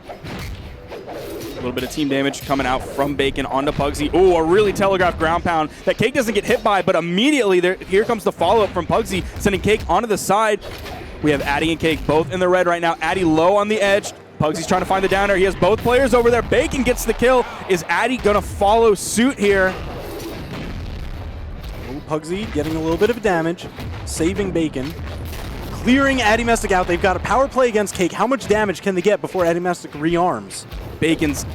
Speaker 3: A little bit of team damage coming out from Bacon onto Pugsy. Oh, a really telegraphed ground pound that Cake doesn't get hit by, but immediately here comes the follow-up from Pugsy, sending Cake onto the side. We have Addy and Cake both in the red right now. Addy low on the edge. Pugsy's trying to find the downer. He has both players over there. Bacon gets the kill. Is Addy going to follow suit here?
Speaker 4: Pugsy getting a little bit of damage, saving Bacon. Clearing Addy Mestic out. They've got a power play against Cake. How much damage can they get before Addy Mestic rearms?
Speaker 3: Bacon's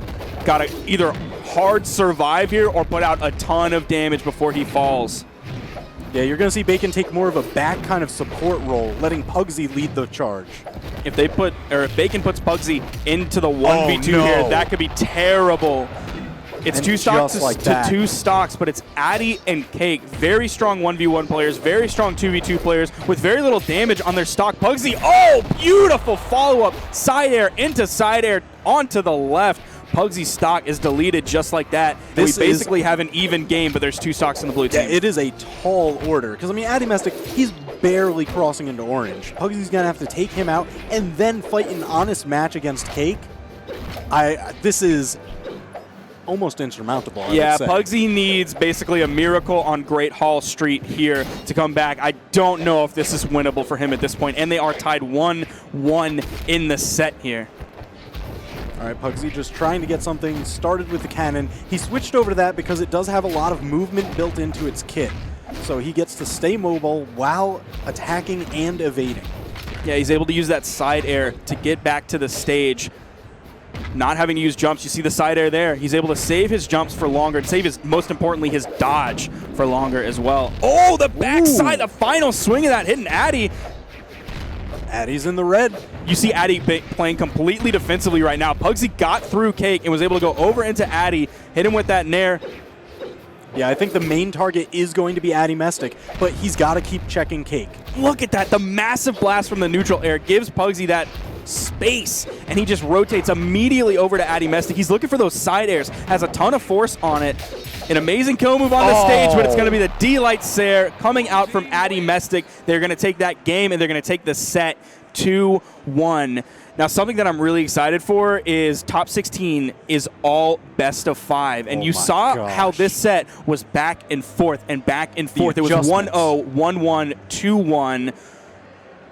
Speaker 3: got to either hard survive here or put out a ton of damage before he falls.
Speaker 4: Yeah, you're going to see Bacon take more of a back kind of support role, letting Pugsy lead the charge.
Speaker 3: If Bacon puts Pugsy into the 1v2 here, that could be terrible. It's 2 stocks to 2 stocks, but it's Addy and Cake. Very strong 1v1 players, very strong 2v2 players with very little damage on their stock. Pugsy, oh, beautiful follow-up. Side air into side air onto the left. Pugsy's stock is deleted just like that. We basically have an even game, but there's 2 stocks in the blue team.
Speaker 4: Yeah, it is a tall order. Because, I mean, Addy Mestic, he's barely crossing into orange. Pugsy's going to have to take him out and then fight an honest match against Cake. This is almost insurmountable. I
Speaker 3: Yeah,
Speaker 4: would say.
Speaker 3: Pugsy needs basically a miracle on Great Hall Street here to come back. I don't know if this is winnable for him at this point, and they are tied 1-1 in the set here.
Speaker 4: All right, Pugsy just trying to get something started with the cannon. He switched over to that because it does have a lot of movement built into its kit. So he gets to stay mobile while attacking and evading.
Speaker 3: Yeah, he's able to use that side air to get back to the stage. Not having to use jumps, you see the side air there. He's able to save his jumps for longer and save his, most importantly, his dodge for longer as well. Oh, the backside, the final swing of that hitting Addy.
Speaker 4: Addy's in the red.
Speaker 3: You see Addy playing completely defensively right now. Pugsy got through Cake and was able to go over into Addy, hit him with that nair.
Speaker 4: Yeah, I think the main target is going to be Addy Mestic, but he's got to keep checking Cake.
Speaker 3: Look at that. The massive blast from the neutral air gives Pugsy that space, and he just rotates immediately over to Addy Mestic. He's looking for those side airs, has a ton of force on it. An amazing kill move on the stage, but it's going to be the D-Light Sair coming out from Addy Mestic. They're going to take that game, and they're going to take the set 2-1. Now, something that I'm really excited for is top 16 is all best of 5. And you saw how this set was back and forth and back and forth. It was 1-0, 1-1, 2-1.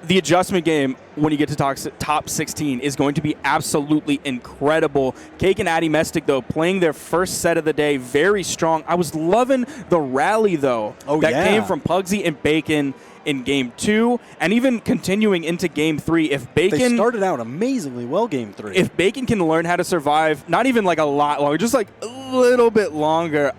Speaker 3: The adjustment game when you get to top 16 is going to be absolutely incredible. Cake and Addy Mestic, though, playing their first set of the day very strong. I was loving the rally, though, that came from Pugsy and Bacon in Game 2, and even continuing into Game 3. If Bacon...
Speaker 4: They started out amazingly well Game 3.
Speaker 3: If Bacon can learn how to survive, not even like a lot longer, just like a little bit longer,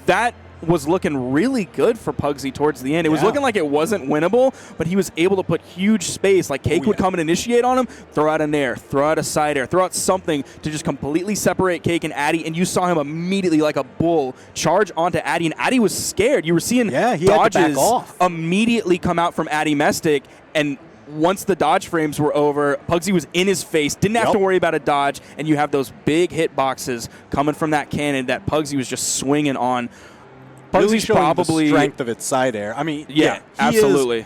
Speaker 3: that was looking really good for Pugsy towards the end. It was looking like it wasn't winnable, but he was able to put huge space. Like Cake would come and initiate on him, throw out a nair, throw out a side air, throw out something to just completely separate Cake and Addy, and you saw him immediately like a bull charge onto Addy, and Addy was scared. You were seeing
Speaker 4: he had to back
Speaker 3: dodges
Speaker 4: off.
Speaker 3: immediately come out from Addy Mestic, and once the dodge frames were over, Pugsy was in his face, didn't have to worry about a dodge, and you have those big hit boxes coming from that cannon that Pugsy was just swinging on.
Speaker 4: Really
Speaker 3: Pugsy's
Speaker 4: showing
Speaker 3: probably
Speaker 4: the strength of its side air. I mean, he
Speaker 3: absolutely.
Speaker 4: is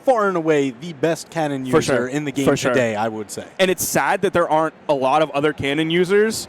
Speaker 4: far and away the best cannon user in the game today, I would say.
Speaker 3: And it's sad that there aren't a lot of other cannon users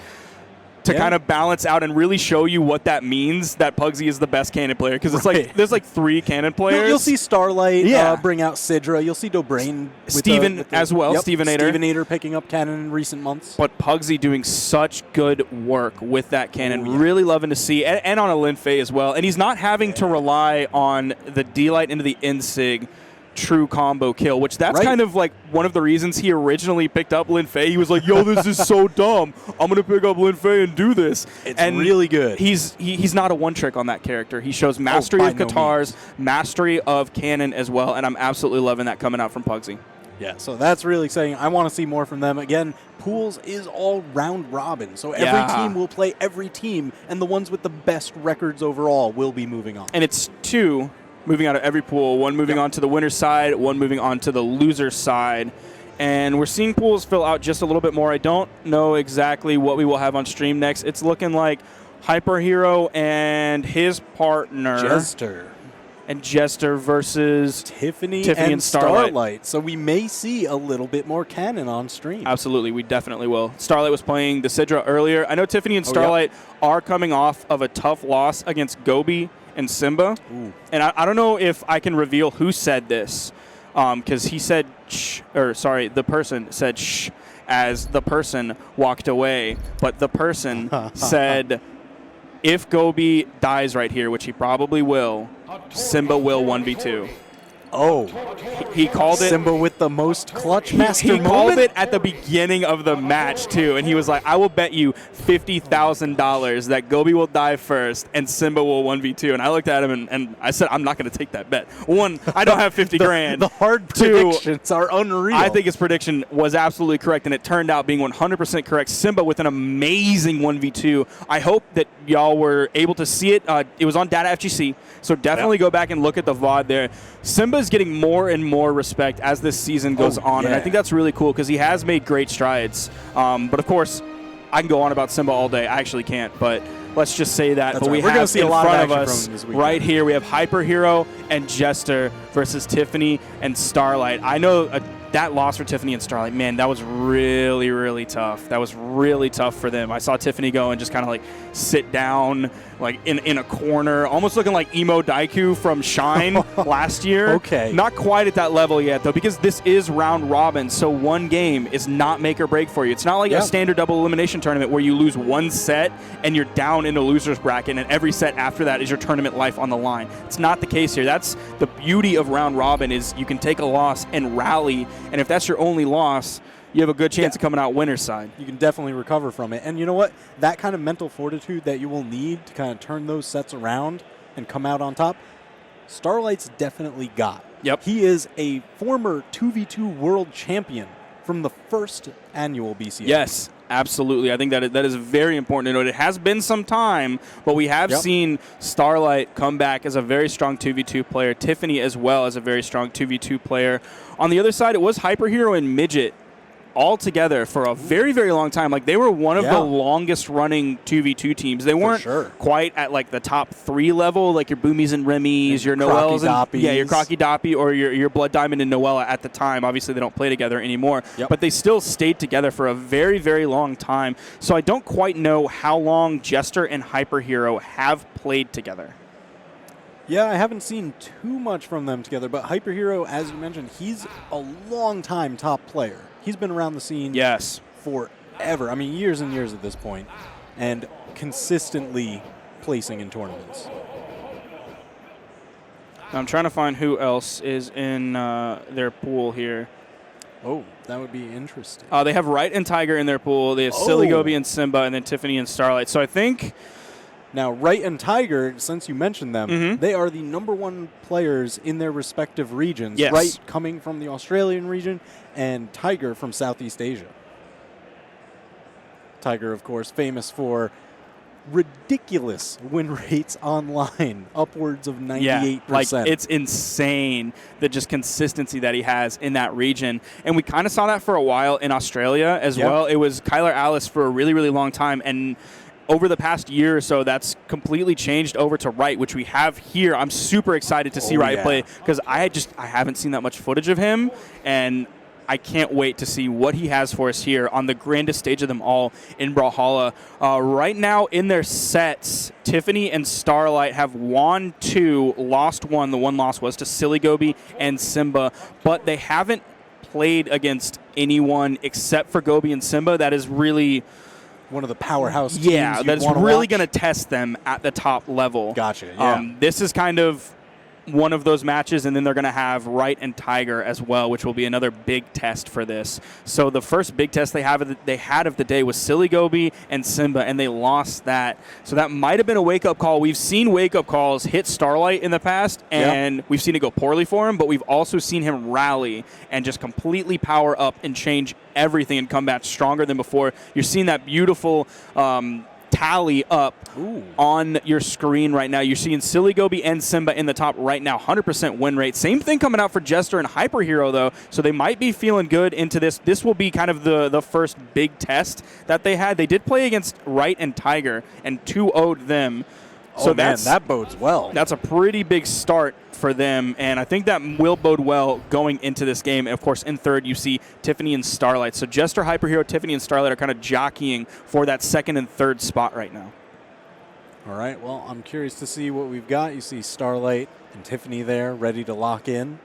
Speaker 3: to kind of balance out and really show you what that means that Pugsy is the best cannon player. Because it's like there's like 3 cannon players.
Speaker 4: You'll see Starlight bring out Isidre. You'll see DaBrain.
Speaker 3: Steven as well.
Speaker 4: Stevenator picking up cannon in recent months.
Speaker 3: But Pugsy doing such good work with that cannon. Really loving to see. And on a Linfei as well. And he's not having to rely on the D-Light into the Insig true combo kill, which that's kind of like one of the reasons he originally picked up Linfei. He was like, yo, this is so dumb. I'm going to pick up Linfei and do this.
Speaker 4: It's really good.
Speaker 3: He's not a one-trick on that character. He shows mastery of Katars, mastery of cannon as well, and I'm absolutely loving that coming out from Pugsy.
Speaker 4: Yeah, so that's really exciting. I want to see more from them. Again, pools is all round robin, so every team will play every team, and the ones with the best records overall will be moving on.
Speaker 3: And it's 2 moving out of every pool, 1 moving on to the winner's side, 1 moving on to the loser's side. And we're seeing pools fill out just a little bit more. I don't know exactly what we will have on stream next. It's looking like Hyper Hero and his partner. Jester versus
Speaker 4: Tiffany and Starlight. So we may see a little bit more cannon on stream.
Speaker 3: Absolutely, we definitely will. Starlight was playing the Isidre earlier. I know Tiffany and Starlight are coming off of a tough loss against Gobi and Simba. And I don't know if I can reveal who said this, because he said shh, or sorry, the person said shh as the person walked away, but the person said, if Gobi dies right here, which he probably will, Simba will 1v2.
Speaker 4: Oh,
Speaker 3: he called it.
Speaker 4: Simba with the most clutch master
Speaker 3: He called it at the beginning of the match, too. And he was like, I will bet you $50,000 that Gobi will die first and Simba will 1v2. And I looked at him and I said, I'm not going to take that bet. 1, I don't have 50 grand.
Speaker 4: The hard predictions are unreal.
Speaker 3: I think his prediction was absolutely correct, and it turned out being 100% correct. Simba with an amazing 1v2. I hope that y'all were able to see it. It was on Data FGC, so definitely go back and look at the VOD there. Simba's getting more and more respect as this season goes on, and I think that's really cool because he has made great strides. But of course, I can go on about Simba all day. I actually can't, but let's just say that. But we have in front of us right here, we have Hyper Hero and Jester versus Tiffany and Starlight. I know that loss for Tiffany and Starlight, man, that was really, really tough. That was really tough for them. I saw Tiffany go and just kind of like sit down like in a corner, almost looking like Emo Daiku from Shine last year.
Speaker 4: Okay.
Speaker 3: Not quite at that level yet, though, because this is round robin, so one game is not make or break for you. It's not like a standard double elimination tournament where you lose one set and you're down in a loser's bracket, and every set after that is your tournament life on the line. It's not the case here. That's the beauty of round robin, is you can take a loss and rally, and if that's your only loss, you have a good chance of coming out winner's side.
Speaker 4: You can definitely recover from it. And you know what? That kind of mental fortitude that you will need to kind of turn those sets around and come out on top, Starlight's definitely got.
Speaker 3: Yep.
Speaker 4: He is a former 2v2 world champion from the first annual BCS.
Speaker 3: Yes, absolutely. I think that is very important to note. It has been some time, but we have seen Starlight come back as a very strong 2v2 player. Tiffany as well as a very strong 2v2 player. On the other side, it was Hyper Hero and Midget all together for a very, very long time. Like, they were one of the longest running 2v2 teams. They weren't quite at like the top 3 level, like your Boomies and Remys, your Noels, and your Croaky Doppy, or your Blood Diamond and Noel at the time. Obviously, they don't play together anymore, but they still stayed together for a very, very long time. So I don't quite know how long Jester and Hyper Hero have played together.
Speaker 4: Yeah, I haven't seen too much from them together, but Hyper Hero, as you mentioned, he's a long-time top player. He's been around the scene forever. I mean, years and years at this point, and consistently placing in tournaments.
Speaker 3: I'm trying to find who else is in their pool here.
Speaker 4: Oh, that would be interesting.
Speaker 3: They have Right and Tiger in their pool. They have SillyGoose and Simba, and then Tiffany and Starlight. So I think...
Speaker 4: Now, Right and Tiger, since you mentioned them, they are the #1 players in their respective regions.
Speaker 3: Yes.
Speaker 4: Right coming from the Australian region, and Tiger from Southeast Asia. Tiger, of course, famous for ridiculous win rates online, upwards of 98%.
Speaker 3: Yeah, like, it's insane, the just consistency that he has in that region. And we kind of saw that for a while in Australia as well. It was Kyler Alice for a really, really long time, and over the past year or so, that's completely changed over to Right, which we have here. I'm super excited to see Right play, because I haven't seen that much footage of him, and I can't wait to see what he has for us here on the grandest stage of them all in Brawlhalla. Right now in their sets, Tiffany and Starlight have won 2, lost 1. The one loss was to SillyGoose and Simba, but they haven't played against anyone except for Gobi and Simba. That is really...
Speaker 4: one of the powerhouse teams.
Speaker 3: Yeah, that's really going to test them at the top level.
Speaker 4: Gotcha, yeah.
Speaker 3: This is kind of one of those matches, and then they're going to have Right and Tiger as well, which will be another big test for this. So the first big test they had of the day was SillyGoose and Simba, and they lost that. So that might have been a wake-up call. We've seen wake-up calls hit Starlight in the past, and we've seen it go poorly for him, but we've also seen him rally and just completely power up and change everything and come back stronger than before. You're seeing that beautiful tally up on your screen right now. You're seeing SillyGoose and Simba in the top right now, 100% win rate. Same thing coming out for Jester and Hyper Hero, though, so they might be feeling good into this. This will be kind of the first big test that they had. They did play against Right and Tiger and 2-0'd them. So
Speaker 4: that bodes well.
Speaker 3: That's a pretty big start for them, and I think that will bode well going into this game. And, of course, in third, you see Tiffany and Starlight. So Jester, Hyper Hero, Tiffany, and Starlight are kind of jockeying for that second and third spot right now.
Speaker 4: All right, well, I'm curious to see what we've got. You see Starlight and Tiffany there, ready to lock in.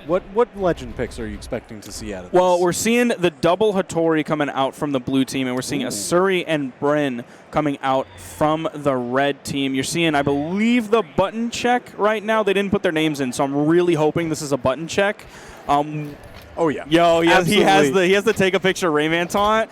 Speaker 4: What legend picks are you expecting to see out of this?
Speaker 3: Well, we're seeing the double Hattori coming out from the blue team, and we're seeing Asuri and Bryn coming out from the red team. You're seeing, I believe, the button check right now. They didn't put their names in, so I'm really hoping this is a button check.
Speaker 4: Oh, yeah.
Speaker 3: Yo, yeah, he has the take a picture Rayman taunt.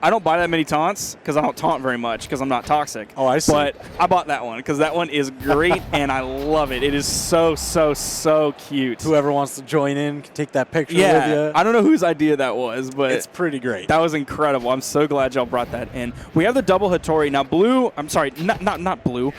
Speaker 3: I don't buy that many taunts because I don't taunt very much because I'm not toxic.
Speaker 4: Oh, I see.
Speaker 3: But I bought that one because that one is great and I love it. It is so, so, so cute.
Speaker 4: Whoever wants to join in can take that picture with you.
Speaker 3: I don't know whose idea that was, but
Speaker 4: it's pretty great.
Speaker 3: That was incredible. I'm so glad y'all brought that in. We have the double Hattori. Now, blue, I'm sorry, not blue.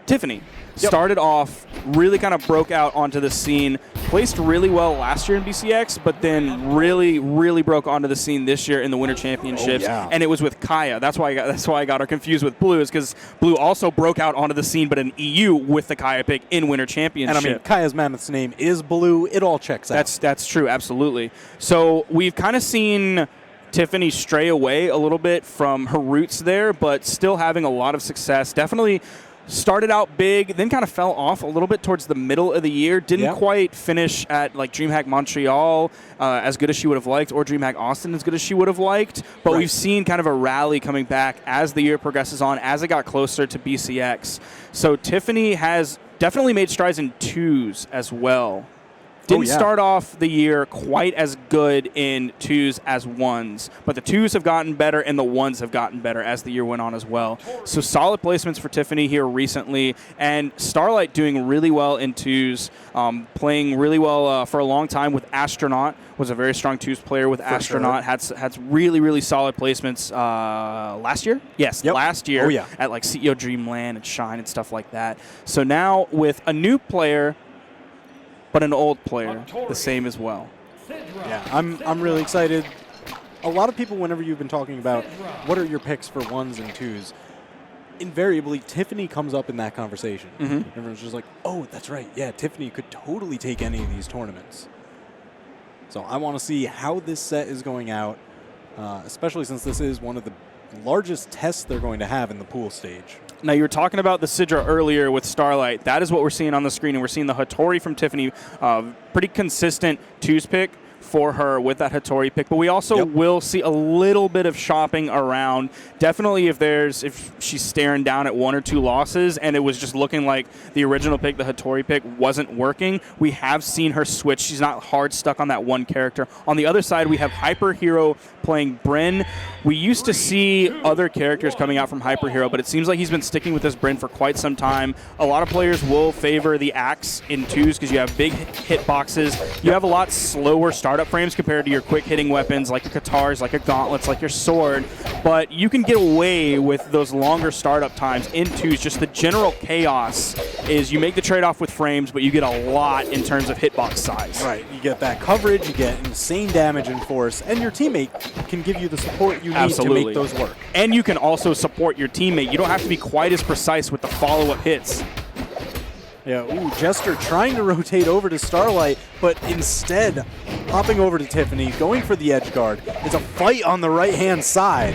Speaker 3: Tiffany. Started off, really kind of broke out onto the scene, placed really well last year in BCX, but then really, really broke onto the scene this year in the Winter Championships.
Speaker 4: Oh, yeah.
Speaker 3: And it was with Kaya. That's why I got her confused with Blue, is because Blue also broke out onto the scene, but in EU with the Kaya pick in Winter Championship.
Speaker 4: And I mean, Kaya's mammoth's name is Blue. It all checks out.
Speaker 3: That's true, absolutely. So we've kind of seen Tiffany stray away a little bit from her roots there, but still having a lot of success. Definitely started out big, then kind of fell off a little bit towards the middle of the year. Didn't quite finish at like DreamHack Montreal as good as she would have liked, or DreamHack Austin as good as she would have liked. But we've seen kind of a rally coming back as the year progresses on, as it got closer to BCX. So Tiffany has definitely made strides in 2s as well. Didn't start off the year quite as good in 2s as 1s, but the 2s have gotten better and the 1s have gotten better as the year went on as well. So solid placements for Tiffany here recently, and Starlight doing really well in 2s, playing really well for a long time with Astronaut, was a very strong 2s player with Astronaut, had really, really solid placements last year? Yes, last year at like CEO Dreamland and Shine and stuff like that. So now with a new player, but an old player, the same as well.
Speaker 4: Yeah, I'm really excited. A lot of people, whenever you've been talking about what are your picks for 1s and 2s, invariably Tiffany comes up in that conversation. Everyone's just like, oh, that's right. Yeah, Tiffany could totally take any of these tournaments. So I want to see how this set is going out, especially since this is one of the largest tests they're going to have in the pool stage.
Speaker 3: Now, you were talking about the Isidre earlier with Starlight. That is what we're seeing on the screen, and we're seeing the Hattori from Tiffany, pretty consistent 2s pick for her with that Hattori pick. But we also will see a little bit of shopping around. Definitely if she's staring down at 1 or 2 losses and it was just looking like the original pick, the Hattori pick, wasn't working, we have seen her switch. She's not hard stuck on that one character. On the other side, we have Hyper Hero playing Brynn. We used to see other characters coming out from Hyper Hero, but it seems like he's been sticking with this Brynn for quite some time. A lot of players will favor the Axe in 2s because you have big hit boxes. You have a lot slower startup frames compared to your quick hitting weapons like your Katars, like your Gauntlets, like your Sword. But you can get away with those longer startup times in 2s. Just the general chaos is you make the trade-off with frames, but you get a lot in terms of hitbox size.
Speaker 4: Right. You get that coverage, you get insane damage and force, and your teammate can give you the support you need to make those work.
Speaker 3: And you can also support your teammate. You don't have to be quite as precise with the follow-up hits.
Speaker 4: Yeah, ooh, Jester trying to rotate over to Starlight, but instead hopping over to Tiffany, going for the edge guard. It's a fight on the right-hand side.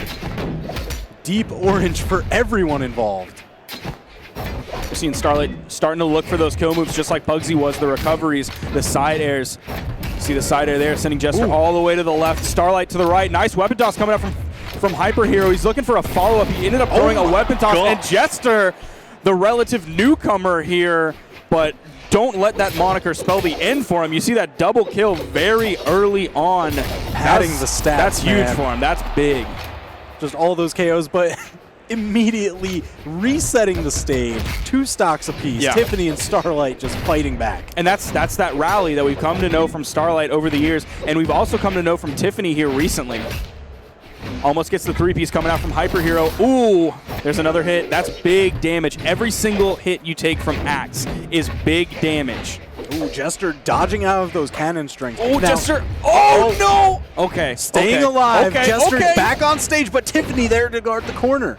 Speaker 4: Deep orange for everyone involved.
Speaker 3: We're seeing Starlight starting to look for those kill moves just like Pugsy was, the recoveries, the side airs. See the side air there, sending Jester all the way to the left. Starlight to the right. Nice weapon toss coming up from Hyper Hero. He's looking for a follow-up. He ended up throwing a weapon toss, and Jester, the relative newcomer here, but don't let that moniker spell the end for him. You see that double kill very early on.
Speaker 4: Padding the stats,
Speaker 3: That's huge for him. That's big.
Speaker 4: Just all those KOs, but immediately resetting the stage. 2 stocks apiece.
Speaker 3: Yeah.
Speaker 4: Tiffany and Starlight just fighting back.
Speaker 3: And that's that rally that we've come to know from Starlight over the years, and we've also come to know from Tiffany here recently. Almost gets the 3-piece coming out from Hyper Hero. Ooh, there's another hit. That's big damage. Every single hit you take from Axe is big damage.
Speaker 4: Ooh, Jester dodging out of those cannon strings.
Speaker 3: Oh,
Speaker 4: now,
Speaker 3: Jester. Oh, no. Okay.
Speaker 4: Staying alive. Jester's back on stage, but Tiffany there to guard the corner.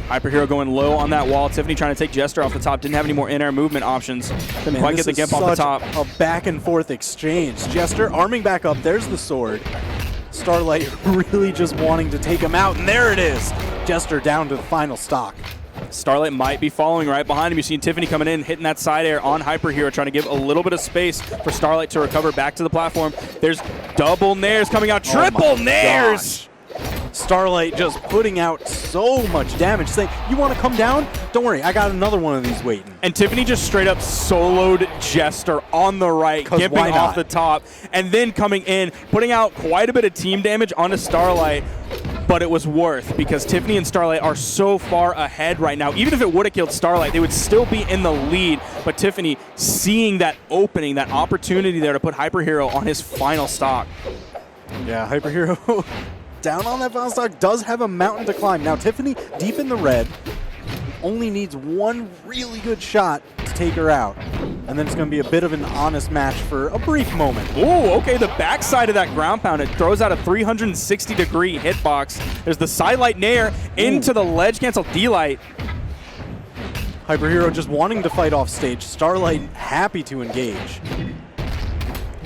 Speaker 3: Hyper Hero going low on that wall. Tiffany trying to take Jester off the top. Didn't have any more in-air movement options. Couldn't quite get the Gimp off the top.
Speaker 4: A back-and-forth exchange. Jester arming back up. There's the sword. Starlight really just wanting to take him out, and there it is. Jester down to the final stock.
Speaker 3: Starlight might be following right behind him. You've seen Tiffany coming in, hitting that side air on Hyper Hero, trying to give a little bit of space for Starlight to recover back to the platform. There's double nairs coming out, triple nairs!
Speaker 4: Starlight just putting out so much damage, saying, you want to come down? Don't worry, I got another one of these waiting.
Speaker 3: And Tiffany just straight up soloed Jester on the right, gimping off the top, and then coming in, putting out quite a bit of team damage onto Starlight. But it was worth, because Tiffany and Starlight are so far ahead right now. Even if it would have killed Starlight, they would still be in the lead. But Tiffany seeing that opening, that opportunity there to put Hyper Hero on his final stock.
Speaker 4: Yeah, Hyper Hero down on that final stock, does have a mountain to climb. Now Tiffany deep in the red, only needs one really good shot to take her out. And then it's going to be a bit of an honest match for a brief moment.
Speaker 3: Ooh, okay, the backside of that ground pound, it throws out a 360-degree hitbox. There's the sidelight nair into the ledge cancel D-light.
Speaker 4: Hyper Hero just wanting to fight off stage. Starlight happy to engage.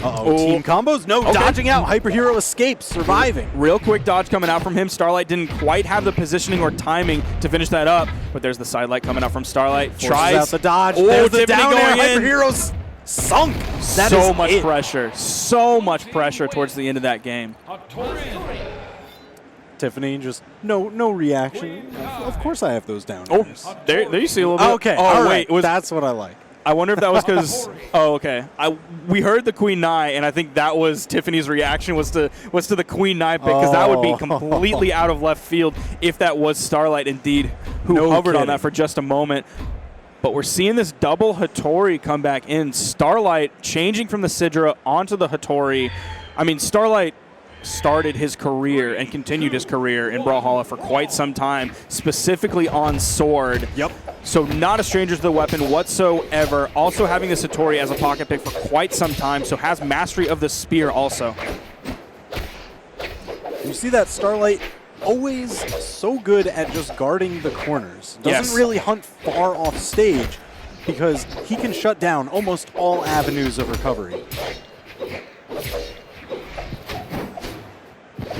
Speaker 4: Uh-oh, team combos? No, dodging out. Hyper Hero escapes, surviving.
Speaker 3: Real quick dodge coming out from him. Starlight didn't quite have the positioning or timing to finish that up, but there's the sidelight coming out from Starlight.
Speaker 4: Forces
Speaker 3: Tries
Speaker 4: out the dodge.
Speaker 3: Oh,
Speaker 4: there's the
Speaker 3: Tiffany
Speaker 4: down air.
Speaker 3: going in.
Speaker 4: Hyper Hero's sunk. That
Speaker 3: so
Speaker 4: is
Speaker 3: much
Speaker 4: it.
Speaker 3: pressure. So much pressure towards the end of that game.
Speaker 4: Tiffany just no reaction. Of course I have those down
Speaker 3: Oh,
Speaker 4: airs.
Speaker 3: there you see a little bit.
Speaker 4: Okay,
Speaker 3: Oh,
Speaker 4: all
Speaker 3: wait.
Speaker 4: right. That's what I like.
Speaker 3: I wonder if that was because. Oh, okay. We heard the Queen Nine, and I think that was Tiffany's reaction was to the Queen Nine pick, because that would be completely out of left field if that was Starlight indeed who hovered on that for just a moment. But we're seeing this double Hattori come back in. Starlight changing from the Isidre onto the Hattori. I mean, Starlight started his career and continued his career in Brawlhalla for quite some time, specifically on sword.
Speaker 4: Yep.
Speaker 3: So not a stranger to the weapon whatsoever. Also having the Hattori as a pocket pick for quite some time, so has mastery of the spear also.
Speaker 4: You see that Starlight always so good at just guarding the corners. Doesn't
Speaker 3: Yes.
Speaker 4: really hunt far off stage because he can shut down almost all avenues of recovery.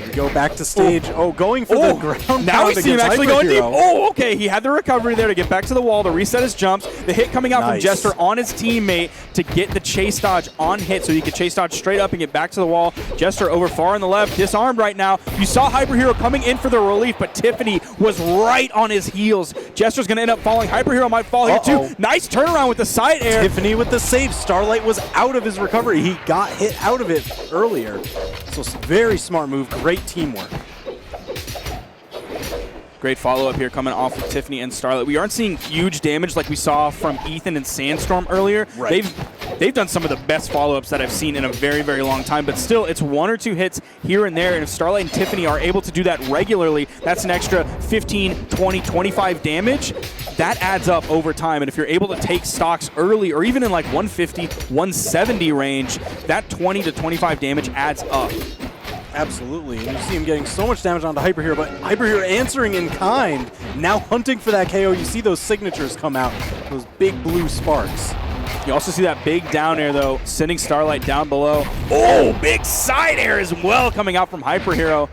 Speaker 4: We go back to stage. Oh, going for the ground.
Speaker 3: Now we
Speaker 4: pound
Speaker 3: see him
Speaker 4: against
Speaker 3: actually
Speaker 4: Hyper
Speaker 3: going deep.
Speaker 4: Hero.
Speaker 3: Oh, okay. He had the recovery there to get back to the wall, to reset his jumps. The hit coming out from Jester on his teammate to get the chase dodge on hit so he could chase dodge straight up and get back to the wall. Jester over far on the left, disarmed right now. You saw Hyper Hero coming in for the relief, but Tiffany was right on his heels. Jester's going to end up falling. Hyper Hero might fall here too. Nice turnaround with the side air.
Speaker 4: Tiffany with the save. Starlight was out of his recovery. He got hit out of it earlier. So very smart move. Great teamwork.
Speaker 3: Great follow-up here coming off of Tiffany and Starlight. We aren't seeing huge damage like we saw from Ethan and Sandstorm earlier.
Speaker 4: Right.
Speaker 3: They've done some of the best follow-ups that I've seen in a very, very long time, but still, it's one or two hits here and there, and if Starlight and Tiffany are able to do that regularly, that's an extra 15, 20, 25 damage. That adds up over time, and if you're able to take stocks early or even in like 150, 170 range, that 20 to 25 damage adds up.
Speaker 4: Absolutely. And you see him getting so much damage onto Hyper Hero, but Hyper Hero answering in kind. Now hunting for that KO. You see those signatures come out, those big blue sparks.
Speaker 3: You also see that big down air, though, sending Starlight down below. Oh, big side air as well coming out from Hyper Hero.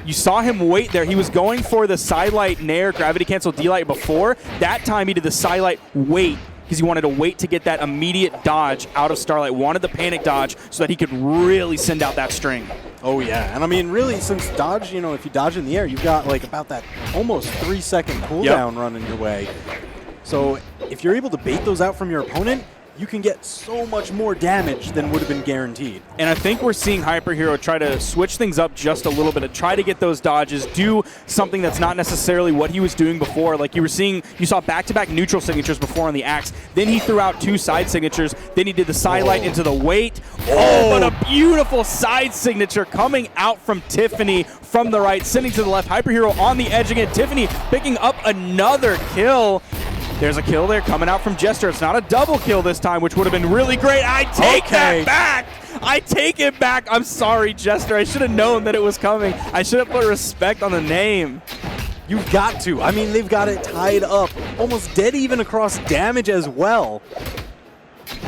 Speaker 3: You saw him wait there. He was going for the sidelight nair gravity cancel D-light before. That time he did the sidelight wait, because he wanted to wait to get that immediate dodge out of Starlight. Wanted the panic dodge so that he could really send out that string.
Speaker 4: Oh, yeah. And I mean, really, since dodge, if you dodge in the air, you've got like about that almost 3-second cooldown running your way. So if you're able to bait those out from your opponent, you can get so much more damage than would have been guaranteed.
Speaker 3: And I think we're seeing Hyper Hero try to switch things up just a little bit, to try to get those dodges, do something that's not necessarily what he was doing before. Like you saw back-to-back neutral signatures before on the axe. Then he threw out two side signatures. Then he did the sidelight into the weight. But a beautiful side signature coming out from Tiffany from the right, sending to the left. Hyper Hero on the edge again. Tiffany picking up another kill. There's a kill there coming out from Jester. It's not a double kill this time, which would have been really great. I take that back. I take it back. I'm sorry, Jester. I should have known that it was coming. I should have put respect on the name.
Speaker 4: You've got to. I mean, they've got it tied up. Almost dead even across damage as well.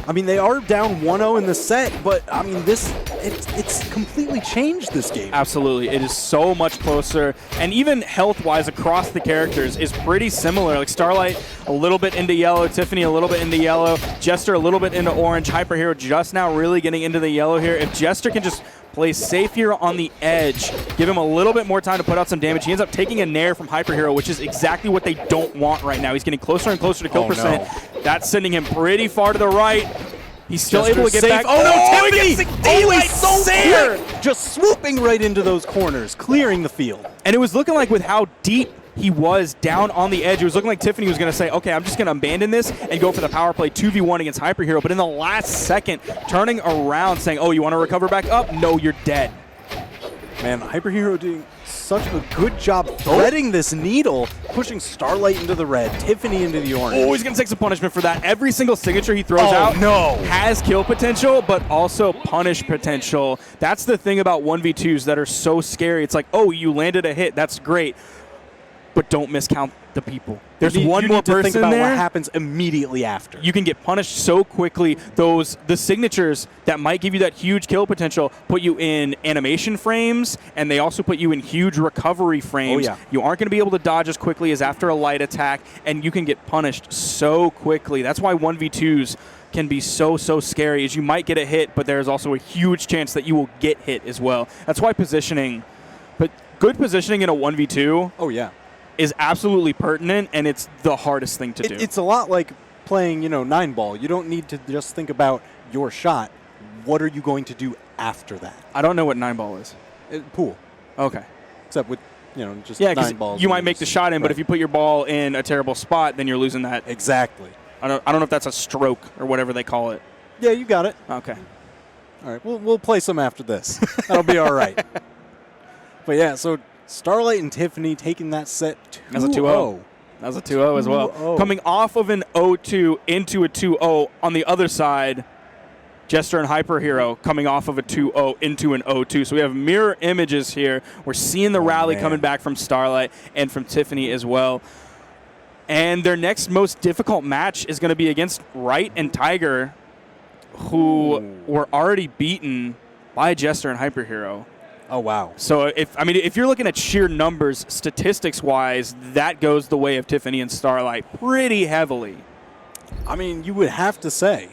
Speaker 4: I mean, they are down 1-0 in the set, but I mean, it's completely changed this game.
Speaker 3: Absolutely. It is so much closer. And even health-wise across the characters is pretty similar. Like Starlight a little bit into yellow, Tiffany a little bit into yellow, Jester a little bit into orange, Hyper Hero just now really getting into the yellow here. If Jester can just play safe here on the edge, give him a little bit more time to put out some damage, he ends up taking a nair from Hyper Hero, which is exactly what they don't want right now. He's getting closer and closer to kill percent. No. That's sending him pretty far to the right. He's still able to get back.
Speaker 4: Oh no, Tiffany!
Speaker 3: Always so there!
Speaker 4: Just swooping right into those corners, clearing the field.
Speaker 3: And it was looking like with how deep he was down on the edge, it was looking like Tiffany was going to say, okay, I'm just going to abandon this and go for the power play 2v1 against Hyper Hero. But in the last second, turning around saying, oh, you want to recover back up? No, you're dead.
Speaker 4: Man, Hyper Hero doing such a good job threading this needle. pushing Starlight into the red, Tiffany into the orange.
Speaker 3: Oh, he's going to take some punishment for that. Every single signature he throws out has kill potential, but also punish potential. That's the thing about 1v2s that are so scary. It's like, oh, you landed a hit. That's great. But don't miscount the people. There's one more person
Speaker 4: think about
Speaker 3: there.
Speaker 4: What happens immediately after?
Speaker 3: You can get punished so quickly. The signatures that might give you that huge kill potential put you in animation frames, and they also put you in huge recovery frames.
Speaker 4: Oh, yeah.
Speaker 3: You aren't going to be able to dodge as quickly as after a light attack, and you can get punished so quickly. That's why 1v2s can be so scary, is you might get a hit, but there's also a huge chance that you will get hit as well. That's why positioning, but good positioning in a 1v2 is absolutely pertinent, and it's the hardest thing to do.
Speaker 4: It's a lot like playing, 9-ball. You don't need to just think about your shot. What are you going to do after that?
Speaker 3: I don't know what 9-ball is.
Speaker 4: Pool.
Speaker 3: Okay.
Speaker 4: Except with, just
Speaker 3: 9
Speaker 4: balls.
Speaker 3: You might make the shot in, but if you put your ball in a terrible spot, then you're losing that.
Speaker 4: Exactly.
Speaker 3: I don't know if that's a stroke or whatever they call it.
Speaker 4: Yeah, you got it.
Speaker 3: Okay.
Speaker 4: All right, we'll play some after this. That'll be all right. But yeah, so Starlight and Tiffany taking that set 2-0.
Speaker 3: That's a 2-0. That was a 2-0 as well.
Speaker 4: 2-0.
Speaker 3: Coming off of an 0-2 into a 2-0 on the other side, Jester and Hyper Hero coming off of a 2-0 into an 0-2. So we have mirror images here. We're seeing the rally coming back from Starlight and from Tiffany as well. And their next most difficult match is going to be against Right and Tiger, who were already beaten by Jester and Hyper Hero.
Speaker 4: Oh, wow.
Speaker 3: So if you're looking at sheer numbers, statistics-wise, that goes the way of Tiffany and Starlight pretty heavily.
Speaker 4: I mean, you would have to say,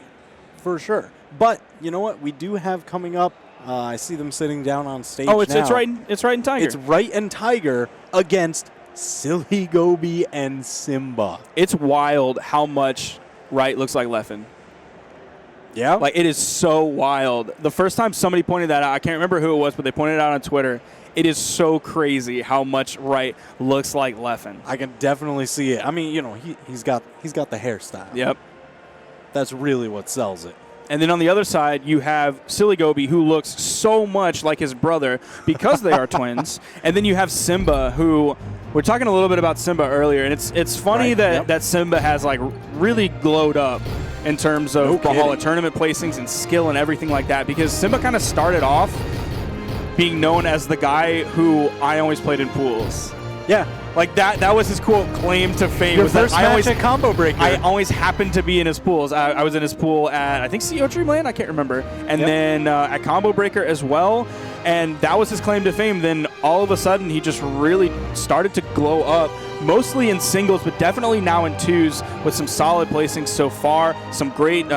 Speaker 4: for sure. But you know what? We do have coming up. I see them sitting down on stage.
Speaker 3: Oh, it's
Speaker 4: now.
Speaker 3: Right and Tiger.
Speaker 4: It's Right and Tiger against SillyGoose and Simba.
Speaker 3: It's wild how much Right looks like Leffen.
Speaker 4: Yeah?
Speaker 3: Like, it is so wild. The first time somebody pointed that out, I can't remember who it was, but they pointed it out on Twitter. It is so crazy how much Right looks like Leffen.
Speaker 4: I can definitely see it. I mean, he's got the hairstyle.
Speaker 3: Yep.
Speaker 4: That's really what sells it.
Speaker 3: And then on the other side, you have SillyGoose, who looks so much like his brother because they are twins. And then you have Simba, who we're talking a little bit about Simba earlier, and it's funny that Simba has like really glowed up in terms of Brawlhalla tournament placings and skill and everything like that, because Simba kind of started off being known as the guy who I always played in pools.
Speaker 4: Yeah.
Speaker 3: Like that was his quote claim to fame.
Speaker 4: Your
Speaker 3: was
Speaker 4: first
Speaker 3: that
Speaker 4: match at Combo Breaker.
Speaker 3: I always happened to be in his pools. I was in his pool at, I think, CO Dreamland, I can't remember. And then at Combo Breaker as well. And that was his claim to fame. Then all of a sudden, he just really started to glow up, mostly in singles, but definitely now in twos with some solid placings so far. Some great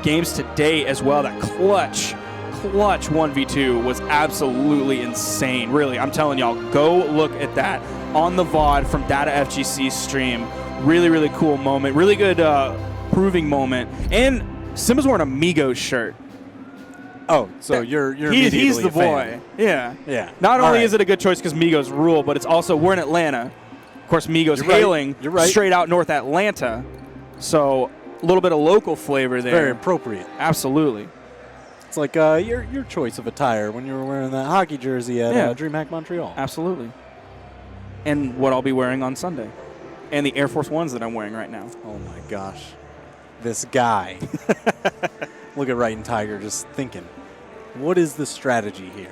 Speaker 3: games today as well. That clutch 1v2 was absolutely insane. Really, I'm telling y'all, go look at that on the VOD from Data FGC's stream. Really, really cool moment. Really good proving moment. And Simba's wearing a Migos shirt.
Speaker 4: Oh, so you're
Speaker 3: he's the
Speaker 4: a fan.
Speaker 3: boy. Yeah.
Speaker 4: Yeah.
Speaker 3: Not only is it a good choice because Migos rule, but it's also, we're in Atlanta. Of course, Migos hailing straight out North Atlanta. So a little bit of local flavor there.
Speaker 4: Very appropriate.
Speaker 3: Absolutely.
Speaker 4: It's like your choice of attire when you were wearing that hockey jersey at DreamHack Montreal.
Speaker 3: Absolutely. And what I'll be wearing on Sunday. And the Air Force Ones that I'm wearing right now.
Speaker 4: Oh, my gosh. This guy. Look at Right and Tiger just thinking, what is the strategy here?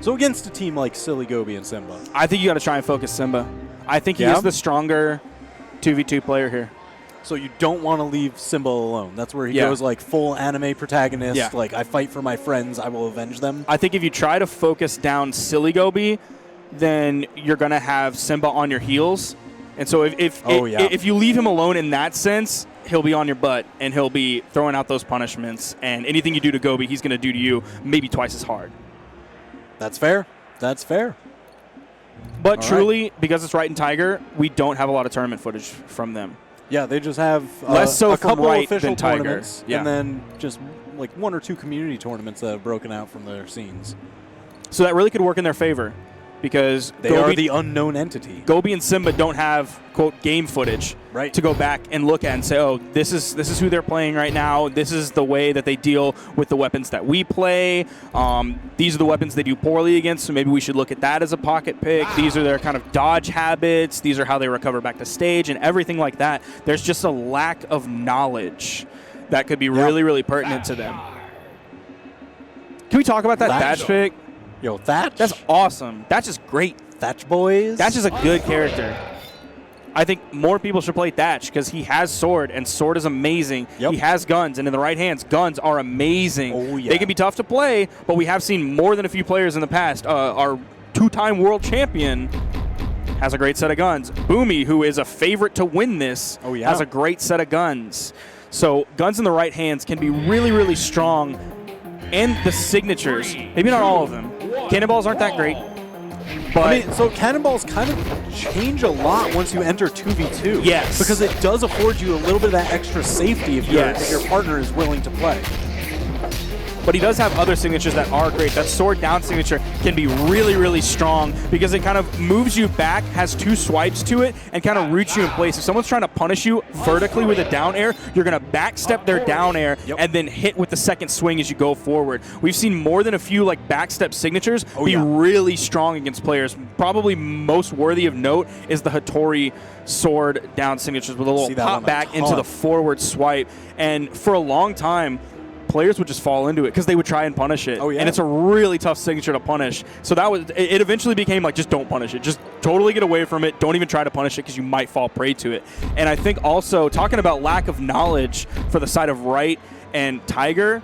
Speaker 4: So against a team like SillyGoose and Simba.
Speaker 3: I think you got to try and focus Simba. I think he is the stronger 2v2 player here.
Speaker 4: So you don't want to leave Simba alone. That's where he goes like full anime protagonist.
Speaker 3: Yeah.
Speaker 4: Like, I fight for my friends. I will avenge them.
Speaker 3: I think if you try to focus down SillyGoose, then you're going to have Simba on your heels. And so if you leave him alone in that sense, he'll be on your butt and he'll be throwing out those punishments. And anything you do to Gobi, he's going to do to you maybe twice as hard.
Speaker 4: That's fair. That's fair.
Speaker 3: But truly, because it's Right and Tiger, we don't have a lot of tournament footage from them.
Speaker 4: Yeah, they just have
Speaker 3: less so
Speaker 4: a
Speaker 3: from
Speaker 4: couple
Speaker 3: Right
Speaker 4: official
Speaker 3: than Tiger.
Speaker 4: tournaments, and then just like 1 or 2 community tournaments that have broken out from their scenes.
Speaker 3: So that really could work in their favor. because
Speaker 4: they are the unknown entity.
Speaker 3: Gobi and Simba don't have, quote, game footage to go back and look at and say, oh, this is who they're playing right now. This is the way that they deal with the weapons that we play. These are the weapons they do poorly against, so maybe we should look at that as a pocket pick. These are their kind of dodge habits. These are how they recover back to stage and everything like that. There's just a lack of knowledge that could be really, really pertinent to them. Can we talk about that Thatch pick?
Speaker 4: Yo, Thatch?
Speaker 3: That's awesome. Thatch is great.
Speaker 4: Thatch boys?
Speaker 3: Thatch is a good character. I think more people should play Thatch because he has Sword, and Sword is amazing. He has guns, and in the right hands, guns are amazing.
Speaker 4: Oh, yeah.
Speaker 3: They can be tough to play, but we have seen more than a few players in the past. Our two-time world champion has a great set of guns. Boomie, who is a favorite to win this, has a great set of guns. So guns in the right hands can be really, really strong. And the signatures, maybe not all of them. Cannonballs aren't that great. But
Speaker 4: I mean, so cannonballs kind of change a lot once you enter 2v2.
Speaker 3: Yes.
Speaker 4: Because it does afford you a little bit of that extra safety if your partner is willing to play.
Speaker 3: But he does have other signatures that are great. That sword down signature can be really, really strong because it kind of moves you back, has two swipes to it, and kind of roots you in place. If someone's trying to punish you vertically with a down air, you're going to backstep their down air and then hit with the second swing as you go forward. We've seen more than a few like backstep signatures be really strong against players. Probably most worthy of note is the Hattori sword down signatures with a little pop back into the forward swipe. And for a long time, players would just fall into it because they would try and punish it. And it's a really tough signature to punish. So that was it eventually became like, just don't punish it. Just totally get away from it. Don't even try to punish it because you might fall prey to it. And I think also, talking about lack of knowledge for the side of Right and Tiger,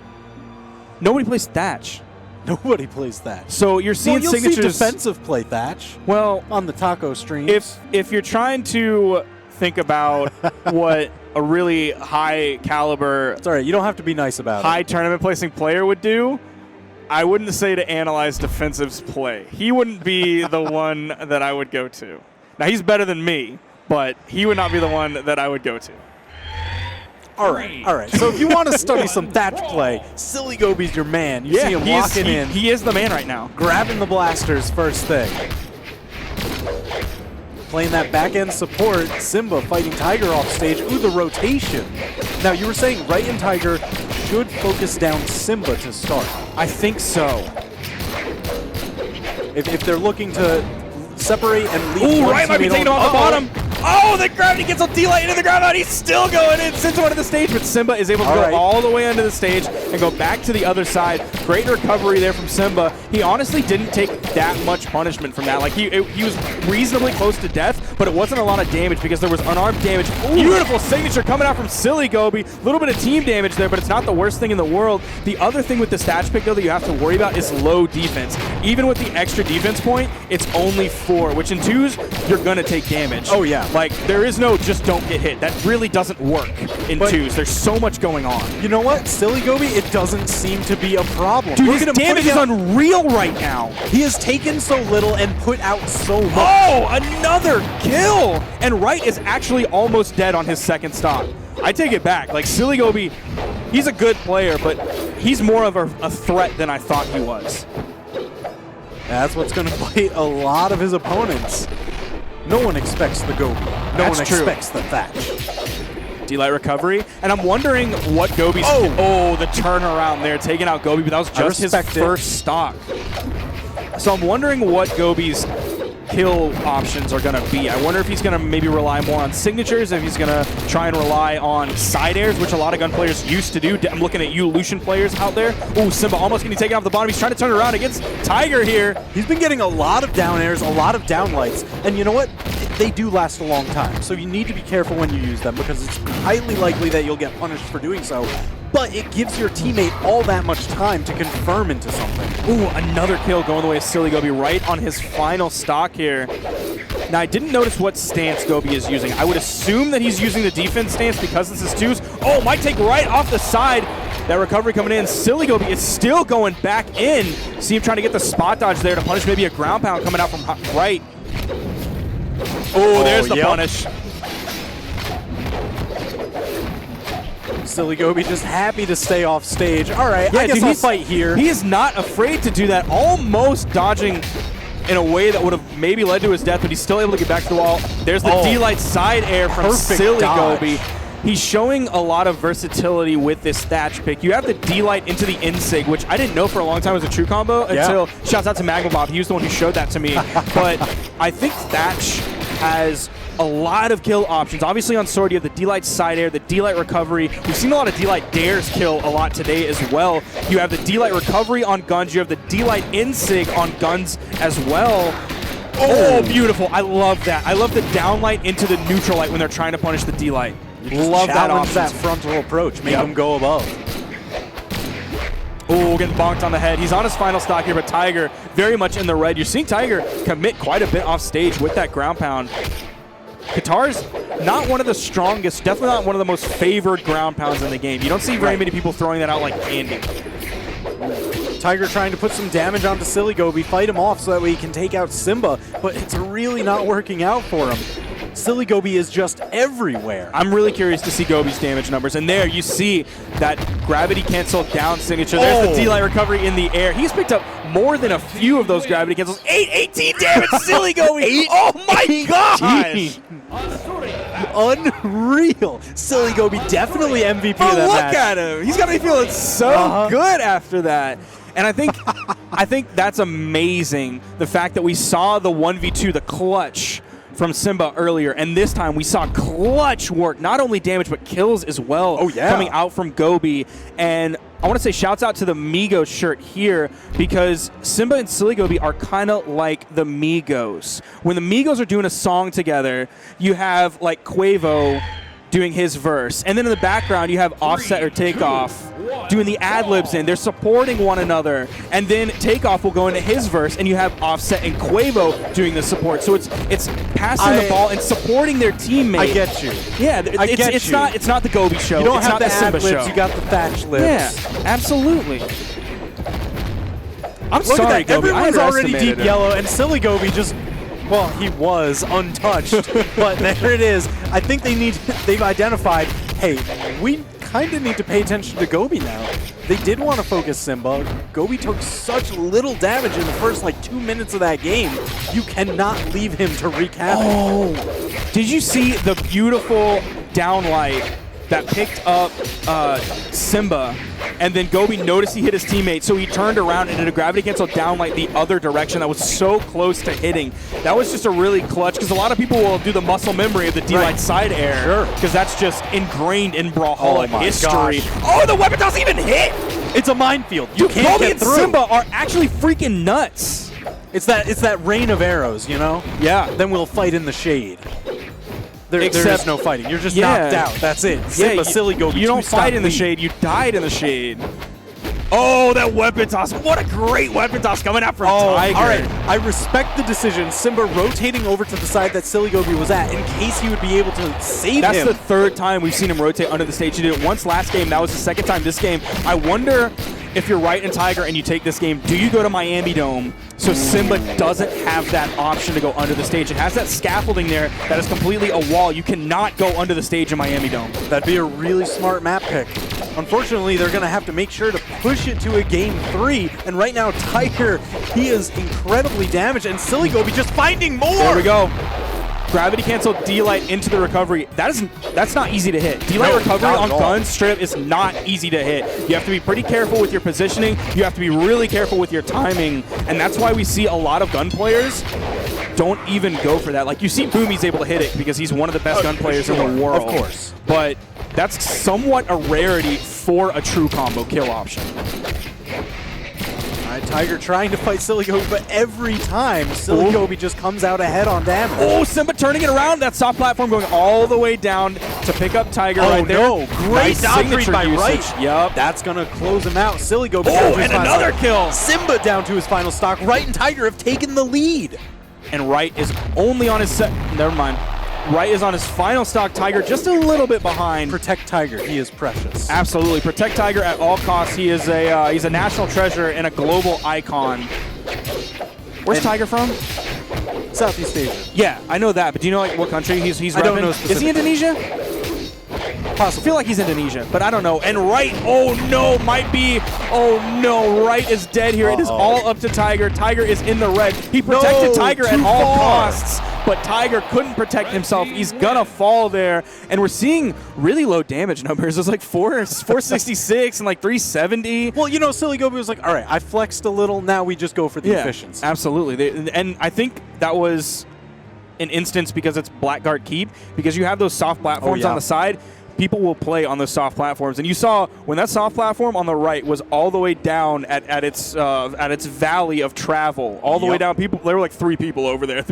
Speaker 3: nobody plays Thatch.
Speaker 4: Nobody plays Thatch.
Speaker 3: So you're seeing signatures.
Speaker 4: See defensive play Thatch.
Speaker 3: Well,
Speaker 4: on the taco streams.
Speaker 3: If you're trying to think about what a really high caliber,
Speaker 4: it's all right, you don't have to be nice about
Speaker 3: high tournament placing player would do, I wouldn't say to analyze defensive's play. He wouldn't be the one that I would go to. Now, he's better than me, but he would not be the one that I would go to.
Speaker 4: All right. So if you want to study some Thatch play, SillyGobe's your man. You see him walking in.
Speaker 3: He is the man right now.
Speaker 4: Grabbing the blasters first thing. Playing that back-end support, Simba fighting Tiger off stage. Ooh, the rotation. Now, you were saying Right and Tiger should focus down Simba to start.
Speaker 3: I think so.
Speaker 4: If they're looking to separate and leave.
Speaker 3: Ooh, Right might be taking him off the bottom. Oh, the gravity gets a D-Light into the ground. He's still going in. Sends one to the stage, but Simba is able to go all the way onto the stage and go back to the other side. Great recovery there from Simba. He honestly didn't take that much punishment from that. Like, he was reasonably close to death, but it wasn't a lot of damage because there was unarmed damage. Ooh. Beautiful signature coming out from SillyGobe. A little bit of team damage there, but it's not the worst thing in the world. The other thing with the Thatch pick, though, that you have to worry about is low defense. Even with the extra defense point, it's only 4, which in 2s, you're going to take damage.
Speaker 4: Oh, yeah.
Speaker 3: Like, there is no just don't get hit. That really doesn't work in 2s. There's so much going on.
Speaker 4: You know what? SillyGobe, it doesn't seem to be a problem.
Speaker 3: Dude, his damage is unreal right now.
Speaker 4: He has taken so little and put out so much.
Speaker 3: Oh, another kill! And Right is actually almost dead on his second stock. I take it back. Like, SillyGobe, he's a good player, but he's more of a threat than I thought he was.
Speaker 4: That's what's going to bite a lot of his opponents. No one expects the Gobi. No one expects the Thatch.
Speaker 3: D-Light recovery. And I'm wondering what Gobi's... Oh, the turnaround there, taking out Gobi, but that was just his first stock. So I'm wondering what Gobi's kill options are going to be. I wonder if he's going to maybe rely more on signatures, if he's going to try and rely on side airs, which a lot of gun players used to do. I'm looking at you Lucian players out there. Ooh, Simba almost getting taken off the bottom. He's trying to turn around against Tiger here.
Speaker 4: He's been getting a lot of down airs, a lot of down lights, and you know what? They do last a long time, so you need to be careful when you use them because it's highly likely that you'll get punished for doing so. But it gives your teammate all that much time to confirm into something.
Speaker 3: Ooh, another kill going the way of SillyGobe right on his final stock here. Now, I didn't notice what stance Gobi is using. I would assume that he's using the defense stance because this is 2s. Oh, might take Right off the side. That recovery coming in. SillyGobe is still going back in. See him trying to get the spot dodge there to punish maybe a ground pound coming out from Right. Oh, there's the punish.
Speaker 4: SillyGobe just happy to stay off stage. All right, I guess I'll fight here.
Speaker 3: He is not afraid to do that, almost dodging in a way that would have maybe led to his death, but he's still able to get back to the wall. There's the D-Light side air from SillyGoose. He's showing a lot of versatility with this Thatch pick. You have the D-Light into the Insig, which I didn't know for a long time was a true combo until, shouts out to Magma Bob, he was the one who showed that to me. But I think Thatch has a lot of kill options. Obviously on Sword, you have the D-Light side air, the D-Light recovery. We've seen a lot of D-Light dares kill a lot today as well. You have the D-Light recovery on guns. You have the D-Light Insig on guns as well. Oh, beautiful. I love that. I love the downlight into the neutral light when they're trying to punish the D-Light. Love that option.
Speaker 4: That frontal approach. Make him go above.
Speaker 3: Oh, getting bonked on the head. He's on his final stock here, but Tiger very much in the red. You're seeing Tiger commit quite a bit off stage with that ground pound. Qatar's not one of the strongest, definitely not one of the most favored ground pounds in the game. You don't see very many people throwing that out like candy.
Speaker 4: Tiger trying to put some damage onto SillyGoose, fight him off so that way he can take out Simba, but it's really not working out for him. SillyGoose is just everywhere.
Speaker 3: I'm really curious to see Gobi's damage numbers. And there you see that gravity cancel down signature. There's the D-Light recovery in the air. He's picked up more than a few of those gravity cancels. 18 damage, SillyGoose. Oh my gosh.
Speaker 4: Unreal. SillyGoose definitely MVP of that
Speaker 3: look
Speaker 4: match.
Speaker 3: At him. He's got to be feeling so good after that. And I think that's amazing. The fact that we saw the 1v2, the clutch from Simba earlier, and this time we saw clutch work, not only damage but kills as well coming out from Gobi. And I want to say shouts out to the Migos shirt here because Simba and SillyGoose are kind of like the Migos. When the Migos are doing a song together, you have like Quavo doing his verse, and then in the background you have Offset or Takeoff doing the ad-libs in. They're supporting one another, and then Takeoff will go into his verse, and you have Offset and Quavo doing the support. So it's passing the ball and supporting their teammate.
Speaker 4: I get you.
Speaker 3: Yeah, it's not the Gobi show.
Speaker 4: You don't
Speaker 3: it's
Speaker 4: have
Speaker 3: not
Speaker 4: the
Speaker 3: Simba
Speaker 4: ad-libs,
Speaker 3: show.
Speaker 4: you got the Thatch lips.
Speaker 3: Yeah, absolutely. I'm
Speaker 4: Look
Speaker 3: sorry,
Speaker 4: at that.
Speaker 3: Gobi.
Speaker 4: Everyone's already deep
Speaker 3: him.
Speaker 4: yellow, and SillyGoose just, well, he was untouched, but there it is. I think they've identified, hey, we kind of need to pay attention to Gobi now. They did want to focus Simba. Gobi took such little damage in the first, 2 minutes of that game. You cannot leave him to wreak havoc.
Speaker 3: Oh, did you see the beautiful downlight that picked up Simba, and then Gobi noticed he hit his teammate, so he turned around and did a gravity cancel downlight the other direction that was so close to hitting. That was just a really clutch, because a lot of people will do the muscle memory of the D-Light side air, because that's just ingrained in Brawlhalla history.
Speaker 4: Gosh.
Speaker 3: Oh, the weapon doesn't even hit!
Speaker 4: It's a minefield. You
Speaker 3: Dude,
Speaker 4: can't
Speaker 3: Gobi
Speaker 4: get
Speaker 3: and
Speaker 4: through.
Speaker 3: Simba are actually freaking nuts.
Speaker 4: It's that rain of arrows, you know?
Speaker 3: Yeah.
Speaker 4: Then we'll fight in the shade. There is no fighting. You're just knocked out. That's it. Simba, SillyGoose.
Speaker 3: You don't fight in the shade. You died in the shade. Oh, that weapon toss. What a great weapon toss coming out from Tiger.
Speaker 4: All right. I respect the decision. Simba rotating over to the side that SillyGoose was at in case he would be able to save him.
Speaker 3: That's the third time we've seen him rotate under the stage. He did it once last game. That was the second time this game. I wonder if you're right in Tiger and you take this game, do you go to Miami Dome so Simba doesn't have that option to go under the stage? It has that scaffolding there that is completely a wall. You cannot go under the stage in Miami Dome.
Speaker 4: That'd be a really smart map pick. Unfortunately, they're going to have to make sure to push it to a game 3. And right now, Tiger, he is incredibly damaged, and SillyGoose just finding more.
Speaker 3: There we go. Gravity cancel D-Light into the recovery. That's not easy to hit. D-Light recovery on guns straight up is not easy to hit. You have to be pretty careful with your positioning. You have to be really careful with your timing. And that's why we see a lot of gun players don't even go for that. Like you see Boomie's able to hit it because he's one of the best gun players in the world.
Speaker 4: Of course.
Speaker 3: But that's somewhat a rarity for a true combo kill option.
Speaker 4: Tiger trying to fight SillyGoose, but every time SillyGoose just comes out ahead on damage.
Speaker 3: Oh, Simba turning it around. That soft platform going all the way down to pick up Tiger right there.
Speaker 4: Oh, no. Great dodge read by
Speaker 3: usage.
Speaker 4: Right.
Speaker 3: Yep.
Speaker 4: That's going to close him out. SillyGoose
Speaker 3: down to his final another kill.
Speaker 4: Simba down to his final stock. Right and Tiger have taken the lead.
Speaker 3: And Right is only on his never mind. Right is on his final stock. Tiger just a little bit behind.
Speaker 4: Protect Tiger. He is precious.
Speaker 3: Absolutely. Protect Tiger at all costs. He is he's a national treasure and a global icon. Where's Tiger from?
Speaker 4: Southeast Asia.
Speaker 3: Yeah, I know that. But do you know what country he's
Speaker 4: I don't
Speaker 3: repping?
Speaker 4: know
Speaker 3: Is he Indonesia?
Speaker 4: Possibly.
Speaker 3: I feel like he's Indonesia, but I don't know. And Right, oh no, might be Oh no, Right is dead here. It is all up to Tiger. Tiger is in the red. He protected Tiger at all costs, but Tiger couldn't protect himself. He's gonna fall there, and we're seeing really low damage numbers. It's like 466 and like 370.
Speaker 4: Well, SillyGoose was like, all right, I flexed a little. Now we just go for the efficiency.
Speaker 3: Absolutely. And I think that was an instance because it's Blackguard Keep, because you have those soft platforms on the side. People will play on those soft platforms, and you saw when that soft platform on the right was all the way down at its valley of travel, all the way down. There were like 3 people over there.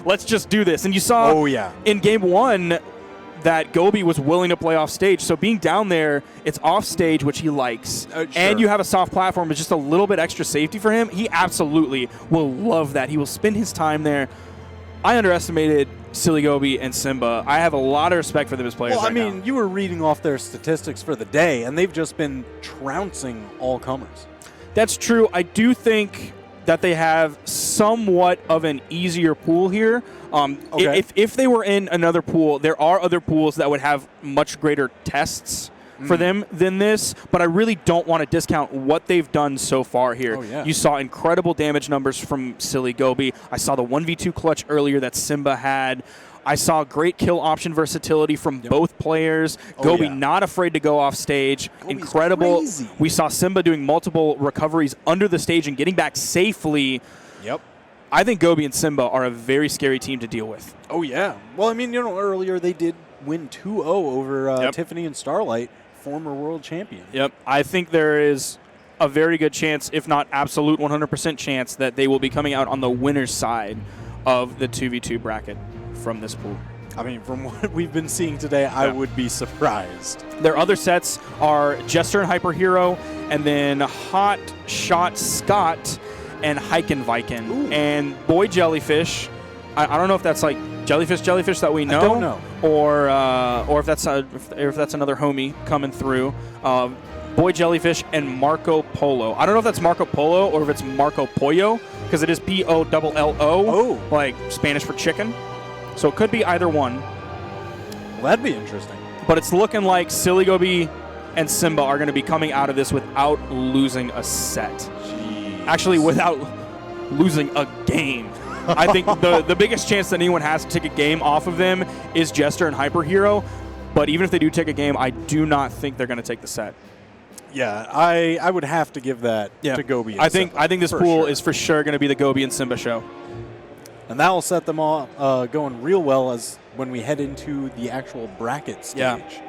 Speaker 3: Let's just do this. And you saw in game 1 that Gobi was willing to play off stage. So being down there, it's off stage, which he likes, and you have a soft platform. It's just a little bit extra safety for him. He absolutely will love that. He will spend his time there. I underestimated SillyGoose and Simba. I have a lot of respect for them as players.
Speaker 4: Well, I mean, you were reading off their statistics for the day, and they've just been trouncing all comers.
Speaker 3: That's true. I do think that they have somewhat of an easier pool here. If they were in another pool, there are other pools that would have much greater tests for them than this, but I really don't want to discount what they've done so far here. You saw incredible damage numbers from SillyGoose. I saw the 1v2 clutch earlier that Simba had. I saw great kill option versatility from both players. Gobi not afraid to go off stage.
Speaker 4: Gobi's
Speaker 3: incredible.
Speaker 4: Crazy.
Speaker 3: We saw Simba doing multiple recoveries under the stage and getting back safely. I think Gobi and Simba are a very scary team to deal with.
Speaker 4: Oh, yeah. Well, I mean, earlier they did win 2-0 over Tiffany and Starlight, former world champion.
Speaker 3: I think there is a very good chance, if not absolute 100% chance, that they will be coming out on the winner's side of the 2v2 bracket from this pool.
Speaker 4: I mean, from what we've been seeing today, I would be surprised.
Speaker 3: Their other sets are Jester and Hyper Hero, and then Hot Shot Scott and Hiken Viken. And Boy Jellyfish, I don't know if that's like Jellyfish that we know.
Speaker 4: I don't know.
Speaker 3: Or if that's another homie coming through. Boy Jellyfish and Marco Polo. I don't know if that's Marco Polo or if it's Marco Pollo, because it is Pollo, like Spanish for chicken. So it could be either one.
Speaker 4: Well, that'd be interesting.
Speaker 3: But it's looking like SillyGoose and Simba are going to be coming out of this without losing a set.
Speaker 4: Jeez.
Speaker 3: Actually, without losing a game. I think the biggest chance that anyone has to take a game off of them is Jester and Hyper Hero. But even if they do take a game, I do not think they're going to take the set.
Speaker 4: Yeah, I would have to give that to Gobi and Simba.
Speaker 3: I think this pool is for sure going to be the Gobi and Simba show.
Speaker 4: And that will set them all going real well as when we head into the actual bracket stage.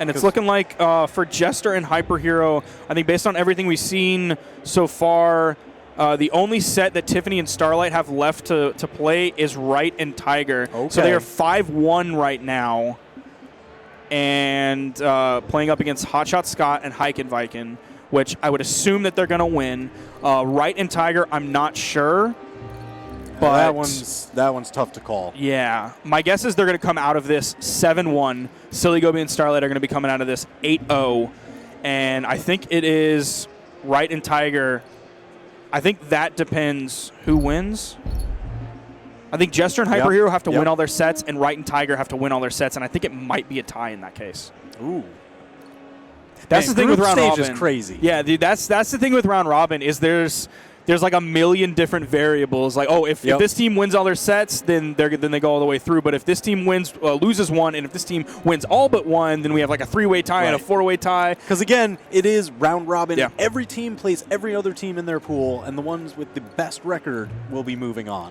Speaker 3: And it's looking like for Jester and Hyper Hero, I think based on everything we've seen so far, the only set that Tiffany and Starlight have left to play is Right and Tiger. So they are 5-1 right now. And playing up against Hotshot Scott and Hiken Viken, which I would assume that they're going to win. Right and Tiger, I'm not sure. But
Speaker 4: that one's tough to call.
Speaker 3: Yeah. My guess is they're going to come out of this 7-1. SillyGoose and Starlight are going to be coming out of this 8-0. And I think it is Right and Tiger. I think that depends who wins. I think Jester and Hyper Hero have to win all their sets, and Right and Tiger have to win all their sets, and I think it might be a tie in that case.
Speaker 4: Ooh.
Speaker 3: That's the thing with round robin.
Speaker 4: Stage is crazy.
Speaker 3: Yeah, dude, that's the thing with round robin is there's like a million different variables. Like, if this team wins all their sets, then they go all the way through. But if this team loses one, and if this team wins all but one, then we have like a 3-way tie and a 4-way tie.
Speaker 4: Because again, it is round robin.
Speaker 3: Yeah.
Speaker 4: Every team plays every other team in their pool, and the ones with the best record will be moving on.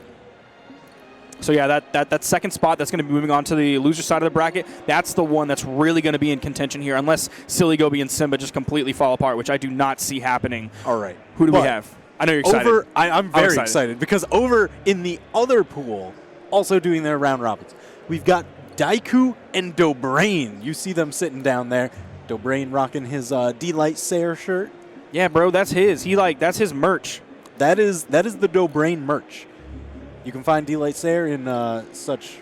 Speaker 3: So yeah, that second spot that's going to be moving on to the loser side of the bracket, that's the one that's really going to be in contention here, unless SillyGoose and Simba just completely fall apart, which I do not see happening.
Speaker 4: All right.
Speaker 3: Who do we have? I know you're excited.
Speaker 4: I'm very excited because over in the other pool, also doing their round robins, we've got Daiku and DaBrain. You see them sitting down there. DaBrain rocking his Delight Sayer shirt.
Speaker 3: Yeah, bro, that's his. That's his merch.
Speaker 4: That is the DaBrain merch. You can find Delight Sayer in such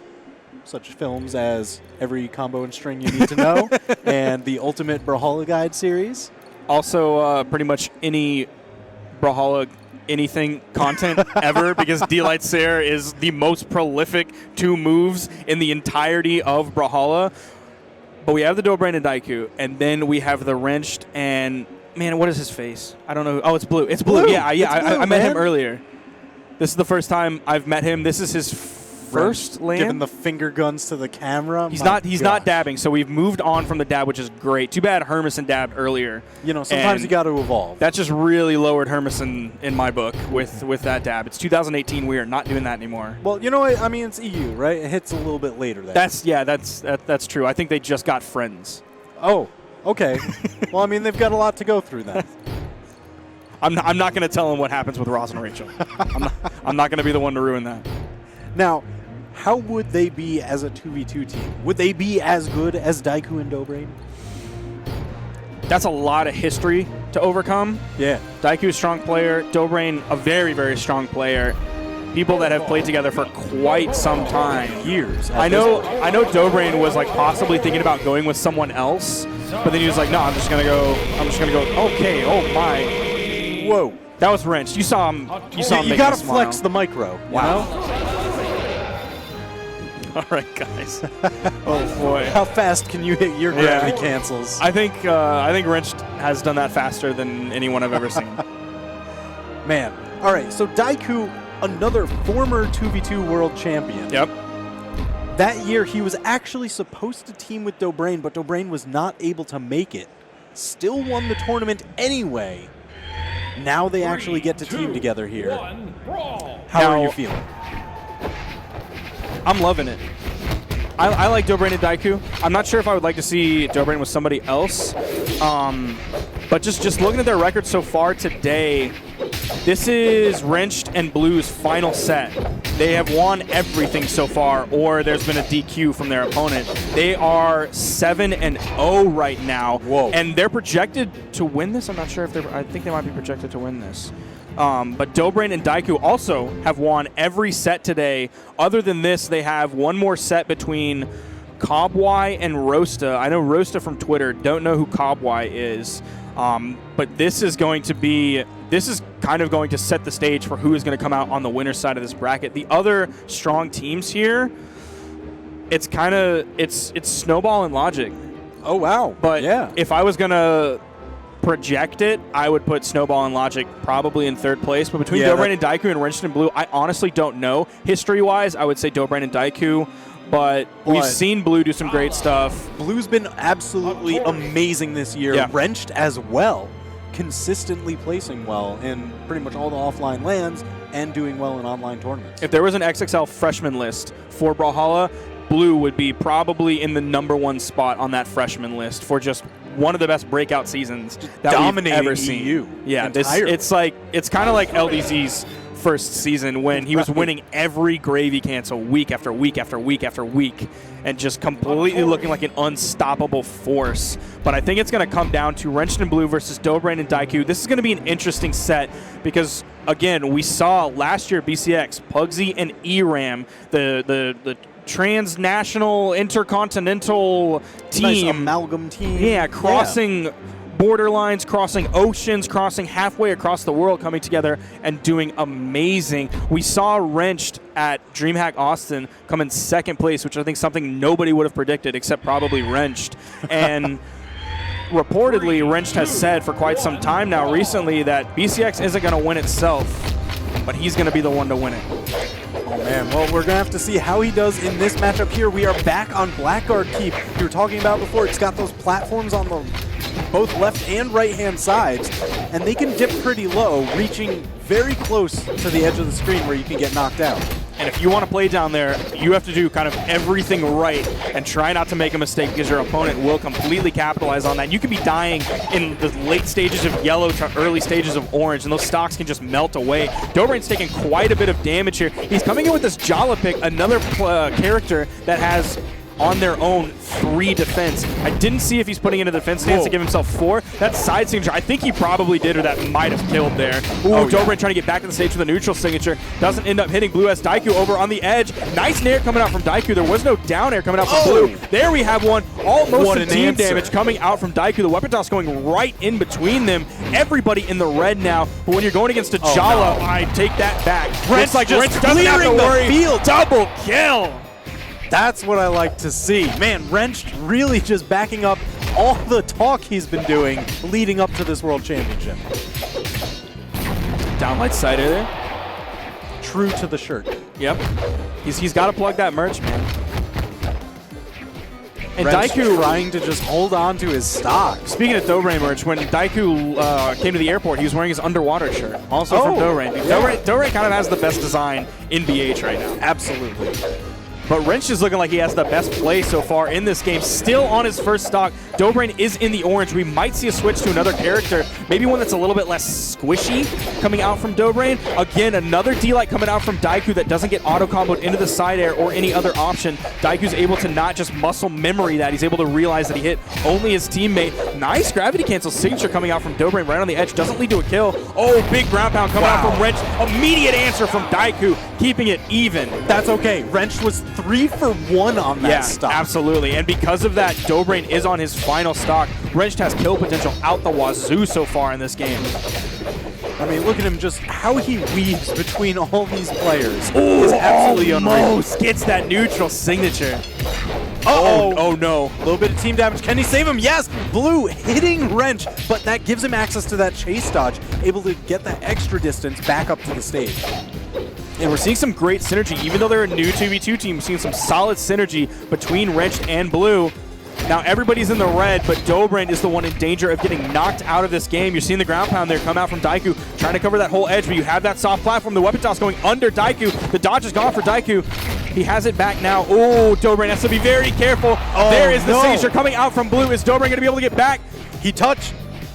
Speaker 4: films as Every Combo and String You Need to Know and the Ultimate Brawlhalla Guide series.
Speaker 3: Also, pretty much any Brawlhalla anything content ever, because Delight Sayer is the most prolific 2 moves in the entirety of Brawlhalla. But we have the DaBrain and Daiku, and then we have the Wrenched and man, what is his face? I don't know. Oh, it's Blue. It's Blue. Yeah,
Speaker 4: It's Blue,
Speaker 3: I met him
Speaker 4: man.
Speaker 3: earlier. This is the first time I've met him. This is his first land.
Speaker 4: Giving the finger guns to the camera.
Speaker 3: He's
Speaker 4: My
Speaker 3: not
Speaker 4: gosh.
Speaker 3: dabbing, so we've moved on from the dab, which is great. Too bad Hermon dabbed earlier.
Speaker 4: You know, sometimes
Speaker 3: And
Speaker 4: you got to evolve.
Speaker 3: That just really lowered Hermon in my book with that dab. It's 2018. We are not doing that anymore.
Speaker 4: Well, you know what? I mean, it's EU, right? It hits a little bit later.
Speaker 3: That's true. I think they just got friends.
Speaker 4: Oh, okay. Well, I mean, they've got a lot to go through then.
Speaker 3: I'm not going to tell them what happens with Ross and Rachel. I'm not going to be the one to ruin that.
Speaker 4: Now, how would they be as a 2v2 team? Would they be as good as Daiku and DaBrain?
Speaker 3: That's a lot of history to overcome.
Speaker 4: Yeah.
Speaker 3: Daiku, a strong player. DaBrain, a very, very strong player. People that have played together for quite some time.
Speaker 4: Years.
Speaker 3: I know DaBrain was like possibly thinking about going with someone else, but then he was like, no, I'm just gonna go. Okay, oh my.
Speaker 4: Whoa.
Speaker 3: That was wrenched. You saw him. You saw him.
Speaker 4: You
Speaker 3: make
Speaker 4: got
Speaker 3: me
Speaker 4: to flex
Speaker 3: smile.
Speaker 4: the micro. You
Speaker 3: Wow.
Speaker 4: know?
Speaker 3: All right, guys. Oh boy.
Speaker 4: How fast can you hit your gravity cancels?
Speaker 3: I think Wrenched has done that faster than anyone I've ever seen.
Speaker 4: Man. All right, so Daiku, another former 2v2 world champion.
Speaker 3: Yep.
Speaker 4: That year, he was actually supposed to team with DaBrain, but DaBrain was not able to make it. Still won the tournament anyway. Now they actually get to team together here. How are you feeling?
Speaker 3: I'm loving it. I like DaBrain and Daiku. I'm not sure if I would like to see DaBrain with somebody else. But just looking at their record so far today, this is Wrenched and Blue's final set. They have won everything so far, or there's been a DQ from their opponent. They are 7-0 right now.
Speaker 4: Whoa.
Speaker 3: And they're projected to win this. I'm not sure if they're. I think they might be projected to win this. But DaBrain and Daiku also have won every set today. Other than this, they have one more set between Cobwy and Rosta. I know Rosta from Twitter. Don't know who Cobwy is. But this is kind of going to set the stage for who is going to come out on the winner's side of this bracket. The other strong teams here, it's Snowball and Logic.
Speaker 4: Oh, wow.
Speaker 3: But
Speaker 4: yeah.
Speaker 3: if I was going to project it, I would put Snowball and Logic probably in third place. But between DaBrain and Daiku and Wrenched and Blue, I honestly don't know. History-wise, I would say DaBrain and Daiku. But we've seen Blue do some great stuff.
Speaker 4: Blue's been absolutely amazing this year.
Speaker 3: Yeah.
Speaker 4: Wrenched as well. Consistently placing well in pretty much all the offline lands and doing well in online tournaments.
Speaker 3: If there was an XXL freshman list for Brawlhalla, Blue would be probably in the #1 spot on that freshman list for just one of the best breakout seasons that we've ever seen.
Speaker 4: EU
Speaker 3: Yeah,
Speaker 4: entirely.
Speaker 3: it's kind of like LDZ's first season when he was winning every gravy cancel week after week after week after week and just completely looking like an unstoppable force. But I think it's going to come down to Wrenched and Blue versus DaBrain and Daiku. This is going to be an interesting set because, again, we saw last year BCX, Pugsy and ERAM, the transnational intercontinental team.
Speaker 4: Nice amalgam team.
Speaker 3: Yeah, crossing borderlines, crossing oceans, crossing halfway across the world, coming together and doing amazing. We saw Wrenched at DreamHack Austin come in second place, which I think is something nobody would have predicted except probably Wrenched. And reportedly, Wrenched has said for quite some time now recently that BCX isn't going to win itself, but he's going to be the one to win it.
Speaker 4: Oh, man. Well, we're going to have to see how he does in this matchup here. We are back on Blackguard Keep. You were talking about before, it's got those platforms on the both left and right-hand sides, and they can dip pretty low, reaching very close to the edge of the screen where you can get knocked out.
Speaker 3: And if you want to play down there, you have to do kind of everything right and try not to make a mistake because your opponent will completely capitalize on that. You could be dying in the late stages of yellow to early stages of orange, and those stocks can just melt away. DaBrain's taking quite a bit of damage here. He's coming in with this Jala pick, another character that has on their own 3 defense. I didn't see if he's putting in a defense stance to give himself 4. That side signature, I think he probably did, or that might have killed there. Ooh, DaBrain trying to get back to the stage with a neutral signature. Doesn't end up hitting Blue as Daiku over on the edge. Nice nair coming out from Daiku. There was no down air coming out from Blue. There we have one. Almost a team damage coming out from Daiku. The weapon toss going right in between them. Everybody in the red now. But when you're going against a Jala, I take that back.
Speaker 4: Wrench like just
Speaker 3: doesn't have to
Speaker 4: clearing the
Speaker 3: worry.
Speaker 4: field.
Speaker 3: Double kill.
Speaker 4: That's what I like to see. Man, Wrenched really just backing up all the talk he's been doing leading up to this World Championship.
Speaker 3: Downlight cider there.
Speaker 4: True to the shirt.
Speaker 3: Yep. He's got to plug that merch, man. And
Speaker 4: Wrench
Speaker 3: Daiku
Speaker 4: trying to just hold on to his stock.
Speaker 3: Speaking of DoBrain merch, when Daiku came to the airport, he was wearing his underwater shirt, also from DoBrain.
Speaker 4: Yeah.
Speaker 3: DoBrain kind of has the best design in BH right now.
Speaker 4: Absolutely.
Speaker 3: But Wrench is looking like he has the best play so far in this game. Still on his first stock. DoBrain is in the orange. We might see a switch to another character. Maybe one that's a little bit less squishy coming out from DoBrain. Again, another D-Light coming out from Daiku that doesn't get auto-comboed into the side air or any other option. Daiku's able to not just muscle memory that. He's able to realize that he hit only his teammate. Nice gravity cancel signature coming out from DoBrain right on the edge. Doesn't lead to a kill. Oh, big ground pound coming out from Wrench. Immediate answer from Daiku, keeping it even.
Speaker 4: That's okay. Wrench was 3 for 1 on that stock.
Speaker 3: Absolutely. And because of that, DoBrain is on his final stock. Wrench has kill potential out the wazoo so far in this game.
Speaker 4: I mean, look at him just how he weaves between all these players. Is absolutely unreal.
Speaker 3: Almost gets that neutral signature.
Speaker 4: Oh
Speaker 3: no.
Speaker 4: A little bit of team damage. Can he save him? Yes! Blue hitting Wrench, but that gives him access to that chase dodge, able to get that extra distance back up to the stage.
Speaker 3: And we're seeing some great synergy. Even though they're a new 2v2 team, we're seeing some solid synergy between Wrench and Blue. Now everybody's in the red, but DoBrain is the one in danger of getting knocked out of this game. You're seeing the ground pound there come out from Daiku, trying to cover that whole edge, but you have that soft platform. The weapon toss going under Daiku. The dodge is gone for Daiku. He has it back now. Oh, DoBrain has to be very careful. There is the signature coming out from Blue. Is DoBrain going to be able to get back?
Speaker 4: He touched.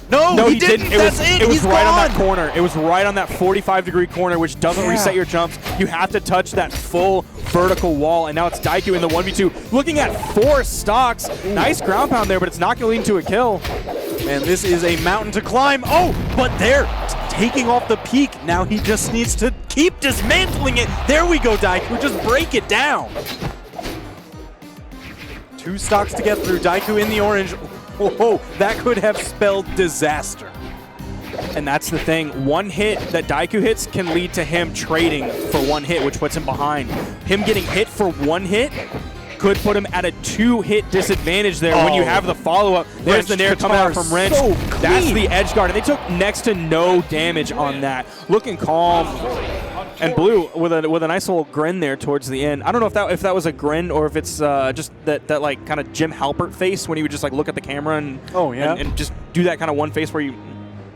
Speaker 4: No, he didn't. That's it.
Speaker 3: It was
Speaker 4: He's
Speaker 3: right
Speaker 4: gone.
Speaker 3: on that corner. It was right on that 45-degree corner, which doesn't reset your jumps. You have to touch that full vertical wall, and now it's Daiku in the 1v2. Looking at 4 stocks. Nice ground pound there, but it's not going to lead to a kill.
Speaker 4: Man, this is a mountain to climb. Oh, but they're taking off the peak. Now he just needs to keep dismantling it. There we go, Daiku. Just break it down. 2 stocks to get through. Daiku in the orange. Oh, that could have spelled disaster.
Speaker 3: And that's the thing. One hit that Daiku hits can lead to him trading for 1 hit, which puts him behind. Him getting hit for 1 hit could put him at a 2-hit disadvantage there when you have the follow-up. There's the nair coming out from Wrench.
Speaker 4: So
Speaker 3: That's the edge guard, and they took next to no damage on that. Looking calm. And Blue with a nice little grin there towards the end. I don't know if that was a grin or if it's just that like kind of Jim Halpert face when he would just like look at the camera and and just do that kind of one face where you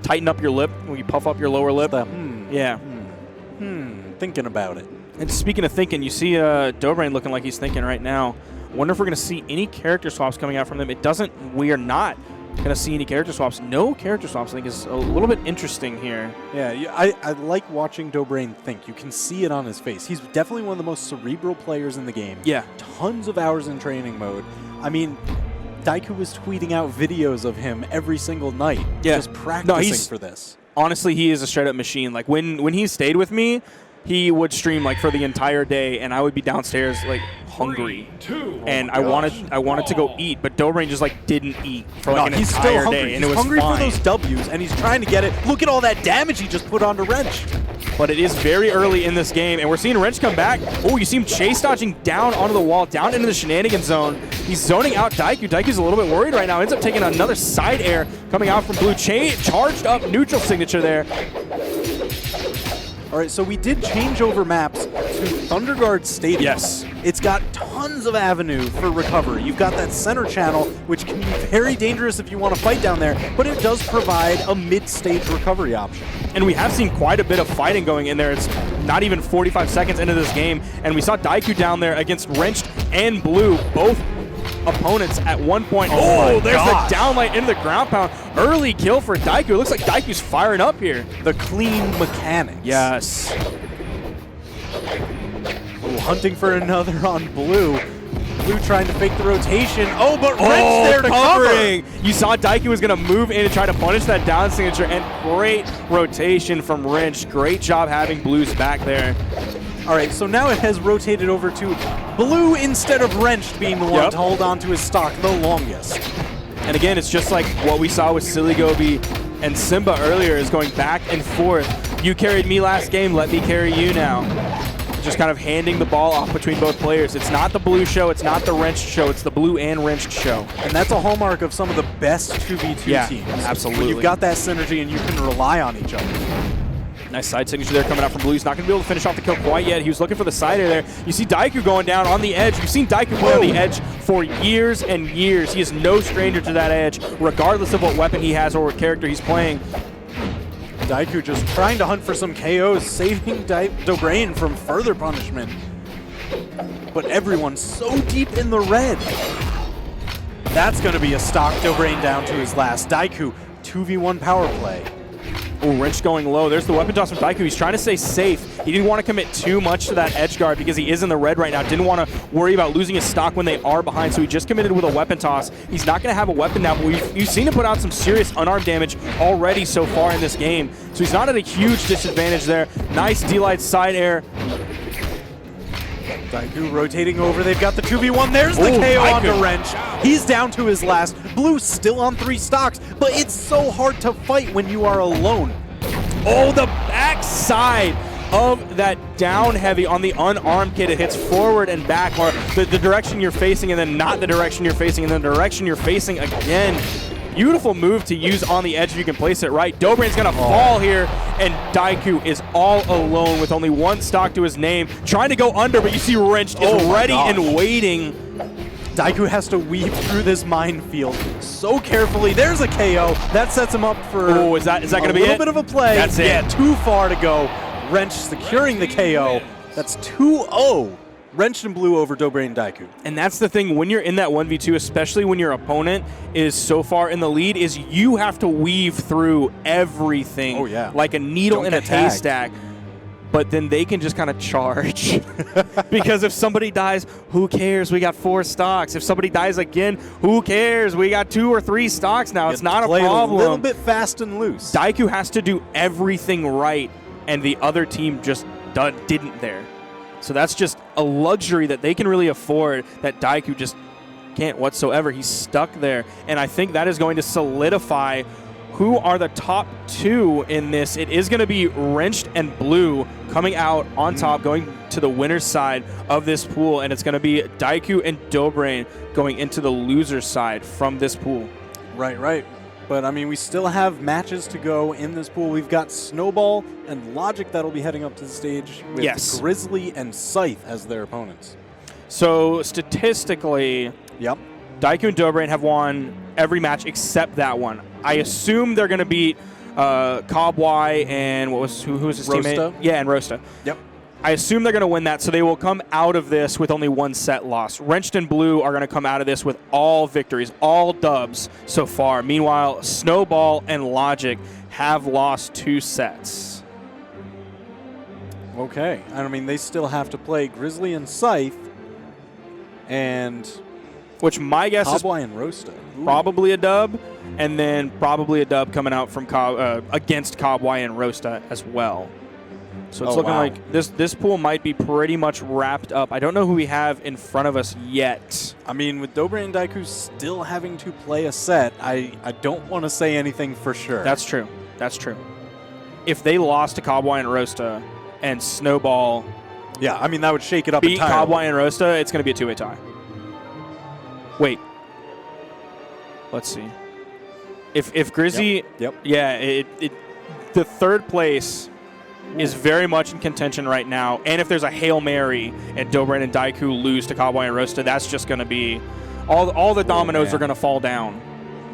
Speaker 3: tighten up your lip when you puff up your lower lip.
Speaker 4: Thinking about it.
Speaker 3: And speaking of thinking, you see DoBrain looking like he's thinking right now. Wonder if we're going to see any character swaps coming out from them. It doesn't. We are not going to see any character swaps. No character swaps, I think, is a little bit interesting here.
Speaker 4: Yeah, I like watching DoBrain think. You can see it on his face. He's definitely one of the most cerebral players in the game.
Speaker 3: Yeah.
Speaker 4: Tons of hours in training mode. I mean, Daiku was tweeting out videos of him every single night.
Speaker 3: Yeah.
Speaker 4: Just practicing for this.
Speaker 3: Honestly, he is a straight-up machine. Like, when he stayed with me, he would stream like for the entire day, and I would be downstairs like hungry, and I wanted to go eat, but DoBrain just like didn't eat for like an
Speaker 4: he's
Speaker 3: entire
Speaker 4: still hungry.
Speaker 3: day, and
Speaker 4: He's
Speaker 3: it was
Speaker 4: hungry
Speaker 3: fine.
Speaker 4: for those W's, and he's trying to get it. Look at all that damage he just put onto Wrench.
Speaker 3: But it is very early in this game, and we're seeing Wrench come back. Oh, you see him chase dodging down onto the wall, down into the shenanigan zone. He's zoning out Daiku. Daiku's a little bit worried right now. Ends up taking another side air coming out from Blue. Charged up neutral signature there.
Speaker 4: All right, so we did change over maps to Thunderguard Stadium.
Speaker 3: Yes.
Speaker 4: It's got tons of avenue for recovery. You've got that center channel, which can be very dangerous if you want to fight down there, but it does provide a mid-stage recovery option.
Speaker 3: And we have seen quite a bit of fighting going in there. It's not even 45 seconds into this game, and we saw Daiku down there against Wrenched and Blue, both opponents at one point. Oh, there's the downlight into the ground pound. Early kill for Daiku. It looks like Daiku's firing up here.
Speaker 4: The clean mechanics.
Speaker 3: Yes.
Speaker 4: Ooh, hunting for another on Blue. Blue trying to fake the rotation. Oh, but Wrench there to
Speaker 3: covering.
Speaker 4: cover.
Speaker 3: You saw Daiku was going to move in and try to punish that down signature, and great rotation from Wrench. Great job having Blue's back there.
Speaker 4: All right, so now it has rotated over to Blue instead of Wrenched being the one to hold on to his stock the longest.
Speaker 3: And again, it's just like what we saw with SillyGoose and Simba earlier, is going back and forth. You carried me last game, let me carry you now. just kind of handing the ball off between both players. It's not the blue show, it's not the wrenched show, it's the blue and wrenched show.
Speaker 4: And that's a hallmark of some of the best 2v2 teams.
Speaker 3: Absolutely.
Speaker 4: When you've got that synergy and you can rely on each other.
Speaker 3: Nice side signature there coming out from blue. He's not going to be able to finish off the kill quite yet. He was looking for the side air there. You see Daiku going down on the edge. You've seen Daiku play on the edge for years and years. He is no stranger to that edge, regardless of what weapon he has or what character he's playing.
Speaker 4: Daiku just trying to hunt for some KOs, saving DaBrain from further punishment. But everyone's so deep in the red. That's going to be a stock. DaBrain down to his last. Daiku, 2v1 power play.
Speaker 3: Oh, wrench going low. There's the weapon toss from Daiku. He's trying to stay safe. He didn't want to commit too much to that edge guard because he is in the red right now. Didn't want to worry about losing his stock when they are behind, so he just committed with a weapon toss. He's not going to have a weapon now, but you've seen him put out some serious unarmed damage already so far in this game. So he's not at a huge disadvantage there. Nice D-Light side air.
Speaker 4: Daiku rotating over. They've got the 2v1. There's the KO onto Wrench. He's down to his last. Blue still on 3 stocks, but it's so hard to fight when you are alone.
Speaker 3: Oh, the backside of that down heavy on the unarmed kid. It hits forward and back, or the direction you're facing and then not the direction you're facing and then the direction you're facing again. Beautiful move to use on the edge if you can place it right. DoBrain's going to fall here, and Daiku is all alone with only 1 stock to his name. Trying to go under, but you see Wrenched is ready and waiting.
Speaker 4: Daiku has to weave through this minefield so carefully. There's a KO. That sets him up for
Speaker 3: is that going to be it?
Speaker 4: A little bit of a play.
Speaker 3: That's it.
Speaker 4: Yeah, too far to go. Wrench securing the KO. That's 2-0. Wrenched and blue over DoBrain and Daiku.
Speaker 3: And that's the thing, when you're in that 1v2, especially when your opponent is so far in the lead, is you have to weave through everything like a needle in a haystack. But then they can just kind of charge. Because if somebody dies, who cares? We got 4 stocks. If somebody dies again, who cares? We got 2 or 3 stocks now. It's not a problem.
Speaker 4: A little bit fast and loose.
Speaker 3: Daiku has to do everything right, and the other team just didn't there. So that's just a luxury that they can really afford that Daiku just can't whatsoever. He's stuck there. And I think that is going to solidify who are the top 2 in this. It is going to be Wrenched and Blue coming out on top, going to the winner's side of this pool. And it's going to be Daiku and DoBrain going into the loser's side from this pool.
Speaker 4: Right. But, I mean, we still have matches to go in this pool. We've got Snowball and Logic that'll be heading up to the stage with Grizzly and Scythe as their opponents.
Speaker 3: So, statistically, Daiku and DoBrain have won every match except that one. I assume they're going to beat Cobwy and who was his teammate? Yeah, and Rosta.
Speaker 4: Yep.
Speaker 3: I assume they're going to win that, so they will come out of this with only 1 set loss. Wrenched and Blue are going to come out of this with all victories, all dubs so far. Meanwhile, Snowball and Logic have lost 2 sets.
Speaker 4: Okay. I mean, they still have to play Grizzly and Scythe, and
Speaker 3: which my guess
Speaker 4: Cobwy and Rosta.
Speaker 3: Probably a dub, and then probably a dub coming out from against Cobwy and Rosta as well. So it's looking like this pool might be pretty much wrapped up. I don't know who we have in front of us yet.
Speaker 4: I mean, with DoBrain and Daiku still having to play a set, I don't want to say anything for sure.
Speaker 3: That's true. If they lost to Cobwy and Rosta and Snowball,
Speaker 4: I mean, that would shake it up
Speaker 3: beat
Speaker 4: entirely.
Speaker 3: Cobwy and Rosta, it's going to be a 2-way tie. Wait. Let's see. If Grizzly, the 3rd place is very much in contention right now. And if there's a Hail Mary and DoBrain and Daiku lose to Cobwy and Rosta, that's just going to be all the dominoes are going to fall down.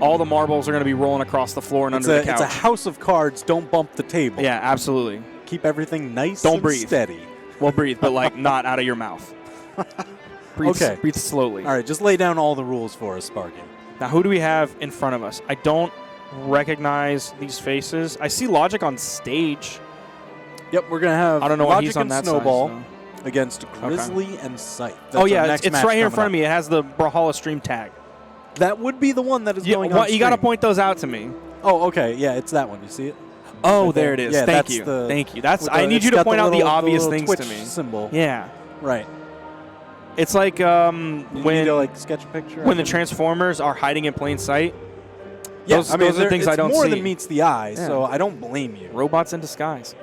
Speaker 3: All the marbles are going to be rolling across the floor and under the couch.
Speaker 4: It's a house of cards. Don't bump the table.
Speaker 3: Yeah, absolutely.
Speaker 4: Keep everything nice
Speaker 3: Don't
Speaker 4: and
Speaker 3: breathe.
Speaker 4: steady.
Speaker 3: Well, breathe, but like not out of your mouth. Breathe slowly.
Speaker 4: All right, just lay down all the rules for us, Sparky.
Speaker 3: Now, who do we have in front of us? I don't recognize these faces. I see Logic on stage.
Speaker 4: Yep, we're going to have
Speaker 3: I don't know
Speaker 4: Logic
Speaker 3: what he's on
Speaker 4: and
Speaker 3: that
Speaker 4: Snowball
Speaker 3: side,
Speaker 4: against Grizzly and Scythe. That's
Speaker 3: it's right here in front of me. It has the Brawlhalla stream tag.
Speaker 4: That would be the one that is going on stream.
Speaker 3: You got to point those out to me.
Speaker 4: Oh, okay. Yeah, it's that one. You see it?
Speaker 3: Oh,
Speaker 4: right
Speaker 3: there it is.
Speaker 4: Yeah,
Speaker 3: Thank you. Thank you. I need you to point out the obvious things
Speaker 4: Twitch
Speaker 3: to me.
Speaker 4: Symbol.
Speaker 3: Yeah.
Speaker 4: Right.
Speaker 3: It's like
Speaker 4: you need to like sketch a picture
Speaker 3: when the Transformers are hiding in plain sight.
Speaker 4: Yeah,
Speaker 3: those are things I don't see.
Speaker 4: It's more than meets the eye, so I don't blame you.
Speaker 3: Robots in disguise.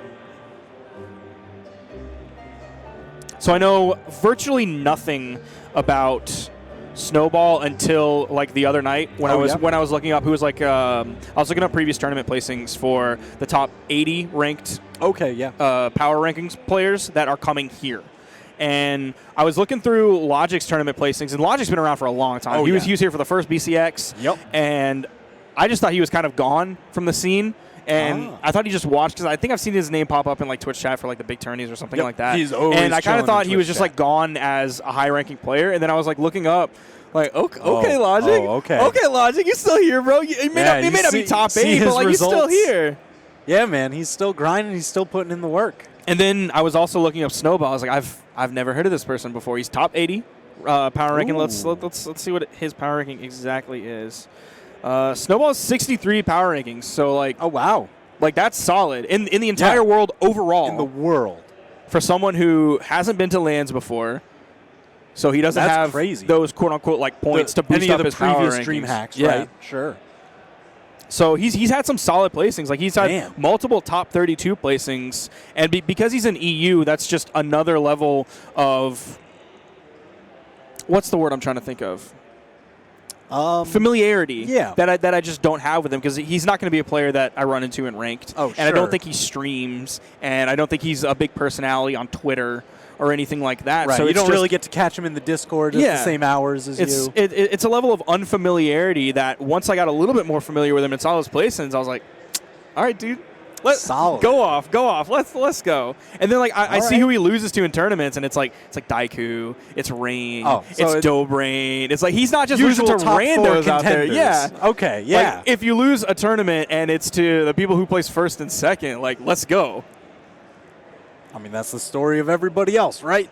Speaker 3: So I know virtually nothing about Snowball until like the other night when I was looking up who was like I was looking up previous tournament placings for the top 80 ranked power rankings players that are coming here. And I was looking through Logic's tournament placings, and Logic's been around for a long time. He was here for the first BCX.
Speaker 4: Yep.
Speaker 3: And I just thought he was kind of gone from the scene. And I thought he just watched, because I think I've seen his name pop up in like Twitch chat for like the big tourneys or something like that.
Speaker 4: He's always
Speaker 3: and I kind of thought he was
Speaker 4: Twitch
Speaker 3: just
Speaker 4: chat.
Speaker 3: like gone as a high-ranking player. And then I was like looking up, like, okay, Logic. Okay, Logic, you're still here, bro. You may not be top 8, but like you're still here.
Speaker 4: Yeah, man, he's still grinding. He's still putting in the work.
Speaker 3: And then I was also looking up Snowball. I was like, I've never heard of this person before. He's top 80 power ranking. Let's see what his power ranking exactly is. Snowball's 63 power rankings. So like,
Speaker 4: oh wow,
Speaker 3: like that's solid in the entire world overall.
Speaker 4: In the world,
Speaker 3: for someone who hasn't been to LANs before, so he doesn't have those quote unquote like points to boost up his power rankings.
Speaker 4: Dream hacks,
Speaker 3: yeah.
Speaker 4: Right? Sure.
Speaker 3: So he's had some solid placings. Like he's had multiple top 32 placings, and because he's in EU, that's just another level of what's the word I'm trying to think of? Familiarity.
Speaker 4: Yeah.
Speaker 3: That I just don't have with him, because he's not going to be a player that I run into in ranked.
Speaker 4: Oh,
Speaker 3: and I don't think he streams, and I don't think he's a big personality on Twitter or anything like that.
Speaker 4: Right.
Speaker 3: So
Speaker 4: you don't really get to catch him in the Discord at the same hours as you.
Speaker 3: It's a level of unfamiliarity that once I got a little bit more familiar with him and saw his placings, I was like, all right, dude.
Speaker 4: Solid.
Speaker 3: Go off. Let's go. And then like I see who he loses to in tournaments, and it's like Daiku, it's Rain, it's DoBrain. It's like he's not just losing to randos out there. Yeah.
Speaker 4: Okay. Yeah.
Speaker 3: Like, if you lose a tournament and it's to the people who place first and second, like let's go.
Speaker 4: I mean, that's the story of everybody else, right?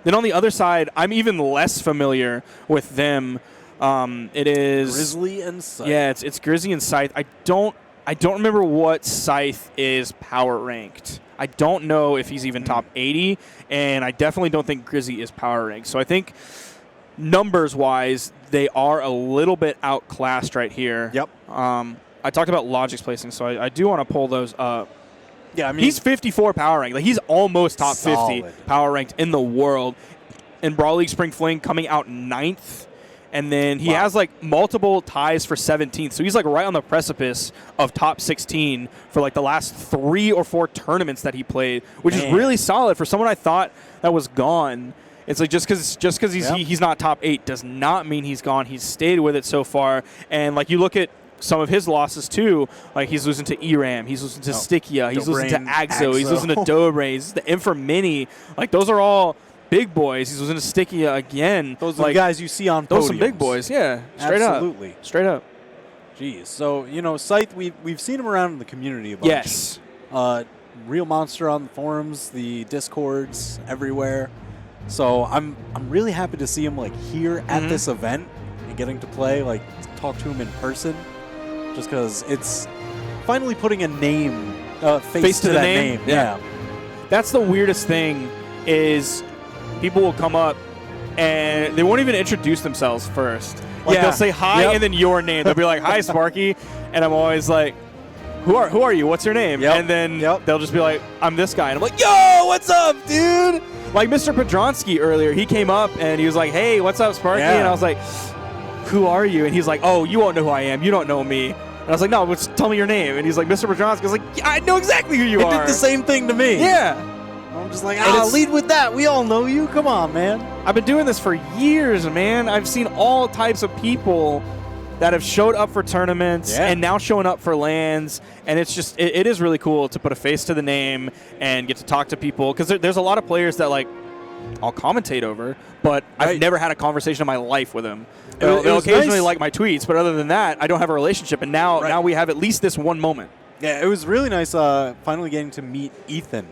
Speaker 3: Then on the other side, I'm even less familiar with them. It is
Speaker 4: Grizzly and Scythe.
Speaker 3: Yeah, it's Grizzly and Scythe. I don't remember what Scythe is power ranked. I don't know if he's even top 80, and I definitely don't think Grizzly is power ranked. So I think numbers-wise, they are a little bit outclassed right here.
Speaker 4: Yep.
Speaker 3: I talked about Logic's placing, so I do want to pull those up.
Speaker 4: Yeah, I mean,
Speaker 3: he's 54 power ranked. Like he's almost top 50 power ranked in the world. In Brawl League Spring Fling, coming out 9th. And then he has like multiple ties for 17th. So he's like right on the precipice of top 16 for like the last 3 or 4 tournaments that he played, which is really solid for someone I thought that was gone. It's like just because he's not top 8 does not mean he's gone. He's stayed with it so far. And like you look at some of his losses too, like he's losing to ERAM, he's losing to Stickia, he's losing to Axo, he's losing to DoBrain, he's the Inframini. Like those are all big boys. He's losing to Stickia again.
Speaker 4: Those are the guys you see on podiums.
Speaker 3: Those are some big boys, yeah.
Speaker 4: Absolutely.
Speaker 3: Straight up.
Speaker 4: Jeez. So, Scythe, we've seen him around in the community a bunch.
Speaker 3: Yes.
Speaker 4: Real monster on the forums, the Discords, everywhere. So I'm really happy to see him like here at this event and getting to play, like talk to him in person. Just because it's finally putting a name, face to that name. Yeah.
Speaker 3: That's the weirdest thing is people will come up and they won't even introduce themselves first. Like they'll say hi and then your name. They'll be like, "Hi, Sparky," and I'm always like, "Who are you? What's your name?" And then they'll just be like, "I'm this guy," and I'm like, "Yo, what's up, dude?" Like Mr. Podronsky earlier, he came up and he was like, "Hey, what's up, Sparky?" And I was like, "Who are you?" And he's like, "Oh, you won't know who I am. You don't know me." And I was like, "No, just tell me your name." And he's like, "Mr. Podronsky." I was like, "Yeah, I know exactly who you are."
Speaker 4: He did the same thing to me.
Speaker 3: Yeah.
Speaker 4: I'm just like, lead with that. We all know you. Come on, man.
Speaker 3: I've been doing this for years, man. I've seen all types of people that have showed up for tournaments and now showing up for LANs. And it's just, it is really cool to put a face to the name and get to talk to people. Because there's a lot of players that, like, I'll commentate over, but I've never had a conversation in my life with them. They'll occasionally like my tweets, but other than that, I don't have a relationship. And now we have at least this one moment.
Speaker 4: Yeah, it was really nice finally getting to meet Ethan.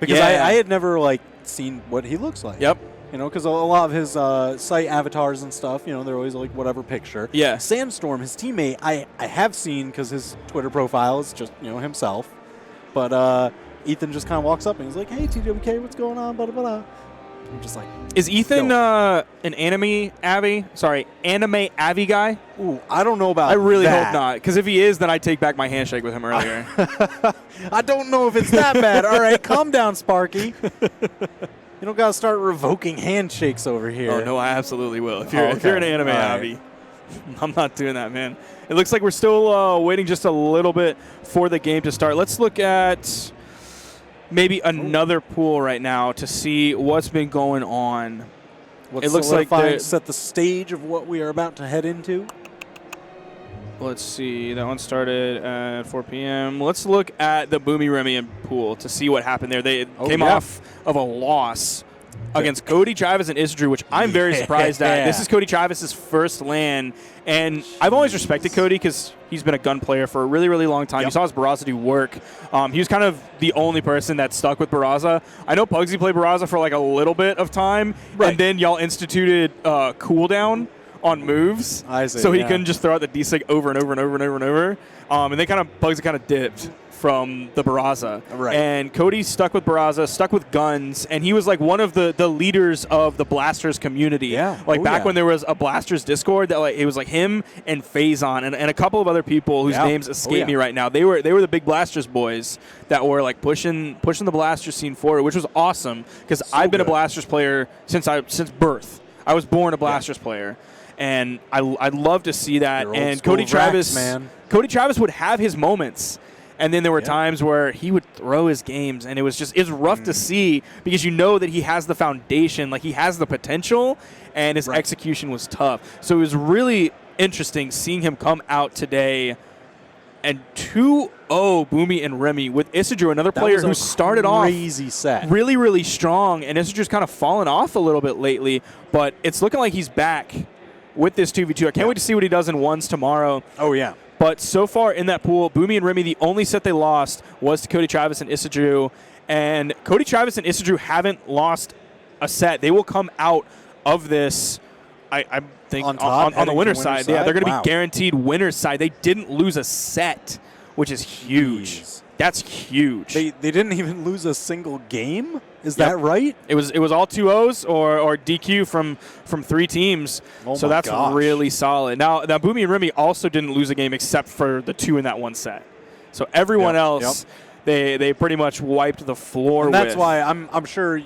Speaker 4: Because I had never, like, seen what he looks like.
Speaker 3: Yep.
Speaker 4: Because a lot of his site avatars and stuff, they're always, like, whatever picture.
Speaker 3: Yeah.
Speaker 4: Sandstorm, his teammate, I have seen because his Twitter profile is just, himself. But Ethan just kind of walks up and he's like, "Hey, TWK, what's going on? Blah, blah, blah." I'm just like,
Speaker 3: Is Ethan an anime Avi guy?
Speaker 4: ooh, I don't know about
Speaker 3: I really
Speaker 4: that.
Speaker 3: hope not, because if he is, then I take back my handshake with him earlier.
Speaker 4: I don't know if it's that bad. All right, calm down, Sparky. You don't got to start revoking handshakes over here.
Speaker 3: Oh, no, I absolutely will. If you're an anime Avi, I'm not doing that, man. It looks like we're still waiting just a little bit for the game to start. Let's look at maybe another pool right now to see what's been going on.
Speaker 4: It looks like set the stage of what we are about to head into.
Speaker 3: Let's see. That one started at 4 p.m. Let's look at the Boomie, Remy, and pool to see what happened there. They came off of a loss against Cody, Travis, and Isidre, which I'm very surprised at. This is Cody Travis's first LAN, and I've always respected Cody because he's been a gun player for a really, really long time. You saw his Barraza do work. He was kind of the only person that stuck with Barraza. I know Pugsy played Barraza for like a little bit of time, and then y'all instituted cooldown on moves, so he couldn't just throw out the D-Sig over and over and over and over and over. And they Pugsy kind of dipped from the Barraza.
Speaker 4: Right.
Speaker 3: And Cody stuck with Barraza, stuck with guns, and he was like one of the leaders of the Blasters community.
Speaker 4: Yeah.
Speaker 3: Like back when there was a Blasters Discord, that like it was like him and Phazon and a couple of other people whose names escape me right now. They were the big Blasters boys that were like pushing the Blasters scene forward, which was awesome because I've been a Blasters player since birth. I was born a Blasters player. And I'd love to see that. And Cody Travis, Cody Travis would have his moments, and then there were times where he would throw his games, and it's rough to see because you know that he has the foundation, like he has the potential, and his execution was tough. So it was really interesting seeing him come out today and 2-0 Boomie and Remy with Isidre, another player who started off really, really strong, and Isidre's kind of fallen off a little bit lately, but it's looking like he's back with this 2v2. I can't wait to see what he does in ones tomorrow.
Speaker 4: Oh, yeah.
Speaker 3: But so far in that pool, Boomie and Remy, the only set they lost was to Cody Travis and Isidre. And Cody Travis and Isidre haven't lost a set. They will come out of this, I think, on the winner's side. Yeah, they're going to be guaranteed winner's side. They didn't lose a set, which is huge. That's huge.
Speaker 4: They didn't even lose a single game? Is that right?
Speaker 3: It was all 2-0s or DQ from 3 teams. So that's really solid. Now Boomie and Remy also didn't lose a game except for the 2 in that one set. So everyone else, they pretty much wiped the floor
Speaker 4: and that's why I'm sure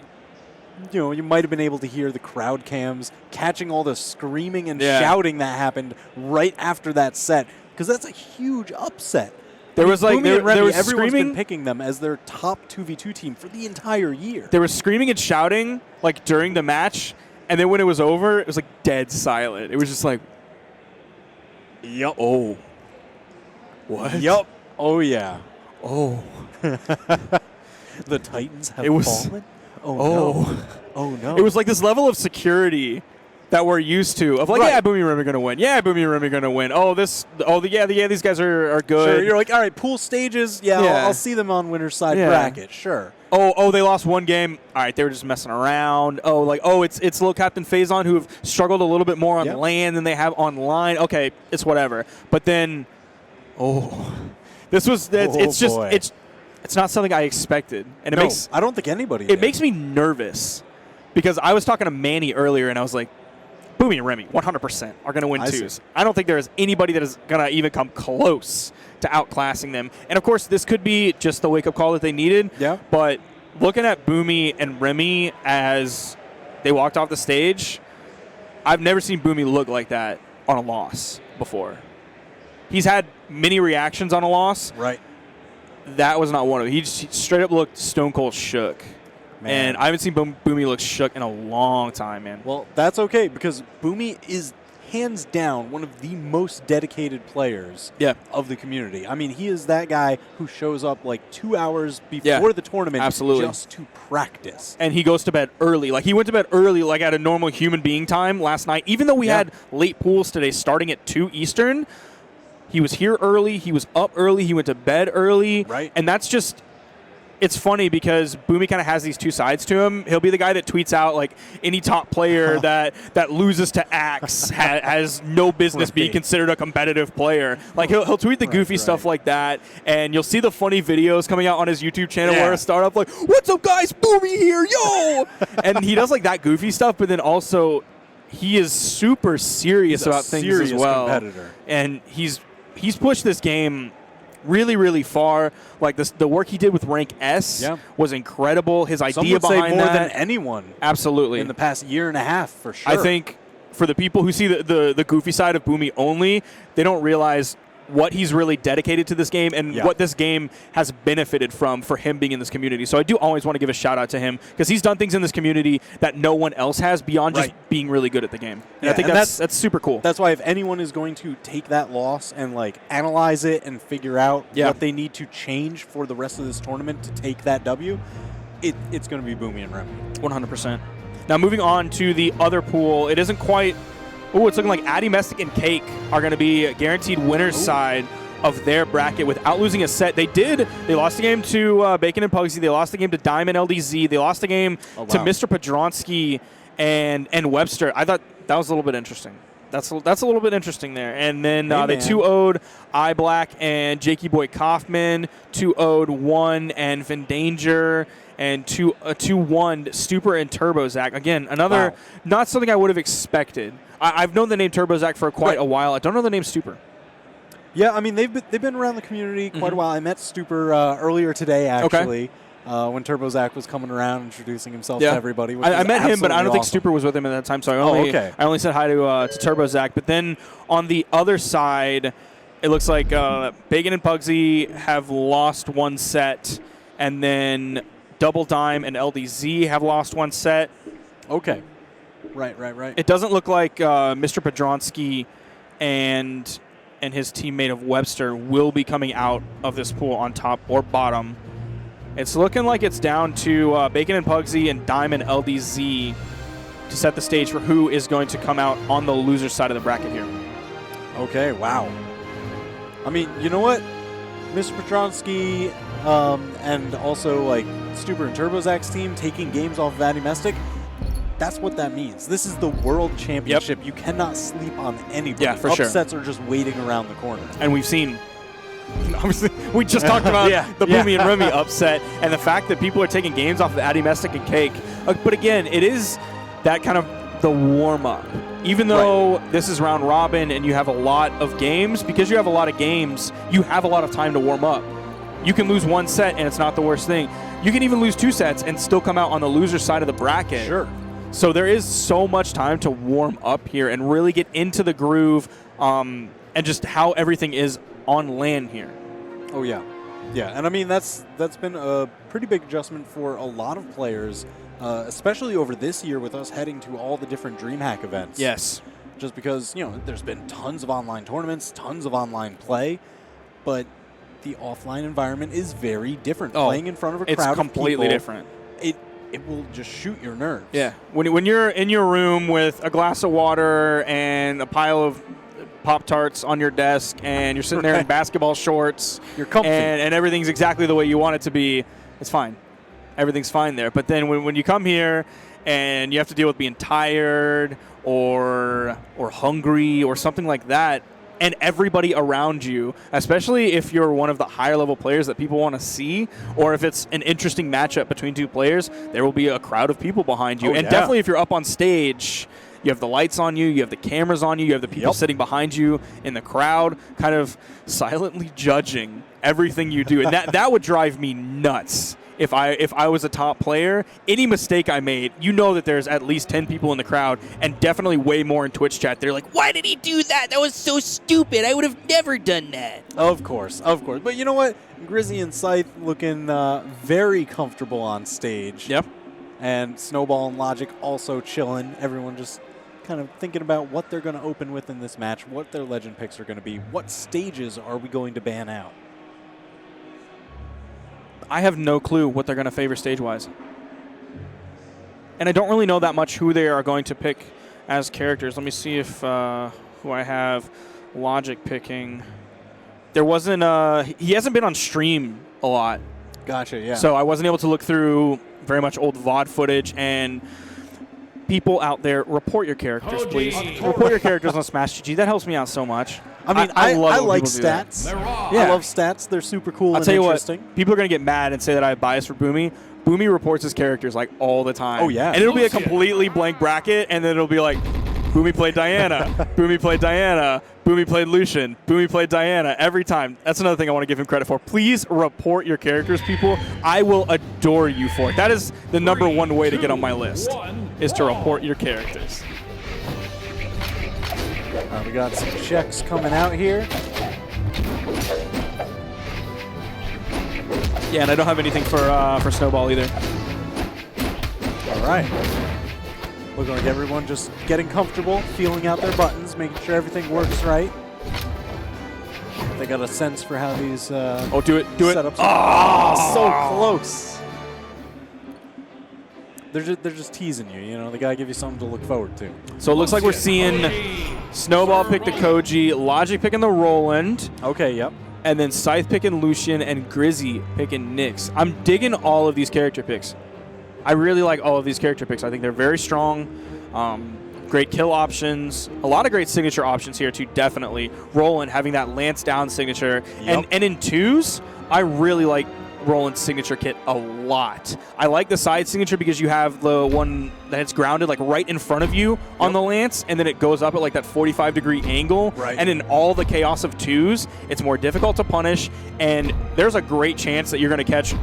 Speaker 4: you might have been able to hear the crowd cams catching all the screaming and shouting that happened right after that set because that's a huge upset.
Speaker 3: There was like there was
Speaker 4: everyone's
Speaker 3: screaming,
Speaker 4: been picking them as their top 2v2 team for the entire year.
Speaker 3: There was screaming and shouting like during the match, and then when it was over, it was like dead silent. It was just like, oh, what?
Speaker 4: Oh yeah.
Speaker 3: Oh,
Speaker 4: the Titans have fallen. Oh no.
Speaker 3: It was like this level of security that we're used to of like, Boomie and Remy are going to win. Yeah, Boomie and Remy are going to win. These guys are good.
Speaker 4: Sure, you're like, all right, pool stages, I'll see them on winner's side bracket, sure.
Speaker 3: Oh, they lost one game. All right, they were just messing around. It's little Captain Phazon who have struggled a little bit more on land than they have online. Okay, it's whatever. But then, it's not something I expected. And
Speaker 4: I don't think anybody
Speaker 3: did. It makes me nervous because I was talking to Manny earlier and I was like, Boomie and Remy, 100% are going to win 2s. I don't think there is anybody that is going to even come close to outclassing them. And, of course, this could be just the wake-up call that they needed.
Speaker 4: Yeah.
Speaker 3: But looking at Boomie and Remy as they walked off the stage, I've never seen Boomie look like that on a loss before. He's had many reactions on a loss.
Speaker 4: Right.
Speaker 3: That was not one of them. He just straight up looked stone cold shook. Man. And I haven't seen Boomie look shook in a long time, man.
Speaker 4: Well, that's okay because Boomie is hands down one of the most dedicated players of the community. I mean, he is that guy who shows up like 2 hours before the tournament just to practice.
Speaker 3: And he goes to bed early. Like, he went to bed early, like at a normal human being time last night. Even though we had late pools today starting at 2 Eastern, he was here early. He was up early. He went to bed early.
Speaker 4: Right.
Speaker 3: And that's just... it's funny because Boomie kind of has these two sides to him. He'll be the guy that tweets out like any top player that loses to Axe has no business being considered a competitive player. Like he'll tweet the goofy stuff like that, and you'll see the funny videos coming out on his YouTube channel where a startup like, "What's up, guys? Boomie here, yo!" And he does like that goofy stuff, but then also he is super serious about things as well. Competitor. And he's pushed this game really, really far. Like the work he did with Rank S was incredible. His idea behind
Speaker 4: more
Speaker 3: that,
Speaker 4: than anyone,
Speaker 3: absolutely,
Speaker 4: in the past year and a half, for sure.
Speaker 3: I think for the people who see the goofy side of Boomie only, they don't realize what he's really dedicated to this game and what this game has benefited from for him being in this community. So I do always want to give a shout out to him because he's done things in this community that no one else has beyond just being really good at the game. And I think that's super cool.
Speaker 4: That's why if anyone is going to take that loss and like analyze it and figure out what they need to change for the rest of this tournament to take that W, it's going to be Boomie and Remy.
Speaker 3: 100%. Now moving on to the other pool, it isn't quite. Oh, it's looking like Addy, Mestic, and Cake are going to be guaranteed winner's side of their bracket without losing a set. They lost the game to Bacon and Pugsy. They lost the game to Diamond LDZ. They lost the game to Mr. Podronsky and Webster. I thought that was a little bit interesting. That's a little bit interesting there. And then they 2-0'd iBlack and Jakey Boy Kaufman, 2-0'd One and Vindanger, and 2-1 Stuper and TurboZac. Again, another not something I would have expected. I've known the name TurboZac for quite a while. I don't know the name Stuper.
Speaker 4: Yeah, I mean, they've been around the community quite a while. I met Stuper earlier today, actually, when TurboZac was coming around introducing himself to everybody.
Speaker 3: I met him, but I don't think Stuper was with him at that time, so I only said hi to TurboZac. But then on the other side, it looks like Bacon and Pugsy have lost one set, and then DoubleDime and LDZ have lost one set.
Speaker 4: Okay. Right.
Speaker 3: It doesn't look like Mr. Podronsky and his teammate of Webster will be coming out of this pool on top or bottom. It's looking like it's down to Bacon and Pugsy and Dime and LDZ to set the stage for who is going to come out on the loser side of the bracket here.
Speaker 4: Okay, wow. I mean, you know what? Mr. Podronsky and also like Stuper and TurboZac's team taking games off of Addy Mestic, that's what that means. This is the World Championship. Yep. You cannot sleep on anybody.
Speaker 3: Yeah, for sure.
Speaker 4: Upsets are just waiting around the corner.
Speaker 3: And we've seen, obviously, we just talked about the Boomie and Remy upset and the fact that people are taking games off of Addy Mestic and Cake. But again, it is that kind of the warm-up. Even though this is round robin and you have a lot of games, because you have a lot of games, you have a lot of time to warm up. You can lose one set and it's not the worst thing. You can even lose two sets and still come out on the loser side of the bracket.
Speaker 4: Sure.
Speaker 3: So there is so much time to warm up here and really get into the groove and just how everything is on land here.
Speaker 4: Oh, yeah. Yeah, and I mean, that's been a pretty big adjustment for a lot of players, especially over this year with us heading to all the different DreamHack events.
Speaker 3: Yes.
Speaker 4: Just because, there's been tons of online tournaments, tons of online play, but the offline environment is very different. Playing in front of a crowd of people.
Speaker 3: It's completely different.
Speaker 4: It will just shoot your nerves.
Speaker 3: Yeah. When you're in your room with a glass of water and a pile of Pop-Tarts on your desk and you're sitting there in basketball shorts.
Speaker 4: You're comfy.
Speaker 3: And everything's exactly the way you want it to be, it's fine. Everything's fine there. But then when you come here and you have to deal with being tired or hungry or something like that, and everybody around you, especially if you're one of the higher level players that people want to see, or if it's an interesting matchup between two players, there will be a crowd of people behind you. Definitely if you're up on stage, you have the lights on you, you have the cameras on you, you have the people sitting behind you in the crowd, kind of silently judging everything you do. And that would drive me nuts. If I was a top player, any mistake I made, that there's at least 10 people in the crowd, and definitely way more in Twitch chat. They're like, why did he do that? That was so stupid. I would have never done that.
Speaker 4: Of course. But you know what? Grizzly and Scythe looking very comfortable on stage.
Speaker 3: Yep.
Speaker 4: And Snowball and Logic also chilling. Everyone just kind of thinking about what they're going to open with in this match, what their legend picks are going to be, what stages are we going to ban out.
Speaker 3: I have no clue what they're going to favor stage-wise. And I don't really know that much who they are going to pick as characters. Let me see if who I have Logic picking. There wasn't he hasn't been on stream a lot.
Speaker 4: Gotcha, yeah.
Speaker 3: So I wasn't able to look through very much old VOD footage. And people out there, report your characters, please. Report your characters on Smash GG. That helps me out so much.
Speaker 4: I mean,
Speaker 3: I love
Speaker 4: I
Speaker 3: when
Speaker 4: like
Speaker 3: people do that.
Speaker 4: stats.
Speaker 3: Yeah.
Speaker 4: I love stats. They're super cool
Speaker 3: I'll tell you
Speaker 4: interesting.
Speaker 3: what, people are going to get mad and say that I have bias for Boomie. Boomie reports his characters like all the time.
Speaker 4: Oh, yeah.
Speaker 3: And it'll be a completely blank bracket, and then it'll be like, Boomie played Diana, Boomie played Diana, Boomie played Lucian, Boomie played Diana every time. That's another thing I want to give him credit for. Please report your characters, people. I will adore you for it. That is the number one way to get on my list, is to report your characters.
Speaker 4: We got some checks coming out here.
Speaker 3: Yeah, and I don't have anything for Snowball either.
Speaker 4: All right. Looking like everyone just getting comfortable, feeling out their buttons, making sure everything works right. They got a sense for how these
Speaker 3: Do it.
Speaker 4: setups. Oh, so close. They're just teasing you, you know. They gotta give you something to look forward to.
Speaker 3: So it looks like we're seeing Snowball pick the Koji, Logic picking the Roland,
Speaker 4: Okay, yep.
Speaker 3: and then Scythe picking Lucian, and Grizzly picking Nyx. I'm digging all of these character picks. I really like all of these character picks. I think they're very strong. Great kill options. A lot of great signature options here too, definitely. Roland having that Lance down signature.
Speaker 4: Yep.
Speaker 3: And in twos, I really like Roland's signature kit a lot. I like the side signature because you have the one that's grounded like right in front of you on the Lance, and then it goes up at like that 45-degree angle.
Speaker 4: Right.
Speaker 3: And in all the chaos of twos, it's more difficult to punish, and there's a great chance that you're going to catch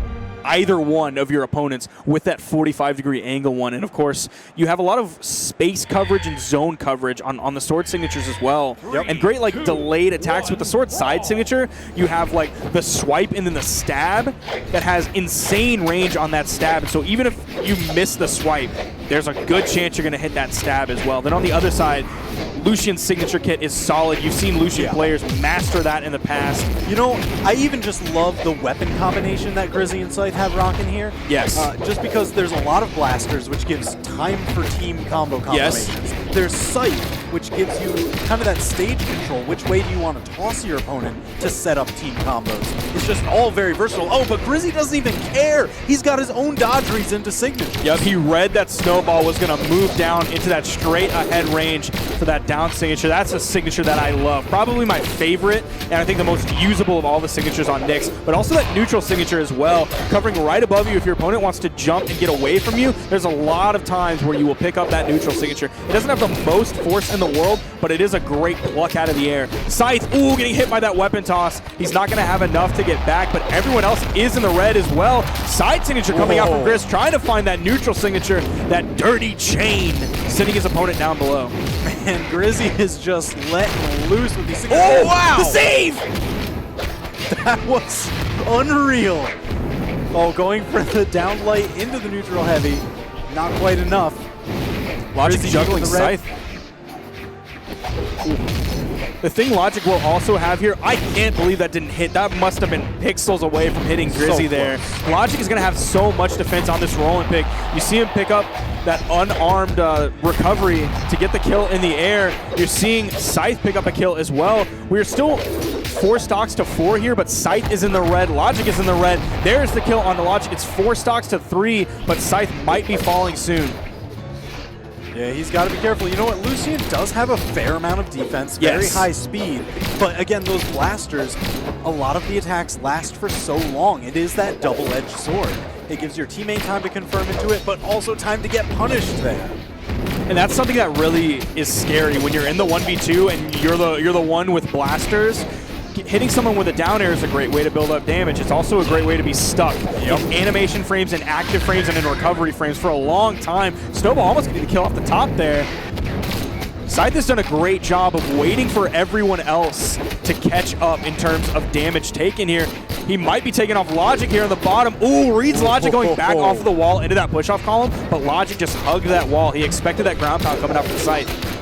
Speaker 3: either one of your opponents with that 45-degree angle one. And of course, you have a lot of space coverage and zone coverage on the sword signatures as well.
Speaker 4: Yep.
Speaker 3: And great like delayed attacks with the sword side signature. You have like the swipe and then the stab that has insane range on that stab. So even if you miss the swipe, there's a good chance you're going to hit that stab as well. Then on the other side, Lucian's signature kit is solid. You've seen Lucian players master that in the past.
Speaker 4: You know, I even just love the weapon combination that Grizzly and Scythe have rocking here.
Speaker 3: Yes.
Speaker 4: Just because there's a lot of blasters, which gives time for team combo combinations. There's Scythe, which gives you kind of that stage control. Which way do you want to toss your opponent to set up team combos? It's just all very versatile. Oh, but Grizzly doesn't even care. He's got his own dodge reads into signature.
Speaker 3: Yep, he read that Snowball was going to move down into that straight ahead range for that down signature. That's a signature that I love. Probably my favorite, and I think the most usable of all the signatures on Nyx, but also that neutral signature as well, covering right above you if your opponent wants to jump and get away from you. There's a lot of times where you will pick up that neutral signature. It doesn't have the most force in the world, but it is a great pluck out of the air. Scythe, ooh, getting hit by that weapon toss. He's not going to have enough to get back, but everyone else is in the red as well. Side signature coming out from Grizz, trying to find that neutral signature, that dirty chain, sending his opponent down below.
Speaker 4: And Grizzly is just letting loose with these signatures.
Speaker 3: Oh, wow! The save!
Speaker 4: That was unreal. Oh, going for the down light into the neutral heavy. Not quite enough.
Speaker 3: Logic
Speaker 4: Grizzly
Speaker 3: juggling
Speaker 4: using the red.
Speaker 3: Scythe. The thing Logic will also have here, I can't believe that didn't hit. That must have been pixels away from hitting Grizzly there. Logic is going to have so much defense on this roll and pick. You see him pick up that unarmed recovery to get the kill in the air. You're seeing Scythe pick up a kill as well. We're still 4 stocks to 4 here, but Scythe is in the red. Logic is in the red. There's the kill on the Logic. It's 4 stocks to 3, but Scythe might be falling soon.
Speaker 4: Yeah, he's got to be careful. You know what? Lucian does have a fair amount of defense, very high speed. But again, those blasters, a lot of the attacks last for so long. It is that double-edged sword. It gives your teammate time to confirm into it, but also time to get punished there.
Speaker 3: And that's something that really is scary when you're in the 1v2 and you're the one with blasters. Hitting someone with a down air is a great way to build up damage. It's also a great way to be stuck in animation frames and active frames and in recovery frames for a long time. Snowball almost getting the kill off the top there. Scythe has done a great job of waiting for everyone else to catch up in terms of damage taken here. He might be taking off Logic here on the bottom. Ooh, reads Logic going back off of the wall into that push-off column, but Logic just hugged that wall. He expected that ground pound coming out from Scythe.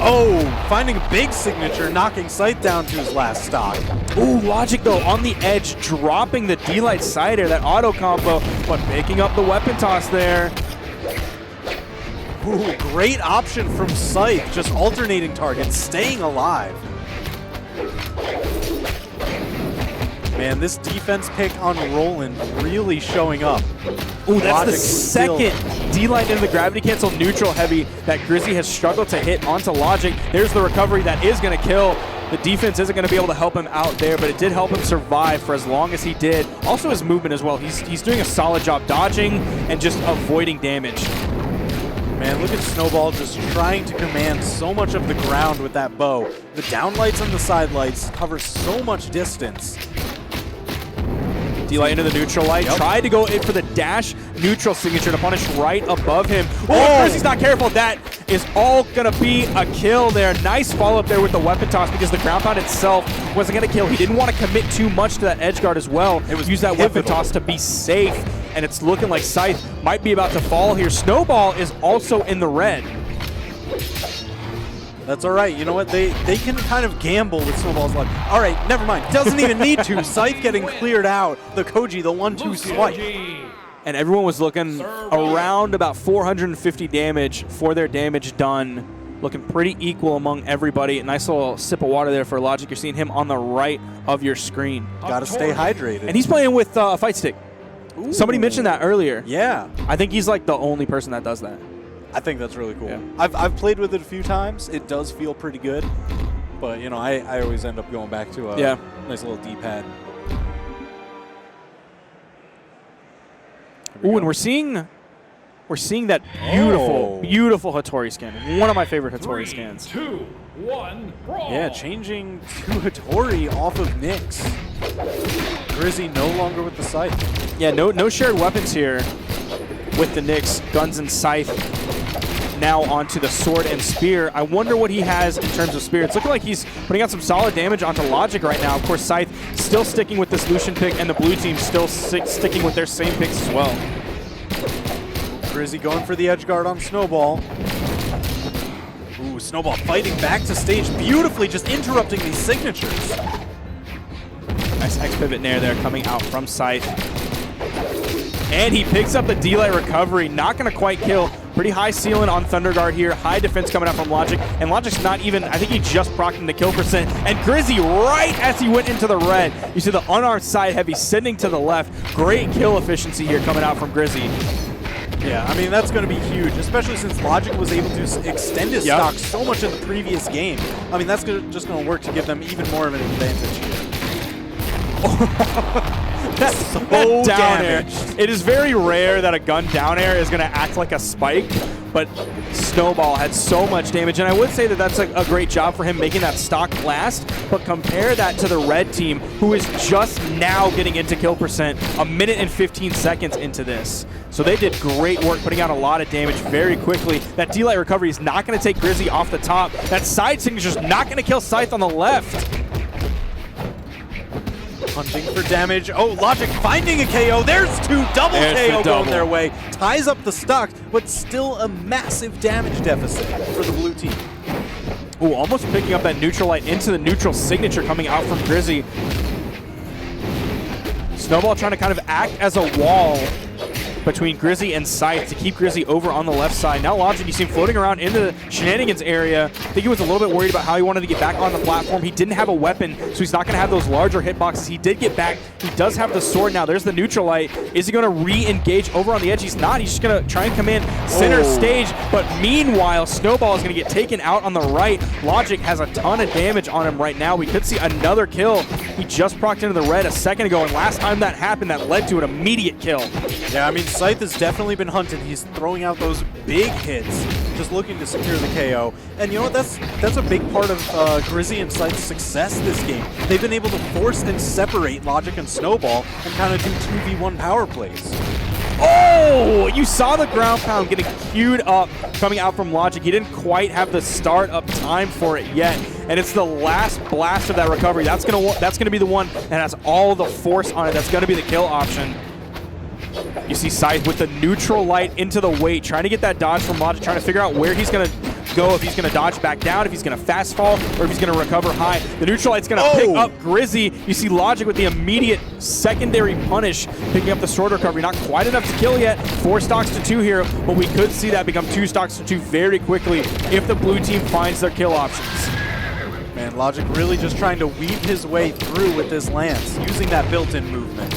Speaker 4: Oh, finding a big signature, knocking Scythe down to his last stock.
Speaker 3: Ooh, Logic though on the edge, dropping the D-Light side air, that auto combo, but picking up the weapon toss there.
Speaker 4: Ooh, great option from Scythe, just alternating targets, staying alive. Man, this defense pick on Roland really showing up.
Speaker 3: Ooh, that's
Speaker 4: Logic
Speaker 3: the second D-line into the gravity cancel neutral heavy that Grizzly has struggled to hit onto Logic. There's the recovery that is going to kill. The defense isn't going to be able to help him out there, but it did help him survive for as long as he did. Also his movement as well. He's doing a solid job dodging and just avoiding damage.
Speaker 4: Man, look at Snowball just trying to command so much of the ground with that bow. The down lights and the side lights cover so much distance.
Speaker 3: D-Light into the neutral light.
Speaker 4: Yep.
Speaker 3: Tried to go in for the dash neutral signature to punish right above him. Oh, Grizzly's not careful. That is all going to be a kill there. Nice follow-up there with the weapon toss because the ground pound itself wasn't going to kill. He didn't want to commit too much to that edge guard as well.
Speaker 4: It was
Speaker 3: use that weapon toss to be safe, and it's looking like Scythe might be about to fall here. Snowball is also in the red.
Speaker 4: That's all right. You know what? They can kind of gamble with Snowball's luck. All right, never mind. Doesn't even need to. Scythe getting cleared out. The Koji, the 1-2 swipe.
Speaker 3: And everyone was looking around about 450 damage for their damage done. Looking pretty equal among everybody. A nice little sip of water there for Logic. You're seeing him on the right of your screen.
Speaker 4: Got to stay hydrated.
Speaker 3: And he's playing with a fight stick.
Speaker 4: Ooh.
Speaker 3: Somebody mentioned that earlier.
Speaker 4: Yeah.
Speaker 3: I think he's like the only person that does that.
Speaker 4: I think that's really cool.
Speaker 3: Yeah.
Speaker 4: I've played with it a few times. It does feel pretty good. But, you know, I always end up going back to a nice little D-pad.
Speaker 3: Ooh, and we're seeing that beautiful Hattori scan. One of my favorite Hattori scans.
Speaker 5: 3, 2, 1, brawl.
Speaker 4: Yeah, changing to Hattori off of Nyx. Grizzly no longer with the Scythe.
Speaker 3: Yeah, no shared weapons here with the Nyx. Guns and Scythe now onto the sword and spear. I wonder what he has in terms of spear. It's looking like he's putting out some solid damage onto Logic right now. Of course, Scythe still sticking with this Lucian pick, and the blue team still sticking with their same picks as well.
Speaker 4: Grizzly going for the edge guard on Snowball. Ooh, Snowball fighting back to stage beautifully, just interrupting these signatures.
Speaker 3: Nice X pivot nair there coming out from Scythe. And he picks up the D-Light recovery. Not going to quite kill. Pretty high ceiling on Thunder Guard here. High defense coming out from Logic. And Logic's not even, I think he just procced him the kill percent. And Grizzly right as he went into the red. You see the unarmed side heavy sending to the left. Great kill efficiency here coming out from Grizzly.
Speaker 4: Yeah, I mean, that's going to be huge, especially since Logic was able to extend his stock so much in the previous game. I mean, that's just going to work to give them even more of an advantage here. That's so
Speaker 3: down air.
Speaker 4: damaged.
Speaker 3: It is very rare that a gun down air is going to act like a spike, but Snowball had so much damage, and I would say that that's a great job for him making that stock last, but compare that to the red team, who is just now getting into kill percent a minute and 15 seconds into this. So they did great work putting out a lot of damage very quickly. That D-Light recovery is not going to take Grizzly off the top. That side signature is not going to kill Scythe on the left.
Speaker 4: Hunting for damage. Oh, Logic finding a KO. There's two. Double KO going their way. Ties up the stock, but still a massive damage deficit for the blue team.
Speaker 3: Ooh, almost picking up that neutral light into the neutral signature coming out from Grizzly. Snowball trying to kind of act as a wall between Grizzly and Scythe to keep Grizzly over on the left side. Now Logic, you see him floating around into the shenanigans area. I think he was a little bit worried about how he wanted to get back on the platform. He didn't have a weapon, so he's not going to have those larger hitboxes. He did get back. He does have the sword now. There's the neutral light. Is he going to re-engage over on the edge? He's not. He's just going to try and command center stage. But meanwhile, Snowball is going to get taken out on the right. Logic has a ton of damage on him right now. We could see another kill. He just procced into the red a second ago, and last time that happened, that led to an immediate kill.
Speaker 4: Yeah, I mean, Scythe has definitely been hunted. He's throwing out those big hits, just looking to secure the KO. And you know what? That's a big part of Grizzly and Scythe's success this game. They've been able to force and separate Logic and Snowball and kind of do 2v1 power plays.
Speaker 3: Oh, you saw the ground pound getting queued up coming out from Logic. He didn't quite have the startup time for it yet. And it's the last blast of that recovery. That's gonna be the one that has all the force on it. That's gonna be the kill option. You see Scythe with the neutral light into the weight, trying to get that dodge from Logic, trying to figure out where he's going to go, if he's going to dodge back down, if he's going to fast fall, or if he's going to recover high. The neutral light's going to pick up Grizzly. You see Logic with the immediate secondary punish, picking up the sword recovery. Not quite enough to kill yet. 4 stocks to 2 here, but we could see that become 2 stocks to 2 very quickly if the blue team finds their kill options.
Speaker 4: Man, Logic really just trying to weave his way through with this lance, using that built-in movement.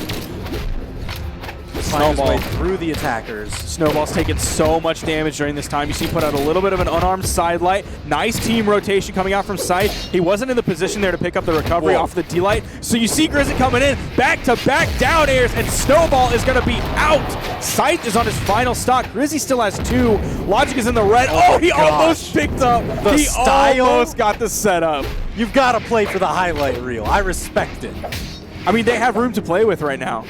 Speaker 4: Find his way through the attackers.
Speaker 3: Snowball's taking so much damage during this time. You see him put out a little bit of an unarmed sidelight. Nice team rotation coming out from Scythe. He wasn't in the position there to pick up the recovery off the D-Light. So you see Grizzly coming in, back-to-back down airs, and Snowball is going to be out. Scythe is on his final stock. Grizzly still has 2. Logic is in the red. Oh, he almost picked up. He almost got the setup.
Speaker 4: You've got to play for the highlight reel. I respect it.
Speaker 3: I mean, they have room to play with right now.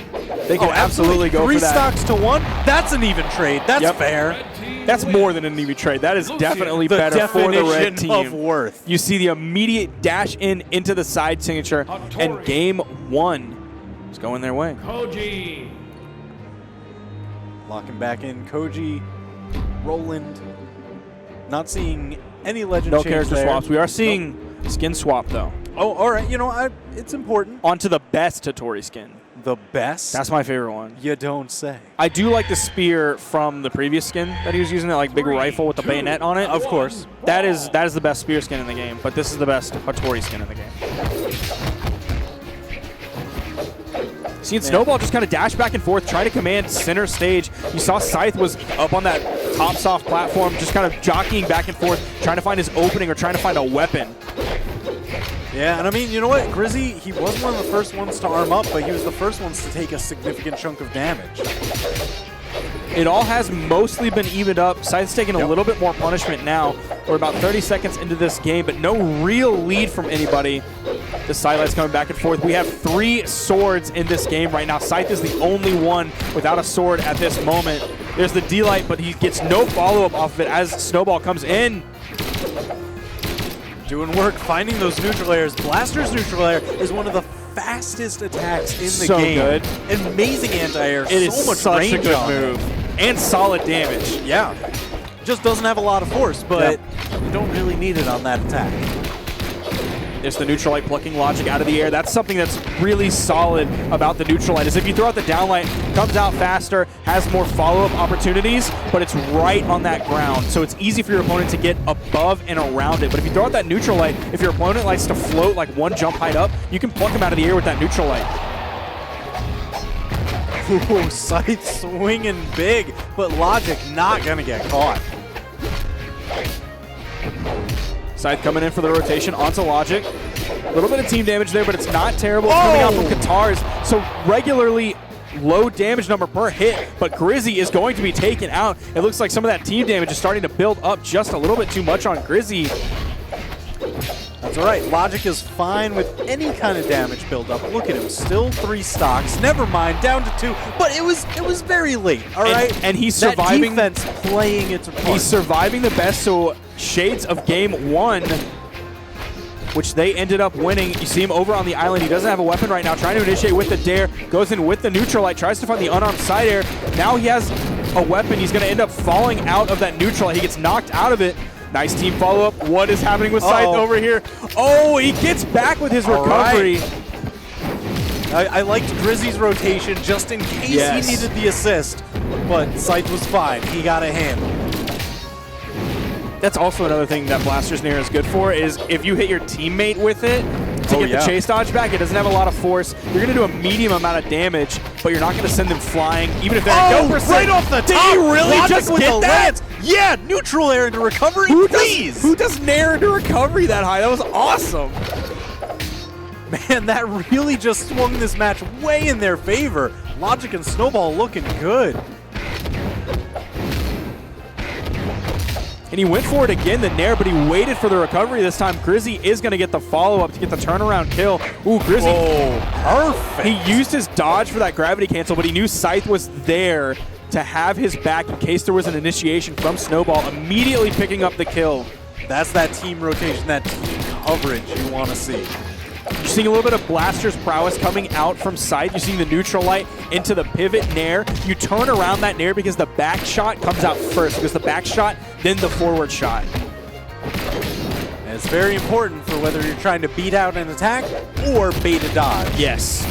Speaker 3: They can absolutely go for that.
Speaker 4: 3 stocks to 1? That's an even trade. That's fair.
Speaker 3: That's more than an EV trade. That is definitely better for the red team.
Speaker 4: Of worth.
Speaker 3: You see the immediate dash into the side signature, and game 1 is going their way.
Speaker 5: Cody.
Speaker 4: Locking back in Koji, Roland. Not seeing any legend
Speaker 3: No
Speaker 4: change
Speaker 3: character
Speaker 4: there.
Speaker 3: swaps. We are seeing skin swap, though.
Speaker 4: Oh, all right. You know, it's important.
Speaker 3: Onto the best Hattori skin.
Speaker 4: The best?
Speaker 3: That's my favorite one.
Speaker 4: You don't say.
Speaker 3: I do like the spear from the previous skin that he was using, that like big rifle with the bayonet on it.
Speaker 4: Of course.
Speaker 3: That is the best spear skin in the game, but this is the best Hattori skin in the game. Seeing Snowball just kind of dash back and forth, try to command center stage. You saw Scythe was up on that top soft platform, just kind of jockeying back and forth, trying to find his opening or trying to find a weapon.
Speaker 4: Yeah, and I mean, you know what? Grizzly, he wasn't one of the first ones to arm up, but he was the first ones to take a significant chunk of damage.
Speaker 3: It all has mostly been evened up. Scythe's taking a little bit more punishment now. We're about 30 seconds into this game, but no real lead from anybody. The sidelight's coming back and forth. We have 3 swords in this game right now. Scythe is the only one without a sword at this moment. There's the D-Light, but he gets no follow-up off of it as Snowball comes in.
Speaker 4: Doing work, finding those neutral airs. Blaster's neutral air is one of the fastest attacks in the game.
Speaker 3: So good.
Speaker 4: Amazing anti-air.
Speaker 3: It is
Speaker 4: so much
Speaker 3: such
Speaker 4: range
Speaker 3: a good
Speaker 4: on
Speaker 3: move.
Speaker 4: it.
Speaker 3: And solid damage.
Speaker 4: Yeah. Just doesn't have a lot of force, but you don't really need it on that attack.
Speaker 3: There's the neutral light plucking Logic out of the air. That's something that's really solid about the neutral light, is if you throw out the down light, comes out faster, has more follow-up opportunities, but it's right on that ground. So it's easy for your opponent to get above and around it. But if you throw out that neutral light, if your opponent likes to float like 1 jump height up, you can pluck him out of the air with that neutral light.
Speaker 4: Ooh, Scythe swinging big, but Logic not gonna get caught.
Speaker 3: Scythe coming in for the rotation onto Logic. A little bit of team damage there, but it's not terrible. It's coming out from Katars, so regularly low damage number per hit, but Grizzly is going to be taken out. It looks like some of that team damage is starting to build up just a little bit too much on Grizzly.
Speaker 4: That's all right. Logic is fine with any kind of damage buildup. Look at him, still 3 stocks. Never mind, down to 2. But it was very late. All right,
Speaker 3: and he's surviving.
Speaker 4: That defense playing its part.
Speaker 3: He's surviving the best. So shades of game 1, which they ended up winning. You see him over on the island. He doesn't have a weapon right now. Trying to initiate with the dare. Goes in with the neutral light. Tries to find the unarmed side air. Now he has a weapon. He's going to end up falling out of that neutral light. He gets knocked out of it. Nice team follow-up. What is happening with Scythe over here? Oh, he gets back with his recovery.
Speaker 4: Right. I liked Grizzly's rotation just in case he needed the assist, but Scythe was fine. He got a handle.
Speaker 3: That's also another thing that Blaster's Nair is good for, is if you hit your teammate with it to get the chase dodge back, it doesn't have a lot of force. You're going to do a medium amount of damage, but you're not going to send them flying, even if they're at no percent.
Speaker 4: Right off the top!
Speaker 3: Did he really
Speaker 4: Logic
Speaker 3: just
Speaker 4: with
Speaker 3: get
Speaker 4: the
Speaker 3: that?
Speaker 4: lance. Yeah, neutral air into recovery, please!
Speaker 3: Who does Nair into recovery that high? That was awesome.
Speaker 4: Man, that really just swung this match way in their favor. Logic and Snowball looking good.
Speaker 3: And he went for it again, the Nair, but he waited for the recovery this time. Grizzly is going to get the follow-up to get the turnaround kill. Ooh, Grizzly.
Speaker 4: Oh, perfect.
Speaker 3: He used his dodge for that gravity cancel, but he knew Scythe was there to have his back in case there was an initiation from Snowball, immediately picking up the kill.
Speaker 4: That's that team rotation, that team coverage you want to see.
Speaker 3: You're seeing a little bit of Blaster's prowess coming out from Scythe. You're seeing the neutral light into the pivot Nair. You turn around that Nair because the back shot comes out first, because the back shot, then the forward shot.
Speaker 4: And it's very important for whether you're trying to beat out an attack or bait a dodge.
Speaker 3: Yes.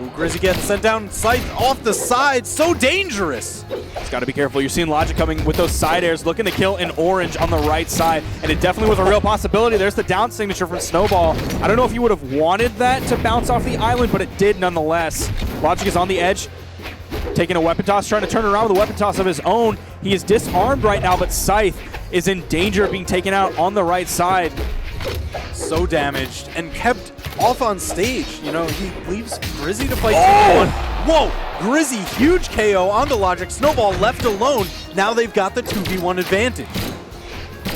Speaker 4: Ooh, Grizzly getting sent down. Scythe off the side. So dangerous.
Speaker 3: He's got to be careful. You're seeing Logic coming with those side airs, looking to kill an orange on the right side, and it definitely was a real possibility. There's the down signature from Snowball. I don't know if you would have wanted that to bounce off the island, but it did nonetheless. Logic is on the edge, taking a weapon toss, trying to turn around with a weapon toss of his own. He is disarmed right now, but Scythe is in danger of being taken out on the right side.
Speaker 4: So damaged and kept off on stage. You know, he leaves Grizzly to fight 2v1. Whoa! Grizzly, huge KO onto Logic. Snowball left alone. Now they've got the 2v1 advantage.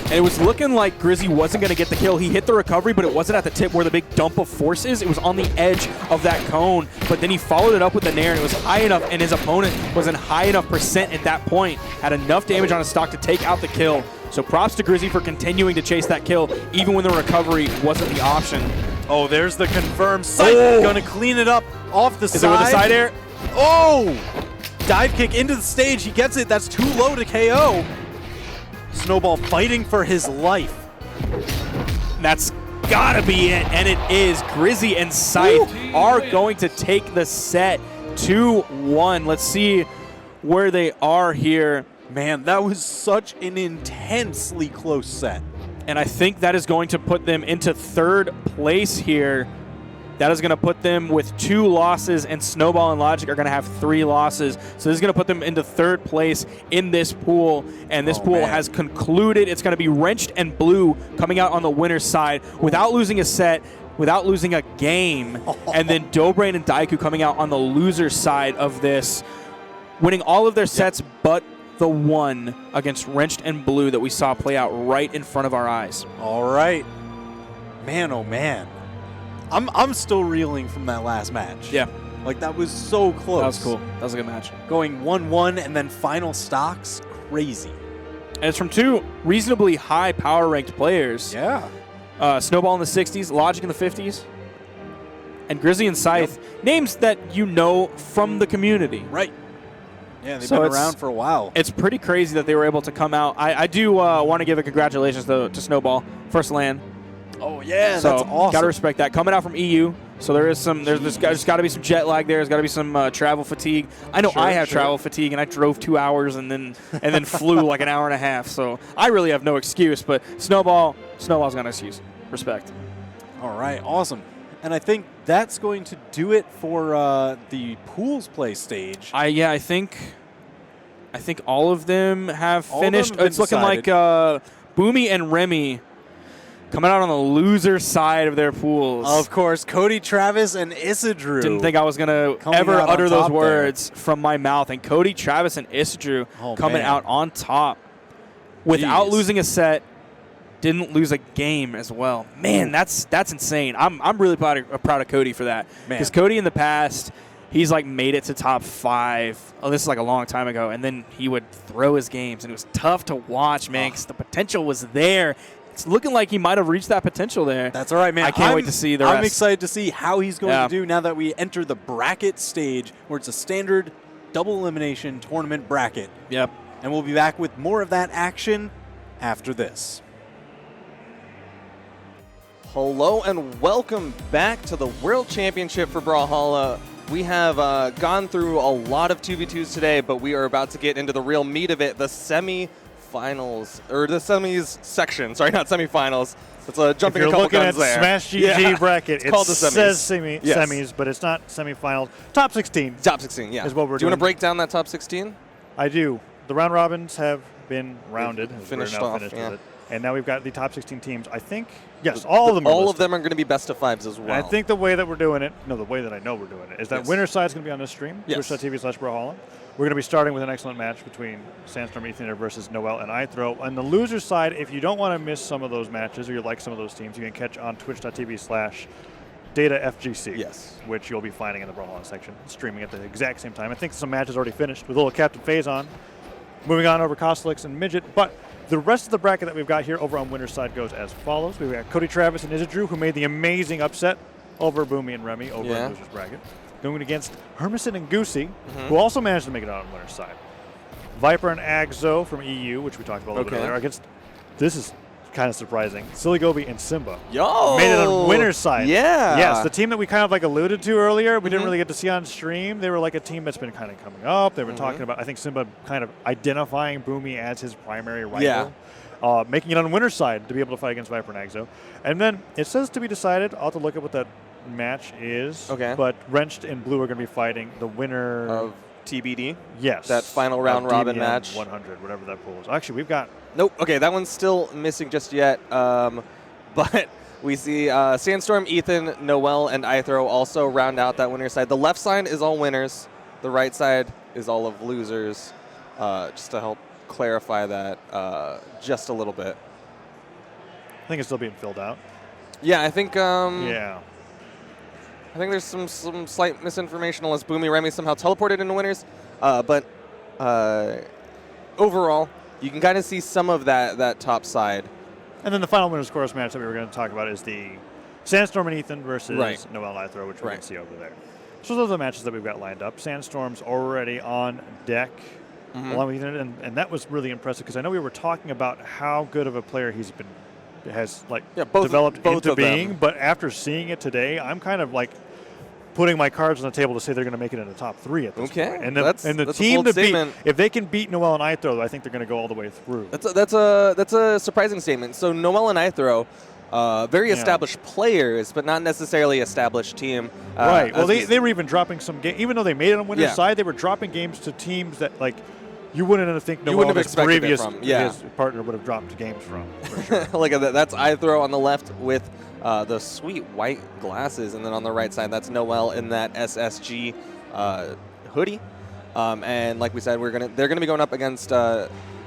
Speaker 3: And it was looking like Grizzly wasn't going to get the kill. He hit the recovery, but it wasn't at the tip where the big dump of force is. It was on the edge of that cone. But then he followed it up with the nair, and it was high enough, and his opponent was in high enough percent at that point. Had enough damage on his stock to take out the kill. So props to Grizzly for continuing to chase that kill, even when the recovery wasn't the option.
Speaker 4: Oh, there's the confirmed. Scythe gonna clean it up off the side.
Speaker 3: Is it with the side air?
Speaker 4: Oh! Dive kick into the stage. He gets it. That's too low to KO. Snowball fighting for his life.
Speaker 3: That's gotta be it, and it is. Grizzly and Scythe are going to take the set 2-1. Let's see where they are here.
Speaker 4: Man, that was such an intensely close set.
Speaker 3: And I think that is going to put them into third place here. That is going to put them with 2 losses, and Snowball and Logic are going to have 3 losses. So this is going to put them into third place in this pool, and this pool has concluded. It's going to be Wrenched and Blue coming out on the winner's side without losing a set, without losing a game, and then DaBrain and Daiku coming out on the loser's side of this, winning all of their sets but the one against Wrenched and Blue that we saw play out right in front of our eyes.
Speaker 4: All right. Man, oh man. I'm still reeling from that last match.
Speaker 3: Yeah.
Speaker 4: Like, that was so close.
Speaker 3: That was cool. That was a good match.
Speaker 4: Going 1-1 and then final stocks, crazy.
Speaker 3: And it's from 2 reasonably high power ranked players.
Speaker 4: Yeah.
Speaker 3: Snowball in the 60s, Logic in the 50s, and Grizzly and Scythe, names that you know from the community.
Speaker 4: Right. Yeah, they've
Speaker 3: So
Speaker 4: been
Speaker 3: it's-
Speaker 4: around for a while.
Speaker 3: It's pretty crazy that they were able to come out. I do want to give a congratulations to Snowball, first LAN.
Speaker 4: Oh, yeah,
Speaker 3: So
Speaker 4: that's awesome.
Speaker 3: got to respect that. Coming out from EU, so there is some. There's got to be some jet lag there. There's got to be some travel fatigue. I know I have travel fatigue, and I drove 2 hours and then flew like an hour and a half. So I really have no excuse. But Snowball's got an excuse. Respect.
Speaker 4: All right, awesome. And I think that's going to do it for the pools play stage.
Speaker 3: I think all of them have
Speaker 4: All of them
Speaker 3: finished.
Speaker 4: have been
Speaker 3: It's looking
Speaker 4: decided.
Speaker 3: like Boomie and Remy coming out on the loser side of their pools.
Speaker 4: Of course, Cody, Travis, and Isidre.
Speaker 3: Didn't think I was going to
Speaker 4: Coming
Speaker 3: ever
Speaker 4: out on
Speaker 3: utter those
Speaker 4: top there.
Speaker 3: words from my mouth. And Cody, Travis, and Isidre coming
Speaker 4: man.
Speaker 3: out on top without
Speaker 4: Jeez.
Speaker 3: losing a set. Didn't lose a game as well. Man, that's insane. I'm really proud of Cody for that.
Speaker 4: Man.
Speaker 3: Because Cody in the past, he's like made it to top 5. Oh, this is like a long time ago. And then he would throw his games, and it was tough to watch, man, because the potential was there. It's looking like he might have reached that potential there.
Speaker 4: That's all right, man.
Speaker 3: I can't wait to see the rest.
Speaker 4: I'm excited to see how he's going
Speaker 3: Yeah.
Speaker 4: to do now that we enter the bracket stage, where it's a standard double elimination tournament bracket.
Speaker 3: Yep.
Speaker 4: And we'll be back with more of that action after this.
Speaker 1: Hello and welcome back to the World Championship for Brawlhalla. We have gone through a lot of 2v2s today, but we are about to get into the real meat of it, the semi-finals, or the semis section. Sorry, not semifinals. It's jumping a
Speaker 2: If you're
Speaker 1: couple
Speaker 2: looking
Speaker 1: guns
Speaker 2: at
Speaker 1: there.
Speaker 2: Smash GG bracket,
Speaker 1: it's called the semis.
Speaker 2: says semis,
Speaker 1: Yes.
Speaker 2: but it's not semifinals. Top 16.
Speaker 1: Top 16, yeah.
Speaker 2: Is what we're
Speaker 1: Do you want
Speaker 2: doing.
Speaker 1: to break down that top 16?
Speaker 2: I do. The round robins have been rounded. as
Speaker 1: Finished
Speaker 2: we're now
Speaker 1: off,
Speaker 2: finished
Speaker 1: yeah.
Speaker 2: with it. And now we've got the top 16 teams. I think, yes, all of them are
Speaker 1: All of
Speaker 2: listed.
Speaker 1: them are going to be best of 5s as well.
Speaker 2: And I think the way that we're doing it, the way that I know we're doing it, is that
Speaker 1: Yes.
Speaker 2: winner's side is going to be on this stream,
Speaker 1: Yes.
Speaker 2: twitch.tv/Brawlhalla. We're going to be starting with an excellent match between Sandstorm Isidre versus Noel and IThrow. On the loser's side, if you don't want to miss some of those matches or you like some of those teams, you can catch on twitch.tv/DataFGC.
Speaker 1: Yes.
Speaker 2: Which you'll be finding in the Brawlhalla section, streaming at the exact same time. I think some matches already finished with LittleCap and FaceOff on. Moving on over Costelix and Midget, but the rest of the bracket that we've got here over on winner's side goes as follows. We've got Cody, Travis, and Isidre, who made the amazing upset over Boomie and Remy over in loser's bracket. Going against Hermon and Goosy, who also managed to make it out on winner's side. Viper and Agzo from EU, which we talked about a little bit earlier, against, this is kind of surprising. SillyGoose and Simba
Speaker 1: Yo!
Speaker 2: made it on winner's side.
Speaker 1: Yeah.
Speaker 2: Yes, the team that we kind of like alluded to earlier, we didn't really get to see on stream. They were like a team that's been kind of coming up. They were talking about, I think Simba kind of identifying Boomie as his primary rival.
Speaker 1: Yeah.
Speaker 2: Making it on winner's side to be able to fight against Viper and Exo. And then it says to be decided. I'll have to look at what that match is.
Speaker 1: Okay.
Speaker 2: But Wrenched and Blue are going to be fighting the winner
Speaker 1: Of TBD?
Speaker 2: Yes.
Speaker 1: That final round robin
Speaker 2: DBM
Speaker 1: match?
Speaker 2: 100, whatever that pool is. Actually, we've got...
Speaker 1: Nope. Okay, that one's still missing just yet. But we see Sandstorm, Ethan, Noel, and IThrow also round out that winner's side. The left side is all winners. The right side is all of losers. Just to help clarify that just a little bit.
Speaker 2: I think it's still being filled out.
Speaker 1: Yeah, I think...
Speaker 2: Yeah.
Speaker 1: I think there's some slight misinformation unless Boomie Remy somehow teleported into winners. But overall, you can kind of see some of that top side.
Speaker 2: And then the final winners chorus match that we were going to talk about is the Sandstorm and Ethan versus Noel and IThrow, which we can see over there. So those are the matches that we've got lined up. Sandstorm's already on deck along with Ethan, and that was really impressive because I know we were talking about how good of a player has developed into being, but after seeing it today, I'm kind of like putting my cards on the table to say they're going to make it in the top 3 at this point. And the team to beat, if they can beat Noel and IThrow, I think they're going to go all the way through.
Speaker 1: That's a surprising statement. So Noel and IThrow, very established players, but not necessarily established team.
Speaker 2: Right. Well, they were even dropping some games, even though they made it on winner's side, they were dropping games to teams that like. You wouldn't think Noel, his previous his partner, would have dropped games from. For sure.
Speaker 1: Look at that. That's IThrow on the left with the sweet white glasses, and then on the right side, that's Noel in that SSG hoodie. And like we said, they're gonna be going up against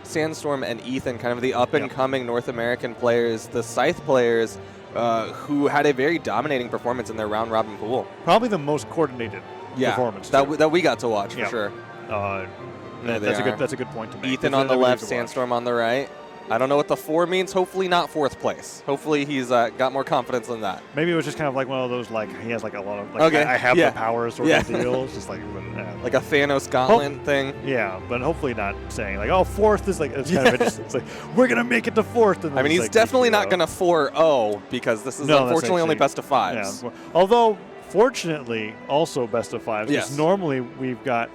Speaker 1: Sandstorm and Ethan, kind of the up-and-coming North American players, the Scythe players, who had a very dominating performance in their round-robin pool.
Speaker 2: Probably the most coordinated performance
Speaker 1: that we got to watch for sure.
Speaker 2: That's a good point to make.
Speaker 1: Ethan on the left, Sandstorm on the right. I don't know what the 4 means. Hopefully not 4th place. Hopefully he's got more confidence than that.
Speaker 2: Maybe it was just kind of like one of those, like, he has like a lot of, like, I have the power sort of deals. Just like
Speaker 1: a Thanos gauntlet thing.
Speaker 2: Yeah, but hopefully not saying like, oh, 4th is like, it's kind of interesting. It's like, we're going to make it to 4th. And
Speaker 1: I mean, he's like, definitely not going to 4-0 because this is unfortunately only best of 5s.
Speaker 2: Yeah. Although, fortunately, also best of 5s. Because normally we've got,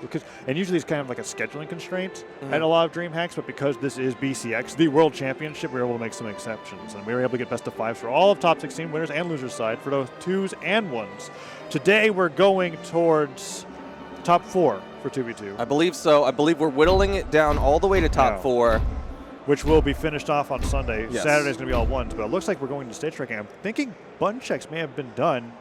Speaker 2: and usually it's kind of like a scheduling constraint at a lot of DreamHacks, but because this is BCX, the World Championship, we were able to make some exceptions. And we were able to get best of 5s for all of top 16 winners and losers side for those 2s and 1s. Today we're going towards top 4 for 2v2.
Speaker 1: I believe so. I believe we're whittling it down all the way to top 4.
Speaker 2: Which will be finished off on Sunday.
Speaker 1: Yes.
Speaker 2: Saturday's going to be all 1s, but it looks like we're going to stage tracking. I'm thinking button checks may have been done.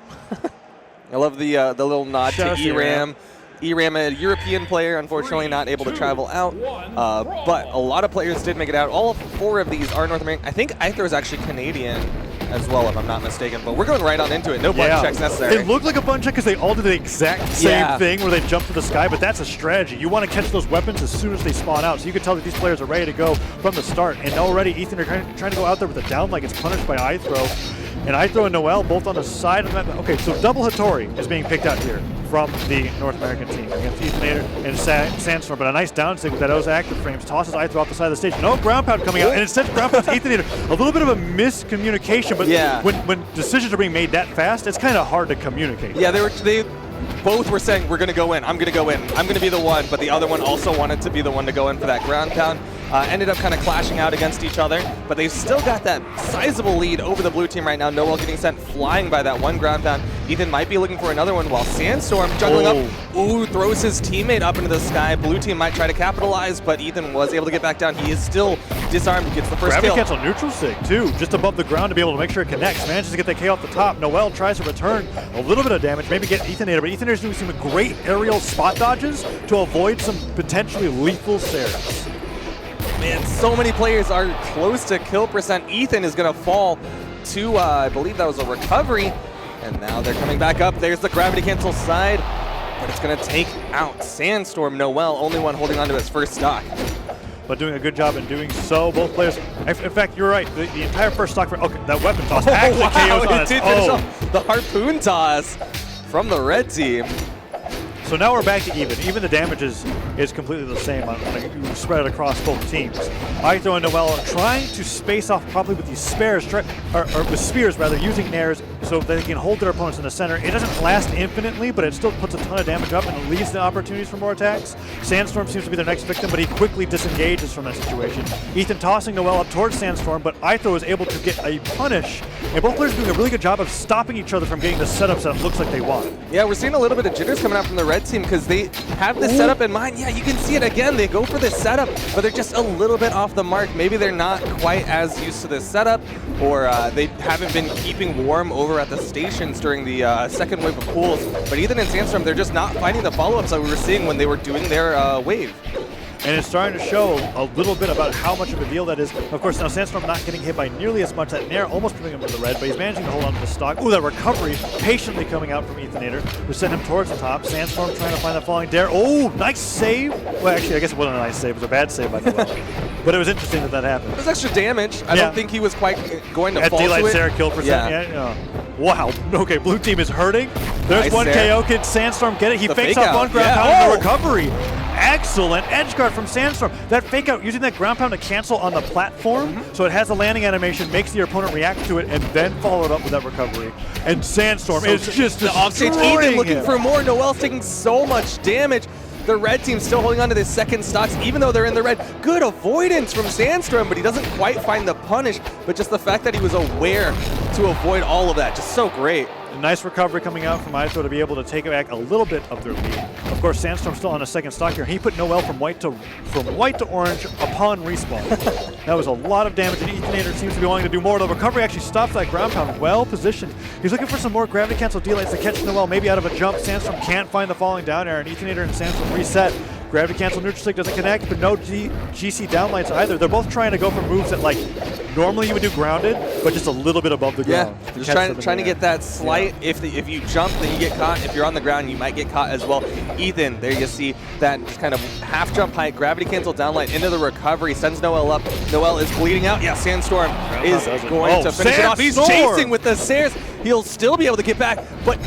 Speaker 1: I love the little nod to ERAM. ERAM, a European player, unfortunately not able to travel out. But a lot of players did make it out. All 4 of these are North American. I think IThrow is actually Canadian as well, if I'm not mistaken. But we're going right on into it. No button checks necessary.
Speaker 2: It looked like a button check because they all did the exact same thing where they jump to the sky, but that's a strategy. You want to catch those weapons as soon as they spawn out. So you can tell that these players are ready to go from the start. And already Ethan are trying to go out there with a down leg. It's punished by IThrow. And IThrow and Noel both on the side of that. Okay, so Double Hattori is being picked out here from the North American team against Ethan and Sandstorm. But a nice down stick with that Oza active frames tosses IThrow off the side of the stage. No ground pound coming out, and instead ground pounds Ethan. A little bit of a miscommunication, but when decisions are being made that fast, it's kind of hard to communicate.
Speaker 1: Yeah, they both were saying, we're going to go in, I'm going to go in, I'm going to be the one, but the other one also wanted to be the one to go in for that ground pound. Ended up kind of clashing out against each other, but they've still got that sizable lead over the blue team right now. Noel getting sent flying by that one ground pound. Ethan might be looking for another one while Sandstorm juggling up. Ooh, throws his teammate up into the sky. Blue team might try to capitalize, but Ethan was able to get back down. He is still disarmed, gets the first kill.
Speaker 2: Gravity cancel neutral sig too, just above the ground to be able to make sure it connects. Manages to get that K off the top. Noel tries to return a little bit of damage, maybe get Ethanator, but Ethanator is doing some great aerial spot dodges to avoid some potentially lethal Sares.
Speaker 1: Man, so many players are close to kill percent. Ethan is going to fall to, I believe that was a recovery. And now they're coming back up. There's the gravity cancel side, but it's going to take out Sandstorm. Noel, only one holding on to his first stock.
Speaker 2: But doing a good job in doing so. Both players, in fact, you're right. The entire first stock, that weapon toss actually KOs on its own.
Speaker 1: The harpoon toss from the red team.
Speaker 2: So now we're back to even. Even the damage is completely the same on you spread it across both teams. IThrow and Noel are trying to space off probably with these spares, or with spears rather, using nairs so they can hold their opponents in the center. It doesn't last infinitely, but it still puts a ton of damage up and it leaves the opportunities for more attacks. Sandstorm seems to be their next victim, but he quickly disengages from that situation. Ethan tossing Noel up towards Sandstorm, but IThrow is able to get a punish. And both players are doing a really good job of stopping each other from getting the setups that it looks like they want.
Speaker 1: Yeah, we're seeing a little bit of jitters coming out from the red team because they have this setup in mind. Yeah, you can see it again. They go for this setup, but they're just a little bit off the mark. Maybe they're not quite as used to this setup, or they haven't been keeping warm over at the stations during the second wave of pools. But Ethan and Sandstorm, they're just not finding the follow-ups that we were seeing when they were doing their wave.
Speaker 2: And it's starting to show a little bit about how much of a deal that is. Of course, now Sandstorm not getting hit by nearly as much. That Nair almost putting him to the red, but he's managing to hold on to the stock. Ooh, that recovery patiently coming out from Ethonator, who sent him towards the top. Sandstorm trying to find that falling dare. Oh, nice save. Well, actually, I guess it wasn't a nice save. It was a bad save by Noel. But it was interesting that happened.
Speaker 1: It was extra damage. I don't think he was quite going to fall to it.
Speaker 2: At daylight, Sarah killed for Wow. Okay, blue team is hurting. There's
Speaker 1: Nice
Speaker 2: one
Speaker 1: there.
Speaker 2: KO. Can Sandstorm get it? He
Speaker 1: The
Speaker 2: fakes
Speaker 1: fake
Speaker 2: off
Speaker 1: out.
Speaker 2: one ground
Speaker 1: Yeah.
Speaker 2: pound
Speaker 1: Oh!
Speaker 2: and the recovery. Excellent edge guard from Sandstorm. That fake out, using that ground pound to cancel on the platform, so it has a landing animation, makes the opponent react to it, and then follow it up with that recovery. And Sandstorm is just
Speaker 1: the offstage.
Speaker 2: destroying
Speaker 1: Ethan looking
Speaker 2: him.
Speaker 1: for more. Noel's taking so much damage. The red team still holding on to their second stocks, even though they're in the red. Good avoidance from Sandstorm, but he doesn't quite find the punish. But just the fact that he was aware to avoid all of that, just so great.
Speaker 2: A nice recovery coming out from IThrow to be able to take back a little bit of their lead. Of course, Sandstorm still on a second stock here. He put Noel from white to orange upon respawn. That was a lot of damage, and Ethonator seems to be wanting to do more. The recovery actually stops that ground pound, well positioned. He's looking for some more gravity cancel delights to catch Noel, maybe out of a jump. Sandstorm can't find the falling down air, and Ethonator and Sandstorm reset. Gravity cancel neutral stick doesn't connect, but no GC downlights either. They're both trying to go for moves that like normally you would do grounded, but just a little bit above the ground.
Speaker 1: Yeah, just trying to get that slight. If you jump, then you get caught. If you're on the ground, you might get caught as well. Ethan, there you see that kind of half jump height, gravity cancel downlight into the recovery, sends Noel up. Noel is bleeding out. Yeah, Sandstorm is going to finish it off. He's chasing with the stairs. He'll still be able to get back, but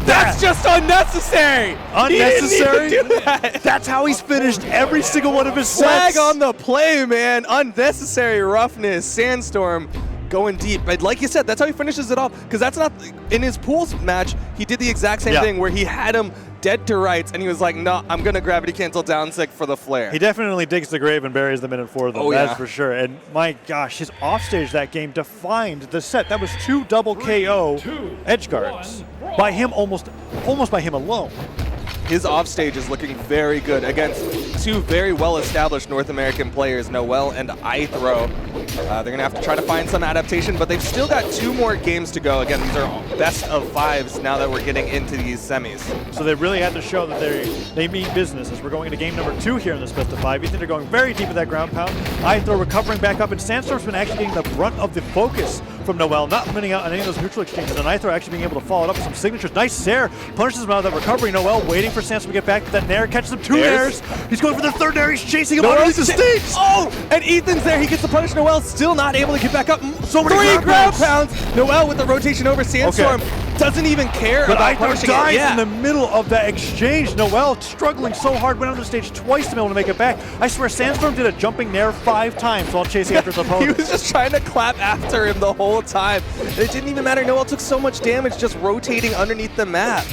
Speaker 1: that's just unnecessary.
Speaker 2: Unnecessary?
Speaker 1: He didn't even do that.
Speaker 2: That's how he's finished every single one of his
Speaker 1: Flag
Speaker 2: sets.
Speaker 1: on the play, man. Unnecessary roughness. Sandstorm going deep. But like you said, that's how he finishes it off. Because that's not in his pools match. He did the exact same thing where he had him dead to rights, and he was like, no, I'm going to gravity cancel down sick for the flare.
Speaker 2: He definitely digs the grave and buries them in it for them.
Speaker 1: Oh,
Speaker 2: that's
Speaker 1: yeah.
Speaker 2: for sure. And my gosh, his offstage that game defined the set. That was 2 double KO edge guards by him, almost by him alone.
Speaker 1: His offstage is looking very good against 2 very well-established North American players, Noel and IThrow. They're going to have to try to find some adaptation, but they've still got 2 more games to go. Again, these are best of 5s now that we're getting into these semis.
Speaker 2: So they really had to show that they mean business as we're going into game number 2 here in this best of 5. Ethan are going very deep with that ground pound. IThrow recovering back up, and Sandstorm's been actually getting the brunt of the focus from Noel, not winning out on any of those neutral exchanges, and IThrow actually being able to follow it up with some signatures. Nice Sair, punishes him out of that recovery. Noel waiting for Sandstorm to get back to that Nair, catches him 2 Nairs. He's going for the 3rd Nair, he's chasing him underneath the stage.
Speaker 1: Oh, and Ethan's there, he gets the punish. Noel still not able to get back up.
Speaker 2: So many
Speaker 1: 3
Speaker 2: ground
Speaker 1: ground pounds. Noel with the rotation over Sandstorm. Doesn't even care
Speaker 2: But
Speaker 1: about
Speaker 2: IThrow
Speaker 1: punishing
Speaker 2: dies
Speaker 1: it.
Speaker 2: in the middle of that exchange. Noel struggling so hard, went on the stage twice to be able to make it back. I swear Sandstorm did a jumping Nair 5 times while chasing after his opponent.
Speaker 1: He was just trying to clap after him the whole time. It didn't even matter. Noel took so much damage just rotating underneath the map.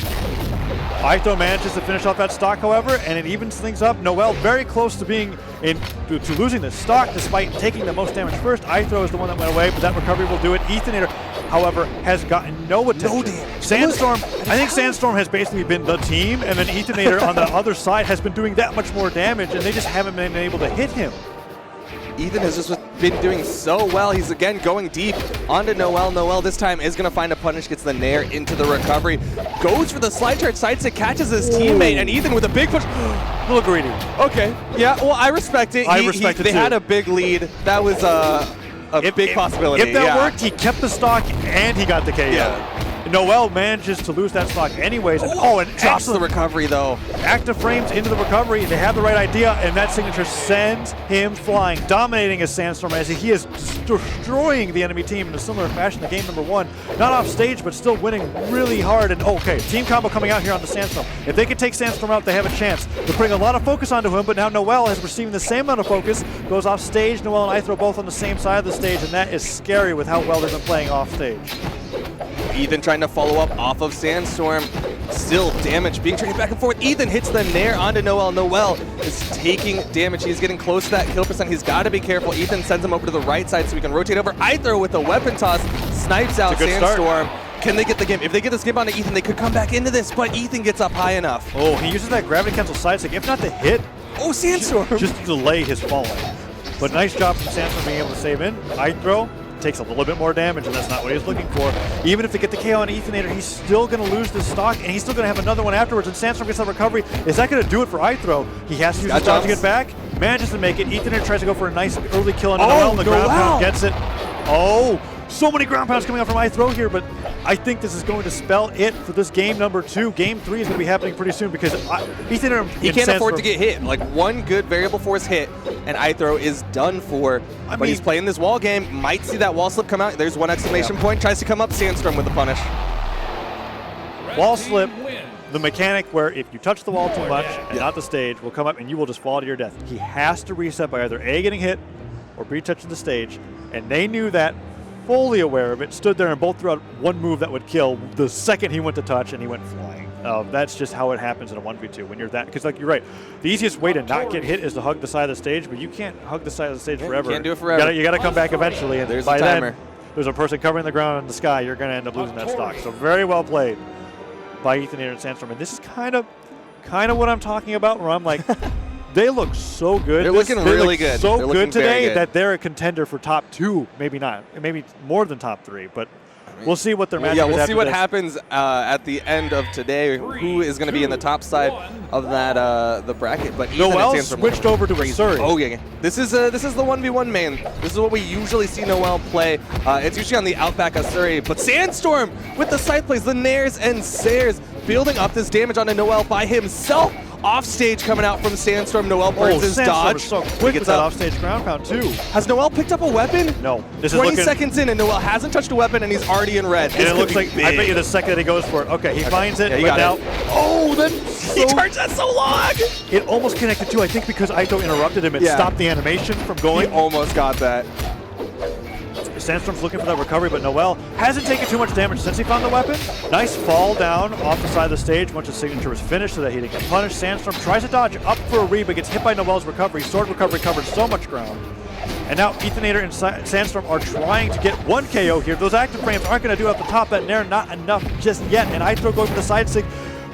Speaker 2: IThrow manages to finish off that stock, however, and it evens things up. Noel very close to being to losing the stock despite taking the most damage first. IThrow is the one that went away, but that recovery will do it. Ethonator, however, has gotten no attention.
Speaker 1: No damage.
Speaker 2: Sandstorm, I think Sandstorm has basically been the team, and then Ethonator on the other side has been doing that much more damage, and they just haven't been able to hit him.
Speaker 1: Ethan has just been doing so well. He's again going deep onto Noel. Noel this time is going to find a punish, gets the Nair into the recovery, goes for the slide charge, sidestick, catches his teammate, and Ethan with a big push.
Speaker 2: A little greedy.
Speaker 1: Okay, yeah, well, I respect it.
Speaker 2: I respect it
Speaker 1: They
Speaker 2: too.
Speaker 1: had a big lead. That was a big possibility.
Speaker 2: If that worked, he kept the stock and he got the KO.
Speaker 1: Yeah.
Speaker 2: Noel manages to lose that stock anyways. And, and
Speaker 1: drops the recovery though.
Speaker 2: Active frames into the recovery. They have the right idea, and that signature sends him flying, dominating his Sandstorm as he is destroying the enemy team in a similar fashion to game number 1. Not off stage, but still winning really hard. And team combo coming out here on the Sandstorm. If they can take Sandstorm out, they have a chance. They're putting a lot of focus onto him, but now Noel is receiving the same amount of focus, goes off stage. Noel and IThrow both on the same side of the stage, and that is scary with how well they've been playing off stage.
Speaker 1: Ethan trying to follow up off of Sandstorm. Still damage being traded back and forth. Ethan hits the nair onto Noel. Noel is taking damage. He's getting close to that kill percent. He's got to be careful. Ethan sends him over to the right side so he can rotate over. IThrow with a weapon toss snipes out Sandstorm. Can they get the game? If they get this game onto Ethan, they could come back into this, but Ethan gets up high enough.
Speaker 2: Oh, he uses that gravity cancel side stick, if not to hit.
Speaker 1: Oh, Sandstorm!
Speaker 2: Just to delay his falling. But nice job from Sandstorm being able to save in. IThrow takes a little bit more damage, and that's not what he's looking for. Even if they get the KO on Ethanator, he's still going to lose this stock, and he's still going to have another one afterwards, and Sandstorm gets that recovery. Is that going to do it for IThrow? He has to use his dodge to get back. Manages to make it. Ethanator tries to go for a nice early kill on Noel, and the ground pound gets it. Oh, so many ground pounds coming out from IThrow here, but I think this is going to spell it for this game number 2. Game 3 is going to be happening pretty soon because Ethanator...
Speaker 1: He can't afford to get hit. Like one good variable force hit, and IThrow is done for. But he's playing this wall game. Might see that wall slip come out. There's one exclamation point. Tries to come up. Sandstorm with the punish.
Speaker 2: Wall slip, the mechanic where if you touch the wall too much and not the stage, will come up and you will just fall to your death. He has to reset by either A, getting hit, or B, touching the stage. And they knew that, fully aware of it, stood there and both threw out one move that would kill the second he went to touch, and he went flying. That's just how it happens in a 1v2 when you're that, because like you're right, the easiest way to not get hit is to hug the side of the stage, but you can't hug the side of the stage forever.
Speaker 1: Can't do it forever.
Speaker 2: You got to come back eventually, and
Speaker 1: there's
Speaker 2: by
Speaker 1: a timer.
Speaker 2: then, there's a person covering the ground in the sky. You're going to end up losing that stock. So very well played by Ethanator and Sandstorm, and this is kind of what I'm talking about, where I'm like, they look so good.
Speaker 1: They're looking really good.
Speaker 2: So
Speaker 1: they're
Speaker 2: good today that they're a contender for top 2, maybe not, maybe more than top 3, but we'll see what their matchup is.
Speaker 1: Yeah, we'll see what happens at the end of today. Who is going to be in the top side of that the bracket? But
Speaker 2: Noel switched over to Surrey.
Speaker 1: Oh yeah, this is the 1v1 main. This is what we usually see Noel play. It's usually on the outback of Surrey. But Sandstorm with the side plays, the nairs and sares, building up this damage onto Noel by himself. Off stage coming out from Sandstorm. Noel burns his dodge.
Speaker 2: So quick with that off stage ground pound too.
Speaker 1: Has Noel picked up a weapon?
Speaker 2: No. This
Speaker 1: 20
Speaker 2: is
Speaker 1: seconds in and Noel hasn't touched a weapon and he's already in red.
Speaker 2: And it looks like, I bet you the second that he goes for it. Okay, he finds it, but now,
Speaker 1: he charged that so long!
Speaker 2: It almost connected too, I think because IThrow interrupted him, it stopped the animation from going.
Speaker 1: He almost got that.
Speaker 2: Sandstorm's looking for that recovery, but Noel hasn't taken too much damage since he found the weapon. Nice fall down off the side of the stage once his signature was finished so that he didn't get punished. Sandstorm tries to dodge up for a read, but gets hit by Noel's recovery. Sword recovery covered so much ground. And now Ethanator and Sandstorm are trying to get one KO here. Those active frames aren't going to do it at the top. That nair not enough just yet. And IThrow going for the side stick.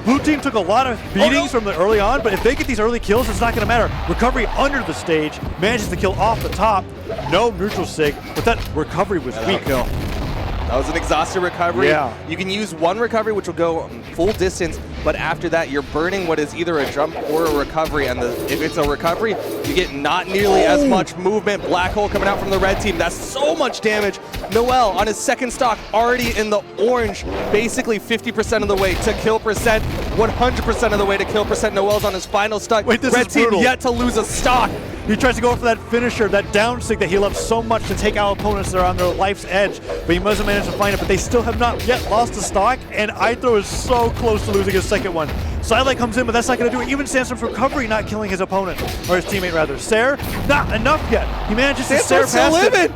Speaker 2: Blue team took a lot of beatings from the early on, but if they get these early kills, it's not going to matter. Recovery under the stage, manages to kill off the top. No neutral sig, but that recovery was weak.
Speaker 1: That was an exhausted recovery.
Speaker 2: Yeah.
Speaker 1: You can use one recovery, which will go full distance, but after that, you're burning what is either a jump or a recovery. And if it's a recovery, you get not nearly as much movement. Black hole coming out from the red team. That's so much damage. Noel on his second stock, already in the orange, basically 50% of the way to kill percent, 100% of the way to kill percent. Noel's on his final stock.
Speaker 2: Wait, this
Speaker 1: red
Speaker 2: is
Speaker 1: team
Speaker 2: brutal.
Speaker 1: yet to lose a stock.
Speaker 2: He tries to go for that finisher, that down stick that he loves so much to take out opponents that are on their life's edge, but he must have managed to find it, but they still have not yet lost the stock, and IThrow is so close to losing his second one. Sidelight comes in, but that's not going to do it. Even Sandstorm's recovery not killing his opponent, or his teammate rather. Sair, not enough yet. He manages to Sair past it.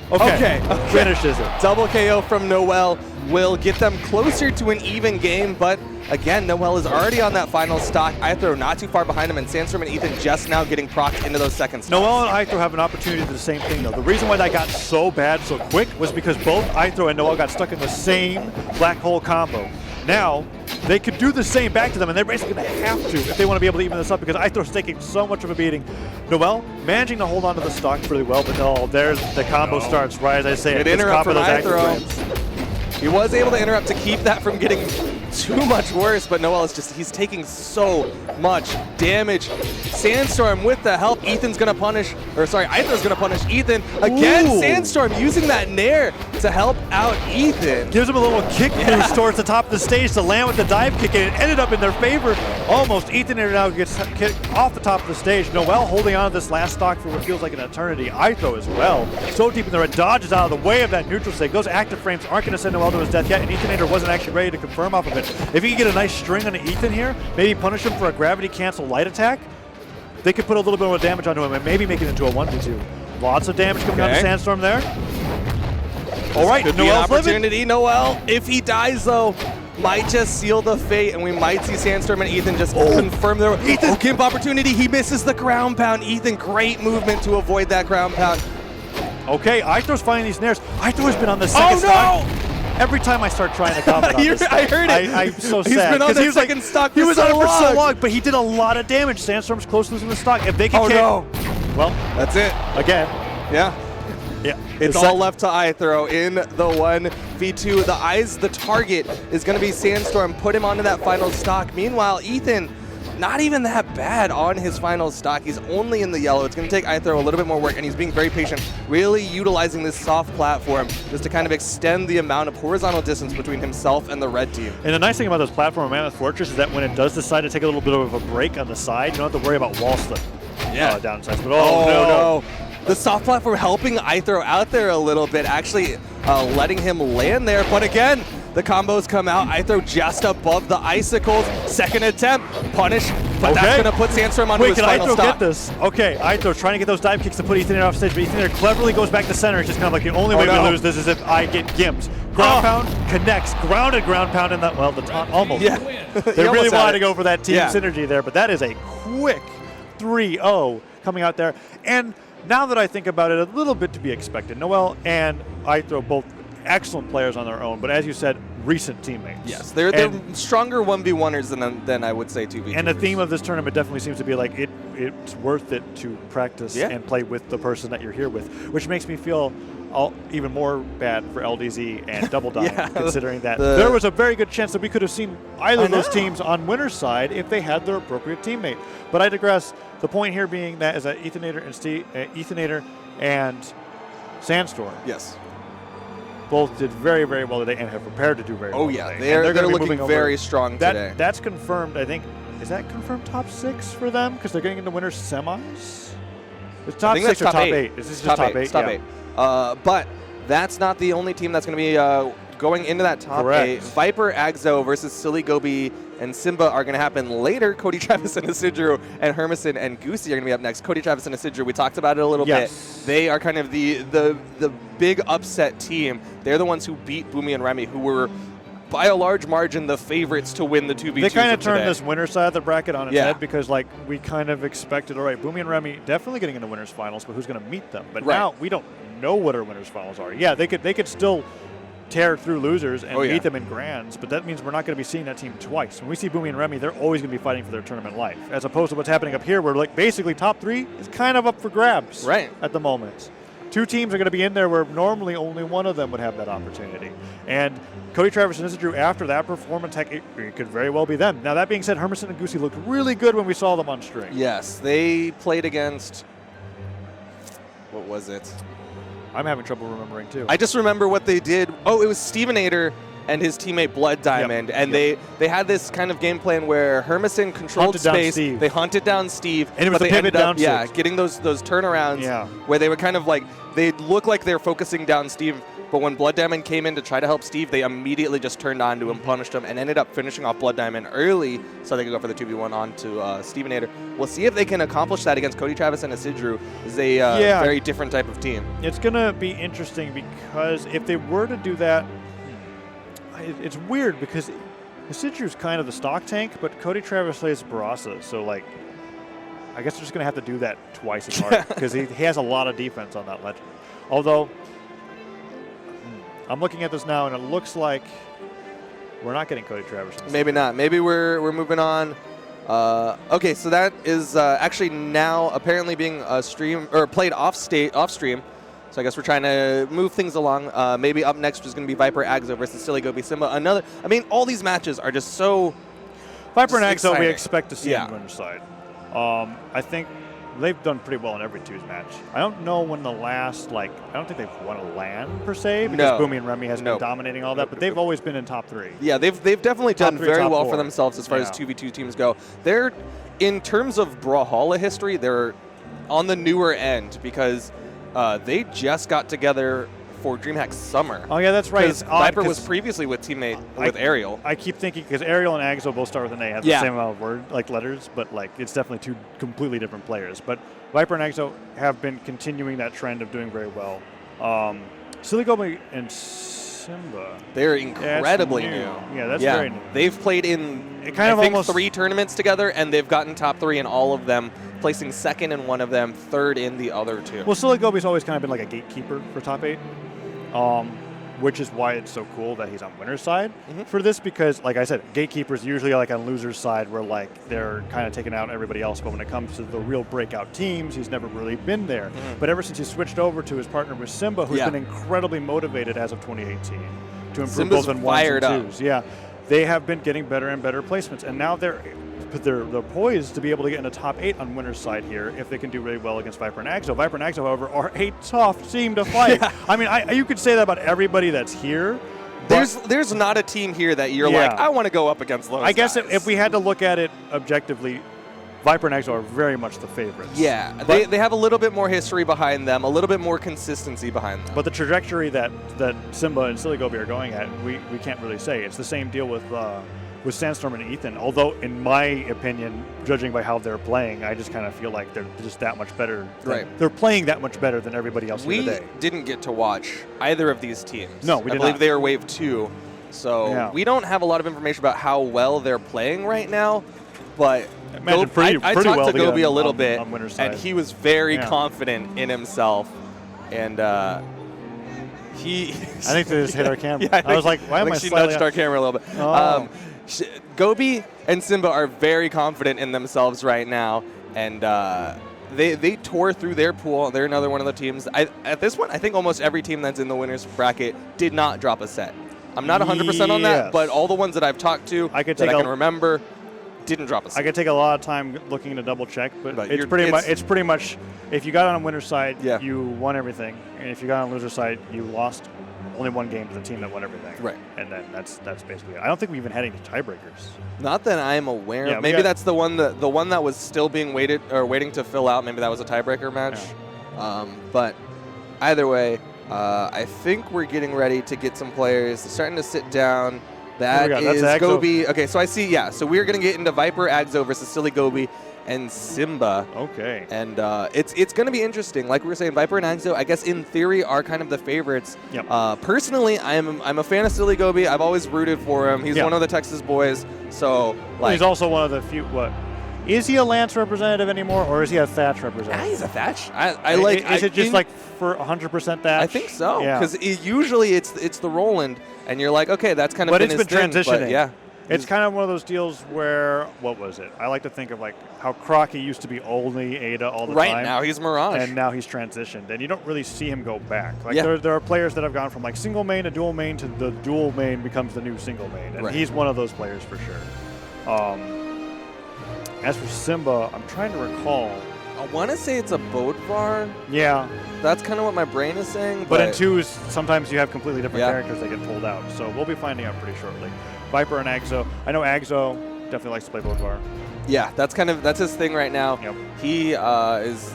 Speaker 2: Okay. Finishes it.
Speaker 1: Double KO from Noel will get them closer to an even game, but again, Noel is already on that final stock. IThrow not too far behind him, and Sandstorm and Ethan just now getting procced into those second stocks.
Speaker 2: Noel and IThrow have an opportunity to do the same thing, though. The reason why that got so bad so quick was because both IThrow and Noel got stuck in the same black hole combo. Now, they could do the same back to them, and they're basically going to have to if they want to be able to even this up, because IThrow's taking so much of a beating. Noel managing to hold on to the stock really well, but there's the combo starts right as I say.
Speaker 1: Good interrupt from IThrow. He was able to interrupt to keep that from getting too much worse, but Noel is just, he's taking so much damage. Sandstorm with the help. Ethan's going to punish, or sorry, IThro's going to punish Ethan. Again,
Speaker 2: Ooh.
Speaker 1: Sandstorm using that nair to help out Ethan.
Speaker 2: Gives him a little kick boost towards the top of the stage to land with the dive kick, and it ended up in their favor. Almost. Ethan now gets kicked off the top of the stage. Noel holding on to this last stock for what feels like an eternity. IThrow as well. So deep in the red, dodges out of the way of that neutral stage. Those active frames aren't going to send Noel to his death yet, and Ethan wasn't actually ready to confirm off of it. If he can get a nice string on Ethan here, maybe punish him for a gravity cancel light attack, they could put a little bit more damage onto him and maybe make it into a 1v2. Lots of damage coming out of Sandstorm there. All right,
Speaker 1: could be an opportunity. Noel, if he dies though, might just seal the fate, and we might see Sandstorm and Ethan just confirm their Gimp opportunity. He misses the ground pound. Ethan, great movement to avoid that ground pound.
Speaker 2: Okay, IThrow's finding these nairs. IThrow has been on the second stock. Every time I start trying to comment on this,
Speaker 1: I heard it.
Speaker 2: I'm so sad.
Speaker 1: He's been on that second stock for so long.
Speaker 2: He was on it for so long, but he did a lot of damage. Sandstorm's close to losing the stock. If they can well,
Speaker 1: that's it.
Speaker 2: Again.
Speaker 1: Yeah.
Speaker 2: Yeah.
Speaker 1: It's all left to IThrow in the 1v2. The target is going to be Sandstorm. Put him onto that final stock. Meanwhile, Ethan, not even that bad on his final stock. He's only in the yellow. It's going to take IThrow a little bit more work, and he's being very patient, really utilizing this soft platform just to kind of extend the amount of horizontal distance between himself and the red team.
Speaker 2: And the nice thing about this platform, Mammoth Fortress, is that when it does decide to take a little bit of a break on the side, you don't have to worry about wall slip downsides. But no.
Speaker 1: The soft platform helping IThrow out there a little bit, actually letting him land there. But again, the combos come out. IThrow just above the icicles. Second attempt, punish, but that's going to put Sandstorm onto his final stock.
Speaker 2: Get this? Okay, IThrow trying to get those dive kicks to put Ethan off stage, but Ethan cleverly goes back to center. It's just kind of like the only way we lose this is if I get gimped. Ground pound connects, grounded ground pound in that, well, the taunt almost.
Speaker 1: Yeah.
Speaker 2: They really wanted to go for that team synergy there, but that is a quick 3-0 coming out there. And now that I think about it, a little bit to be expected. Noel and IThrow, both excellent players on their own, but as you said, recent teammates.
Speaker 1: Yes, they're stronger 1v1ers than I would say 2v2ers.
Speaker 2: And the theme of this tournament definitely seems to be like it's worth it to practice and play with the person that you're here with, which makes me feel even more bad for LDZ and DoubleDime, considering that there was a very good chance that we could have seen either of those teams on winner's side if they had their appropriate teammate. But I digress. The point here being that is that Ethernator and Sandstorm both did very, very well today and have prepared to do very well today.
Speaker 1: They're looking very strong today.
Speaker 2: That's confirmed, I think. Is that confirmed top 6 for them? Because they're getting into winner's semis? It's top 6 or top 8? Is this just top 8?
Speaker 1: Top 8. But that's not the only team that's going to be going into that top 8. Viper, Axo versus SillyGoose and Simba are going to happen later. Cody, Travis, and Isidre and Hermon and Goosy are going to be up next. Cody, Travis, and Isidre, we talked about it a little bit. They are kind of the big upset team. They're the ones who beat Boomie and Remy, who were by a large margin the favorites to win the 2v2s.
Speaker 2: They kind of turned this winner side of the bracket on its head because like we kind of expected, all right, Boomie and Remy definitely getting into winners finals, but who's going to meet them? But now we don't know what our winners finals are. Yeah, they could still tear through losers and meet them in grands, but that means we're not going to be seeing that team twice. When we see Boomie and Remy, they're always going to be fighting for their tournament life, as opposed to what's happening up here where like basically top 3 is kind of up for grabs at the moment. 2 teams are going to be in there where normally only one of them would have that opportunity. And Cody, Travis, and Isidre, after that performance, it could very well be them. Now, that being said, Hermon and Goosy looked really good when we saw them on string.
Speaker 1: Yes, they played against, what was it?
Speaker 2: I'm having trouble remembering, too.
Speaker 1: I just remember what they did. Oh, it was Stevenator and his teammate Blood Diamond, and they had this kind of game plan where Hermon controlled space. They hunted down Steve,
Speaker 2: and it was a pivot down.
Speaker 1: Getting those turnarounds where they were kind of like they look like they're focusing down Steve, but when Blood Diamond came in to try to help Steve, they immediately just turned on to him, punished him, and ended up finishing off Blood Diamond early so they could go for the 2v1 onto Stevenator. We'll see if they can accomplish that against Cody, Travis, and Isidre. Is a very different type of team.
Speaker 2: It's gonna be interesting because if they were to do that. It's weird because Isidre's kind of the stock tank, but Cody Travis plays Barasa, so like I guess they're just going to have to do that twice as hard because he has a lot of defense on that legend. Although I'm looking at this now and it looks like we're not getting Cody Travis.
Speaker 1: Maybe not. Maybe we're moving on. Okay, so that is actually now apparently being played off stream. So So I guess we're trying to move things along. Maybe up next is going to be Viper Agzo versus SillyGoose Simba. I mean, all these matches are just so
Speaker 2: Viper and Agzo
Speaker 1: exciting.
Speaker 2: we expect to see
Speaker 1: Yeah.
Speaker 2: on the winner's side. I think they've done pretty well in every twos match. I don't know when the last, I don't think they've won a LAN per se, because Boomie and Remy has been dominating all that, but they've always been in top 3.
Speaker 1: Yeah, they've definitely done very well for
Speaker 2: 4.
Speaker 1: themselves as far as 2v2 teams go. They're, in terms of Brawlhalla history, they're on the newer end because they just got together for DreamHack Summer.
Speaker 2: Oh yeah, that's right.
Speaker 1: Because Viper was previously with Ariel.
Speaker 2: I keep thinking because Ariel and Agzo both start with an A, have the same amount of letters, but it's definitely 2 completely different players. But Viper and Agzo have been continuing that trend of doing very well. SillyGoose and Simba,
Speaker 1: they're incredibly new.
Speaker 2: Yeah, that's very new.
Speaker 1: They've played in
Speaker 2: kind of almost
Speaker 1: 3 tournaments together, and they've gotten top 3 in all of them, placing 2nd in one of them, 3rd in the other 2.
Speaker 2: Well, SillyGoose always kind of been like a gatekeeper for top 8. Which is why it's so cool that he's on winner's side for this, because, like I said, gatekeepers usually are on loser's side where they're kind of taking out everybody else, but when it comes to the real breakout teams, he's never really been there. But ever since he switched over to his partner with Simba, who's been incredibly motivated as of 2018 to improve
Speaker 1: Simba's
Speaker 2: both in
Speaker 1: fired
Speaker 2: 1s and 2s. Yeah, they have been getting better and better placements, and now they're poised to be able to get in the top 8 on winner's side here if they can do really well against Viper and Agzo. Viper and Agzo, however, are a tough team to fight. I mean, you could say that about everybody that's here.
Speaker 1: There's not a team here that you're I want to go up against those
Speaker 2: I guess
Speaker 1: guys.
Speaker 2: if we had to look at it objectively, Viper and Agzo are very much the favorites.
Speaker 1: Yeah, they have a little bit more history behind them, a little bit more consistency behind them.
Speaker 2: But the trajectory that Simba and SillyGoose are going at, we can't really say. It's the same deal with Sandstorm and Ethan, although in my opinion, judging by how they're playing, I just kind of feel like they're just that much better. They're playing that much better than everybody else here today.
Speaker 1: We didn't get to watch either of these teams.
Speaker 2: No, we did
Speaker 1: I believe
Speaker 2: not.
Speaker 1: they are Wave 2, so we don't have a lot of information about how well they're playing right now, but I talked
Speaker 2: well
Speaker 1: to Goby a little bit,
Speaker 2: on winner's side.
Speaker 1: and he was very confident in himself, and I
Speaker 2: think they just hit our camera.
Speaker 1: Yeah,
Speaker 2: I was like, why am I
Speaker 1: she
Speaker 2: slightly
Speaker 1: nudged our camera a little bit.
Speaker 2: Oh.
Speaker 1: Goby and Simba are very confident in themselves right now, and they tore through their pool. They're another one of the teams. At this point, I think almost every team that's in the winner's bracket did not drop a set. I'm not 100% on that, but all the ones that I've talked to I can remember didn't drop a set.
Speaker 2: I could take a lot of time looking to double check, but it's pretty much if you got on winner's side, you won everything, and if you got on loser's side, you lost only 1 game to the team that won everything. Right. And then that's basically it. I don't think we even had any tiebreakers.
Speaker 1: Not that I'm aware of. Maybe that's the one that was still being waiting to fill out. Maybe that was a tiebreaker match. Yeah. But either way, I think we're getting ready to get some players starting to sit down. That is Goby. Okay, so I see, so we're going to get into Viper, Agzo versus SillyGoose and Simba.
Speaker 2: Okay.
Speaker 1: And it's going to be interesting. Like we were saying, Viper and Agzo, I guess in theory, are kind of the favorites.
Speaker 2: Yep.
Speaker 1: Personally, I'm a fan of SillyGoose. I've always rooted for him. He's one of the Texas boys. So,
Speaker 2: he's also one of the few. Is he a Lance representative anymore, or is he a Thatch representative?
Speaker 1: He's a Thatch.
Speaker 2: Is it just for 100% Thatch?
Speaker 1: I think so. Because usually it's the Roland, and you're like, okay, that's kind of.
Speaker 2: But it's been transitioning.
Speaker 1: But
Speaker 2: it's kind of one of those deals where, what was it? I like to think of how Croaky used to be only Ada all the time.
Speaker 1: Right now he's Mirage.
Speaker 2: And now he's transitioned, and you don't really see him go back. There are players that have gone from single main to dual main to the dual main becomes the new single main, and he's one of those players for sure. As for Simba, I'm trying to recall.
Speaker 1: I want to say it's a Bodvar.
Speaker 2: Yeah.
Speaker 1: That's kind of what my brain is saying.
Speaker 2: But in 2s, sometimes you have completely different characters that get pulled out. So we'll be finding out pretty shortly. Viper and Agzo. I know Agzo definitely likes to play Bodvar.
Speaker 1: Yeah, that's his thing right now.
Speaker 2: Yep.
Speaker 1: He is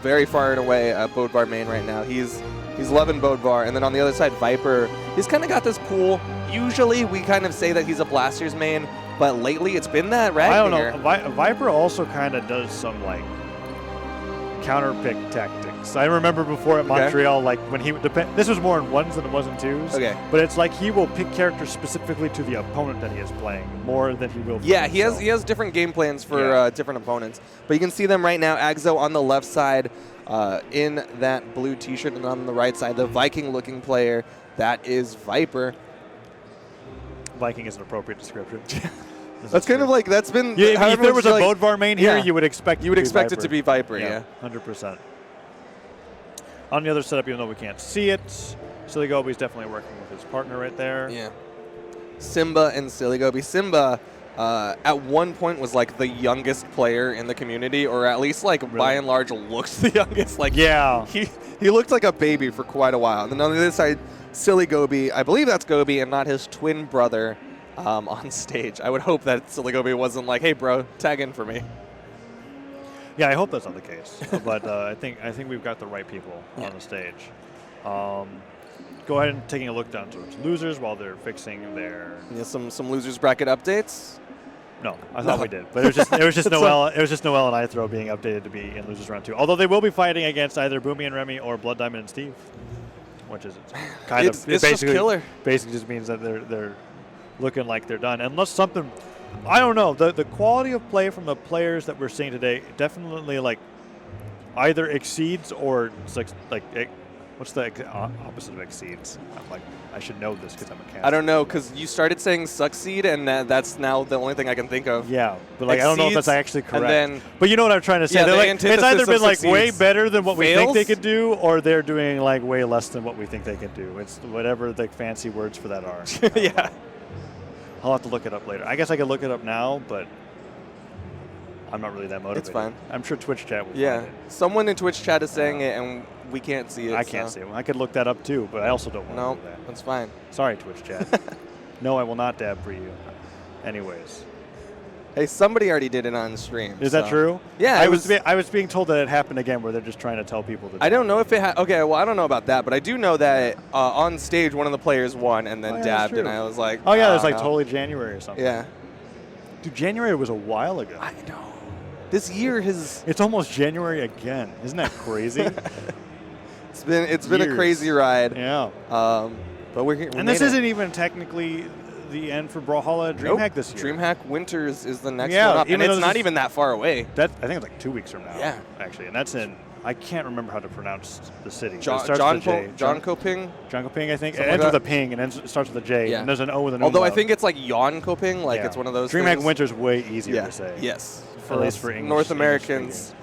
Speaker 1: very far and away a Bodvar main right now. He's loving Bodvar. And then on the other side, Viper, he's kind of got this pool. Usually we kind of say that he's a Blasters main, but lately it's been that Ragnar.
Speaker 2: I don't know. Viper also kind of does some counter pick tactics. I remember before at Montreal, when he this was more in 1s than it was in 2s.
Speaker 1: Okay.
Speaker 2: But it's he will pick characters specifically to the opponent that he is playing more than he will. For himself.
Speaker 1: he has different game plans for different opponents. But you can see them right now. Agzo on the left side, in that blue T-shirt, and on the right side, the Viking-looking player. That is Viper.
Speaker 2: Viking is an appropriate description.
Speaker 1: That's kind of that's been.
Speaker 2: Yeah, if there was a Bodvar main here, you would expect.
Speaker 1: You would expect it to be Viper.
Speaker 2: Yeah, 100%. On the other setup, even though we can't see it, SillyGoose is definitely working with his partner right there.
Speaker 1: Yeah. Simba and SillyGoose. Simba at one point was like the youngest player in the community, or at least like by and large looks the youngest. Like
Speaker 2: yeah,
Speaker 1: he looked like a baby for quite a while. And then on the other side, SillyGoose, I believe that's Goby and not his twin brother on stage. I would hope that SillyGoose wasn't like, hey bro, tag in for me.
Speaker 2: Yeah, I hope that's not the case. But I think we've got the right people on the stage. Go ahead and taking a look down towards losers while they're fixing their.
Speaker 1: Yeah, some losers bracket updates.
Speaker 2: No, I thought we did, but it was just Noel. It was just Noel and IThrow being updated to be in losers round 2. Although they will be fighting against either Boomie and Remy or Blood Diamond and Steve, which is kind of
Speaker 1: it's
Speaker 2: basically
Speaker 1: just killer.
Speaker 2: Basically, just means that they're looking like they're done, unless something. I don't know. The quality of play from the players that we're seeing today definitely like either exceeds or it's like what's the opposite of exceeds? I'm like, I should know this because I'm a caster.
Speaker 1: I don't know, because you started saying succeed, and that's now the only thing I can think of.
Speaker 2: Yeah, but like I don't know if that's actually correct.
Speaker 1: Then,
Speaker 2: but you know what I'm trying to say?
Speaker 1: Yeah,
Speaker 2: like, it's either been like way
Speaker 1: succeeds.
Speaker 2: better than what we think
Speaker 1: Fails?
Speaker 2: they could do, or they're doing like way less than what we think they could do. It's whatever the fancy words for that are.
Speaker 1: Yeah.
Speaker 2: I'll have to look it up later. I guess I could look it up now, but I'm not really that motivated.
Speaker 1: It's fine.
Speaker 2: I'm sure Twitch chat will
Speaker 1: Yeah.
Speaker 2: find it.
Speaker 1: Someone in Twitch chat is saying it, and we can't see it.
Speaker 2: I can't see it. I could look that up too, but I also don't want
Speaker 1: No,
Speaker 2: to do that.
Speaker 1: that's fine.
Speaker 2: Sorry, Twitch chat. No, I will not dab for you. Anyways.
Speaker 1: Hey, somebody already did it on stream.
Speaker 2: Is that true?
Speaker 1: Yeah,
Speaker 2: I was being told that it happened again, where they're just trying to tell people to.
Speaker 1: I don't know if it okay, well, I don't know about that, but I do know that on stage one of the players won and then dabbed, and I was like,
Speaker 2: oh yeah, it was like
Speaker 1: no.
Speaker 2: totally January or something.
Speaker 1: Yeah.
Speaker 2: Dude, January was a while ago.
Speaker 1: I know. This year has.
Speaker 2: It's almost January again. Isn't that crazy?
Speaker 1: It's been a crazy ride.
Speaker 2: Yeah.
Speaker 1: But we're here.
Speaker 2: And this isn't even technically the end for Brawlhalla DreamHack this year.
Speaker 1: DreamHack Winters is the next
Speaker 2: Yeah,
Speaker 1: one up,
Speaker 2: even
Speaker 1: and
Speaker 2: though
Speaker 1: it's not even that far away.
Speaker 2: I think it's like 2 weeks from now.
Speaker 1: Yeah.
Speaker 2: Actually, and that's in. I can't remember how to pronounce the city.
Speaker 1: John Koping.
Speaker 2: John Koping, I think.
Speaker 1: Something
Speaker 2: It ends
Speaker 1: like
Speaker 2: with a ping and it starts with a J.
Speaker 1: Yeah.
Speaker 2: And there's an O with an
Speaker 1: Although I
Speaker 2: umlaut.
Speaker 1: think it's like Jan Koping, like it's one of those
Speaker 2: DreamHack
Speaker 1: things.
Speaker 2: Winter's way easier to say.
Speaker 1: Yes.
Speaker 2: At least for English.
Speaker 1: North Americans.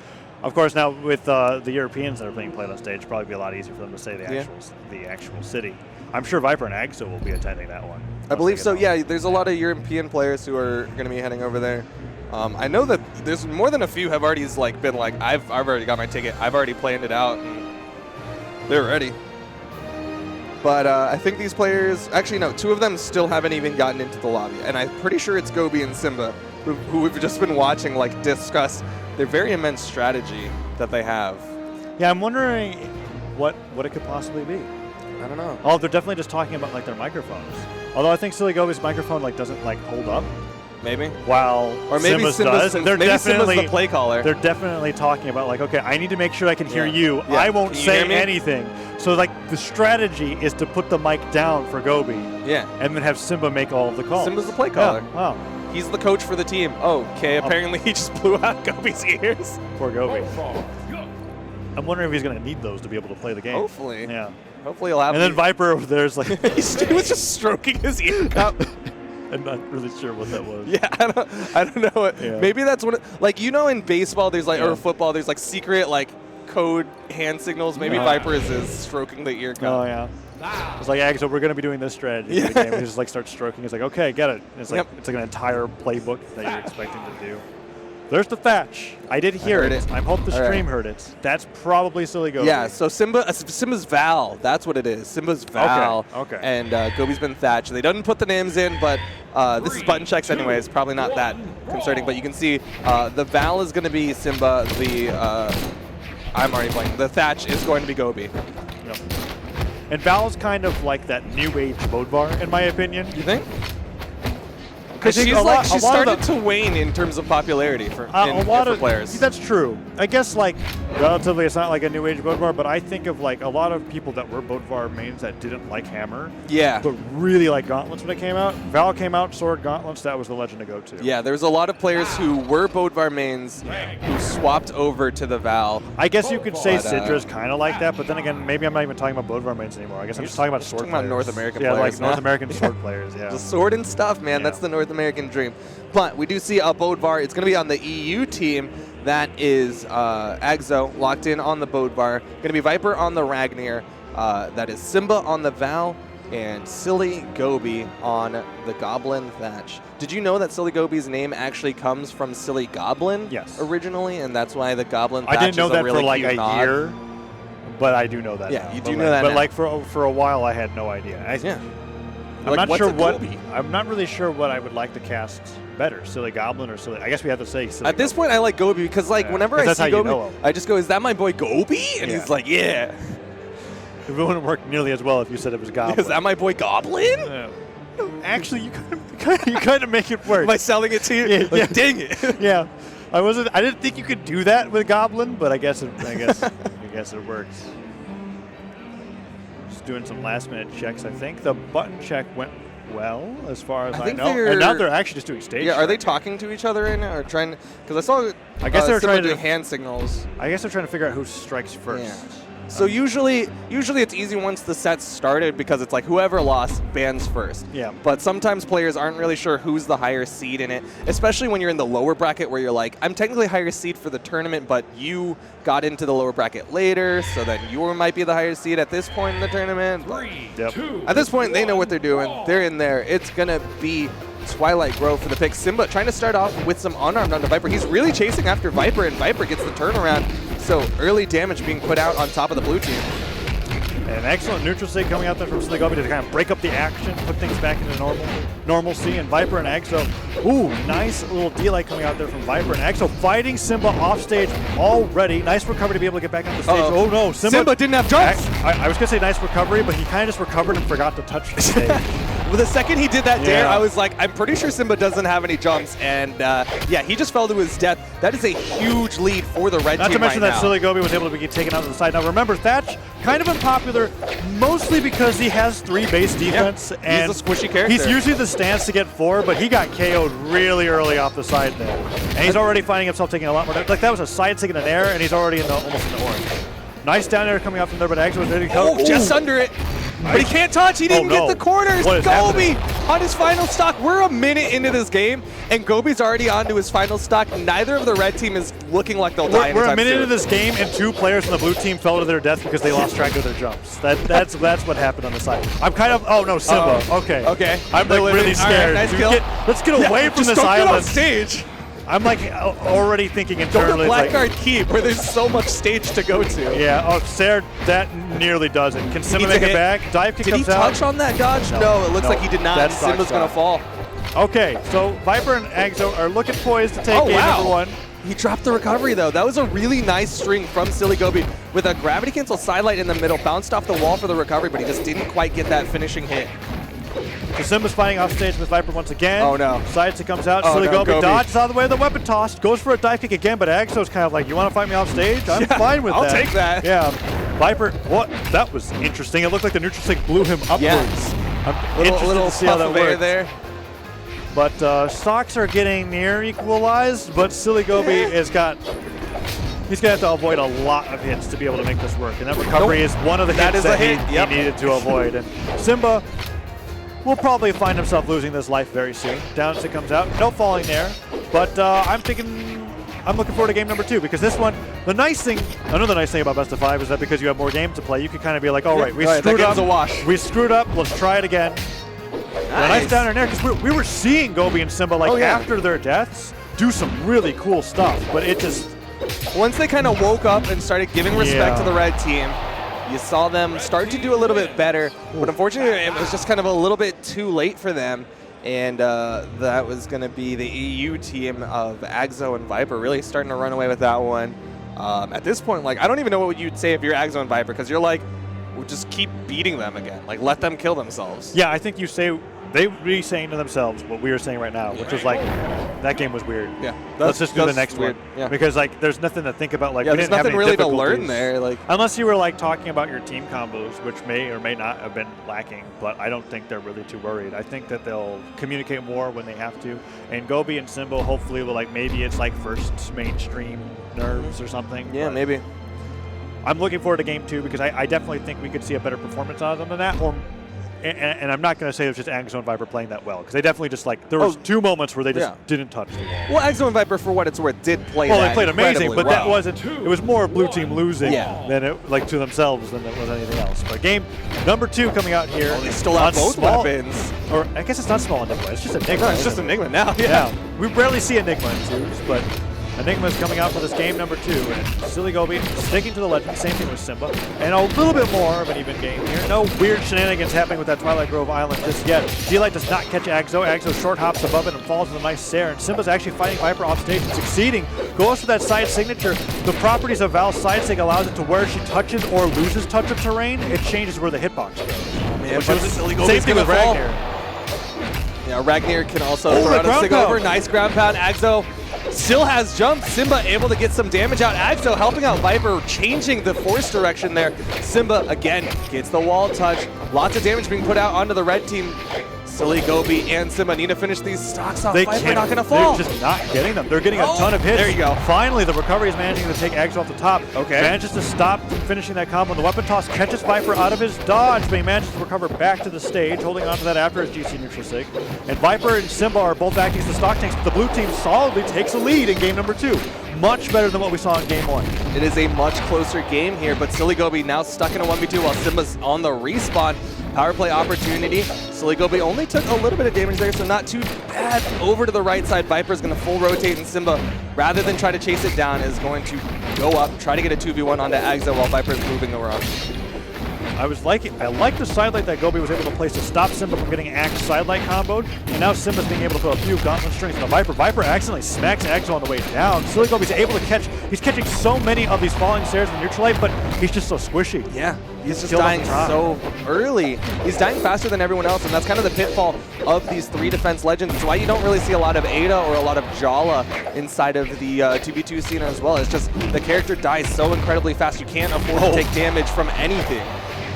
Speaker 2: Of course, now with the Europeans that are being played on stage, it'll probably be a lot easier for them to say the actual city. I'm sure Viper and Agso will be attending that one.
Speaker 1: I believe so. Yeah, there's a lot of European players who are going to be heading over there. I know that there's more than a few have already been like, I've already got my ticket. I've already planned it out, and they're ready. But I think these players, actually no, 2 of them still haven't even gotten into the lobby, and I'm pretty sure it's Goby and Simba who we've just been watching like discuss their very immense strategy that they have.
Speaker 2: Yeah, I'm wondering what it could possibly be.
Speaker 1: I don't know.
Speaker 2: Oh, they're definitely just talking about like their microphones. Although I think SillyGoose' microphone like doesn't like hold up.
Speaker 1: Maybe.
Speaker 2: While
Speaker 1: or maybe
Speaker 2: Simba's does.
Speaker 1: Maybe Simba's the play caller.
Speaker 2: They're definitely talking about like, okay, I need to make sure I can hear you.
Speaker 1: Yeah.
Speaker 2: I won't
Speaker 1: Can you
Speaker 2: say
Speaker 1: hear me?
Speaker 2: anything. So like the strategy is to put the mic down for Goby.
Speaker 1: Yeah.
Speaker 2: And then have Simba make all of the calls.
Speaker 1: Simba's the play caller.
Speaker 2: Yeah. Wow.
Speaker 1: He's the coach for the team. Oh, okay. Apparently he just blew out Goby's ears.
Speaker 2: Poor Goby.
Speaker 5: Go.
Speaker 2: I'm wondering if he's going to need those to be able to play the game.
Speaker 1: Hopefully.
Speaker 2: Yeah.
Speaker 1: Hopefully he'll have.
Speaker 2: And then Viper over there is like.
Speaker 1: he was just stroking his ear cup.
Speaker 2: I'm not really sure what that was.
Speaker 1: Yeah, I don't know.
Speaker 2: Yeah.
Speaker 1: Maybe that's what, like, you know, in baseball, there's like, or football, there's like secret like code hand signals. Maybe Viper is stroking the ear cup.
Speaker 2: Oh yeah. It's like, yeah, so we're going to be doing this strategy.
Speaker 1: Yeah.
Speaker 2: The game. He just like starts stroking. He's like, okay, get it. And it's like
Speaker 1: Yep.
Speaker 2: it's like an entire playbook that you're expecting to do. There's the thatch. I did hear
Speaker 1: heard
Speaker 2: it.
Speaker 1: it.
Speaker 2: I hope the
Speaker 1: All
Speaker 2: stream
Speaker 1: right.
Speaker 2: heard it. That's probably SillyGoose.
Speaker 1: Yeah, so Simba's Val. That's what it is. Simba's Val.
Speaker 2: Okay.
Speaker 1: And Goby's been Thatch. They didn't put the names in, but this is button checks anyway. It's probably not that concerning. But you can see the Val is going to be Simba. I'm already playing. The Thatch is going to be Goby.
Speaker 2: Yep. And Val's kind of like that new age Bodvar, in my opinion.
Speaker 1: You think? Because
Speaker 2: think
Speaker 1: she started to wane in terms of popularity for players.
Speaker 2: That's true. I guess like relatively, it's not like a new age Bodvar, but I think of like a lot of people that were Bodvar mains that didn't like Hammer.
Speaker 1: Yeah.
Speaker 2: But really like Gauntlets when it came out. Val came out, Sword Gauntlets. That was the legend to go to.
Speaker 1: Yeah, there's a lot of players who were Bodvar mains who swapped over to the Val.
Speaker 2: I guess you could say
Speaker 1: But,
Speaker 2: Isidre's kind of like that, but then again, maybe I'm not even talking about Bodvar mains anymore. I guess I'm just talking about sword
Speaker 1: talking about
Speaker 2: players.
Speaker 1: North American
Speaker 2: yeah,
Speaker 1: players
Speaker 2: like
Speaker 1: now.
Speaker 2: North American sword players, yeah.
Speaker 1: The sword and stuff, man.
Speaker 2: Yeah.
Speaker 1: That's the North American dream. But we do see a Bodvar. It's going to be on the EU team. That is Agzo locked in on the Bodvar. Going to be Viper on the Ragnir. That is Simba on the Val. And SillyGoose on the Goblin Thatch. Did you know that SillyGoose's name actually comes from Silly Goblin?
Speaker 2: Yes.
Speaker 1: Originally, and that's why the Goblin Thatch
Speaker 2: I didn't know
Speaker 1: is
Speaker 2: that
Speaker 1: a really
Speaker 2: for like
Speaker 1: cute
Speaker 2: a
Speaker 1: nod.
Speaker 2: year, but I do know that
Speaker 1: Yeah,
Speaker 2: now.
Speaker 1: you do know that
Speaker 2: But
Speaker 1: now.
Speaker 2: like for a while, I had no idea.
Speaker 1: Yeah.
Speaker 2: I'm
Speaker 1: Like,
Speaker 2: not
Speaker 1: what's
Speaker 2: sure
Speaker 1: a
Speaker 2: what.
Speaker 1: Goby?
Speaker 2: I'm not really sure what I would like to cast better, Silly Goblin or Silly. I guess we have to say Silly.
Speaker 1: At this point, I like Goby because like
Speaker 2: Yeah.
Speaker 1: whenever
Speaker 2: 'Cause
Speaker 1: I
Speaker 2: that's how
Speaker 1: see
Speaker 2: you
Speaker 1: Goby,
Speaker 2: know him.
Speaker 1: I just go, "Is that my boy Goby?" And
Speaker 2: Yeah.
Speaker 1: he's like, "Yeah."
Speaker 2: It wouldn't work nearly as well if you said it was Goblin.
Speaker 1: Is that my boy Goblin?
Speaker 2: Yeah. Actually, you kind of make it work.
Speaker 1: Am I selling it to you?
Speaker 2: Yeah,
Speaker 1: Like,
Speaker 2: yeah.
Speaker 1: dang it.
Speaker 2: Yeah, I didn't think you could do that with Goblin, but I guess it works. Just doing some last minute checks. I think the button check went well, as far as I
Speaker 1: think
Speaker 2: know. And now
Speaker 1: they're-
Speaker 2: they're actually just doing stage.
Speaker 1: Yeah, are they
Speaker 2: strike.
Speaker 1: talking to each other right now, or trying? Because I saw.
Speaker 2: I guess they were
Speaker 1: Simba
Speaker 2: trying to-
Speaker 1: do hand signals.
Speaker 2: I guess they're trying to figure out who strikes first.
Speaker 1: Yeah. So usually it's easy once the set's started because it's like whoever lost bans first.
Speaker 2: Yeah.
Speaker 1: But sometimes players aren't really sure who's the higher seed in it, especially when you're in the lower bracket where you're like, I'm technically higher seed for the tournament, but you got into the lower bracket later, so then you might be the higher seed at this point in the tournament. But
Speaker 5: 3,
Speaker 2: Yep.
Speaker 5: 2,
Speaker 1: at this point, they know what they're doing.
Speaker 5: 1.
Speaker 1: They're in there. It's going to be Twilight Grove for the pick. Simba trying to start off with some unarmed onto Viper. He's really chasing after Viper, and Viper gets the turnaround. So early damage being put out on top of the blue team.
Speaker 2: An excellent neutral state coming out there from SillyGoose to kind of break up the action, put things back into normalcy, and Viper and Exo. Ooh, nice little D-light coming out there from Viper and Exo, fighting Simba off stage already. Nice recovery to be able to get back on the stage.
Speaker 1: Uh-oh.
Speaker 2: Oh no,
Speaker 1: Simba didn't have jumps.
Speaker 2: I was going to say nice recovery, but he kind of just recovered and forgot to touch the stage.
Speaker 1: Well, the second he did that dare,
Speaker 2: Yeah.
Speaker 1: I was like, I'm pretty sure Simba doesn't have any jumps. And yeah, he just fell to his death. That is a huge lead for the red
Speaker 2: Not
Speaker 1: team
Speaker 2: to mention
Speaker 1: right
Speaker 2: that
Speaker 1: now.
Speaker 2: SillyGoose was able to be taken out to the side. Now remember, Thatch, kind of unpopular, mostly because he has 3 base defense. And
Speaker 1: he's a squishy character.
Speaker 2: He's usually the stance to get 4, but he got KO'd really early off the side there. And he's already finding himself taking a lot more damage. Like that was a side stick in an air, and he's already almost in the orange. Nice down air coming out from there, but Exo was ready to go.
Speaker 1: Oh, just under it. But he can't touch. He didn't
Speaker 2: no.
Speaker 1: get the corners.
Speaker 2: What is
Speaker 1: Goby
Speaker 2: happening?
Speaker 1: on his final stock. We're a minute into this game, and Goby's already onto his final stock. Neither of the red team is looking like they'll die
Speaker 2: We're a
Speaker 1: anytime
Speaker 2: minute
Speaker 1: soon.
Speaker 2: into this game, and 2 players from the blue team fell to their death because they lost track of their jumps. That's what happened on the side. I'm kind of. Oh no, Simba.
Speaker 1: Uh-oh.
Speaker 2: Okay.
Speaker 1: Okay.
Speaker 2: I'm
Speaker 1: They're
Speaker 2: like
Speaker 1: living.
Speaker 2: really
Speaker 1: All right,
Speaker 2: scared.
Speaker 1: nice
Speaker 2: Dude,
Speaker 1: kill.
Speaker 2: let's get away from
Speaker 1: Just
Speaker 2: this
Speaker 1: don't get
Speaker 2: island.
Speaker 1: off stage.
Speaker 2: I'm like already thinking
Speaker 1: Go to
Speaker 2: internally.
Speaker 1: Blackguard Keep, where there's so much stage to go to.
Speaker 2: Yeah. Oh, Sarah, that nearly does it. Can Simba
Speaker 1: needs a
Speaker 2: make it
Speaker 1: hit.
Speaker 2: back? Dive kick
Speaker 1: Did he
Speaker 2: comes out.
Speaker 1: touch on that dodge? No, it looks
Speaker 2: No.
Speaker 1: like he did not.
Speaker 2: That's
Speaker 1: Simba's going to fall.
Speaker 2: Okay, so Viper and Exo are looking poised to take
Speaker 1: Oh,
Speaker 2: game
Speaker 1: wow.
Speaker 2: number 1.
Speaker 1: He dropped the recovery, though. That was a really nice string from SillyGoose with a gravity cancel sidelight in the middle. Bounced off the wall for the recovery, but he just didn't quite get that finishing hit.
Speaker 2: So Simba's fighting off stage with Viper once again.
Speaker 1: Oh, no.
Speaker 2: Side stick comes out.
Speaker 1: Oh, no,
Speaker 2: SillyGoose
Speaker 1: Goby.
Speaker 2: dodges out of the way of the weapon toss. Goes for a dive kick again, but Exo's kind of like, you want to fight me off stage? I'm
Speaker 1: Yeah,
Speaker 2: fine with
Speaker 1: I'll
Speaker 2: that.
Speaker 1: take that.
Speaker 2: Yeah. Viper, what? That was interesting. It looked like the neutral stick blew him upwards.
Speaker 1: Yeah.
Speaker 2: I'm
Speaker 1: Little
Speaker 2: interested to see how
Speaker 1: puff
Speaker 2: that
Speaker 1: of air
Speaker 2: works.
Speaker 1: there.
Speaker 2: But stocks are getting near equalized, but SillyGoose has got. He's going to have to avoid a lot of hits to be able to make this work. And that recovery is one of the
Speaker 1: That
Speaker 2: hits
Speaker 1: is a
Speaker 2: that
Speaker 1: hit,
Speaker 2: he
Speaker 1: yep.
Speaker 2: needed to avoid. And Simba will probably find himself losing this life very soon. Down it comes out. No falling there. But I'm looking forward to game number 2 because this one, another nice thing about Best of 5 is that because you have more games to play, you can kind of be like, all right, we
Speaker 1: Right, that
Speaker 2: screwed
Speaker 1: game's
Speaker 2: up.
Speaker 1: a wash.
Speaker 2: We screwed up. Let's try it again. A nice down in there because we were seeing Goby and Simba like
Speaker 1: Oh, yeah.
Speaker 2: after their deaths do some really cool stuff, but it just
Speaker 1: Once they kind of woke up and started giving respect
Speaker 2: Yeah.
Speaker 1: to the red team, you saw them start to do a little bit better. But unfortunately, it was just kind of a little bit too late for them. And that was going to be the EU team of Agzo and Viper really starting to run away with that one. At this point, like, I don't even know what you'd say if you're Agzo and Viper, because you're like, we'll just keep beating them again. Like, let them kill themselves.
Speaker 2: yeah, I think they were saying to themselves what we were saying right now, which was like, that game was weird.
Speaker 1: Yeah.
Speaker 2: Let's just do the
Speaker 1: that's
Speaker 2: next
Speaker 1: weird.
Speaker 2: one.
Speaker 1: Yeah.
Speaker 2: Because like there's nothing to think about. Like
Speaker 1: Yeah,
Speaker 2: we
Speaker 1: there's
Speaker 2: didn't have
Speaker 1: nothing
Speaker 2: any
Speaker 1: really to learn
Speaker 2: difficulties.
Speaker 1: there. Like,
Speaker 2: Unless you were like talking about your team combos, which may or may not have been lacking, but I don't think they're really too worried. I think that they'll communicate more when they have to. And Goby and Simba hopefully will like maybe it's like first mainstream nerves or something.
Speaker 1: yeah,
Speaker 2: but
Speaker 1: maybe.
Speaker 2: I'm looking forward to game 2 because I definitely think we could see a better performance out of them than that. Or and I'm not going to say it was just Axo and Viper playing that well, because they definitely just like, there was 2 moments where they just didn't touch the wall.
Speaker 1: Well, Axo and Viper, for what it's worth, did play
Speaker 2: well,
Speaker 1: that
Speaker 2: they played amazing, but
Speaker 1: well.
Speaker 2: that wasn't, it was more blue team losing than it, like, to themselves than it was anything else. But game number 2 coming out here.
Speaker 1: Oh, they stole out both weapons.
Speaker 2: Or I guess it's not small Enigma, it's just Enigma.
Speaker 1: No, it's just Enigma now,
Speaker 2: Yeah, we rarely see Enigma in twos, but Enigma's coming out for this game number 2, and SillyGoose sticking to the legend, same thing with Simba, and a little bit more of an even game here. No weird shenanigans happening with that Twilight Grove Island just yet. D-Light does not catch Axo. Axo short hops above it and falls with a nice Sair, and Simba's actually fighting Viper off stage and succeeding. Goes for that side signature. The properties of Val's side sig allows it to where she touches or loses touch of terrain, it changes where the hitbox goes.
Speaker 1: Man,
Speaker 2: Same thing with Ragnar.
Speaker 1: Yeah, Ragnar can also throw out a sig over. Nice ground pound. Axo still has jump. Simba able to get some damage out. Axo helping out Viper, changing the force direction there. Simba again gets the wall touch. Lots of damage being put out onto the red team. SillyGoose and Simba need to finish these stocks off. Viper not going to fall.
Speaker 2: They're just not getting them. They're getting a ton of hits.
Speaker 1: There you go.
Speaker 2: Finally, the recovery is managing to take Axo off the top.
Speaker 1: Okay.
Speaker 2: Manages to stop from finishing that combo. And the weapon toss catches Viper out of his dodge, but he manages to recover back to the stage, holding on to that after his GC neutral sig. And Viper and Simba are both acting as the stock tanks, but the blue team solidly takes a lead in game number 2. Much better than what we saw in game 1.
Speaker 1: It is a much closer game here, but SillyGoose now stuck in a 1v2 while Simba's on the respawn. Power play opportunity. SillyGoose only took a little bit of damage there, so not too bad. Over to the right side, Viper's going to full rotate, and Simba, rather than try to chase it down, is going to go up, try to get a 2v1 onto Axo while Viper's moving around.
Speaker 2: I like the sidelight that Gobi was able to place to stop Simba from getting Axe sidelight comboed, and now Simba's being able to throw a few gauntlet strings on the Viper. Viper accidentally smacks Axo on the way down. SillyGoose able to catch, he's catching so many of these falling stairs in neutral light, but he's just so squishy.
Speaker 1: Yeah, he's just dying so early. He's dying faster than everyone else, and that's kind of the pitfall of these 3 defense legends. It's why you don't really see a lot of Ada or a lot of Jala inside of the 2v2 scene as well. It's just the character dies so incredibly fast, you can't afford to take damage from anything.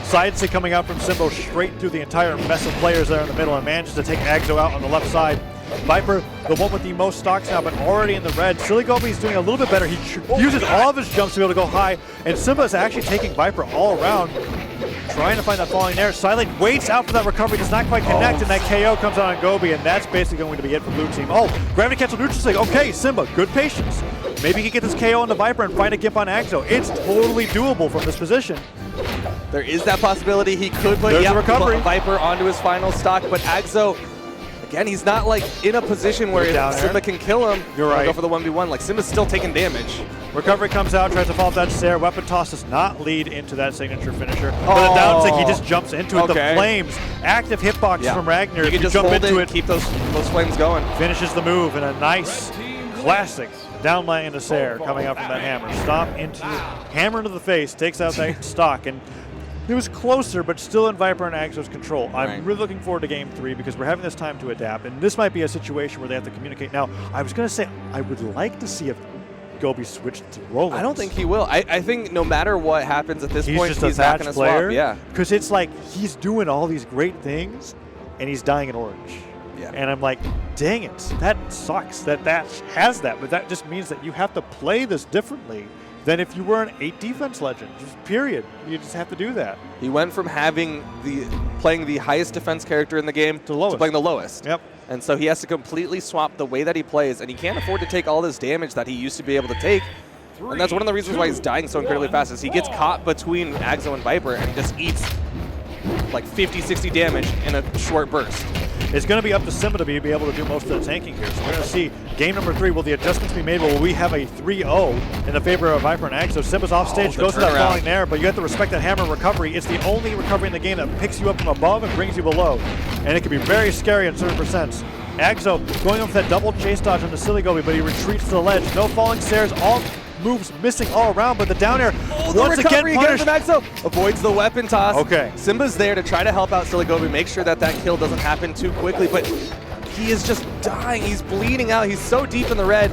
Speaker 2: Side sig coming out from Simba straight through the entire mess of players there in the middle and manages to take Axo out on the left side. Viper, the one with the most stocks now, but already in the red. SillyGoose is doing a little bit better. He uses all of his jumps to be able to go high, and Simba is actually taking Viper all around, trying to find that falling there. Silent waits out for that recovery, does not quite connect, and that KO comes out on Gobi, and that's basically going to be it for blue team. Oh, gravity cancel neutral sig. Okay, Simba, good patience. Maybe he can get this KO on the Viper and find a gimp on Axo. It's totally doable from this position.
Speaker 1: There is that possibility. He could put Viper onto his final stock, but Axo, again, he's not like in a position where Simba can kill him.
Speaker 2: You're right.
Speaker 1: Go for the 1v1. Like, Simba's still taking damage.
Speaker 2: Recovery comes out, tries to follow up that Sair. Weapon toss does not lead into that signature finisher. But the down sig, he just jumps into it. The flames, active hitbox from Ragnar.
Speaker 1: You can just jump into it, keep those flames going.
Speaker 2: Finishes the move in a nice, classic downline into Sair coming out from that hammer. Stomp into, hammer into the face, takes out that stock, and it was closer, but still in Viper and Axo's control. I'm really looking forward to game 3 because we're having this time to adapt, and this might be a situation where they have to communicate. Now, I was going to say, I would like to see if Gobi switched to Roland.
Speaker 1: I don't think he will. I think no matter what happens at this point,
Speaker 2: just
Speaker 1: he's not going to swap. Yeah,
Speaker 2: because it's like he's doing all these great things, and he's dying in orange.
Speaker 1: Yeah.
Speaker 2: And I'm like, dang it, that sucks that has that, but that just means that you have to play this differently than if you were an 8 defense legend. Just period. You just have to do that.
Speaker 1: He went from playing the highest defense character in the game to playing the lowest.
Speaker 2: Yep.
Speaker 1: And so he has to completely swap the way that he plays, and he can't afford to take all this damage that he used to be able to take. And that's one of the reasons why he's dying so incredibly fast, is he gets caught between Axo and Viper and just eats like 50, 60 damage in a short burst.
Speaker 2: It's going to be up to Simba to be able to do most of the tanking here. So we're going to see game number 3. Will the adjustments be made? Will we have a 3-0 in the favor of Viper and Axo? Simba's off stage, goes to that falling there, but you have to respect that hammer recovery. It's the only recovery in the game that picks you up from above and brings you below. And it can be very scary in certain percents. Axo going up with that double chase dodge on the SillyGoose, but he retreats to the ledge. No falling stairs, all moves missing all around, but the down air once again punished.
Speaker 1: Axo avoids the weapon toss.
Speaker 2: Okay.
Speaker 1: Simba's there to try to help out SillyGoose, make sure that kill doesn't happen too quickly, but he is just dying. He's bleeding out. He's so deep in the red.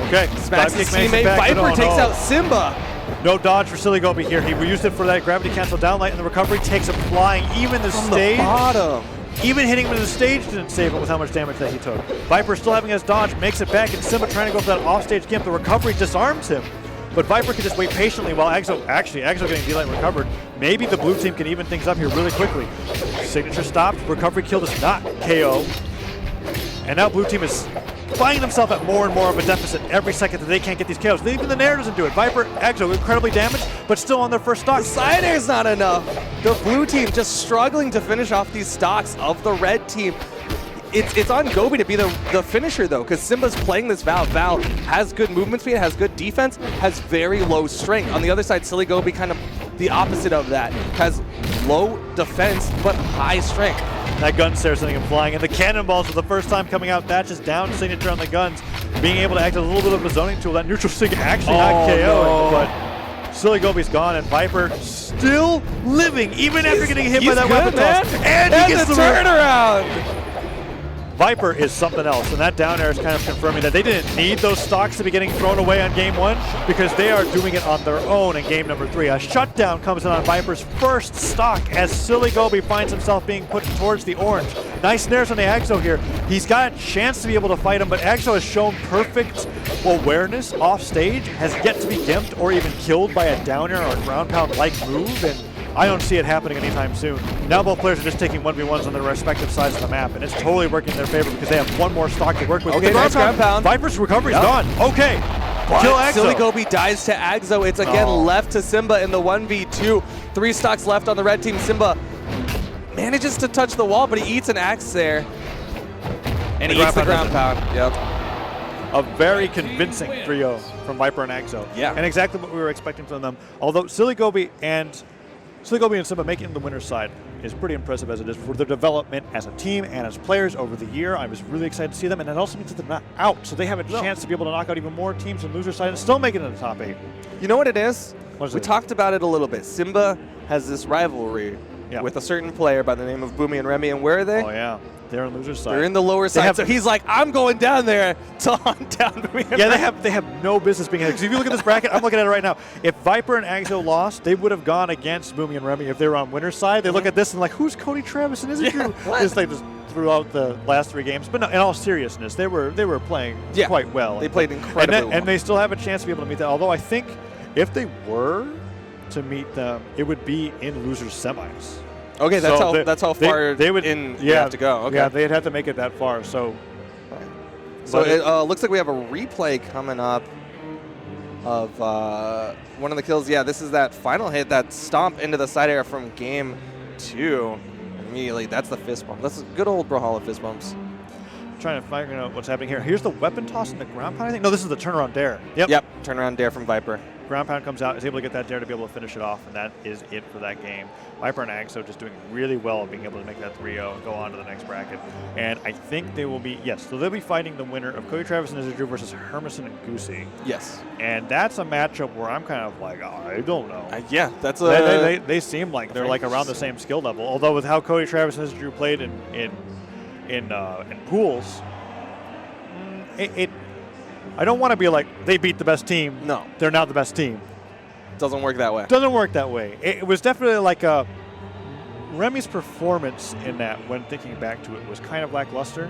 Speaker 2: Okay.
Speaker 1: Smacks his teammate. Viper takes out Simba.
Speaker 2: No dodge for SillyGoose here. He used it for that gravity cancel downlight, and the recovery takes him flying. Even the stage.
Speaker 1: The bottom.
Speaker 2: Even hitting him in the stage didn't save him with how much damage that he took. Viper still having his dodge, makes it back, and Simba trying to go for that offstage gimp. The recovery disarms him, but Viper can just wait patiently while Axo getting D-Light recovered. maybe the blue team can even things up here really quickly. Signature stopped. Recovery kill does not KO. And now blue team is finding themselves at more and more of a deficit every second that they can't get these KOs. Even the Nair doesn't do it. Viper, Exo, incredibly damaged, but still on their first stock.
Speaker 1: The side air's not enough. The blue team just struggling to finish off these stocks of the red team. It's on Gobi to be the finisher, though, because Simba's playing this Val. Val has good movement speed, has good defense, has very low strength. On the other side, SillyGoose kind of the opposite of that. Has low defense, but high strength.
Speaker 2: That gun stare sending him flying, and the cannonballs for the first time coming out. Thatches down Signature on the guns, being able to act as a little bit of a zoning tool. That neutral sig actually not KO, but SillyGoose gone, and Viper still living, even after getting hit by that weapon toss. And he gets the
Speaker 1: turnaround.
Speaker 2: Viper is something else, and that down air is kind of confirming that they didn't need those stocks to be getting thrown away on game 1 because they are doing it on their own in game number 3. A shutdown comes in on Viper's first stock as SillyGoose finds himself being put towards the orange. Nice snares on the Exo here. He's got a chance to be able to fight him, but Exo has shown perfect awareness off stage, has yet to be gimped or even killed by a down air or a ground pound like move, and I don't see it happening anytime soon. Now both players are just taking 1v1s on their respective sides of the map, and it's totally working in their favor because they have one more stock to work with.
Speaker 1: Okay, nice ground pound.
Speaker 2: Viper's recovery's gone. Okay. Kill Exo.
Speaker 1: SillyGoose dies to Exo. It's again left to Simba in the 1v2. 3 stocks left on the red team. Simba manages to touch the wall, but he eats an axe there. And he eats the ground pound. Yep.
Speaker 2: A very convincing 3-0 from Viper and Exo.
Speaker 1: Yeah.
Speaker 2: And exactly what we were expecting from them. Although SillyGoose and Simba making the winner's side is pretty impressive as it is for their development as a team and as players over the year. I was really excited to see them, and it also means that they're not out, so they have a chance to be able to knock out even more teams on loser side and still make it in the top 8.
Speaker 1: You know what it is?
Speaker 2: What is
Speaker 1: we
Speaker 2: it?
Speaker 1: talked about it a little bit. Simba has this rivalry with a certain player by the name of Boomie and Remy, and where are they?
Speaker 2: Oh, yeah. They're on loser side.
Speaker 1: They're in the lower side, so he's like, I'm going down there to hunt down Boomie and Remy.
Speaker 2: They have no business being here. Because if you look at this bracket, I'm looking at it right now. If Viper and Exo lost, they would have gone against Boomie and Remy if they were on winner's side. They look at this and like, who's Cody, Travis, and Isidre? Just like throughout the last 3 games. But no, in all seriousness, they were playing quite well.
Speaker 1: They played incredibly well.
Speaker 2: And they still have a chance to be able to meet that. Although I think if they were to meet them, it would be in losers semis.
Speaker 1: Okay, that's how far
Speaker 2: they would
Speaker 1: you have to go. Okay.
Speaker 2: Yeah, they'd have to make it that far. So
Speaker 1: it looks like we have a replay coming up of one of the kills. Yeah, this is that final hit, that stomp into the side air from game 2. Immediately, that's the fist bump. That's good old Brawlhalla fist bumps.
Speaker 2: Trying to figure out what's happening here. Here's the weapon toss in the ground pound, I think. No, this is the turnaround dare.
Speaker 1: Yep, turnaround dare from Viper.
Speaker 2: Ground pound comes out, is able to get that dare to be able to finish it off, and that is it for that game. Viper and Exo just doing really well being able to make that 3-0 and go on to the next bracket. And I think they will be, so they'll be fighting the winner of Cody, Travis, and Isidre versus Hermon and Goosy.
Speaker 1: Yes.
Speaker 2: And that's a matchup where I'm kind of like, I don't know.
Speaker 1: Yeah, that's a...
Speaker 2: They seem like they're like around the same skill level. Although with how Cody, Travis, and Isidre played in pools, I don't want to be like, they beat the best team.
Speaker 1: No.
Speaker 2: They're not the best team.
Speaker 1: Doesn't work that way.
Speaker 2: Doesn't work that way. It was definitely like Remy's performance in that, when thinking back to it, was kind of lackluster.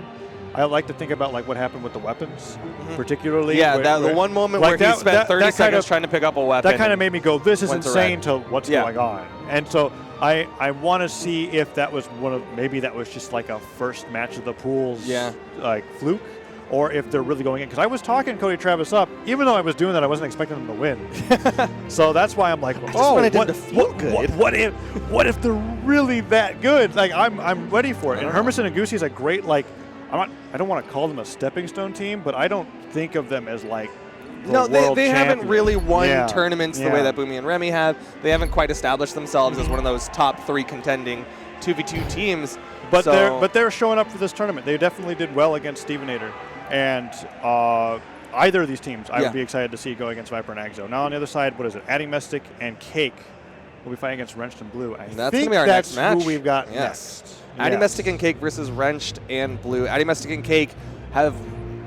Speaker 2: I like to think about like what happened with the weapons, particularly.
Speaker 1: Yeah, the one moment like where he spent 30 seconds trying to pick up a weapon.
Speaker 2: That kind of made me go, this is insane to what's going on. And so I want to see if that was maybe that was just like a first match of the pools, like fluke. Or if they're really going in. Because I was talking Cody Travis up, even though I was doing that, I wasn't expecting them to win. So that's why I'm like, what if they're really that good? Like I'm ready for it. And Hermon and Goosy is a great, like, I don't want to call them a stepping stone team, but I don't think of them as like
Speaker 1: they haven't really won tournaments the way that Boomie and Remy have. They haven't quite established themselves as one of those top 3 contending 2v2 teams.
Speaker 2: But they're showing up for this tournament. They definitely did well against Stevenator. And either of these teams, I would be excited to see go against Viper and Exo. Now on the other side, what is it? Addy Mestic and Cake will be fighting against Wrenched and Blue.
Speaker 1: That's going to be our next match.
Speaker 2: Who we've got next.
Speaker 1: Addy Mestic and Cake versus Wrenched and Blue. Addy Mestic and Cake have,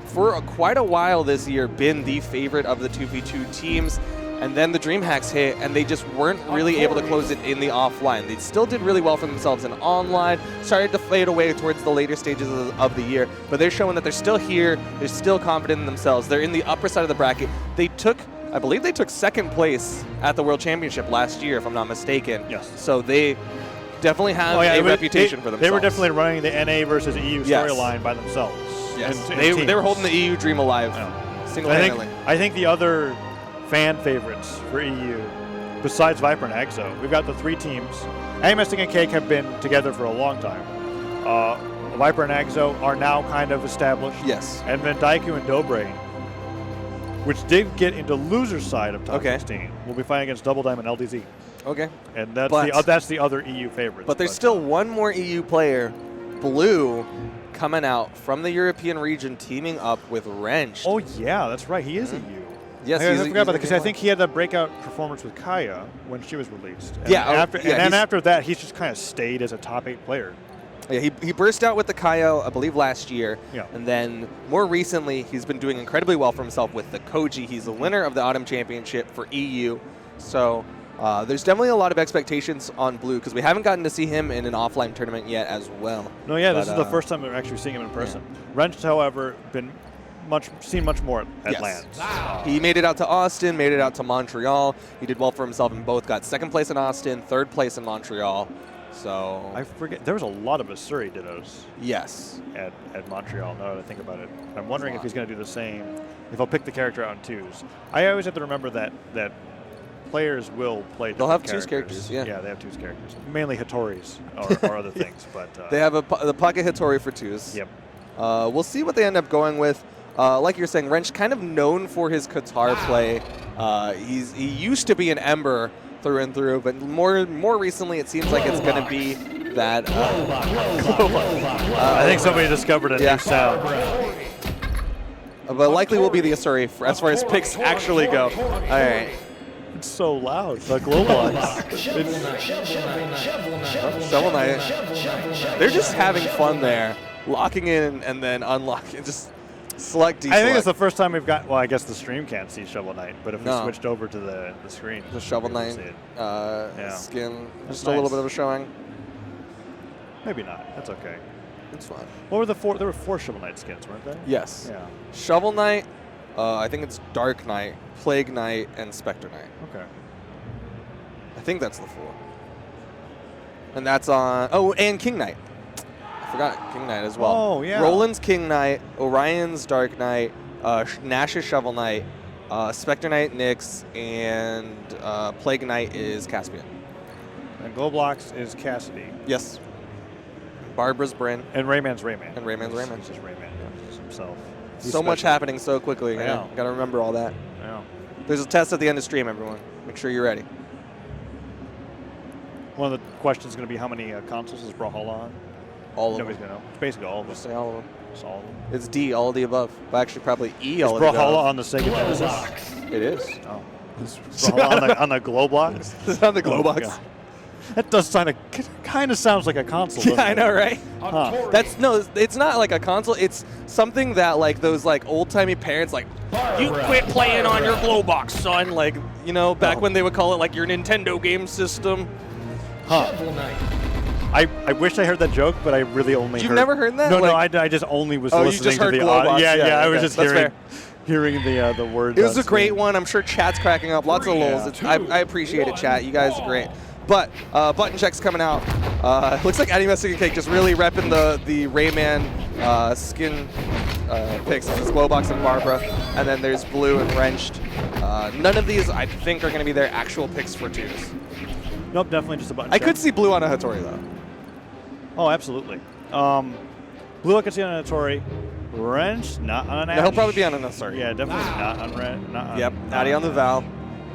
Speaker 1: for quite a while this year, been the favorite of the 2v2 teams. And then the DreamHacks hit, and they just weren't really able to close it in the offline. They still did really well for themselves in online, started to fade away towards the later stages of the year, but they're showing that they're still here, they're still confident in themselves. They're in the upper side of the bracket. They took I believe they took second place at the World Championship last year, if I'm not mistaken.
Speaker 2: Yes.
Speaker 1: So they definitely have a reputation for themselves.
Speaker 2: They were definitely running the NA versus EU storyline by by themselves.
Speaker 1: Yes. They were holding the EU dream alive single-handedly.
Speaker 2: I think the other fan favorites for EU, besides Viper and Exo, we've got the 3 teams. Animestic and Cake have been together for a long time. Viper and Exo are now kind of established.
Speaker 1: Yes.
Speaker 2: And then Daiku and DaBrain, which did get into loser side of top 16, will be fighting against DoubleDime and LDZ.
Speaker 1: Okay.
Speaker 2: And that's the other EU favorites.
Speaker 1: But there's still one more EU player, Blue, coming out from the European region, teaming up with Wrench.
Speaker 2: Oh yeah, that's right. He is EU.
Speaker 1: Yes,
Speaker 2: I forgot about that because I think he had that breakout performance with Kaya when she was released. And after that, he's just kind of stayed as a top 8 player.
Speaker 1: Yeah, he burst out with the Kaya, I believe, last year.
Speaker 2: Yeah.
Speaker 1: And then more recently, he's been doing incredibly well for himself with the Koji. He's the winner of the Autumn Championship for EU. So there's definitely a lot of expectations on Blue because we haven't gotten to see him in an offline tournament yet as well.
Speaker 2: No, yeah, this is the first time we're actually seeing him in person. Yeah. Wrench, however, been seen much more at LANs.
Speaker 1: He made it out to Austin, made it out to Montreal. He did well for himself in both. Got second place in Austin, third place in Montreal. So
Speaker 2: I forget. There was a lot of Asuri dittos.
Speaker 1: Yes.
Speaker 2: At Montreal. Now that I think about it, I'm wondering if he's going to do the same. If I'll pick the character out in 2s. I always have to remember that players will play.
Speaker 1: They'll have
Speaker 2: characters.
Speaker 1: 2 characters. Yeah.
Speaker 2: Yeah, they have 2 characters. Mainly Hatoris or other things, but
Speaker 1: they have the pocket Hitori for 2s.
Speaker 2: Yep.
Speaker 1: We'll see what they end up going with. Like you're saying, Wrench kind of known for his Qatar play. He used to be an Ember through and through, but more recently it seems like it's going to be that.
Speaker 2: I think somebody discovered a new sound.
Speaker 1: But likely will be the Asuri as far as picks actually go. All right.
Speaker 2: It's so loud. The Globalox.
Speaker 1: Shovel Knight. They're just having fun there, locking in and then unlocking. Just select, deselect.
Speaker 2: I think it's the first time we've got. Well, I guess the stream can't see Shovel Knight, but if we switched over to the screen,
Speaker 1: the Shovel Knight skin, just a little bit of a showing.
Speaker 2: Maybe not. That's okay.
Speaker 1: It's fine.
Speaker 2: What were the 4? There were 4 Shovel Knight skins, weren't there?
Speaker 1: Yes.
Speaker 2: Yeah.
Speaker 1: Shovel Knight. I think it's Dark Knight, Plague Knight, and Spectre Knight.
Speaker 2: Okay.
Speaker 1: I think that's the 4. And that's on. Oh, and King Knight. I forgot King Knight as well.
Speaker 2: Oh, yeah.
Speaker 1: Roland's King Knight, Orion's Dark Knight, Nash's Shovel Knight, Spectre Knight Nyx, and Plague Knight is Caspian.
Speaker 2: And Globalox is Cassidy.
Speaker 1: Yes. Barbara's Bryn.
Speaker 2: And Rayman's Rayman.
Speaker 1: And Rayman's Rayman.
Speaker 2: He's just Rayman. He's just himself. He's
Speaker 1: so much happening so quickly.
Speaker 2: I know.
Speaker 1: Got to remember all that.
Speaker 2: I know.
Speaker 1: There's a test at the end of stream, everyone. Make sure you're ready.
Speaker 2: One of the questions is going to be how many consoles is Brawlhalla on?
Speaker 1: All of
Speaker 2: Nobody's
Speaker 1: them.
Speaker 2: going to know. It's basically all of them.
Speaker 1: Just say all of them.
Speaker 2: It's all of them.
Speaker 1: It's D, all of the above. Well, actually, probably E, all of
Speaker 2: Is
Speaker 1: the above.
Speaker 2: Brawlhalla on the Sega Genesis?
Speaker 1: It is.
Speaker 2: Oh. Is Brawlhalla on the Globalox?
Speaker 1: It's on the Globalox.
Speaker 2: Oh, that does kind of sounds like a console.
Speaker 1: Yeah, I know, right?
Speaker 2: Huh.
Speaker 1: It's not like a console. It's something that like those like old timey parents like. You quit playing on your Glowbox, son. Like back when they would call it like your Nintendo game system.
Speaker 2: Huh. I wish I heard that joke, but I really only.
Speaker 1: You've never heard that?
Speaker 2: No, I just only was listening
Speaker 1: you just heard
Speaker 2: to the
Speaker 1: Glowbox.
Speaker 2: Yeah, I was just
Speaker 1: That's
Speaker 2: hearing the words.
Speaker 1: It was a great one. I'm sure chat's cracking up. Lots of lulz. I appreciate it, chat. You guys are great. But button checks coming out. Looks like Addy Messing Cake just really repping the Rayman skin picks. It's Glowbox and Barbara. And then there's Blue and Wrenched. None of these, I think, are going to be their actual picks for 2s.
Speaker 2: Nope, definitely just a button
Speaker 1: I
Speaker 2: check.
Speaker 1: could see Blue on a Hattori, though.
Speaker 2: Oh, absolutely. Blue I could see on a Hattori. Wrench, not on an Addy.
Speaker 1: No, he'll probably be on an Hattori.
Speaker 2: Yeah, definitely not on Wrench.
Speaker 1: Yep, Addy on the Val.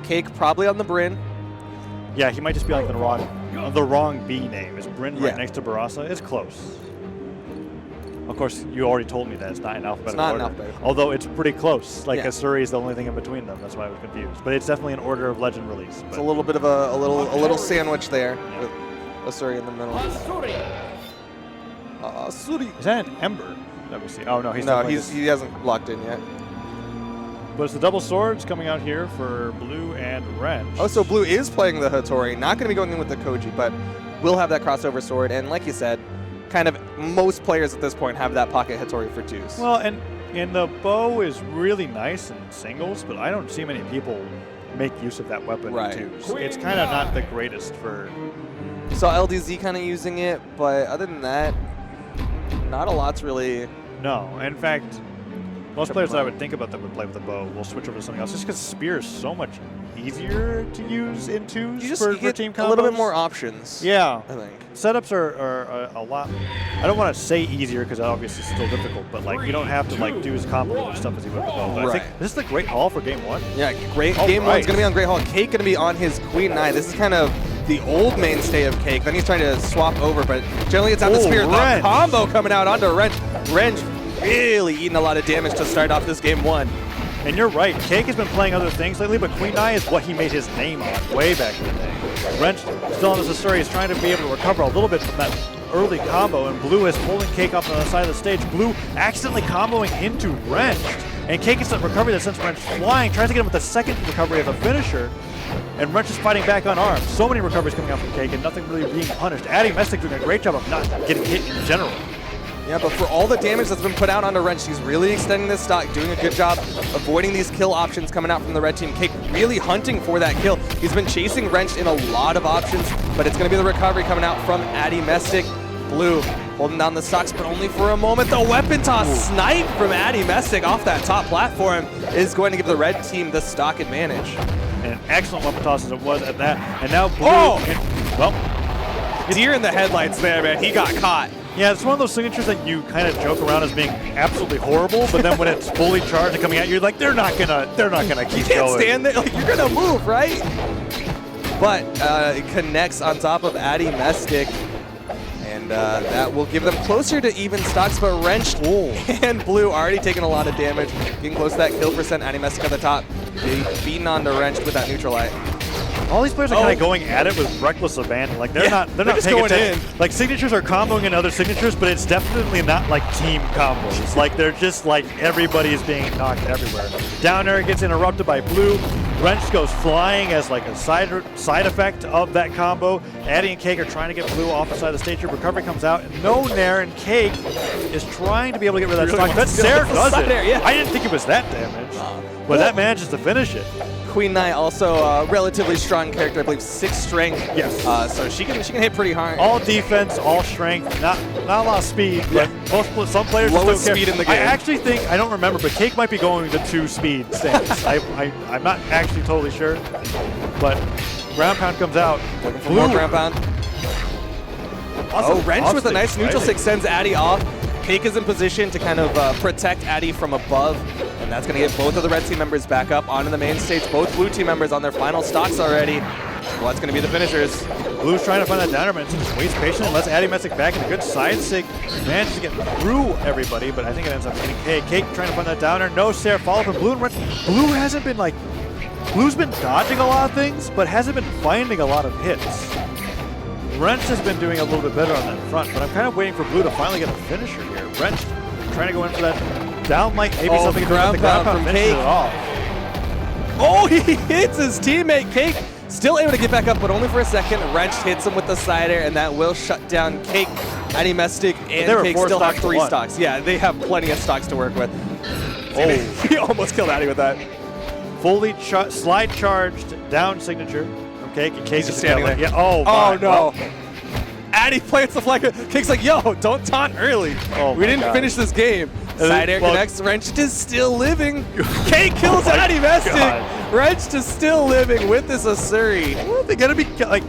Speaker 1: Cake probably on the Bryn.
Speaker 2: Yeah, he might just be like the wrong B name. Is Bryn right next to Barasa? It's close. Of course, you already told me that it's not in alphabetical order.
Speaker 1: Alphabetical.
Speaker 2: Although it's pretty close. Like Asuri is the only thing in between them. That's why I was confused. But it's definitely an order of legend release.
Speaker 1: It's a little bit of a little sandwich there with Asuri in the middle. Asuri.
Speaker 2: Is that an Ember that we see? Oh no,
Speaker 1: he hasn't locked in yet.
Speaker 2: But it's the double swords coming out here for Blue and Wrench.
Speaker 1: Oh, so Blue is playing the Hattori. Not going to be going in with the Koji, but will have that crossover sword. And like you said, kind of most players at this point have that pocket Hattori for 2s.
Speaker 2: Well, and And the bow is really nice in singles, but I don't see many people make use of that weapon
Speaker 1: Right.
Speaker 2: in twos. It's kind of not the greatest for...
Speaker 1: You saw LDZ kind of using it, but other than that, not a lot's really...
Speaker 2: No, in fact, most players that I would think about that would play with the bow will switch over to something else, just because spear is so much easier to use in twos for
Speaker 1: get
Speaker 2: team combos.
Speaker 1: a little bit more options.
Speaker 2: Yeah.
Speaker 1: I think.
Speaker 2: Setups are a lot. I don't want to say easier because obviously it's still difficult, but like you don't have to like do as complicated stuff as you would with the bow. But I think this is the Great Hall for game one.
Speaker 1: Yeah, great. Game one's going to be on Great Hall. Cake going to be on his Queen Knight. This is kind of the old mainstay of Cake. Then he's trying to swap over, but generally it's on the spear. The combo coming out onto Wrench. Wrench really eating a lot of damage to start off this game one.
Speaker 2: And you're right, Cake has been playing other things lately, but Queen Knight is what he made his name on way back in the day. Wrench, still on the story, is trying to be able to recover a little bit from that early combo, and Blue is pulling Cake off on the side of the stage. Blue accidentally comboing into Wrench, and Cake gets that recovery that sends Wrench flying, tries to get him with the second recovery of a finisher, and Wrench is fighting back unarmed. So many recoveries coming out from Cake, and nothing really being punished. Addy Mestic doing a great job of not getting hit in general.
Speaker 1: Yeah, but for all the damage that's been put out onto Wrench, he's really extending this stock, doing a good job avoiding these kill options coming out from the red team. Cake really hunting for that kill. He's been chasing Wrench in a lot of options, but it's going to be the recovery coming out from Addy Mestic. Blue holding down the stocks, but only for a moment. The weapon toss snipe from Addy Mestic off that top platform is going to give the red team the stock advantage.
Speaker 2: And an excellent weapon toss as it was at that. And now Blue,
Speaker 1: Deer in the headlights there, man. He got caught.
Speaker 2: yeah, it's one of those signatures that you kind of joke around as being absolutely horrible, but then when it's fully charged and coming at you, you're like, they're not gonna keep
Speaker 1: You can't
Speaker 2: going.
Speaker 1: stand there. Like, you're gonna move, right? But it connects on top of Addy Mestic, and that will give them closer to even stocks. But Wrench and Blue already taking a lot of damage, getting close to that kill percent. Addy Mestic at the top, beating on the Wrench with that neutral light.
Speaker 2: All these players are kind of going at it with reckless abandon. Like they're not
Speaker 1: just
Speaker 2: paying
Speaker 1: going
Speaker 2: attention.
Speaker 1: in.
Speaker 2: Like signatures are comboing in other signatures, but it's definitely not like team combos. Like they're just like everybody is being knocked everywhere. Down air gets interrupted by Blue. Wrench goes flying as like a side effect of that combo. Addy and Cake are trying to get Blue off the side of the stage. Recovery comes out. No Nair, and Cake is trying to be able to get rid of that stock. That Nair does it.
Speaker 1: Yeah.
Speaker 2: I didn't think it was that damage, but that manages to finish it.
Speaker 1: Queen Knight also a relatively strong character, I believe 6 strength.
Speaker 2: Yes.
Speaker 1: So she can hit pretty hard.
Speaker 2: All defense, all strength, not a lot of speed, but some players just
Speaker 1: Lowest
Speaker 2: don't care.
Speaker 1: speed in the game.
Speaker 2: I actually think, I don't remember, but Cake might be going the 2-speed stance. I'm not actually totally sure, but ground pound comes out.
Speaker 1: Looking for more ground pound. Wrench with a nice neutral stick sends Addy off. Cake is in position to kind of protect Addy from above, and that's going to get both of the red team members back up onto the main stage. Both blue team members on their final stocks already. Well, that's going to be the finishers.
Speaker 2: Blue's trying to find that downer, but just waits patiently, lets Addy Mestic back in a good side sig. Manages to get through everybody, but I think it ends up getting Cake. Cake trying to find that downer. No Sarah follow from Blue and Red. Blue hasn't been like, Blue's been dodging a lot of things, but hasn't been finding a lot of hits. Wrench has been doing a little bit better on that front, but I'm kind of waiting for Blue to finally get a finisher here. Wrench trying to go in for that down light, maybe something
Speaker 1: ground pound from
Speaker 2: finishes
Speaker 1: Cake.
Speaker 2: it off.
Speaker 1: Oh, he hits his teammate. Cake still able to get back up, but only for a second. Wrench hits him with the side air, and that will shut down Cake. Addy Mestic and Cake still have 3 stocks. Yeah, they have plenty of stocks to work with. Oh, he almost killed Addy with that.
Speaker 2: Fully slide charged down signature. Cake. Cake
Speaker 1: just standing there.
Speaker 2: Yeah. Oh,
Speaker 1: oh no.
Speaker 2: Well.
Speaker 1: Addy plants the flag. Cake's like, yo, don't taunt early. We didn't finish this game. Side air connects. Wrench is still living. Cake kills Addy Mestic. Wrench is still living with this Asuri.
Speaker 2: Well, they gotta be like,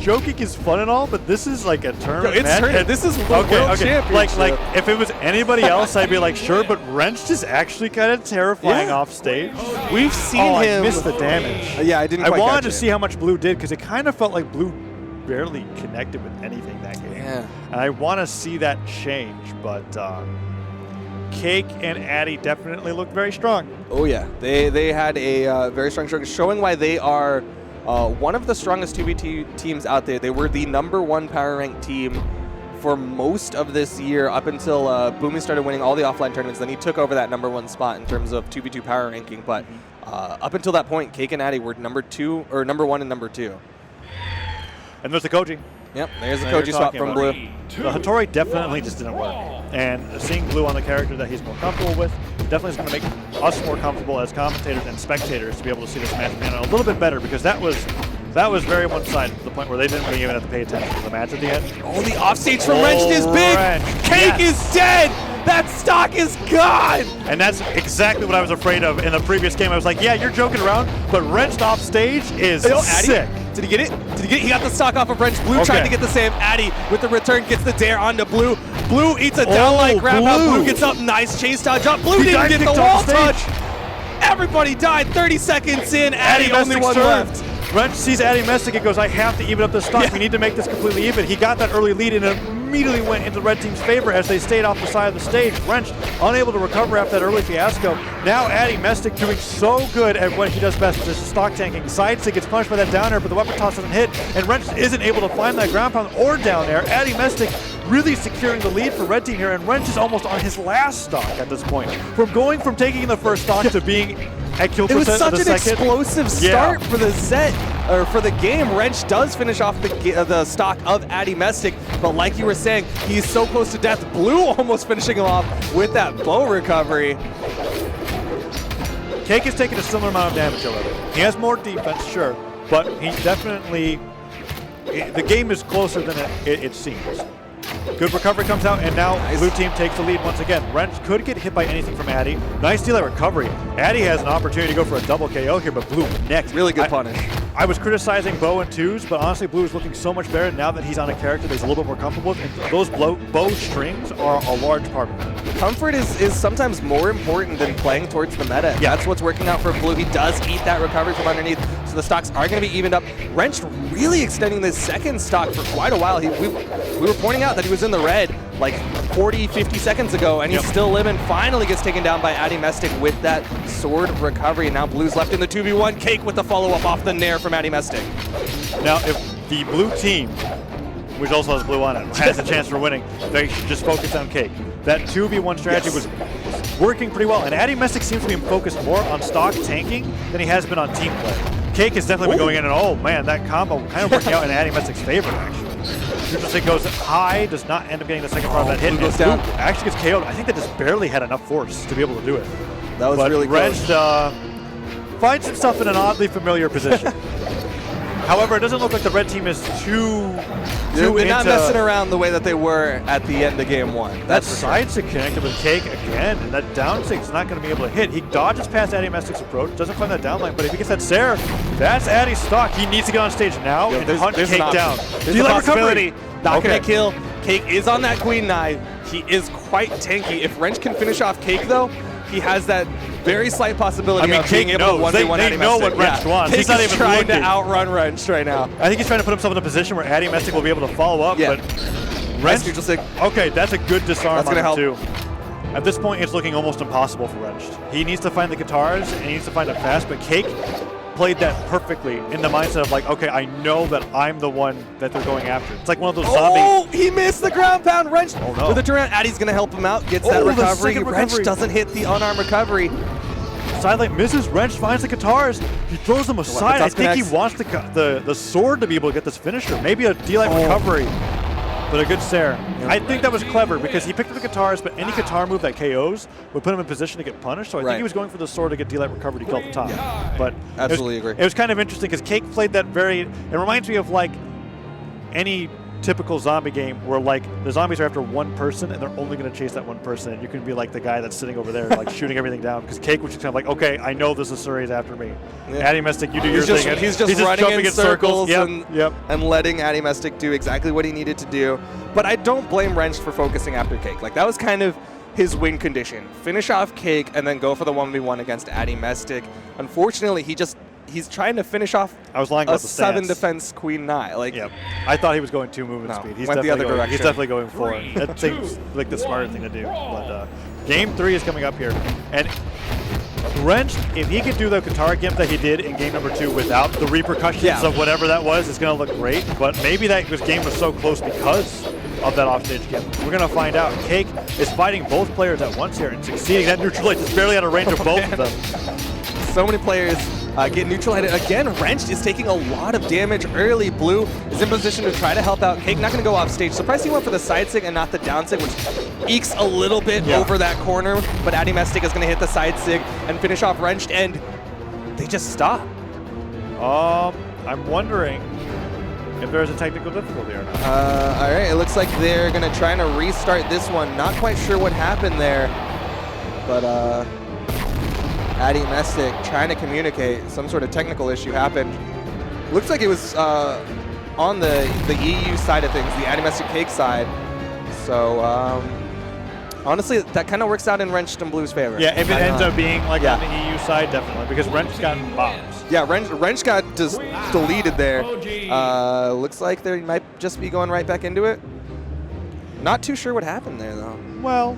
Speaker 2: joking is fun and all, but this is like a tournament.
Speaker 1: It's tournament. This is world championship.
Speaker 2: Like if it was anybody else, I'd be like, sure, but Wrench is actually kind of terrifying off stage.
Speaker 1: We've seen him.
Speaker 2: I missed the damage.
Speaker 1: Yeah, I didn't.
Speaker 2: I wanted to see how much Blue did because it kind of felt like Blue barely connected with anything that game.
Speaker 1: Yeah.
Speaker 2: And I want to see that change, but Cake and Addy definitely looked very strong.
Speaker 1: Oh yeah, they had a very strong showing, showing why they are one of the strongest 2v2 teams out there. They were the #1 power ranked team for most of this year up until Boomie started winning all the offline tournaments. Then he took over that #1 spot in terms of 2v2 power ranking. But up until that point, Cake and Addy were #1 and #2.
Speaker 2: And there's the Cody.
Speaker 1: Yep, there's a
Speaker 2: Now
Speaker 1: Koji
Speaker 2: you're
Speaker 1: swap
Speaker 2: talking
Speaker 1: from
Speaker 2: about-
Speaker 1: blue.
Speaker 2: The Hattori definitely just didn't work. And seeing blue on the character that he's more comfortable with definitely is going to make us more comfortable as commentators and spectators to be able to see this match pan out a little bit better, because that was very one-sided to the point where they didn't really even have to pay attention to the match at the end.
Speaker 1: Oh, the offstage from Wrenched is big.
Speaker 2: Wrenched,
Speaker 1: Cake
Speaker 2: yes.
Speaker 1: is dead. That stock is gone.
Speaker 2: And that's exactly what I was afraid of in the previous game. I was like, yeah, you're joking around, but Wrenched off stage is
Speaker 1: Addy,
Speaker 2: sick.
Speaker 1: did he get it? Did he get it? He got the stock off of Wrench. Blue trying to get the same. Addy with the return gets the dare onto Blue. Blue eats a downlight grab out. Blue gets up, nice chase dodge up. Blue didn't get the wall touch. Everybody died 30 seconds in. Addy only one left.
Speaker 2: Wrench sees Addy Mestic and goes, I have to even up the stock.
Speaker 1: Yeah.
Speaker 2: We need to make this completely even. He got that early lead and immediately went into the red team's favor as they stayed off the side of the stage. Wrench unable to recover after that early fiasco. Now Addy Mestic doing so good at what he does best, which is stock tanking. Side stick gets punished by that down air, but the weapon toss doesn't hit, and Wrench isn't able to find that ground pound or down air. Addy Mestic really securing the lead for red team here, and Wrench is almost on his last stock at this point. From going the first stock to being at kill
Speaker 1: It was
Speaker 2: percent
Speaker 1: such
Speaker 2: of the
Speaker 1: an
Speaker 2: second.
Speaker 1: explosive start for the set, or for the game. Wrench does finish off the stock of Addy Mestic, but like you were saying, he's so close to death. Blue almost finishing him off with that bow recovery.
Speaker 2: Cake is taking a similar amount of damage, however. He has more defense, sure, but he definitely, the game is closer than it seems. Good recovery comes out, and now blue team takes the lead once again. Wrench could get hit by anything from Addy. Nice delay recovery. Addy has an opportunity to go for a double KO here, but blue next.
Speaker 1: Really good punish.
Speaker 2: I was criticizing bow and twos, but honestly, blue is looking so much better now that he's on a character that he's a little bit more comfortable with, and those bow strings are a large part of it.
Speaker 1: Comfort is sometimes more important than playing towards the meta.
Speaker 2: Yeah.
Speaker 1: That's what's working out for Blue. He does eat that recovery from underneath, so the stocks are going to be evened up. Wrench really extending this second stock for quite a while. We were pointing out that he was in the red like 40, 50 seconds ago, and he's still living. Finally gets taken down by Addy Mestic with that sword recovery, and now Blue's left in the 2v1. Cake with the follow-up off the nair from Addy Mestic.
Speaker 2: Now, if the blue team, which also has blue on it, has a chance for winning, they should just focus on Cake. That 2v1 strategy was working pretty well, and Addy Mestic seems to be focused more on stock tanking than he has been on team play. Cake has definitely been going in, and oh man, that combo kind of working out in Addy Mestic's favor, actually. Neutral goes high, does not end up getting the second part of that hit.
Speaker 1: Blue goes down.
Speaker 2: Actually gets KO'd. I think that just barely had enough force to be able to do it.
Speaker 1: That was really
Speaker 2: Wrench
Speaker 1: close.
Speaker 2: finds himself in an oddly familiar position. However, it doesn't look like the red team is too
Speaker 1: They're not messing around the way that they were at the end of game one.
Speaker 2: That
Speaker 1: That's for sure.
Speaker 2: side stick connected with Cake again, and that down stick's not going to be able to hit. He dodges past Addy Mestic's approach, doesn't find that down line, but if he gets that Sarah, that's Addy's stock. He needs to get on stage now and hunt Cake down.
Speaker 1: There's a possibility. Not
Speaker 2: Okay.
Speaker 1: gonna kill. Cake is on that Queen Knife. He is quite tanky. If Wrench can finish off Cake though, he has that very slight possibility of being
Speaker 2: Cake
Speaker 1: able
Speaker 2: knows.
Speaker 1: to 1v1
Speaker 2: They
Speaker 1: Addy
Speaker 2: know
Speaker 1: Mestic.
Speaker 2: what Wrench wants.
Speaker 1: Cake
Speaker 2: He's not
Speaker 1: is
Speaker 2: even
Speaker 1: trying
Speaker 2: looking.
Speaker 1: to outrun Wrench right now.
Speaker 2: I think he's trying to put himself in a position where Addy Mestic will be able to follow up, but
Speaker 1: Wrench neutral stick.
Speaker 2: okay, that's a good disarm
Speaker 1: That's gonna
Speaker 2: on him
Speaker 1: help.
Speaker 2: too. At this point, it's looking almost impossible for Wrench. He needs to find the guitars, and he needs to find it fast, but Cake played that perfectly in the mindset of like, okay, I know that I'm the one that they're going after. It's like one of those zombie.
Speaker 1: Oh, he missed the ground pound. Wrench
Speaker 2: no.
Speaker 1: with a turnaround. Addy's gonna help him out. Gets that
Speaker 2: the
Speaker 1: recovery.
Speaker 2: second
Speaker 1: Wrench
Speaker 2: recovery.
Speaker 1: doesn't hit the unarmed recovery.
Speaker 2: Sidelight misses. Wrench finds the guitars. He throws them aside. I
Speaker 1: toss
Speaker 2: think he
Speaker 1: connects.
Speaker 2: wants the sword to be able to get this finisher. Maybe a D-Light recovery, but a good stare. I think that was clever because he picked up the guitars, but any guitar move that KOs would put him in position to get punished. So I think he was going for the sword to get D-Light recovery to kill at the top. But
Speaker 1: Absolutely agree.
Speaker 2: It was kind of interesting because Cake played that very. It reminds me of like any typical zombie game where like the zombies are after one person and they're only going to chase that one person, and you can be like the guy that's sitting over there like shooting everything down, because Cake was just kind of like, okay, I know this Asuri is after me. Addy Mestic, you do your thing. And
Speaker 1: He's just running
Speaker 2: jumping
Speaker 1: in circles
Speaker 2: Yep.
Speaker 1: and letting Addy Mestic do exactly what he needed to do. But I don't blame Wrench for focusing after Cake. Like, that was kind of his win condition. Finish off Cake and then go for the 1v1 against Addy Mestic. Unfortunately, he's trying to finish off
Speaker 2: I was lying about the
Speaker 1: 7
Speaker 2: stance.
Speaker 1: defense Queen Knight. Like,
Speaker 2: Yep. I thought he was going 2 movement
Speaker 1: No,
Speaker 2: speed. He's
Speaker 1: went the
Speaker 2: definitely
Speaker 1: other
Speaker 2: going,
Speaker 1: direction.
Speaker 2: He's definitely going 4. That seems like the smarter thing to do. But game 3 is coming up here, and Wrench, if he could do the guitar gimp that he did in game number 2 without the repercussions of whatever that was, it's going to look great. But maybe that game was so close because of that offstage gimp. We're going to find out. Cake is fighting both players at once here and succeeding. That neutral light is barely out of range of both of them.
Speaker 1: so many players get neutralized. Again, Wrenched is taking a lot of damage early. Blue is in position to try to help out. Cake not going to go off stage. Surprised he went for the side sig and not the down sig, which ekes a little bit over that corner. But Addy Mestic is going to hit the side sig and finish off Wrenched, and they just stop.
Speaker 2: I'm wondering if there's a technical difficulty or not.
Speaker 1: All right, it looks like they're going to try to restart this one. Not quite sure what happened there, but Addy Mestic trying to communicate. Some sort of technical issue happened. Looks like it was on the EU side of things, the Addy Mestic Cake side. So honestly, that kind of works out in Wrenched and Blue's favor.
Speaker 2: Yeah, if it ends up being like on the EU side, definitely, because Wrench's gotten bombs.
Speaker 1: Yeah, Wrench got just deleted there. Looks like they might just be going right back into it. Not too sure what happened there, though.
Speaker 2: Well,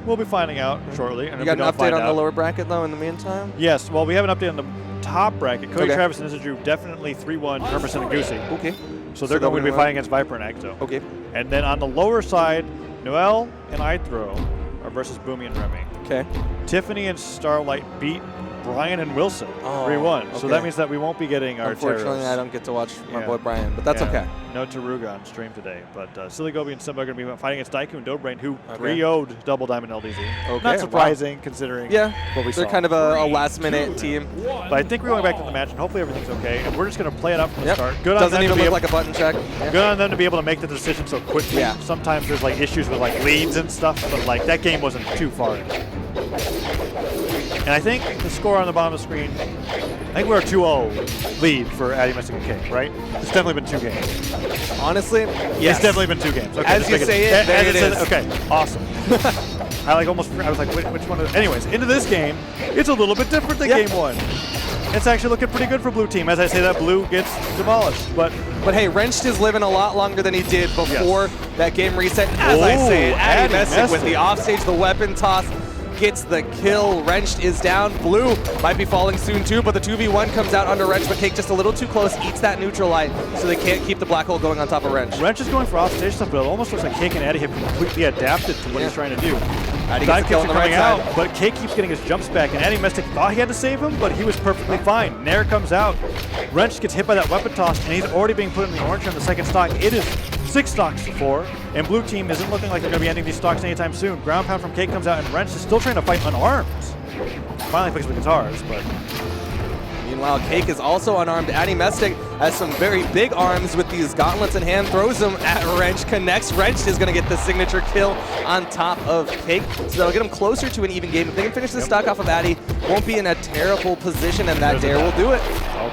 Speaker 2: we'll be finding out shortly. And
Speaker 1: you got an update on the lower bracket, though, in the meantime?
Speaker 2: Yes. Well, we have an update on the top bracket. Cody, Travis, and Isidre definitely 3-1, Hermon and Goosy.
Speaker 1: Okay.
Speaker 2: So they're going to be fighting against Viper and IThrow.
Speaker 1: Okay.
Speaker 2: And then on the lower side, Noel and IThrow are versus Boomie and Remy.
Speaker 1: Okay.
Speaker 2: Tiffany and Starlight beat Brian and Wilson 3-1. So that means that we won't be getting our
Speaker 1: Unfortunately,
Speaker 2: terrorists.
Speaker 1: I don't get to watch my boy Brian, but that's okay.
Speaker 2: No Taruga on stream today, but SillyGoose and Simba are going to be fighting against Daiku and DaBrain, who 3-0'd DoubleDime and LDZ.
Speaker 1: Okay.
Speaker 2: Not surprising considering what we saw.
Speaker 1: They're kind of a last-minute team.
Speaker 2: But I think we're going back to the match, and hopefully everything's okay. And we're just going to play it up from the start.
Speaker 1: Good Doesn't even look like a button check.
Speaker 2: Good on them to be able to make the decision so quickly.
Speaker 1: Yeah.
Speaker 2: Sometimes there's like issues with like leads and stuff, but like that game wasn't too far in. And I think the score on the bottom of the screen, I think we're a 2-0 lead for Addy Mestic and Cake, right? It's definitely been 2 games.
Speaker 1: Honestly, yes.
Speaker 2: It's definitely been 2 games. Okay,
Speaker 1: as you say it, there it is.
Speaker 2: Okay, awesome. I was like, which one? Anyways, into this game, it's a little bit different than game 1. It's actually looking pretty good for Blue Team. As I say that, Blue gets demolished. But
Speaker 1: hey, Wrenched is living a lot longer than he did before that game reset. As I say it, Addy Mestic with the offstage, the weapon toss, gets the kill. Wrenched is down. Blue might be falling soon too, but the 2v1 comes out under Wrench, but Cake just a little too close, eats that neutral light, so they can't keep the black hole going on top of Wrench.
Speaker 2: Wrench is going for offstage stuff, but it almost looks like Cake and Addy have completely adapted to what he's trying to do.
Speaker 1: Addy gets the kill on the right side.
Speaker 2: But Cake keeps getting his jumps back, and Addy Mestic thought he had to save him, but he was perfectly fine. Nair comes out. Wrench gets hit by that weapon toss, and he's already being put in the orange on the second stock. It is 6 stocks to 4, and Blue Team isn't looking like they're going to be ending these stocks anytime soon. Ground pound from Cake comes out, and Wrench is still trying to fight unarmed. Finally fixed the guitars, but...
Speaker 1: Meanwhile, Cake is also unarmed. Addy Mestic has some very big arms with these gauntlets in hand, throws them at Wrench, connects. Wrench is going to get the signature kill on top of Cake, so that'll get him closer to an even game. If they can finish the stock off of Addy, won't be in a terrible position, and that dare will do it.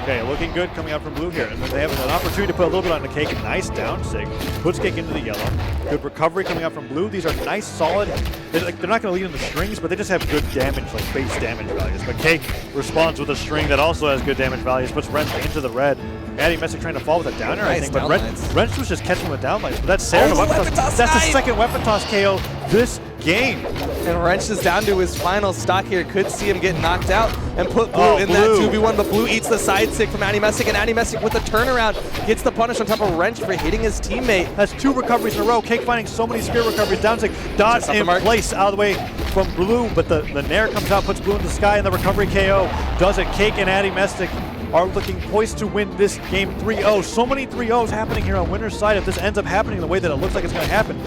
Speaker 2: Okay, looking good coming out from Blue here. And then they have an opportunity to put a little bit on the Cake. Nice down sig. Puts Cake into the yellow. Good recovery coming out from Blue. These are nice, solid. They're not going to lead in the strings, but they just have good damage, like base damage values. But Cake responds with a string that also has good damage values. Puts Wrench into the red. Addy Mestic trying to fall with a downer, I think. But Wrench was just catching with downlights. But that's Sarah. That's the second weapon toss KO this game.
Speaker 1: And Wrench is down to his final stock here. Could see him get knocked out and put Blue in that 2v1, but Blue eats the side stick from Addy Mestic, and Addy Mestic with the turnaround gets the punish on top of Wrench for hitting his teammate.
Speaker 2: That's 2 recoveries in a row. Cake finding so many spear recoveries. Down stick, dodge in place out of the way from Blue, but the Nair comes out, puts Blue in the sky, and the recovery KO does it. Cake and Addy Mestic are looking poised to win this game 3-0. So many 3-0s happening here on winner's side. If this ends up happening the way that it looks like it's going to happen,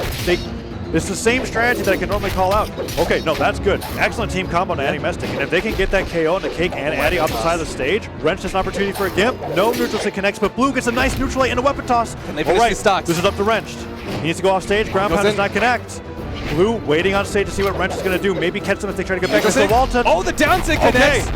Speaker 2: it's the same strategy that I can normally call out. Okay, no, that's good. Excellent team combo on Addy Mestic. And if they can get that KO into Cake and Addy off the side of the stage, Wrench has an opportunity for a gimp. No neutral stick connects, but Blue gets a nice neutral light and a weapon toss.
Speaker 1: And they finish the stocks.
Speaker 2: This is up to Wrench. He needs to go off stage. Ground pound does not connect. Blue waiting on stage to see what Wrench is going to do. Maybe catch them if they try to get back into the wall touch.
Speaker 1: Oh, the down stick connects.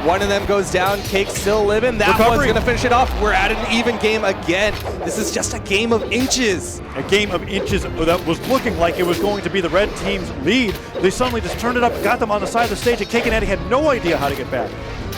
Speaker 1: One of them goes down. Cake still living. That one's going to finish it off. We're at an even game again. This is just a game of inches.
Speaker 2: A game of inches that was looking like it was going to be the red team's lead. They suddenly just turned it up, got them on the side of the stage, and Cake and Addy had no idea how to get back.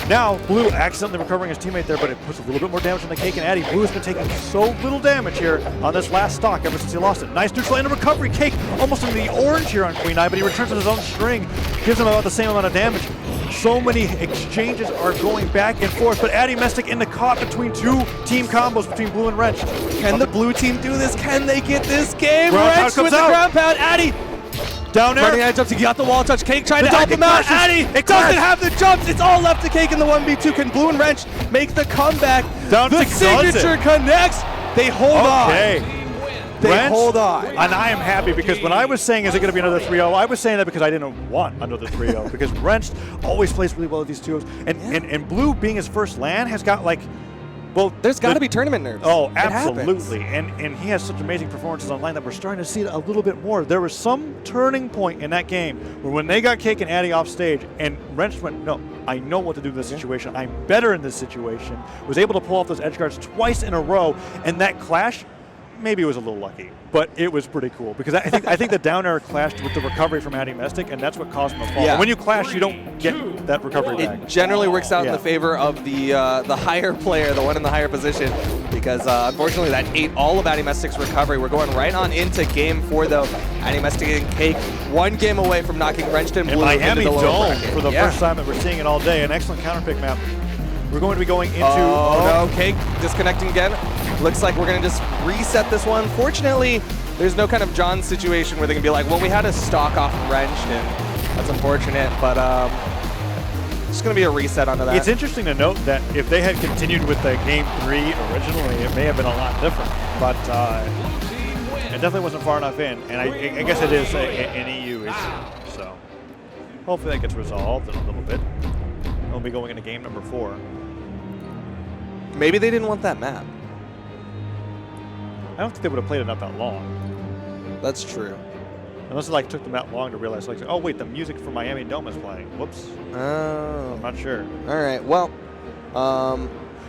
Speaker 2: Now, Blue accidentally recovering his teammate there, but it puts a little bit more damage on the Cake and Addy. Blue has been taking so little damage here on this last stock ever since he lost it. Nice neutral and a recovery. Cake almost in the orange here on Queen Eye, but he returns with his own string. Gives him about the same amount of damage. So many exchanges are going back and forth, but Addy Mestic in the caught between 2 team combos between Blue and Wrench.
Speaker 1: Can the Blue team do this? Can they get this game?
Speaker 2: Ground
Speaker 1: Wrench with the ground pound. Addy
Speaker 2: Down there.
Speaker 1: Running out of jumps. He got the wall touch. Cake trying to help him out. Addy
Speaker 2: It
Speaker 1: doesn't have the jumps. It's all left to Cake in the 1v2. Can Blue and Wrench make the comeback?
Speaker 2: Down
Speaker 1: the
Speaker 2: to
Speaker 1: signature connects. They hold on. They
Speaker 2: Wrench,
Speaker 1: hold on.
Speaker 2: And I am happy because when I was saying, is it going to be another 3-0, I was saying that because I didn't want another 3-0 because Wrench always plays really well with these 2-0s. And Blue being his first LAN has got like, well,
Speaker 1: there's got to be tournament nerves.
Speaker 2: Oh,
Speaker 1: It
Speaker 2: absolutely. And he has such amazing performances online that we're starting to see it a little bit more. There was some turning point in that game where when they got Cake and Addy off stage and Wrench went, no, I know what to do in this situation. I'm better in this situation. Was able to pull off those edge guards twice in a row. And that clash, maybe it was a little lucky, but it was pretty cool because I think the down air clashed with the recovery from Addy Mestic, and that's what caused him to fall.
Speaker 1: Yeah.
Speaker 2: And when you clash, you don't get that recovery back.
Speaker 1: It generally works out in
Speaker 2: Yeah.
Speaker 1: the favor of the higher player, the one in the higher position, because unfortunately that ate all of Addy Mestic's recovery. We're going right on into game 4 though. Addy Mestic and Cake, one game away from knocking Wrenched and Blue
Speaker 2: Miami
Speaker 1: into the lower
Speaker 2: Dome
Speaker 1: bracket.
Speaker 2: for the
Speaker 1: Yeah.
Speaker 2: first time that we're seeing it all day. An excellent counter pick map. We're going to be going into.
Speaker 1: Oh no, Cake disconnecting again. Looks like we're going to just reset this one. Fortunately, there's no kind of John situation where they can be like, well, we had to stock off Wrenched, and that's unfortunate, but it's going to be a reset onto that.
Speaker 2: It's interesting to note that if they had continued with the game 3 originally, it may have been a lot different. But it definitely wasn't far enough in, and I guess it is an EU issue. So hopefully that gets resolved in a little bit. We'll be going into game number 4.
Speaker 1: Maybe they didn't want that map.
Speaker 2: I don't think they would have played it not that long.
Speaker 1: That's true.
Speaker 2: Unless it like took them that long to realize, like, oh wait, the music from Miami Dome is playing. Whoops.
Speaker 1: Oh.
Speaker 2: I'm not sure.
Speaker 1: All right. Well,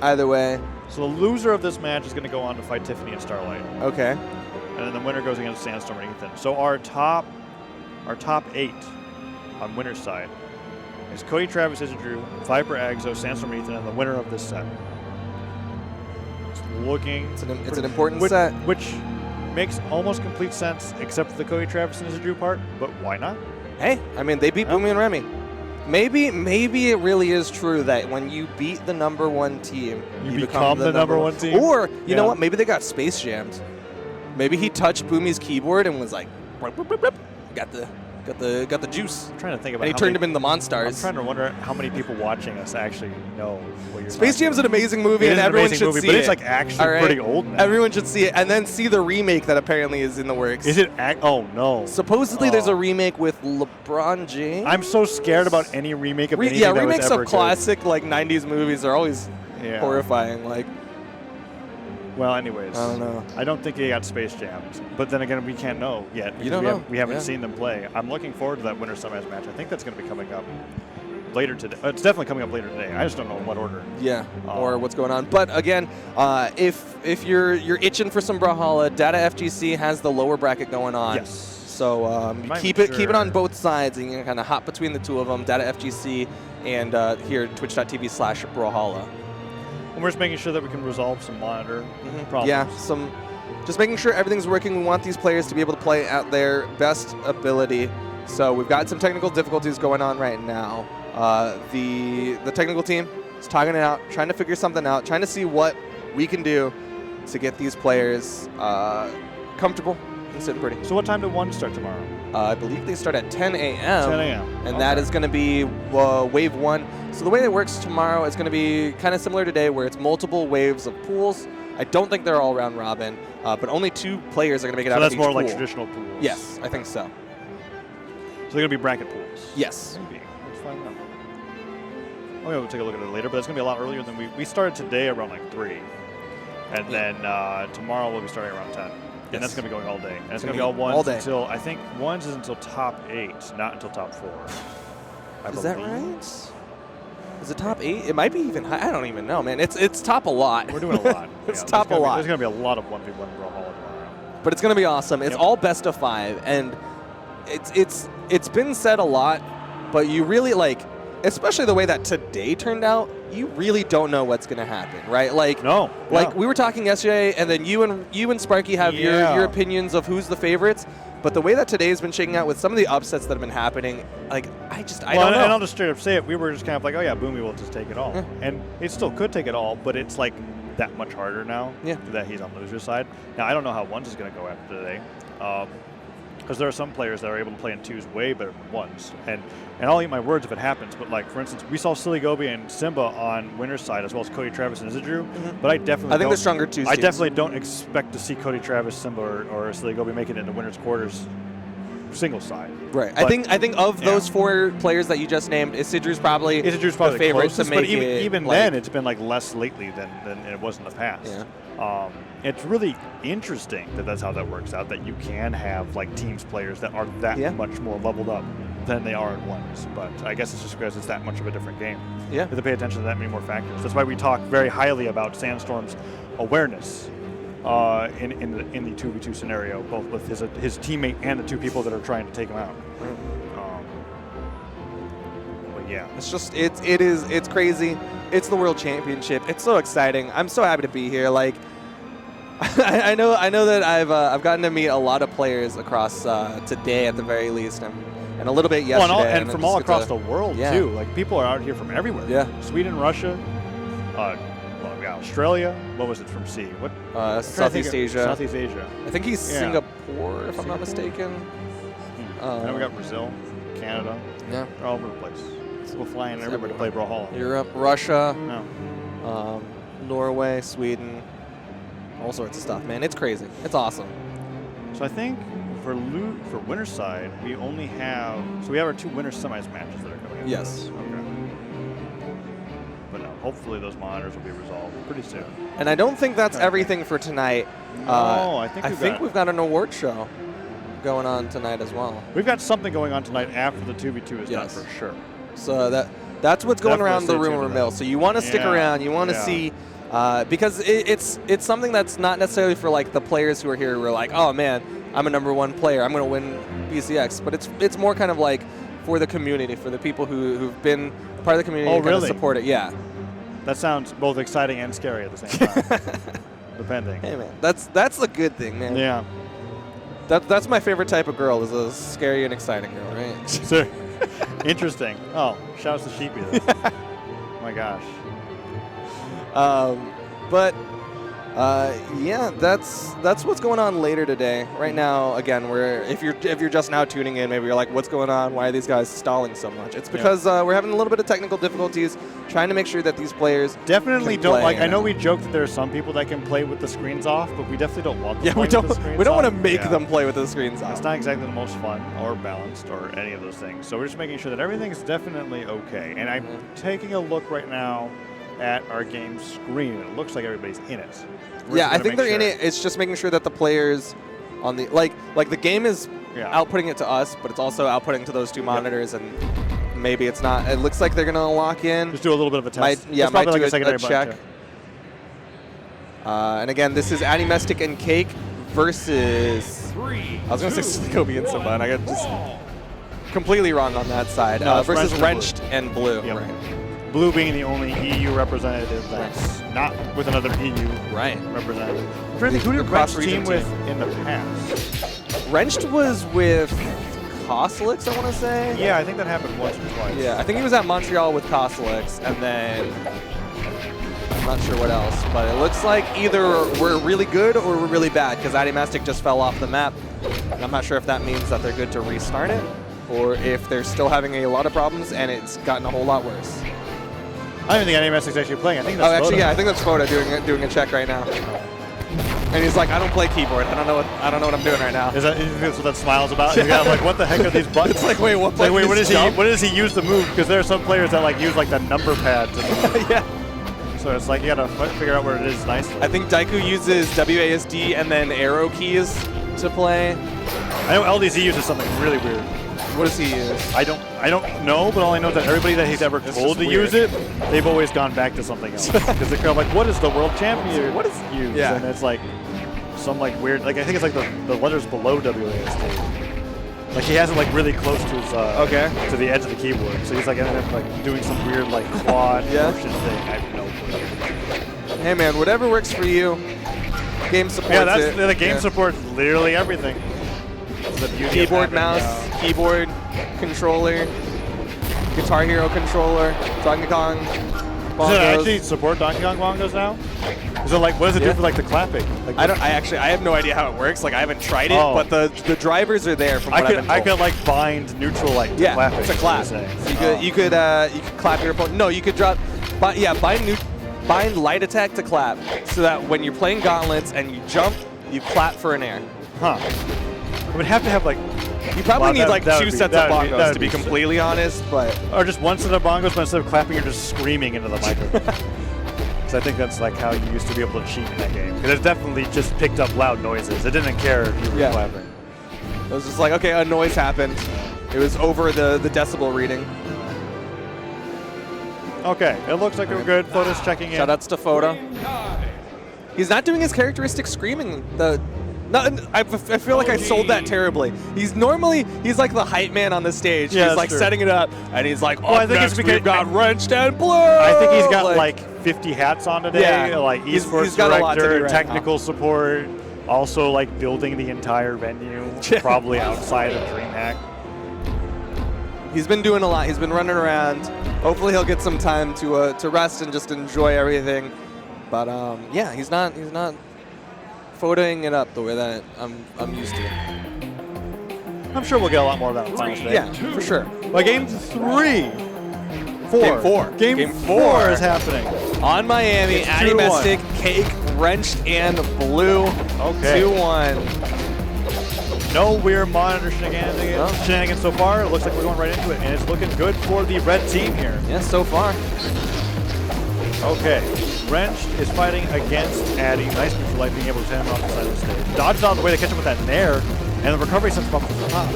Speaker 1: either way.
Speaker 2: So the loser of this match is going to go on to fight Tiffany and Starlight,
Speaker 1: Okay.
Speaker 2: and then the winner goes against Sandstorm and Ethan. So our top 8 on winner's side is Cody, Travis, Isidre, Viper, Agzo, Sandstorm, and Ethan, and the winner of this set. It's looking.
Speaker 1: It's an important
Speaker 2: which,
Speaker 1: set.
Speaker 2: which makes almost complete sense, except for the Cody, Travis, and Isidre part. But why not?
Speaker 1: Hey, I mean, they beat Boomie and Remy. Maybe it really is true that when you beat the #1 team,
Speaker 2: You become the number one team?
Speaker 1: Or you know
Speaker 2: Yeah.
Speaker 1: what? Maybe they got space jammed. Maybe he touched Boomie's keyboard and was like, "Rup, rup, rup, rup." got the juice.
Speaker 2: I'm trying to think about.
Speaker 1: And he
Speaker 2: how
Speaker 1: turned
Speaker 2: many-
Speaker 1: him into
Speaker 2: I'm
Speaker 1: Monstars.
Speaker 2: trying to wonder how many people watching us actually know what you're
Speaker 1: Space
Speaker 2: talking
Speaker 1: Jam's an
Speaker 2: about.
Speaker 1: amazing movie,
Speaker 2: It
Speaker 1: and
Speaker 2: is an
Speaker 1: everyone
Speaker 2: amazing
Speaker 1: should
Speaker 2: movie,
Speaker 1: see
Speaker 2: but
Speaker 1: it.
Speaker 2: it's like actually
Speaker 1: All right?
Speaker 2: pretty old now.
Speaker 1: Everyone should see it, and then see the remake that apparently is in the works.
Speaker 2: Is it? Oh no.
Speaker 1: Supposedly, there's
Speaker 2: Oh.
Speaker 1: a remake with LeBron James.
Speaker 2: I'm so scared about any remake of anything
Speaker 1: yeah,
Speaker 2: that was
Speaker 1: remakes
Speaker 2: ever
Speaker 1: of classic like '90s movies are always
Speaker 2: Yeah.
Speaker 1: horrifying. Like,
Speaker 2: good. Well, anyways,
Speaker 1: I don't know.
Speaker 2: I don't think they got Space Jammed, but then again, we can't know yet. because
Speaker 1: don't know.
Speaker 2: We haven't
Speaker 1: Yeah.
Speaker 2: seen them play. I'm looking forward to that Winter Summers match. I think that's going to be coming up later today. It's definitely coming up later today. I just don't know in what order.
Speaker 1: yeah, or what's going on. But again, if you're itching for some Brawlhalla, Data FGC has the lower bracket going on.
Speaker 2: Yes.
Speaker 1: So
Speaker 2: Might
Speaker 1: keep
Speaker 2: be
Speaker 1: it on
Speaker 2: sure.
Speaker 1: both sides, and you can kind of hop between the two of them. Data FGC and here twitch.tv/Brawlhalla.
Speaker 2: And we're just making sure that we can resolve some monitor problems.
Speaker 1: Yeah, just making sure everything's working. We want these players to be able to play at their best ability. So we've got some technical difficulties going on right now. The technical team is talking it out, trying to figure something out, trying to see what we can do to get these players comfortable and sitting pretty.
Speaker 2: So what time do 1 start tomorrow?
Speaker 1: I believe they start at 10 a.m.
Speaker 2: 10 a.m.
Speaker 1: And that is going to be wave 1. So the way it works tomorrow is going to be kind of similar today, where it's multiple waves of pools. I don't think they're all round robin, but only 2 players are going to make it
Speaker 2: So
Speaker 1: out
Speaker 2: that's
Speaker 1: of each
Speaker 2: more
Speaker 1: pool.
Speaker 2: like traditional pools.
Speaker 1: Yes, I think so.
Speaker 2: So they're going to be bracket pools.
Speaker 1: Yes.
Speaker 2: Maybe. Let's find out. Oh, yeah, we'll take a look at it later, but it's going to be a lot earlier than we started today around like 3. And then tomorrow we'll be starting around 10. And that's going to be going all day. And it's going to be all ones
Speaker 1: all day.
Speaker 2: until, I think ones is until top 8, not until top 4.
Speaker 1: Is that right? Is it top 8? It might be even high. I don't even know, man. It's top a lot.
Speaker 2: We're doing a lot.
Speaker 1: It's
Speaker 2: Yeah,
Speaker 1: top a lot.
Speaker 2: There's going to be a lot of 1v1 Brawlhalla tomorrow.
Speaker 1: But it's going to be awesome. It's
Speaker 2: Yep.
Speaker 1: all best of 5, and it's been said a lot, but you really especially the way that today turned out, you really don't know what's going to happen, right? Like
Speaker 2: No.
Speaker 1: we were talking yesterday, and then you and Sparky have
Speaker 2: Yeah.
Speaker 1: your opinions of who's the favorites. But the way that today's been shaking out with some of the upsets that have been happening, I don't know.
Speaker 2: And I'll just straight up say it. We were just kind of like, oh yeah, Boomie will just take it all.
Speaker 1: Yeah.
Speaker 2: And it still could take it all, but it's like that much harder now
Speaker 1: Yeah.
Speaker 2: that he's on loser's side. Now, I don't know how ones is going to go after today. because there are some players that are able to play in twos way better than ones. And I'll eat my words if it happens, but like for instance, we saw SillyGoose and Simba on winner's side as well as Cody, Travis, and Isidre. But I think
Speaker 1: they're stronger twos.
Speaker 2: I definitely don't expect to see Cody, Travis, Simba, or SillyGoose make it into winner's quarters single side.
Speaker 1: Right. But I think of those 4 players that you just named, Isidre's probably the favorite
Speaker 2: closest,
Speaker 1: to make
Speaker 2: but even
Speaker 1: like,
Speaker 2: then, it's been like less lately than it was in the past.
Speaker 1: Yeah.
Speaker 2: It's really interesting that that's how that works out, that you can have like teams players that are that much more leveled up than they are in ones. But I guess it's just because it's that much of a different game.
Speaker 1: Yeah.
Speaker 2: You have to pay attention to that many more factors. That's why we talk very highly about Sandstorm's awareness in the 2v2 scenario, both with his teammate and the 2 people that are trying to take him out. But yeah,
Speaker 1: it's just it's crazy. It's the World Championship. It's so exciting. I'm so happy to be here. Like I know that I've gotten to meet a lot of players across today at the very least, and a little bit yesterday.
Speaker 2: Well, and from all across the world too. Like people are out here from everywhere.
Speaker 1: Yeah.
Speaker 2: Sweden, Russia, Australia. What was it from C? What?
Speaker 1: Southeast Asia.
Speaker 2: Southeast Asia.
Speaker 1: I think he's Singapore, if I'm not mistaken.
Speaker 2: Then we got Brazil, Canada.
Speaker 1: Yeah.
Speaker 2: They're all over the place. So we'll fly in everywhere to play Brawlhalla.
Speaker 1: Europe, Russia,
Speaker 2: No.
Speaker 1: Norway, Sweden, all sorts of stuff, man. It's crazy. It's awesome.
Speaker 2: So I think for winner's side, we only have we have our 2 winners semis matches that are coming up.
Speaker 1: Yes.
Speaker 2: Okay. But no, hopefully those monitors will be resolved pretty soon.
Speaker 1: And I don't think that's everything for tonight.
Speaker 2: No, I think
Speaker 1: we've got an award show going on tonight as well.
Speaker 2: We've got something going on tonight after the 2v2 is done for sure.
Speaker 1: So that's what's going around the rumor mill. So you want to stick around. You want to see. Because it's something that's not necessarily for like the players who are here who are like, oh man, I'm a #1 player, I'm going to win BCX. But it's more kind of like for the community, for the people who've been part of the community and kind of support it. Yeah.
Speaker 2: That sounds both exciting and scary at the same time, depending.
Speaker 1: Hey man, that's the good thing, man.
Speaker 2: Yeah.
Speaker 1: That's my favorite type of girl, is a scary and exciting girl, right?
Speaker 2: So, interesting. Oh, shouts to Sheepy though. Oh my gosh.
Speaker 1: But yeah, that's what's going on later today. Right now, again, if you're just now tuning in, maybe you're like, what's going on? Why are these guys stalling so much? It's because we're having a little bit of technical difficulties trying to make sure that these players
Speaker 2: definitely
Speaker 1: can
Speaker 2: don't
Speaker 1: play.
Speaker 2: like. I know we joke that there are some people that can play with the screens off, but we definitely don't want them.
Speaker 1: Yeah,
Speaker 2: we
Speaker 1: don't want to make
Speaker 2: Yeah.
Speaker 1: them play with the screens off.
Speaker 2: It's not exactly the most fun or balanced or any of those things. So we're just making sure that everything is definitely okay. And I'm taking a look right now at our game screen. It looks like everybody's in it.
Speaker 1: Yeah, I think they're in it. It's just making sure that the players on the like the game is outputting it to us, but it's also outputting to those 2 monitors, and maybe it's not. It looks like they're gonna lock in.
Speaker 2: Just do a little bit of a test.
Speaker 1: Might
Speaker 2: like
Speaker 1: do
Speaker 2: a secondary
Speaker 1: check. And again, this is Addy, Mestic, and Cake versus. I was gonna say SillyGoose and Simba, and I got just completely wrong on that side.
Speaker 2: No,
Speaker 1: versus Wrenched and Blue.
Speaker 2: Yep.
Speaker 1: Right.
Speaker 2: Blue being the only EU representative that's not with another EU representative. Who did Wrenched team with in the past?
Speaker 1: Wrenched was with Coslix, I want to say.
Speaker 2: Yeah, I think that happened once or twice.
Speaker 1: Yeah, I think he was at Montreal with Coslix, and then I'm not sure what else. But it looks like either we're really good or we're really bad, because Addy Mastic just fell off the map. And I'm not sure if that means that they're good to restart it, or if they're still having a lot of problems and it's gotten a whole lot worse.
Speaker 2: I don't think Addy Mastic's actually playing. I think that's
Speaker 1: actually, yeah, I think that's Foda doing a check right now. And he's like, I don't play keyboard. I don't know what I'm doing right now.
Speaker 2: Is that what that smile's about? He's got like, what the heck are these buttons?
Speaker 1: It's like, wait, what?
Speaker 2: Like, wait, what does he use to move? Because there are some players that like use like the number pad to move.
Speaker 1: Yeah.
Speaker 2: So it's like you gotta figure out where it is nicely.
Speaker 1: I think Daiku uses WASD and then arrow keys to play.
Speaker 2: I know LDZ uses something really weird.
Speaker 1: What does he use?
Speaker 2: I don't know, but all I know is that everybody that he's ever told to use it, they've always gone back to something else. Because they're kind of like, what is the world champion? What is use?
Speaker 1: Yeah.
Speaker 2: And it's like some like weird, like I think it's like the letters below WASD. Like he has it like really close to his to the edge of the keyboard. So he's like ended up like doing some weird like quad motion thing. I have no clue.
Speaker 1: Hey man, whatever works for you. Game support.
Speaker 2: Yeah, that's the game supports literally everything.
Speaker 1: Keyboard, mouse, keyboard, controller, Guitar Hero controller, Donkey Kong bongos.
Speaker 2: Does it actually support Donkey Kong bongos now? So like, what does it do for like the clapping? Like,
Speaker 1: I have no idea how it works. Like I haven't tried it, but the drivers are there from what I've been told.
Speaker 2: I could like bind neutral like to clapping.
Speaker 1: It's a clap. So you could clap your opponent. No, you could drop. But yeah, bind light attack to clap, so that when you're playing gauntlets and you jump, you clap for an air.
Speaker 2: Huh. I would have to have like.
Speaker 1: You probably need like 2 sets of bongos to be completely honest, but.
Speaker 2: Or just 1 set of bongos, but instead of clapping, you're just screaming into the microphone. Because I think that's like how you used to be able to cheat in that game. Because it definitely just picked up loud noises. It didn't care if you were clapping.
Speaker 1: It was just like, okay, a noise happened. It was over the decibel reading.
Speaker 2: Okay, it looks like we're good. Photo's checking in.
Speaker 1: Shoutouts to Photo. He's not doing his characteristic screaming. I feel like I sold that terribly. He's like the hype man on the stage.
Speaker 2: Yeah,
Speaker 1: he's like setting it up, and he's like,
Speaker 2: I think it's because
Speaker 1: we've got Wrenched and Blue.
Speaker 2: I think he's got like 50 hats on today.
Speaker 1: Yeah,
Speaker 2: like esports director, technical support, also like building the entire venue, probably outside of DreamHack.
Speaker 1: He's been doing a lot. He's been running around. Hopefully he'll get some time to rest and just enjoy everything. But yeah, he's not photoing it up the way that I'm used to.
Speaker 2: I'm sure we'll get a lot more of that in finals today.
Speaker 1: Yeah, for sure.
Speaker 2: But game 3. Game 4 is happening.
Speaker 1: On Miami, Addy Mystic, Cake, Wrenched, and Blue.
Speaker 2: Okay.
Speaker 1: 2-1.
Speaker 2: No weird monitor shenanigans so far. It looks like we're going right into it, and it's looking good for the red team here.
Speaker 1: Yeah, so far.
Speaker 2: Okay. Wrenched is fighting against Addy. Nice neutral light being able to send him off the side of the stage. Dodges out of the way to catch him with that nair, and the recovery sends him up to the top.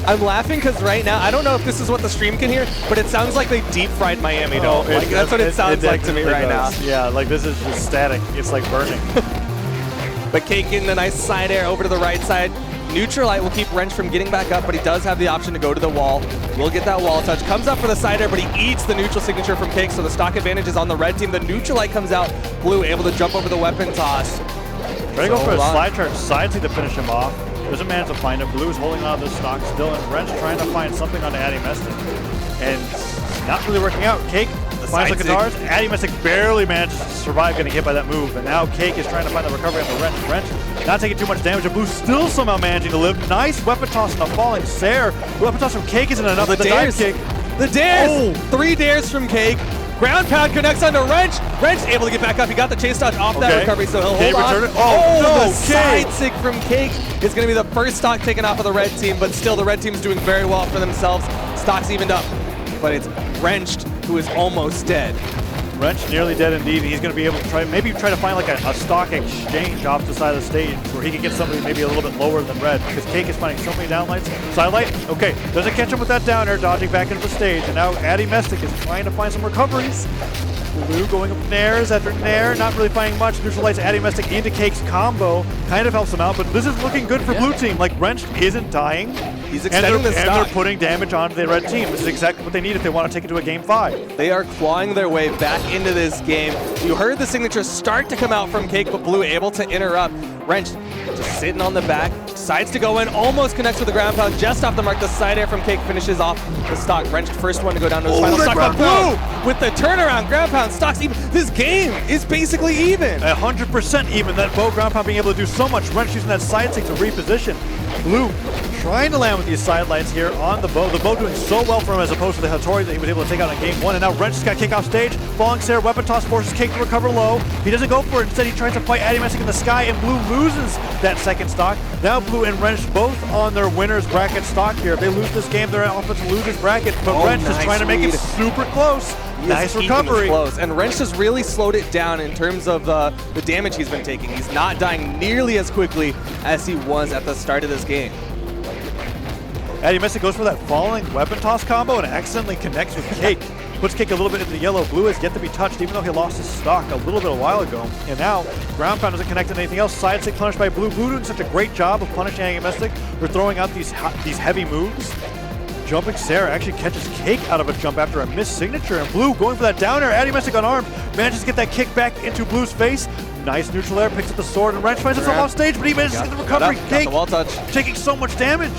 Speaker 1: I'm laughing because right now, I don't know if this is what the stream can hear, but it sounds like they deep fried Miami Dome. That's what it sounds like to me right now.
Speaker 2: Yeah, like this is just static. It's like burning.
Speaker 1: But Cake in the nice side air over to the right side. Neutral light will keep Wrench from getting back up, but he does have the option to go to the wall. Will get that wall touch. Comes up for the side air, but he eats the neutral signature from Cake, so the stock advantage is on the red team. The neutral light comes out. Blue able to jump over the weapon toss.
Speaker 2: Trying to go for a slide turn side to finish him off. Doesn't manage to find it. Blue is holding on to the stock still, and Wrench trying to find something on Addy Mystic. And not really working out. Cake finds the guitars. Addy Mystic barely manages to survive getting hit by that move. And now Cake is trying to find the recovery on the Wrench. Wrench not taking too much damage. And Blue still somehow managing to live. Nice weapon toss on the falling Sarah. The weapon toss from Cake isn't enough.
Speaker 1: The
Speaker 2: dive kick.
Speaker 1: The dares! 3 dares from Cake. Ground pound connects onto Wrench. Wrench able to get back up. He got the chase dodge off that recovery, so he'll hold on. The side sig from Cake is going to be the first stock taken off of the red team, but still the red team's doing very well for themselves. Stock's evened up, but it's Wrenched who is almost dead.
Speaker 2: Wrench nearly dead indeed. He's going to be able to try to find like a stock exchange off the side of the stage where he can get somebody maybe a little bit lower than red, because Cake is finding so many downlights. Sidelight, okay, doesn't catch him with that down air, dodging back into the stage, and now Addy Mystic is trying to find some recoveries. Blue going up nairs after nair, not really finding much. Neutral lights Addy Mystic into Cake's combo, kind of helps him out, but this is looking good for Blue team. Like Wrench isn't dying.
Speaker 1: He's extending the stock.
Speaker 2: And they're putting damage onto the red team. This is exactly what they need if they want to take it to a game 5.
Speaker 1: They are clawing their way back into this game. You heard the signature start to come out from Cake, but Blue able to interrupt. Wrench just sitting on the back, decides to go in, almost connects with the ground pound, just off the mark. The side air from Cake finishes off the stock. Wrench first one to go down to his final stock, but Blue with the turnaround ground pound. Stock's even. This game is basically even.
Speaker 2: 100% even. That bow ground pound being able to do so much. Wrench using that side stick to reposition. Blue trying to land with these sidelights here on the bow. The bow doing so well for him as opposed to the Hattori that he was able to take out in game 1. And now Wrench just got kicked off stage. Falling Sarah, weapon toss forces Cake to recover low. He doesn't go for it. Instead, he tries to fight Addy Mystic in the sky, and Blue loses that second stock. Now Blue and Wrench both on their winner's bracket stock here. If they lose this game, they're off to losers bracket. But Wrench is trying to make it super close. Nice recovery.
Speaker 1: Close. And Wrench has really slowed it down in terms of the damage he's been taking. He's not dying nearly as quickly as he was at the start of this game.
Speaker 2: Addy Mystic goes for that falling weapon toss combo and accidentally connects with Cake. Puts Cake a little bit into the yellow. Blue has yet to be touched, even though he lost his stock a little bit a while ago. And now, ground pound doesn't connect to anything else. Side stick punished by Blue. Blue doing such a great job of punishing Addy Mystic. We're throwing out these heavy moves. Jumping Sarah actually catches Cake out of a jump after a missed signature. And Blue going for that down air. Addy Mystic unarmed. Manages to get that kick back into Blue's face. Nice neutral air. Picks up the sword. And Wrench finds himself off stage, but he manages to get the recovery. Cake
Speaker 1: wall touch.
Speaker 2: Taking so much damage.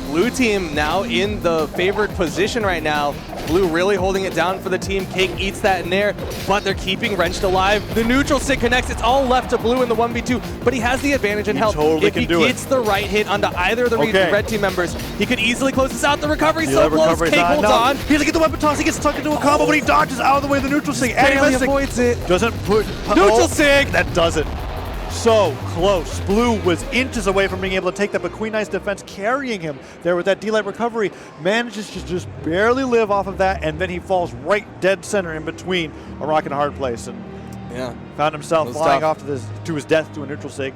Speaker 1: Blue team now in the favored position right now. Blue really holding it down for the team. Cake eats that in there, but they're keeping Wrenched alive. The neutral stick connects. It's all left to Blue in the 1v2, but he has the advantage in health.
Speaker 2: Totally
Speaker 1: if he gets the right hit onto either of the red team members, he could easily close this out. The recovery so close. Cake holds on.
Speaker 2: He's gonna get the weapon toss. He gets stuck into a combo, but he dodges out of the way of the neutral sig.
Speaker 1: Barely avoids it.
Speaker 2: Doesn't put
Speaker 1: neutral sig.
Speaker 2: That does it. So close. Blue was inches away from being able to take that, but Queen Knight's defense carrying him there with that D-Light recovery manages to just barely live off of that, and then he falls right dead center in between a rock and a hard place, and found himself flying off to his death to a neutral sig.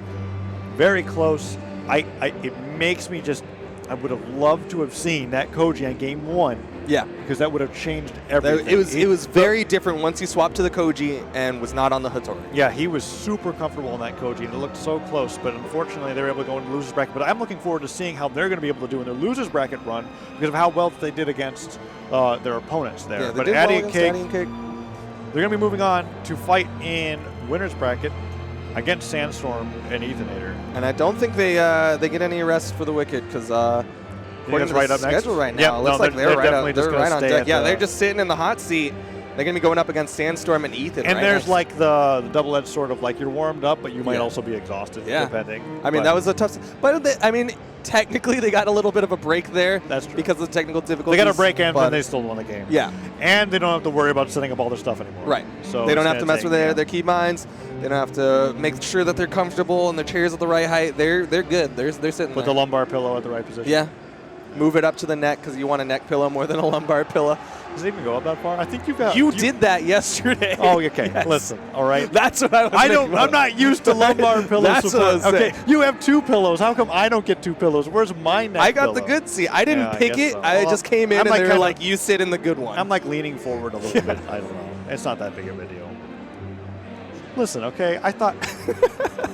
Speaker 2: Very close. It makes me just. I would have loved to have seen that Koji on game 1.
Speaker 1: Yeah,
Speaker 2: because that would have changed everything.
Speaker 1: It was very different once he swapped to the Koji and was not on the Hattori.
Speaker 2: Yeah, he was super comfortable in that Koji, and it looked so close, but unfortunately they were able to go into the losers bracket. But I'm looking forward to seeing how they're going to be able to do in their losers bracket run because of how well they did against their opponents there.
Speaker 1: Yeah,
Speaker 2: but Addy and Cake, they're going to be moving on to fight in winners bracket against Sandstorm and Ethinator.
Speaker 1: And I don't think they get any rest for the Wicked because according to
Speaker 2: right
Speaker 1: the
Speaker 2: up next
Speaker 1: schedule right now, it looks like they're right on deck. Yeah, they're just sitting in the hot seat. They're going to be going up against Sandstorm and Ethan.
Speaker 2: And there's like the double-edged sort of like you're warmed up, but you might also be exhausted, depending.
Speaker 1: I mean, that was a tough. But I mean, technically they got a little bit of a break there.
Speaker 2: That's true.
Speaker 1: Because of the technical difficulties.
Speaker 2: They got a break in, but they still won the game.
Speaker 1: Yeah.
Speaker 2: And they don't have to worry about setting up all their stuff anymore.
Speaker 1: Right.
Speaker 2: So
Speaker 1: they don't have to mess with their keybinds. They don't have to make sure that they're comfortable and their chairs at the right height. They're good. They're sitting
Speaker 2: Put the lumbar pillow at the right position.
Speaker 1: Yeah. Move it up to the neck because you want a neck pillow more than a lumbar pillow.
Speaker 2: Does it even go up that far? I think you've got.
Speaker 1: You did that yesterday.
Speaker 2: Oh, okay.
Speaker 1: Yes.
Speaker 2: Listen, all right.
Speaker 1: That's what I was.
Speaker 2: I'm not used to lumbar pillow
Speaker 1: That's
Speaker 2: support.
Speaker 1: what I was
Speaker 2: okay,
Speaker 1: saying.
Speaker 2: you have 2 pillows. How come I don't get 2 pillows? Where's my neck
Speaker 1: I got
Speaker 2: pillow?
Speaker 1: the good seat. I didn't pick it.
Speaker 2: So.
Speaker 1: I just came in
Speaker 2: I'm
Speaker 1: and they were
Speaker 2: kinda,
Speaker 1: like, "You sit in the good one."
Speaker 2: I'm like leaning forward a little bit. I don't know. It's not that big of a deal. Listen, okay. I thought.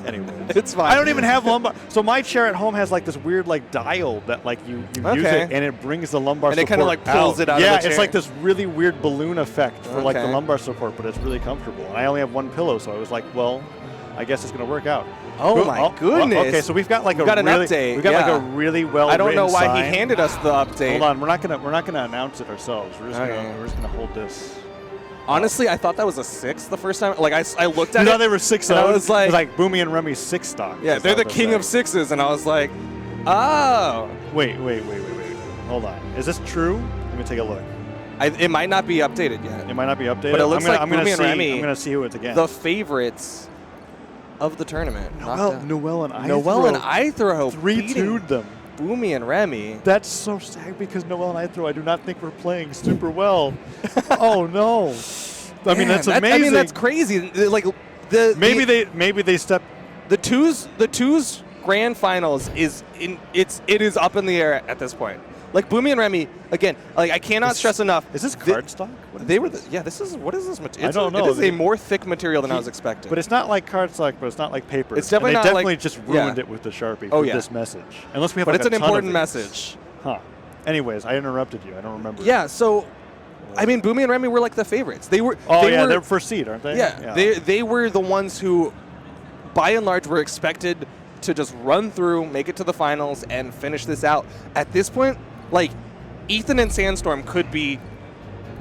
Speaker 2: Anyway,
Speaker 1: it's fine.
Speaker 2: I don't even have lumbar. So my chair at home has like this weird like dial that like you use it and it brings the lumbar support.
Speaker 1: And it kind of like pulls it out of the chair.
Speaker 2: Yeah, it's like this really weird balloon effect for like the lumbar support, but it's really comfortable. And I only have 1 pillow, so I was like, well, I guess it's going to work out.
Speaker 1: Oh my goodness.
Speaker 2: Okay, so we've got like
Speaker 1: an update.
Speaker 2: We've got like a really well.
Speaker 1: I don't know why he handed us the update.
Speaker 2: Hold on, we're not gonna announce it ourselves. We're just gonna hold this.
Speaker 1: Honestly, I thought that was a 6 the first time. Like I looked at it.
Speaker 2: No, they were 6.
Speaker 1: And I was like,
Speaker 2: Boomie and Remy 6 stock.
Speaker 1: Yeah, they're the king of 6s, and I was like, oh.
Speaker 2: Wait. Hold on. Is this true? Let me take a look.
Speaker 1: It might not be updated yet.
Speaker 2: It might not be updated.
Speaker 1: But it looks like
Speaker 2: I'm
Speaker 1: Boomie and Remy.
Speaker 2: I'm gonna see who it's against.
Speaker 1: The favorites of the tournament.
Speaker 2: Noel and IThrow.
Speaker 1: Noel and IThrow
Speaker 2: 3-2'd them.
Speaker 1: Boomie and Remy.
Speaker 2: That's so sad because Noel and IThrow, I do not think we're playing super well. Oh no. I mean, that's amazing.
Speaker 1: I mean, that's crazy. Like
Speaker 2: maybe they step.
Speaker 1: The twos grand finals it is up in the air at this point. Like Boomie and Remy again. Like I cannot stress enough.
Speaker 2: Is this cardstock?
Speaker 1: This is what is this material?
Speaker 2: I don't know.
Speaker 1: It is a more thick material than I was expecting.
Speaker 2: But it's not like cardstock. But it's not like paper.
Speaker 1: It's definitely not
Speaker 2: definitely
Speaker 1: like,
Speaker 2: just ruined it with the Sharpie.
Speaker 1: Oh
Speaker 2: with
Speaker 1: yeah.
Speaker 2: This message. Unless we have.
Speaker 1: But
Speaker 2: like
Speaker 1: it's
Speaker 2: a
Speaker 1: an
Speaker 2: ton
Speaker 1: important
Speaker 2: of these.
Speaker 1: message.
Speaker 2: Huh. Anyways, I interrupted you. I don't remember.
Speaker 1: Yeah. So. I mean, Boomie and Remy were like the favorites. They were.
Speaker 2: They're first seed, aren't they?
Speaker 1: Yeah. They were the ones who, by and large, were expected to just run through, make it to the finals, and finish this out. At this point, like, Ethan and Sandstorm could be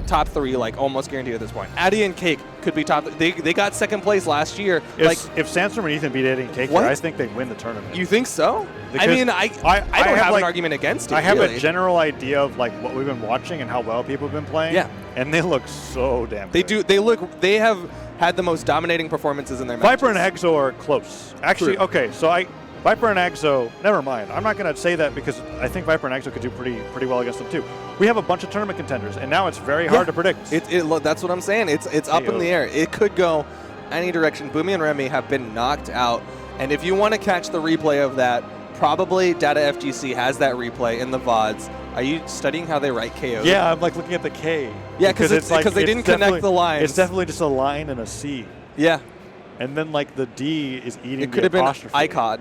Speaker 1: top 3, like almost guaranteed at this point. Addy and Cake could be top. They got second place last year.
Speaker 2: If Sandstorm and Ethan beat Addy and Cake, here, I think they win the tournament.
Speaker 1: You think so?
Speaker 2: Because
Speaker 1: I mean, I don't have an argument against it.
Speaker 2: I have
Speaker 1: really.
Speaker 2: a general idea of like what we've been watching and how well people have been playing.
Speaker 1: Yeah.
Speaker 2: And they look so damn good.
Speaker 1: They have had the most dominating performances in their
Speaker 2: Viper
Speaker 1: matches.
Speaker 2: and Exo are close. Actually, okay, so Viper and Exo, never mind. I'm not going to say that because I think Viper and Exo could do pretty well against them too. We have a bunch of tournament contenders, and now it's very hard to predict.
Speaker 1: That's what I'm saying. It's up in the air. It could go any direction. Boomie and Remy have been knocked out, and if you want to catch the replay of that, probably Data FGC has that replay in the VODs. Are you studying how they write KO?
Speaker 2: Yeah, I'm like looking at the K.
Speaker 1: Yeah, because they didn't connect the lines.
Speaker 2: It's definitely just a line and a C.
Speaker 1: Yeah.
Speaker 2: And then like the D is eating
Speaker 1: it could have been ICOD.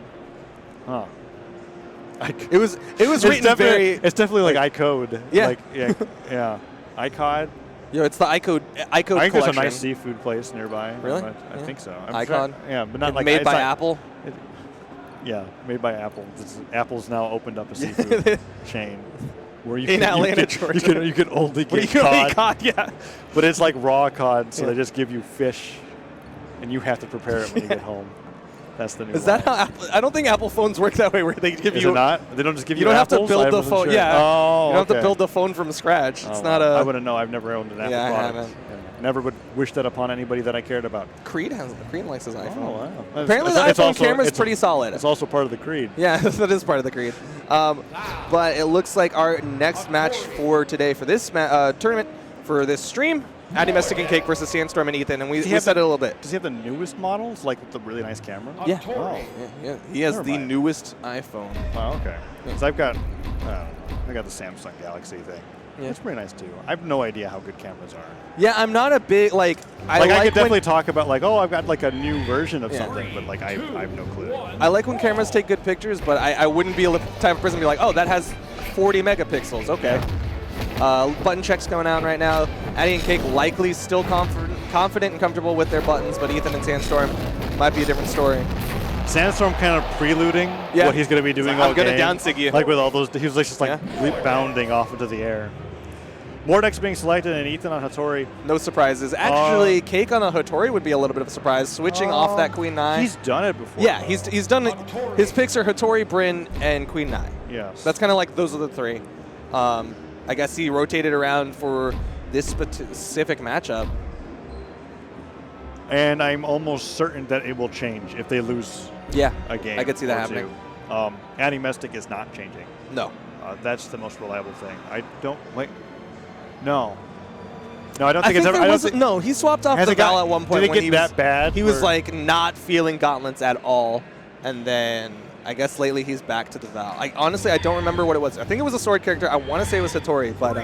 Speaker 2: Huh.
Speaker 1: It was written very.
Speaker 2: It's definitely like iCode.
Speaker 1: Yeah.
Speaker 2: Like, yeah. iCod.
Speaker 1: Yeah, it's the iCode
Speaker 2: I think
Speaker 1: collection.
Speaker 2: there's a nice seafood place nearby.
Speaker 1: Really?
Speaker 2: I think so.
Speaker 1: iCod.
Speaker 2: Yeah, but not like
Speaker 1: made by Apple.
Speaker 2: Yeah, made by Apple. Apple's now opened up a seafood chain. Where you
Speaker 1: in Atlanta,
Speaker 2: you
Speaker 1: Georgia.
Speaker 2: you can only
Speaker 1: Where
Speaker 2: get
Speaker 1: you can
Speaker 2: cod.
Speaker 1: only cod, yeah.
Speaker 2: But it's like raw cod, so
Speaker 1: Yeah.
Speaker 2: they just give you fish, and you have to prepare it when you get home. That's the new
Speaker 1: Is that
Speaker 2: one.
Speaker 1: how Apple, I don't think Apple phones work that way, where they give
Speaker 2: Is
Speaker 1: you.
Speaker 2: it not? They don't just give you
Speaker 1: You don't have to
Speaker 2: apples? I
Speaker 1: build the
Speaker 2: wasn't
Speaker 1: phone.
Speaker 2: sure.
Speaker 1: Yeah.
Speaker 2: Oh,
Speaker 1: you don't have to
Speaker 2: okay.
Speaker 1: build the phone from scratch. It's
Speaker 2: Oh,
Speaker 1: not a.
Speaker 2: I wouldn't know. I've never owned an Apple
Speaker 1: Yeah, I
Speaker 2: product.
Speaker 1: haven't.
Speaker 2: Yeah. Never would wish that upon anybody that I cared about.
Speaker 1: Creed likes his iPhone.
Speaker 2: Oh, wow.
Speaker 1: Apparently,
Speaker 2: It's
Speaker 1: the iPhone
Speaker 2: also-
Speaker 1: camera is
Speaker 2: it's-
Speaker 1: pretty solid.
Speaker 2: It's also part of the creed.
Speaker 1: Yeah, that is part of the creed. But it looks like our next match for today for this tournament, for this stream, Addy, Mystic, and Cake versus Sandstorm and Ethan, and we
Speaker 2: he have
Speaker 1: said it
Speaker 2: the-
Speaker 1: a little bit.
Speaker 2: Does he have the newest models, like with the really nice camera?
Speaker 1: Yeah.
Speaker 2: Oh.
Speaker 1: Yeah, he has
Speaker 2: Never
Speaker 1: the
Speaker 2: mind.
Speaker 1: newest iPhone.
Speaker 2: Oh, okay. Because I've got, I got the Samsung Galaxy thing.
Speaker 1: Yeah.
Speaker 2: It's pretty nice too. I have no idea how good cameras are.
Speaker 1: Yeah, I'm not a big I
Speaker 2: I could definitely
Speaker 1: when,
Speaker 2: talk about like, oh, I've got like a new version of something, but like I have no clue.
Speaker 1: I like when cameras take good pictures, but I wouldn't be the type of person to be like, oh, that has 40 megapixels. Okay. Button checks going on right now. Addy and Cake likely still confident and comfortable with their buttons, but Ethan and Sandstorm might be a different story.
Speaker 2: Sandstorm kind of preluding what he's going to be doing all
Speaker 1: I'm going to
Speaker 2: game.
Speaker 1: down sig you.
Speaker 2: Like with all those, he was just like leap bounding off into the air. Mordex being selected and Ethan on Hattori.
Speaker 1: No surprises. Actually, Cake on a Hattori would be a little bit of a surprise, switching off that Queen 9.
Speaker 2: He's done it before.
Speaker 1: Yeah, he's done it. His picks are Hattori, Bryn, and Queen 9.
Speaker 2: Yes.
Speaker 1: That's kind of like those are the three. I guess he rotated around for this specific matchup.
Speaker 2: And I'm almost certain that it will change if they lose
Speaker 1: Yeah,
Speaker 2: a game.
Speaker 1: I could see that
Speaker 2: or
Speaker 1: happening.
Speaker 2: two. Addy Mystic is not changing.
Speaker 1: No.
Speaker 2: That's the most reliable thing. I don't like. No, I don't think it's ever. I don't think,
Speaker 1: no, he swapped off
Speaker 2: Has
Speaker 1: the
Speaker 2: it got-
Speaker 1: Val at one point
Speaker 2: did it
Speaker 1: when
Speaker 2: get
Speaker 1: he
Speaker 2: that
Speaker 1: was
Speaker 2: bad,
Speaker 1: He was
Speaker 2: or-
Speaker 1: like not feeling gauntlets at all, and then I guess lately he's back to the Val. Honestly, I don't remember what it was. I think it was a sword character. I want to say it was Hattori, but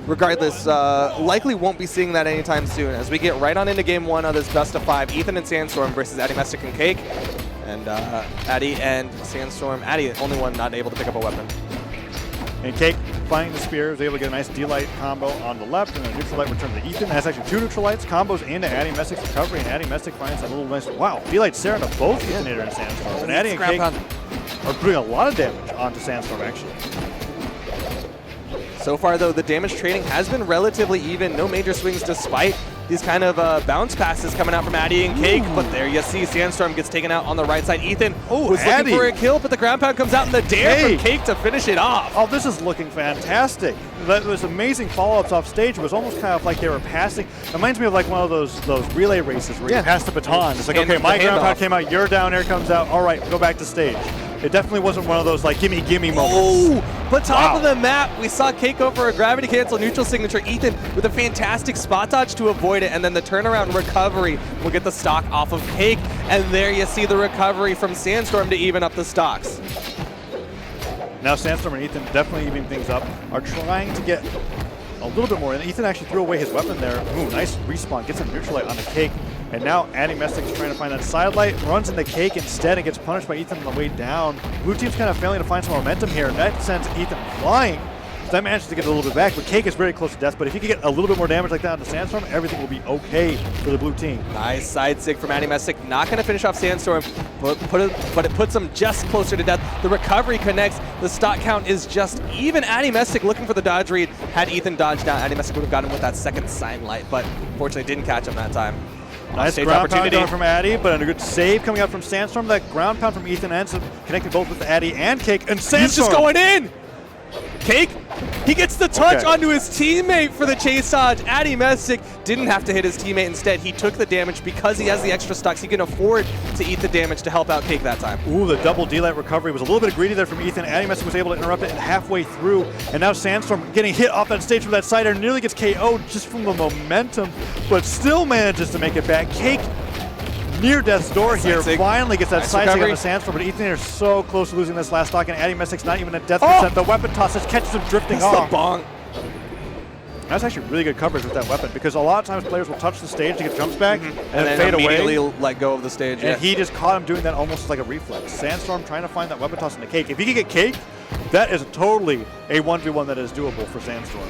Speaker 1: regardless, likely won't be seeing that anytime soon. As we get right on into game one of this best of 5, Ethan and Sandstorm versus Addy, Mystic, and Cake, and Addy and Sandstorm. Addy, only one not able to pick up a weapon.
Speaker 2: And Cake finding the spear is able to get a nice D-Light combo on the left, and a neutral light return to Ethan. Has actually 2 neutral lights, combos into Addy Mystic's recovery, and Addy Mystic finds a little nice, wow, D-Light Sarah to both Ethanator and Sandstorm. And Addy and Cake are putting a lot of damage onto Sandstorm, actually.
Speaker 1: So far, though, the damage trading has been relatively even. No major swings despite these kind of bounce passes coming out from Addy and Cake. But there you see Sandstorm gets taken out on the right side. Ethan was
Speaker 2: Addy.
Speaker 1: looking for a kill, but the ground pound comes out in the dare from Cake to finish it off.
Speaker 2: Oh, this is looking fantastic. That was amazing follow-ups off stage. It was almost kind of like they were passing. It reminds me of like one of those relay races where you pass the baton. It's like, okay, my ground pound came out, your down air comes out. All right, go back to stage. It definitely wasn't one of those like gimme moments.
Speaker 1: Oh, but top of the map, we saw Cake go for a gravity cancel neutral signature. Ethan with a fantastic spot dodge to avoid it, and then the turnaround recovery will get the stock off of Cake. And there you see the recovery from Sandstorm to even up the stocks.
Speaker 2: Now Sandstorm and Ethan definitely evening things up, are trying to get a little bit more. And Ethan actually threw away his weapon there. Ooh, nice respawn, gets some neutral light on the Cake. And now Addy Mystic is trying to find that side light, runs into Cake instead and gets punished by Ethan on the way down. Blue team's kind of failing to find some momentum here, and that sends Ethan flying. So that manages to get a little bit back, but Cake is very close to death. But if he can get a little bit more damage like that on the Sandstorm, everything will be okay for the blue team.
Speaker 1: Nice side sig from Addy Mystic. Not going to finish off Sandstorm, but it puts him just closer to death. The recovery connects. The stock count is just even. Addy Mystic looking for the dodge read. Had Ethan dodged down, Addy Mystic would have got him with that second sign light, but unfortunately didn't catch him that time.
Speaker 2: Nice ground pound going from Addy, but a good save coming out from Sandstorm. That ground pound from Ethan ends up connecting both with Addy and Cake. And Sandstorm!
Speaker 1: He's just going in! Cake, he gets the touch onto his teammate for the chase dodge. Addy Mystic didn't have to hit his teammate. Instead, he took the damage because he has the extra stocks. He can afford to eat the damage to help out Cake that time.
Speaker 2: Ooh, the double D-Light recovery was a little bit greedy there from Ethan. Addy Mystic was able to interrupt it halfway through. And now Sandstorm getting hit off that stage from that side air, nearly gets KO'd just from the momentum, but still manages to make it back. Cake near death's door here, finally gets that side stick on the Sandstorm, but Ethan is so close to losing this last stock, and Addy Mystic's not even at death percent. The weapon toss just catches him drifting off.
Speaker 1: The bonk.
Speaker 2: That's actually really good coverage with that weapon, because a lot of times players will touch the stage to get jumps back and
Speaker 1: then
Speaker 2: fade
Speaker 1: immediately
Speaker 2: away.
Speaker 1: let go of the stage.
Speaker 2: And he just caught him doing that almost like a reflex. Sandstorm trying to find that weapon toss in the Cake. If he can get Cake, that is totally a 1v1 that is doable for Sandstorm.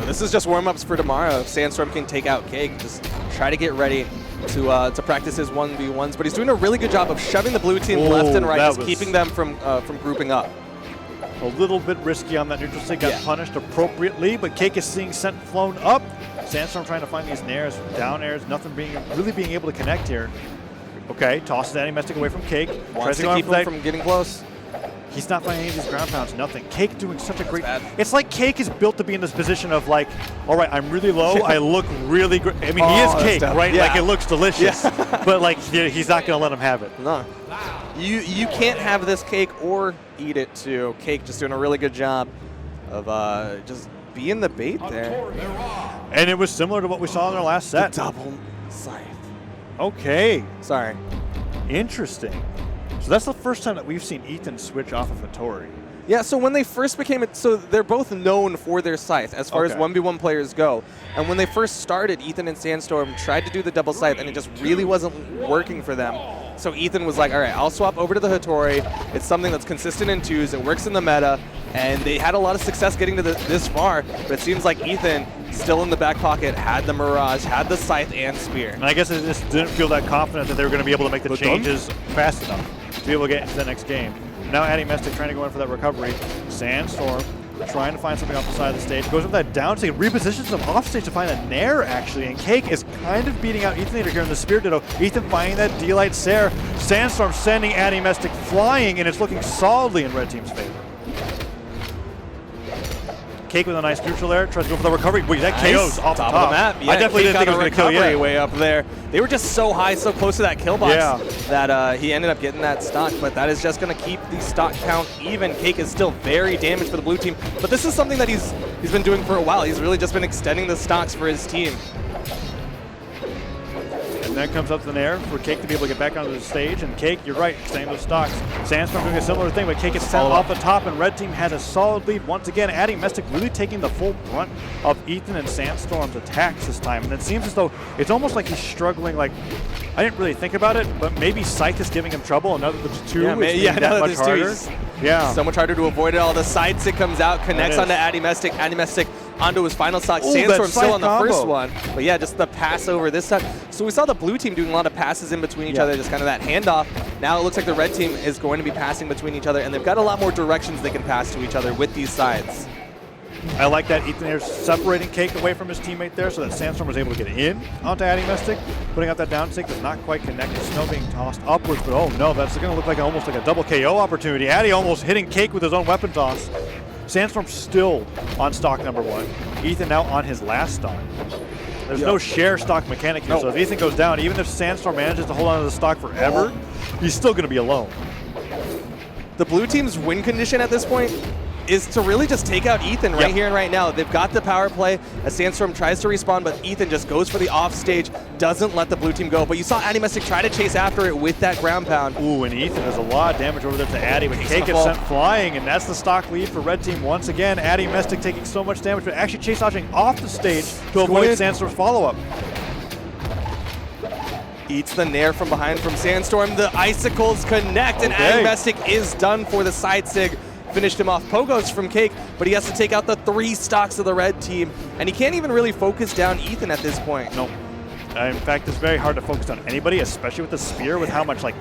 Speaker 1: This is just warm-ups for tomorrow. If Sandstorm can take out Cake, just try to get ready to practice his 1v1s. But he's doing a really good job of shoving the blue team left and right, just keeping them from grouping up.
Speaker 2: A little bit risky on that neutral stick, got punished appropriately, but Cake is seeing sent flown up. Sandstorm trying to find these nairs, down airs, nothing really being able to connect here. Okay, tosses Addy Mystic away from Cake.
Speaker 1: Wants to keep him from getting close.
Speaker 2: He's not finding any of these ground pounds, nothing. Cake doing such a great... It's like Cake is built to be in this position of like, all right, I'm really low, I look really great. I mean, he is Cake, right? Yeah. Like, it looks delicious. But like, he's not going to let him have it.
Speaker 1: No. You can't have this Cake or eat it too. Cake just doing a really good job of just being the bait there.
Speaker 2: And it was similar to what we saw in our last set.
Speaker 1: The double Scythe.
Speaker 2: Okay.
Speaker 1: Sorry.
Speaker 2: Interesting. So that's the first time that we've seen Ethan switch off of Hattori.
Speaker 1: Yeah, so when they first became it, so they're both known for their Scythe as far as 1v1 players go. And when they first started, Ethan and Sandstorm tried to do the double Scythe, and it just really wasn't working for them. So Ethan was like, all right, I'll swap over to the Hattori. It's something that's consistent in twos. It works in the meta. And they had a lot of success getting to this far. But it seems like Ethan, still in the back pocket, had the Mirage, had the Scythe and Spear.
Speaker 2: And I guess it just didn't feel that confident that they were going to be able to make the changes fast enough to be able to get into the next game. Now Addy Mystic trying to go in for that recovery. Sandstorm trying to find something off the side of the stage. Goes with that down stage, repositions him off stage to find a Nair, actually. And Cake is kind of beating out Ethan here in the Spear Ditto. Ethan finding that D-Light Sair. Sandstorm sending Addy Mystic flying, and it's looking solidly in Red Team's favor. Cake with a nice neutral there, tries to go for the recovery. Wait, that KO's off the top.
Speaker 1: Of the map. Yeah,
Speaker 2: I definitely didn't think it was going to kill yet.
Speaker 1: Way up there. They were just so high, so close to that kill box that he ended up getting that stock, but that is just going to keep the stock count even. Cake is still very damaged for the blue team, but this is something that he's been doing for a while. He's really just been extending the stocks for his team.
Speaker 2: And then comes up the Nair for Cake to be able to get back onto the stage. And Cake, you're right, extending those stocks. Sandstorm doing a similar thing, but Cake is sent off the top, and Red Team has a solid lead once again. Addy Mystic really taking the full brunt of Ethan and Sandstorm's attacks this time. And it seems as though it's almost like he's struggling. Like, I didn't really think about it, but maybe Scythe is giving him trouble. And now that there's two, it's that much harder.
Speaker 1: So much harder to avoid it all. The side stick comes out, connects onto Addy Mystic. Addy Mystic onto his final stock. Sandstorm still on the first one. But yeah, just the pass over this time. So we saw the blue team doing a lot of passes in between each other, just kind of that handoff. Now it looks like the red team is going to be passing between each other, and they've got a lot more directions they can pass to each other with these sides.
Speaker 2: I like that Ethan is separating Cake away from his teammate there so that Sandstorm was able to get in onto Addy Mystic. Putting out that down stick does not quite connect. Snow being tossed upwards, but oh no, that's going to look like almost like a double KO opportunity. Addy almost hitting Cake with his own weapon toss. Sandstorm still on stock number one. Ethan now on his last stock. There's no share stock mechanic here, so if Ethan goes down, even if Sandstorm manages to hold on to the stock forever, he's still going to be alone.
Speaker 1: The blue team's win condition at this point is to really just take out Ethan right here and right now. They've got the power play as Sandstorm tries to respawn, but Ethan just goes for the off stage, doesn't let the blue team go. But you saw Addy Mystic try to chase after it with that ground pound.
Speaker 2: Ooh, and Ethan does a lot of damage over there to Addy, but Cake is sent flying, and that's the stock lead for Red Team once again. Addy Mystic taking so much damage, but actually chase dodging off the stage to avoid Sandstorm's follow-up.
Speaker 1: Eats the Nair from behind from Sandstorm. The icicles connect, and Addy Mystic is done for the side sig. Finished him off. Pogos from Cake, but he has to take out the 3 stocks of the red team, and he can't even really focus down Ethan at this point.
Speaker 2: Nope. In fact, it's very hard to focus on anybody, especially with the spear, with how much like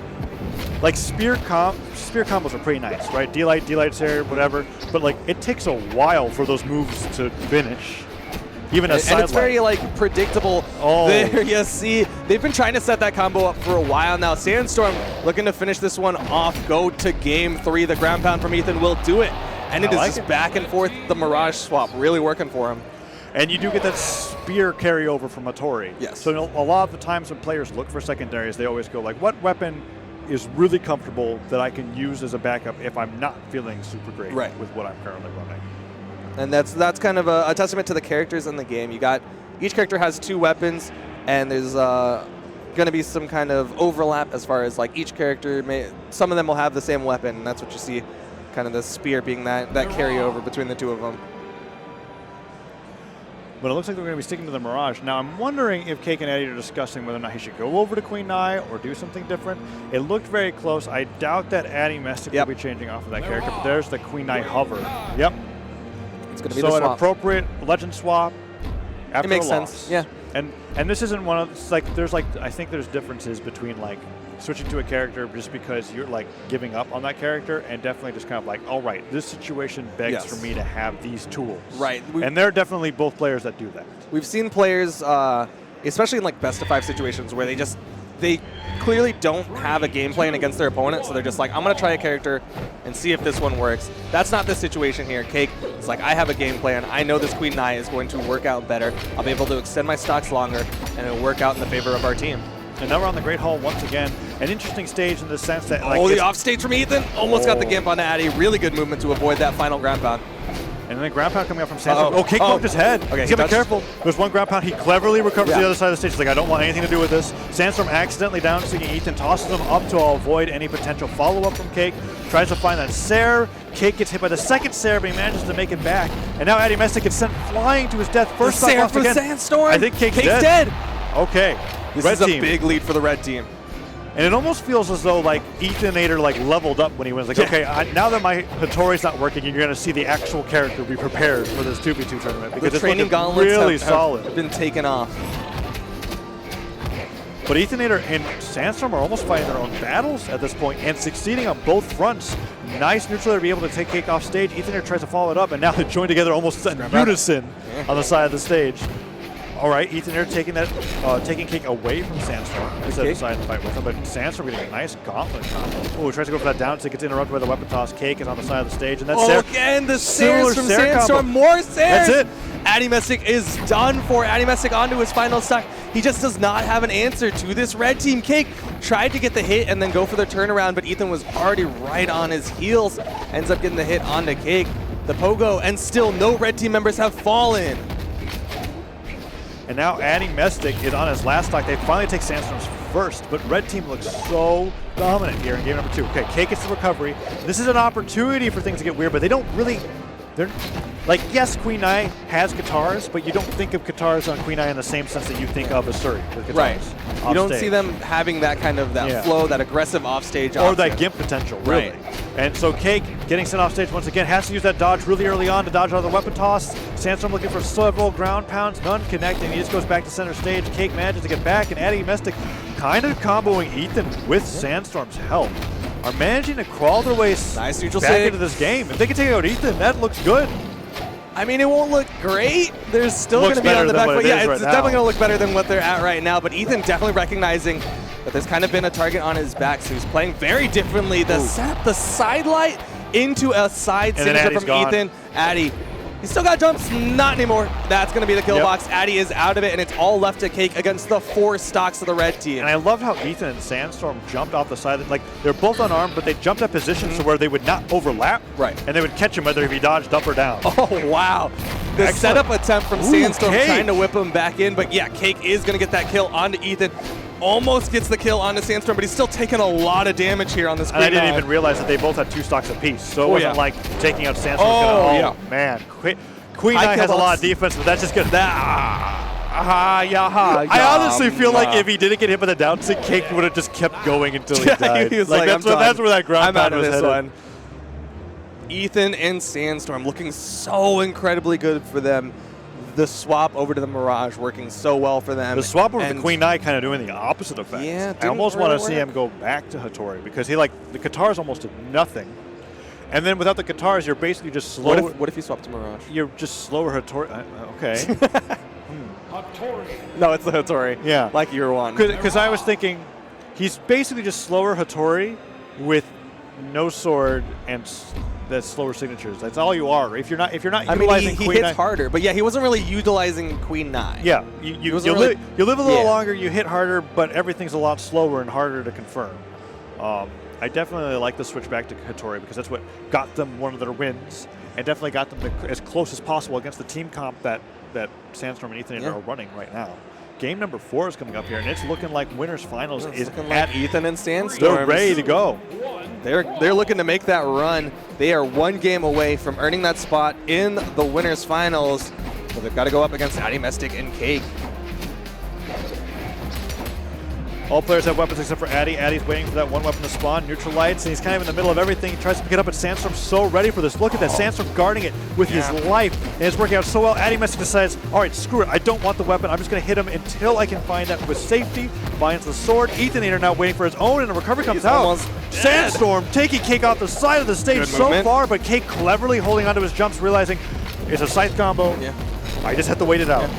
Speaker 2: spear combos are pretty nice, right? D-Light, Sair, whatever, but like it takes a while for those moves to finish. Even a
Speaker 1: and it's very predictable. There you see, they've been trying to set that combo up for a while now. Sandstorm looking to finish this one off. Go to game 3. The ground pound from Ethan will do it, and it is just back and forth. The Mirage swap really working for him.
Speaker 2: And you do get that spear carryover from Hattori.
Speaker 1: Yes.
Speaker 2: So a lot of the times when players look for secondaries, they always go like, what weapon is really comfortable that I can use as a backup if I'm not feeling super great with what I'm currently running.
Speaker 1: And that's kind of a testament to the characters in the game. You got, each character has 2 weapons, and there's going to be some kind of overlap as far as each character some of them will have the same weapon, and that's what you see, kind of the spear being that carryover between the 2 of them.
Speaker 2: But it looks like they're going to be sticking to the Mirage. Now I'm wondering if Cake and Addy are discussing whether or not he should go over to Queen Nai or do something different. It looked very close. I doubt that Addy Mystic will be changing off of that character, but there's the Queen Nai hover. Yep.
Speaker 1: It's going to be
Speaker 2: so
Speaker 1: the swap.
Speaker 2: An appropriate legend swap after
Speaker 1: it makes
Speaker 2: a loss.
Speaker 1: sense. Yeah.
Speaker 2: And this isn't one of, it's like, there's like, I think there's differences between like switching to a character just because you're like giving up on that character, and definitely just kind of like, all right, this situation begs for me to have these tools.
Speaker 1: Right.
Speaker 2: And there are definitely both players that do that.
Speaker 1: We've seen players, especially in like best of 5 situations, where they clearly don't have a game plan against their opponent, so they're just like, I'm going to try a character and see if this one works. That's not the situation here. Cake is like, I have a game plan. I know this Queen Nai is going to work out better. I'll be able to extend my stocks longer, and it'll work out in the favor of our team.
Speaker 2: And now we're on the Great Hall once again. An interesting stage in the sense that, like,
Speaker 1: the off stage from Ethan. Almost got the Gimp onto Addy. Really good movement to avoid that final ground pound.
Speaker 2: And then ground pound coming up from Sandstorm. Cake poked his head.
Speaker 1: Okay,
Speaker 2: he's got to be careful. There's one ground pound. He cleverly recovers to the other side of the stage. He's like, I don't want anything to do with this. Sandstorm accidentally down singing Ethan, tosses him up to avoid any potential follow-up from Cake. Tries to find that Sair. Cake gets hit by the second Sair, but he manages to make it back. And now Addy Mestic gets sent flying to his death. First stock lost again.
Speaker 1: Sandstorm.
Speaker 2: I think Cake's
Speaker 1: dead.
Speaker 2: Okay.
Speaker 1: This
Speaker 2: red
Speaker 1: is a
Speaker 2: team.
Speaker 1: big lead for the red team.
Speaker 2: And it almost feels as though like Ethonator like leveled up when he wins. Like, okay, now that my Hattori's not working, you're going to see the actual character be prepared for this 2v2 tournament because
Speaker 1: the
Speaker 2: it's
Speaker 1: training gauntlets
Speaker 2: really solid.
Speaker 1: have been taken off.
Speaker 2: But Ethonator and Sandstorm are almost fighting their own battles at this point and succeeding on both fronts. Nice neutral to be able to take Cake off stage. Ethonator tries to follow it up, and now they join together almost in unison on the side of the stage. All right, Ethonator taking Cake away from Sandstorm instead of deciding to fight with him, but Sandstorm getting a nice gauntlet combo. Oh, tries to go for that down, so it gets interrupted by the weapon toss. Cake is on the side of the stage, and that's
Speaker 1: again, the Sairs from Sandstorm. More Sairs.
Speaker 2: That's it.
Speaker 1: Addy Mestic is done for. Addy Mestic onto his final stock. He just does not have an answer to this red team. Cake tried to get the hit and then go for the turnaround, but Ethan was already right on his heels. Ends up getting the hit onto Cake. The pogo, and still no red team members have fallen.
Speaker 2: And now Addy Mestic is on his last stock. They finally take Sandstorm's first, but red team looks so dominant here in game number 2. Okay, Cake gets the recovery. This is an opportunity for things to get weird, but they don't really, they're, like, yes, Queen Nai has guitars, but you don't think of guitars on Queen Nai in the same sense that you think of Asuri with guitars.
Speaker 1: Right. You don't see them having that kind of flow, that aggressive offstage option.
Speaker 2: Or that gimp potential, really. Right. And so Cake getting sent off stage once again, has to use that dodge really early on to dodge out of the weapon toss. Sandstorm looking for several ground pounds, none connecting. He just goes back to center stage. Cake manages to get back, and Addy Mestic kind of comboing Ethan with Sandstorm's help. Are managing to crawl their way
Speaker 1: nice neutral
Speaker 2: back
Speaker 1: save
Speaker 2: into this game. If they can take out Ethan, that looks good.
Speaker 1: I mean, it won't look great. There's still going to be on the back, but yeah, it's definitely going to look better than what they're at right now. But Ethan definitely recognizing that there's kind of been a target on his back, so he's playing very differently. The setup, the side light into a side signature from Ethan. Addy, he's still got jumps, not anymore. That's going to be the kill box. Addy is out of it, and it's all left to Cake against the 4 stocks of the red team.
Speaker 2: And I love how Ethan and Sandstorm jumped off the side. Like, they're both unarmed, but they jumped at positions to where they would not overlap.
Speaker 1: Right.
Speaker 2: And they would catch him whether if he dodged up or down.
Speaker 1: Oh, wow. The setup attempt from Sandstorm trying to whip him back in, but yeah, Cake is going to get that kill onto Ethan. Almost gets the kill onto Sandstorm, but he's still taking a lot of damage here on this Queen Nai.
Speaker 2: And I didn't even realize that they both had 2 stocks apiece, so it wasn't like taking out Sandstorm. Man. Queen Nai has a lot of defense, but that's just good. I honestly feel like if he didn't get hit by the down stick, Cake would have just kept going until he died.
Speaker 1: He was like,
Speaker 2: that's where that ground pound was headed.
Speaker 1: One. Ethan and Sandstorm looking so incredibly good for them. The swap over to the Mirage working so well for them.
Speaker 2: The swap over to Queen Nai kind of doing the opposite effect.
Speaker 1: Yeah,
Speaker 2: I almost want to see him go back to Hattori because he the guitars almost did nothing. And then without the guitars, you're basically just slow.
Speaker 1: What if you swap to Mirage?
Speaker 2: You're just slower Hattori. Okay.
Speaker 5: Hattori.
Speaker 1: No, it's the Hattori.
Speaker 2: Yeah.
Speaker 1: Like you were one.
Speaker 2: Because I was thinking he's basically just slower Hattori with no sword and the slower signatures. That's all you are. If you're not utilizing
Speaker 1: he
Speaker 2: Queen
Speaker 1: hits
Speaker 2: Nai,
Speaker 1: harder, but yeah, he wasn't really utilizing Queen Nai.
Speaker 2: Yeah, you live a little longer, you hit harder, but everything's a lot slower and harder to confirm. I definitely like the switch back to Hattori because that's what got them one of their wins and definitely got them as close as possible against the team comp that Sandstorm and Ethan are running right now. Game number 4 is coming up here, and it's looking like winners finals is at
Speaker 1: Ethan and Sandstorm.
Speaker 2: They're ready to go.
Speaker 1: They're looking to make that run. They are 1 game away from earning that spot in the winners finals. So they've got to go up against Addy Mestic and Cake.
Speaker 2: All players have weapons except for Addy. Addy's waiting for that one weapon to spawn. Neutral lights, and he's kind of in the middle of everything. He tries to pick it up, but Sandstorm's so ready for this. Look at that, Sandstorm guarding it with his life, and it's working out so well. Addy Mestic decides, all right, screw it. I don't want the weapon. I'm just going to hit him until I can find that with safety. Finds the sword. Ethonator now waiting for his own, and the recovery comes out. Sandstorm taking Cake off the side of the stage so far, but Cake cleverly holding onto his jumps, realizing it's a Scythe combo. Yeah. I just have to wait it out.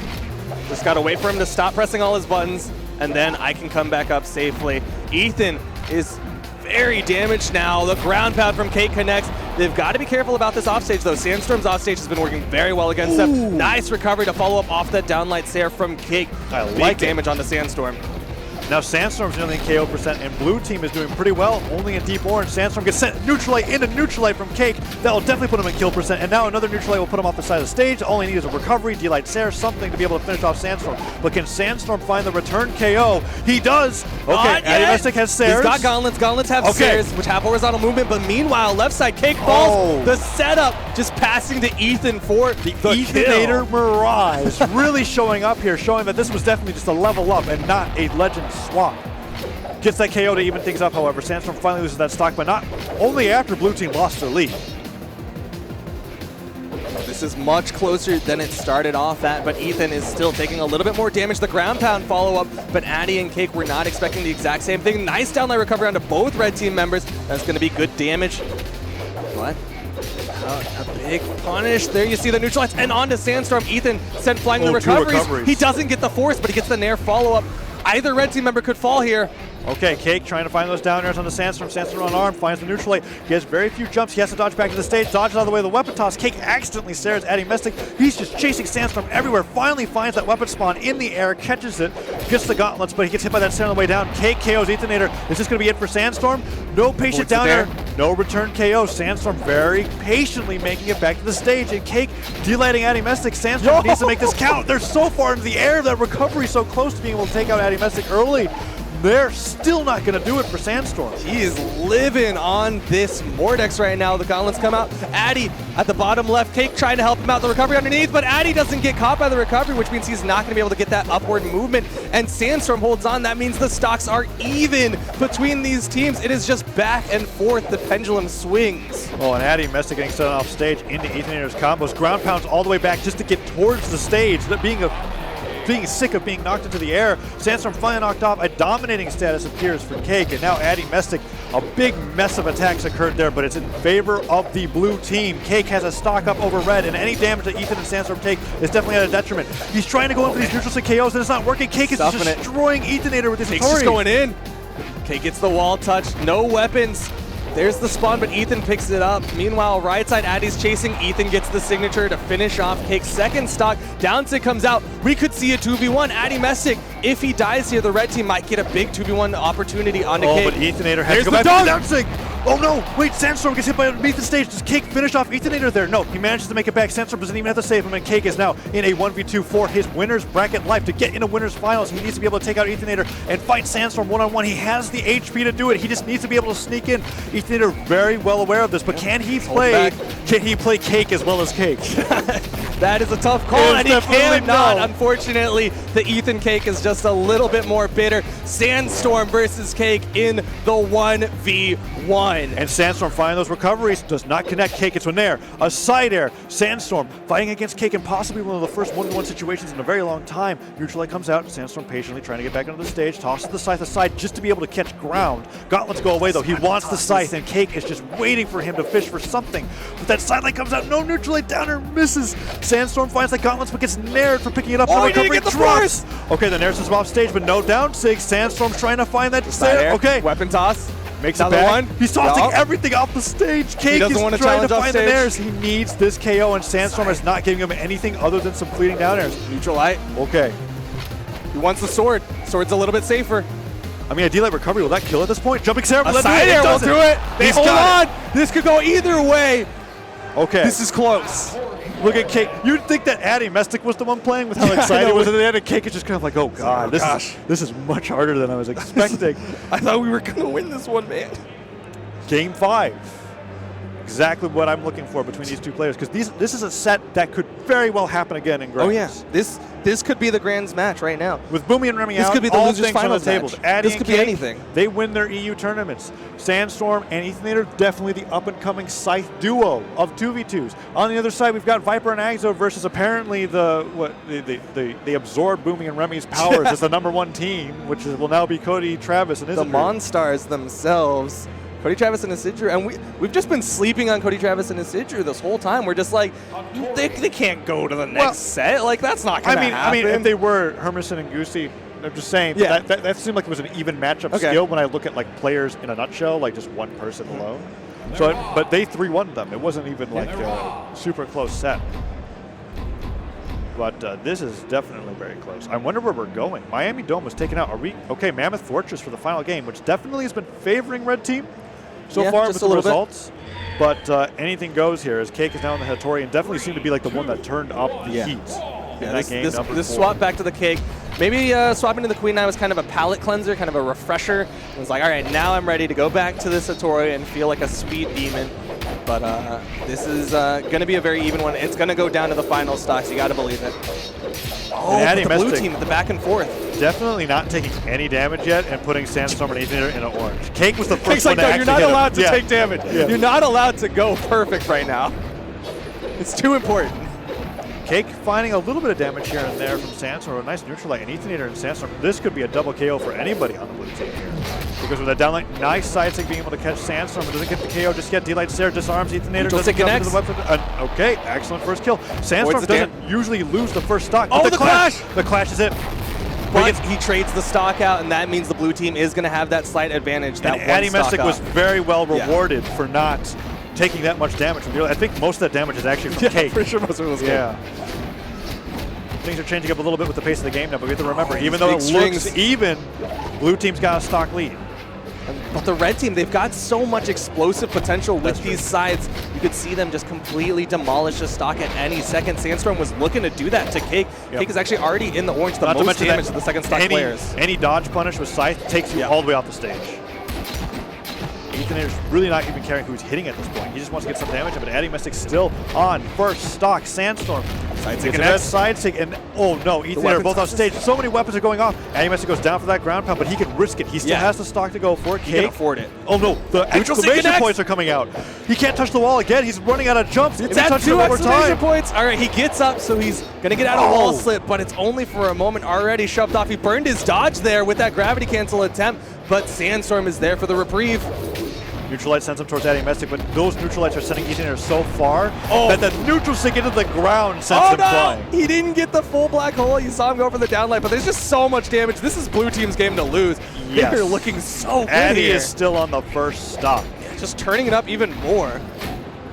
Speaker 1: Just got to wait for him to stop pressing all his buttons, and then I can come back up safely. Ethan is very damaged now. The ground pound from Cake connects. They've got to be careful about this offstage, though. Sandstorm's offstage has been working very well against them. Nice recovery to follow up off that downlight Sair from Cake. Big damage on the Sandstorm.
Speaker 2: Now Sandstorm's nearly in KO percent, and blue team is doing pretty well, only in deep orange. Sandstorm gets sent Neutralite into Neutralite from Cake. That will definitely put him in kill percent, and now another Neutralite will put him off the side of the stage. All he needs is a recovery, D-Light Sair, something to be able to finish off Sandstorm. But can Sandstorm find the return KO? He does! Okay, Addy Mestic has Sairs.
Speaker 1: He's got Gauntlets. Gauntlets have Sairs, which have horizontal movement, but meanwhile, left side, Cake falls. The setup, just passing to Ethan for the
Speaker 2: Ethonator Mirage really showing up here, showing that this was definitely just a level up and not a legend swap. Gets that KO to even things up, however. Sandstorm finally loses that stock, but not only after blue team lost their lead.
Speaker 1: This is much closer than it started off at, but Ethan is still taking a little bit more damage. The ground pound follow-up, but Addy and Cake were not expecting the exact same thing. Nice downlight recovery onto both red team members. That's going to be good damage. What? A big punish. There you see the neutralize, and onto Sandstorm. Ethan sent flying the recoveries. He doesn't get the force, but he gets the nair follow-up. Either red team member could fall here.
Speaker 2: Okay, Cake trying to find those down airs on the Sandstorm. Sandstorm unarmed, finds the Neutralite. He has very few jumps. He has to dodge back to the stage, dodges out of the way of the weapon toss. Cake accidentally stares at Addy Mestic. He's just chasing Sandstorm everywhere. Finally finds that weapon spawn in the air, catches it, gets the gauntlets, but he gets hit by that Sair on the way down. Cake KOs Ethonator. Is this going to be it for Sandstorm? No patient down air, no return KO. Sandstorm very patiently making it back to the stage, and Cake delighting Addy Mestic. Sandstorm needs to make this count. They're so far into the air. That recovery so close to being able to take out Addy Mestic early. They're still not going to do it for Sandstorm.
Speaker 1: He is living on this Mordex right now. The gauntlets come out. Addy at the bottom left. Cake trying to help him out. The recovery underneath, but Addy doesn't get caught by the recovery, which means he's not going to be able to get that upward movement. And Sandstorm holds on. That means the stocks are even between these teams. It is just back and forth. The pendulum swings.
Speaker 2: Oh, and Addy Mestic getting set off stage into Ethonator's combos. Ground pounds all the way back just to get towards the stage. That being sick of being knocked into the air. Sandstorm finally knocked off. A dominating status appears for Cake, and now Addy Mestic. A big mess of attacks occurred there, but it's in favor of the blue team. Cake has a stock up over red, and any damage that Ethan and Sandstorm take is definitely at a detriment. He's trying to go in for these neutral stick KOs, and it's not working. Cake is just destroying Ethonator with his
Speaker 1: Cake's just going in. Cake gets the wall touch. No weapons. There's the spawn, but Ethan picks it up. Meanwhile, right side, Addy's chasing. Ethan gets the signature to finish off Cake's second stock. Downstick comes out. We could see a 2v1. Addy Mestic, if he dies here, the red team might get a big 2v1 opportunity onto Cake.
Speaker 2: Oh, but Ethonator has to go back to Downstick. Oh no, wait, Sandstorm gets hit by underneath the stage. Does Cake finish off Ethonator there? No, he manages to make it back. Sandstorm doesn't even have to save him, and Cake is now in a 1v2 for his winner's bracket life. To get into winner's finals, he needs to be able to take out Ethonator and fight Sandstorm one-on-one. He has the HP to do it. He just needs to be able to sneak in. Ethonator very well aware of this, but can he play Cake as well as Cake?
Speaker 1: That is a tough call, and he cannot. Unfortunately, the Ethan Cake is just a little bit more bitter. Sandstorm versus Cake in the 1v1.
Speaker 2: And Sandstorm finding those recoveries, does not connect Cake. It's a nair, a side air. Sandstorm fighting against Cake in possibly one of the first 1v1 situations in a very long time. Neutralite comes out, Sandstorm patiently trying to get back onto the stage, tosses the Scythe aside just to be able to catch ground. Gauntlets go away though. He wants the Scythe, and Cake is just waiting for him to fish for something. But that sidelight comes out, no Neutralite down or misses. Sandstorm finds the Gauntlets but gets nared for picking it up.
Speaker 1: Oh, he didn't get the force!
Speaker 2: Okay, the nair is off stage, but no down sig. Sandstorm's trying to find that Sair. Okay.
Speaker 1: Weapon toss.
Speaker 2: Makes it back. He's tossing everything off the stage. Cake is trying to find the nairs. He needs this KO, and Sandstorm is not giving him anything other than some fleeting down airs.
Speaker 1: Neutralite.
Speaker 2: Okay.
Speaker 1: He wants the sword. Sword's a little bit safer.
Speaker 2: I mean, a D-Light recovery, will that kill at this point? Jumping Sair, will
Speaker 1: that do it? It will do it. They hold on. This could go either way.
Speaker 2: Okay.
Speaker 1: This is close.
Speaker 2: Look at Cake. You'd think that Addy Mestic was the one playing with how excited he was at the end, and Cake is just kind of like, oh god, this is much harder than I was expecting.
Speaker 1: I thought we were going to win this one, man.
Speaker 2: Game 5. exactly what I'm looking for between these two players, because this is a set that could very well happen again in Grands.
Speaker 1: Oh yeah, this could be the Grands match right now.
Speaker 2: With Boomie and Remy
Speaker 1: This
Speaker 2: out,
Speaker 1: could be the
Speaker 2: all
Speaker 1: losers
Speaker 2: things on the
Speaker 1: finals
Speaker 2: table.
Speaker 1: match.
Speaker 2: Addy
Speaker 1: This
Speaker 2: and
Speaker 1: could be
Speaker 2: Kate,
Speaker 1: anything.
Speaker 2: They win their EU tournaments. Sandstorm and Ethernator, definitely the up-and-coming Scythe duo of 2v2s. On the other side, we've got Viper and Axo versus apparently they absorbed Boomie and Remy's powers as the #1 team, which will now be Cody, Travis, and Isidre.
Speaker 1: The Monstars themselves. Cody, Travis, and Isidre, and we've just been sleeping on Cody, Travis, and Isidre this whole time. We're just like, they can't go to the next set. Like, that's not going to happen.
Speaker 2: I mean, if they were Hermon and Goosy, I'm just saying, that seemed like it was an even matchup skill when I look at like players in a nutshell, like just one person alone. So, but they 3-1'd them. It wasn't even like a super close set. But this is definitely very close. I wonder where we're going. Miami Dome was taken out. Are we okay? Mammoth Fortress for the final game, which definitely has been favoring Red Team so far with the results. But anything goes here as Cake is now in the Hattori and definitely seemed to be like the one that turned up the heat in that game.
Speaker 1: This swap back to the Cake. Maybe swapping to the Queen Eye was kind of a palate cleanser, kind of a refresher. It was like, all right, now I'm ready to go back to this Hattori and feel like a speed demon. But this is going to be a very even one. It's going to go down to the final stocks. You got to believe it. Oh,
Speaker 2: Addy
Speaker 1: the blue team, the back and forth.
Speaker 2: Definitely not taking any damage yet and putting Sandstorm and Ethernator in an orange. Cake was the first
Speaker 1: Cake's
Speaker 2: one
Speaker 1: like,
Speaker 2: to
Speaker 1: no, you're not allowed to take damage.
Speaker 2: Yeah.
Speaker 1: You're not allowed to go perfect right now. It's too important.
Speaker 2: Cake finding a little bit of damage here and there from Sandstorm. A nice neutral light. And Ethernator and Sandstorm. This could be a double KO for anybody on the blue team here. Because with that downlight, nice side stick being able to catch Sandstorm. But doesn't get the KO just yet. D-Light Sarah disarms Ethernator. Doesn't come into the weapon. Okay, excellent first kill. Sandstorm doesn't usually lose the first stock.
Speaker 1: Oh, the clash!
Speaker 2: The clash is it.
Speaker 1: But he trades the stock out, and that means the blue team is going to have that slight advantage. That
Speaker 2: and Addy Mystic was very well rewarded for not taking that much damage from the early. I think most of that damage is actually from Cake.
Speaker 1: For sure most of it was Cake.
Speaker 2: Things are changing up a little bit with the pace of the game now, but we have to remember, even though it looks even, blue team's got a stock lead.
Speaker 1: But the red team, they've got so much explosive potential with these sides. You could see them just completely demolish the stock at any second. Sandstorm was looking to do that to Cake. Cake is actually already in the orange, the most damage to the second stock players.
Speaker 2: Any dodge punish with Scythe takes you all the way off the stage. Ethernator's really not even caring who he's hitting at this point. He just wants to get some damage, but Addy Mystic's still on first stock. Sandstorm. Side stick, and oh no, Ethernator both off stage. So many weapons are going off. Addy Mystic goes down for that ground pound, but he can risk it. He still has the stock to go for it.
Speaker 1: He can afford it.
Speaker 2: Oh no, the exclamation points are coming out. He can't touch the wall again. He's running out of jumps.
Speaker 1: It's at 2 exclamation points. All right, he gets up, so he's going to get out of wall slip, but it's only for a moment. Already shoved off. He burned his dodge there with that gravity cancel attempt, but Sandstorm is there for the reprieve.
Speaker 2: Neutral light sends him towards Addy Mystic, but those neutral lights are sending Ethernator so far that the neutral stick into the ground sends him flying.
Speaker 1: He didn't get the full black hole. You saw him go for the downlight, but there's just so much damage. This is blue team's game to lose.
Speaker 2: Yes.
Speaker 1: They're looking so good
Speaker 2: Addy
Speaker 1: here.
Speaker 2: is still on the first stop.
Speaker 1: Just turning it up even more.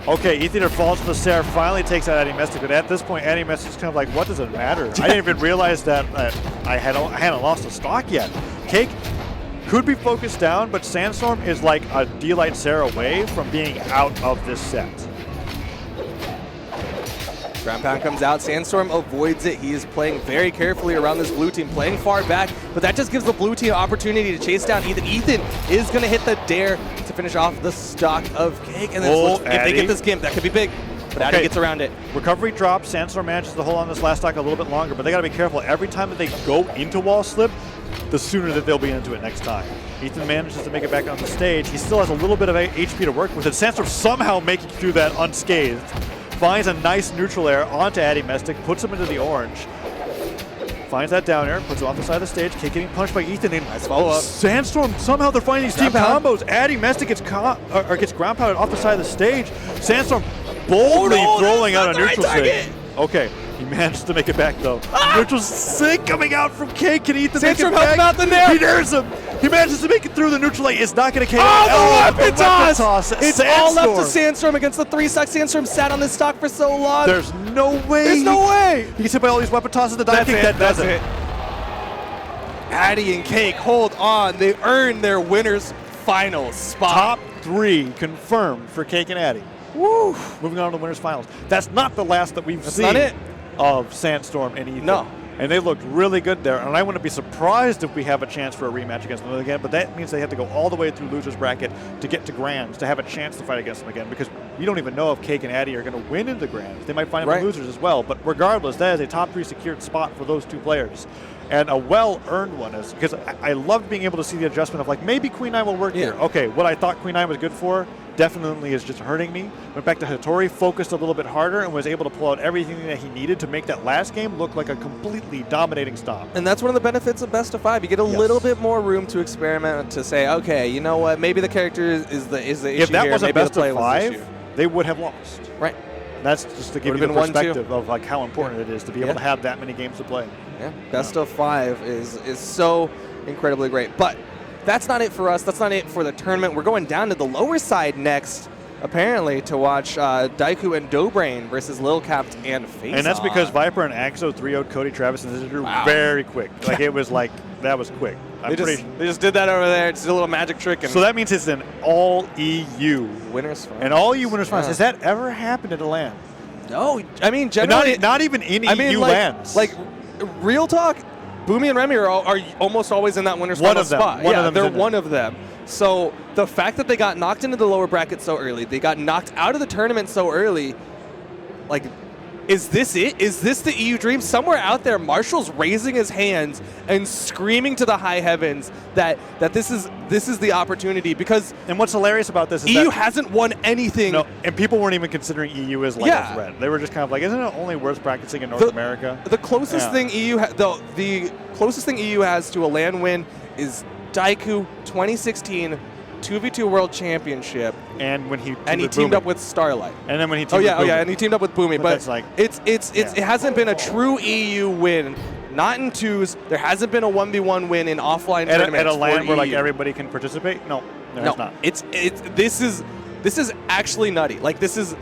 Speaker 2: Okay, Ethernator falls to the stair, finally takes out Addy Mystic, but at this point, Addy Mystic's kind of like, what does it matter? I didn't even realize that I hadn't lost a stock yet. Cake could be focused down, but Sandstorm is like a D-Light Sarah away from being out of this set.
Speaker 1: Ground pound comes out. Sandstorm avoids it. He is playing very carefully around this blue team, playing far back, but that just gives the blue team an opportunity to chase down Ethan. Ethan is going to hit the dare to finish off the stock of Cake, and if they get this gimp, that could be big. But Addy gets around it.
Speaker 2: Recovery drops. Sandstorm manages to hold on this last stock a little bit longer, but they got to be careful. Every time that they go into wall slip, the sooner that they'll be into it next time. Ethan manages to make it back on the stage. He still has a little bit of HP to work with, and Sandstorm somehow making through that unscathed. Finds a nice neutral air onto Addy Mystic, puts him into the orange. Finds that down air, puts him off the side of the stage. Cake getting punched by Ethan.
Speaker 1: Nice follow-up.
Speaker 2: Sandstorm, somehow they're finding these team combos. Addy Mystic gets ground pounded off the side of the stage. Sandstorm boldly throwing out a neutral sig. Okay. He managed to make it back though. Neutral sig coming out from Cake. Can Ethan make it back?
Speaker 1: Him out the nail.
Speaker 2: He dares him. He manages to make it through the neutral light. It's not going to KO.
Speaker 1: Oh, the weapon toss! It's
Speaker 2: Sandstorm.
Speaker 1: all left to Sandstorm against the 3-stock. Sandstorm sat on this stock for so long.
Speaker 2: There's no way.
Speaker 1: There's no way.
Speaker 2: He gets hit by all these weapon tosses. The dive kick that does it.
Speaker 1: Addy and Cake hold on. They earn their winner's finals spot.
Speaker 2: Top 3 confirmed for Cake and Addy. Woo! Moving on to the winners finals. That's not the last that we've seen.
Speaker 1: That's not it.
Speaker 2: Of Sandstorm and Ethan.
Speaker 1: No.
Speaker 2: And they looked really good there, and I wouldn't be surprised if we have a chance for a rematch against them again, but that means they have to go all the way through losers bracket to get to Grands, to have a chance to fight against them again, because we don't even know if Cake and Addy are going to win in the Grands. They might find them losers as well, but regardless, that is a top 3 secured spot for those 2 players. And a well-earned one, is because I loved being able to see the adjustment of, like, maybe Queen 9 will work here. Okay, what I thought Queen 9 was good for definitely is just hurting me. Went back to Hattori, focused a little bit harder, and was able to pull out everything that he needed to make that last game look like a completely dominating stop.
Speaker 1: And that's one of the benefits of best of 5. You get a little bit more room to experiment, to say, okay, you know what, maybe the character is the issue here.
Speaker 2: If that was a
Speaker 1: maybe
Speaker 2: best
Speaker 1: the play
Speaker 2: of
Speaker 1: was the
Speaker 2: 5,
Speaker 1: issue.
Speaker 2: they would have lost.
Speaker 1: Right.
Speaker 2: That's just to give you the perspective of, like, how important it is to be able to have that many games to play.
Speaker 1: Yeah, best of 5 is so incredibly great. But that's not it for us. That's not it for the tournament. We're going down to the lower side next, apparently, to watch Daiku and DaBrain versus LittleCap and FaceOff.
Speaker 2: And that's because Viper and Axo 3-0'd Cody, Travis, and Isidre very quick. Like, it was like, that was quick.
Speaker 1: They just did that over there. It's a little magic trick. And
Speaker 2: so that means it's an all-EU.
Speaker 1: Winners finals.
Speaker 2: An all-EU winners finals. Has that ever happened at a LAN?
Speaker 1: No. I mean, generally.
Speaker 2: Not even in EU
Speaker 1: like,
Speaker 2: LANs.
Speaker 1: Like, real talk, Boomie and Remy are almost always in that winners finals spot. They're one of them. So the fact that they got knocked into the lower bracket so early, they got knocked out of the tournament so early, like, is this it? Is this the EU dream? Somewhere out there, Marshall's raising his hands and screaming to the high heavens that this is the opportunity, because
Speaker 2: and what's hilarious about this is
Speaker 1: EU hasn't won anything.
Speaker 2: No, and people weren't even considering EU as like a threat. They were just kind of like, isn't it only worth practicing in North America?
Speaker 1: The closest thing the closest thing EU has to a LAN win is Daiku 2016 2v2 World Championship,
Speaker 2: and when he
Speaker 1: teamed up with Starlight.
Speaker 2: And then when he teamed
Speaker 1: and he teamed up with Boomie. But
Speaker 2: that's like,
Speaker 1: it hasn't been a true EU win. Not in 2s. There hasn't been a 1v1 win in offline tournaments
Speaker 2: at a LAN where
Speaker 1: EU.
Speaker 2: like everybody can participate. No, there's not.
Speaker 1: This is actually nutty. Like, this is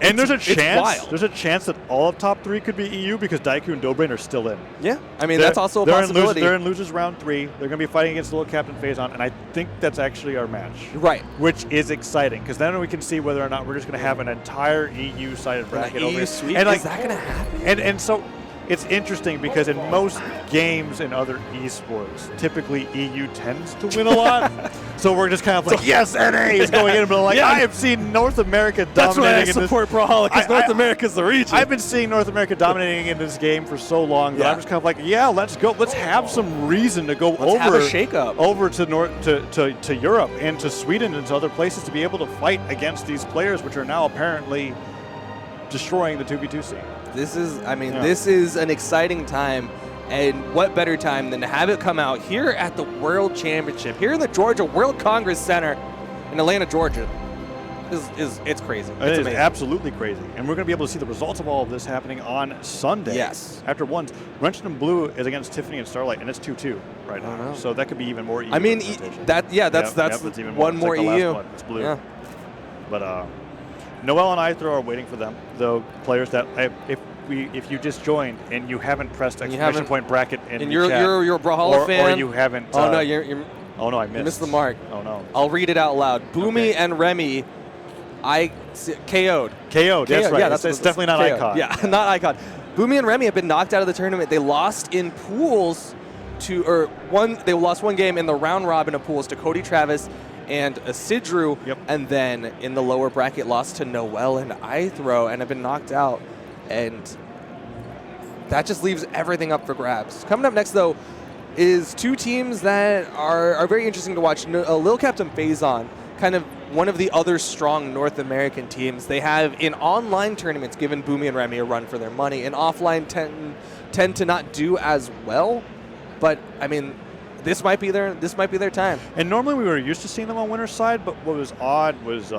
Speaker 2: and there's a chance.
Speaker 1: Wild.
Speaker 2: There's a chance that all of top 3 could be EU because Daiku and DaBrain are still in.
Speaker 1: Yeah, I mean, that's also a possibility.
Speaker 2: They're in losers round 3. They're going to be fighting against LittleCap and FaceOff, and I think that's actually our match.
Speaker 1: Right.
Speaker 2: Which is exciting because then we can see whether or not we're just going to have an entire EU-sided bracket over
Speaker 1: EU sweep.
Speaker 2: And like,
Speaker 1: is that going to happen?
Speaker 2: And so it's interesting because in most games in other esports, typically EU tends to win a lot. So we're just kind of like, yes, NA is going in, but like, I have seen North America dominating.
Speaker 1: That's why I support Brawlhalla, because North America's the region.
Speaker 2: I've been seeing North America dominating in this game for so long that I'm just kind of like, let's go. Let's have some reason to go
Speaker 1: have a shake-up.
Speaker 2: over to Europe and to Sweden and to other places to be able to fight against these players, which are now apparently destroying the 2v2 scene.
Speaker 1: This is an exciting time, and what better time than to have it come out here at the World Championship, here in the Georgia World Congress Center in Atlanta, Georgia. It's crazy. It's amazing.
Speaker 2: Absolutely crazy. And we're going to be able to see the results of all of this happening on Sunday.
Speaker 1: Yes.
Speaker 2: After ones. Wrenched and Blue is against Tiffany and Starlight, and it's 2-2 right now. So that could be even more EU.
Speaker 1: I mean, that's
Speaker 2: even
Speaker 1: one more
Speaker 2: like
Speaker 1: EU.
Speaker 2: It's blue.
Speaker 1: Yeah.
Speaker 2: But Noel and IThrow are waiting for them, though players that if you just joined and you haven't pressed exclamation point bracket in
Speaker 1: you're a Brawlhalla fan,
Speaker 2: or you haven't.
Speaker 1: Oh no, you're.
Speaker 2: Oh no, I missed.
Speaker 1: You missed the mark.
Speaker 2: Oh no.
Speaker 1: I'll read it out loud. Boomie and Remy, KO'd.
Speaker 2: KO'd. That's right.
Speaker 1: Yeah,
Speaker 2: it's definitely not Icon.
Speaker 1: Yeah, not Icon. Boomie and Remy have been knocked out of the tournament. They lost in pools they lost one game in the round robin of pools to Cody, Travis, and Isidre, and then in the lower bracket lost to Noel and IThrow and have been knocked out. And that just leaves everything up for grabs. Coming up next, though, is 2 teams that are very interesting to watch. LittleCap and FaceOff, kind of one of the other strong North American teams. They have, in online tournaments, given Boomie and Remy a run for their money. In offline, tend to not do as well. But, I mean, this might be their time.
Speaker 2: And normally we were used to seeing them on winner's side, but what was odd was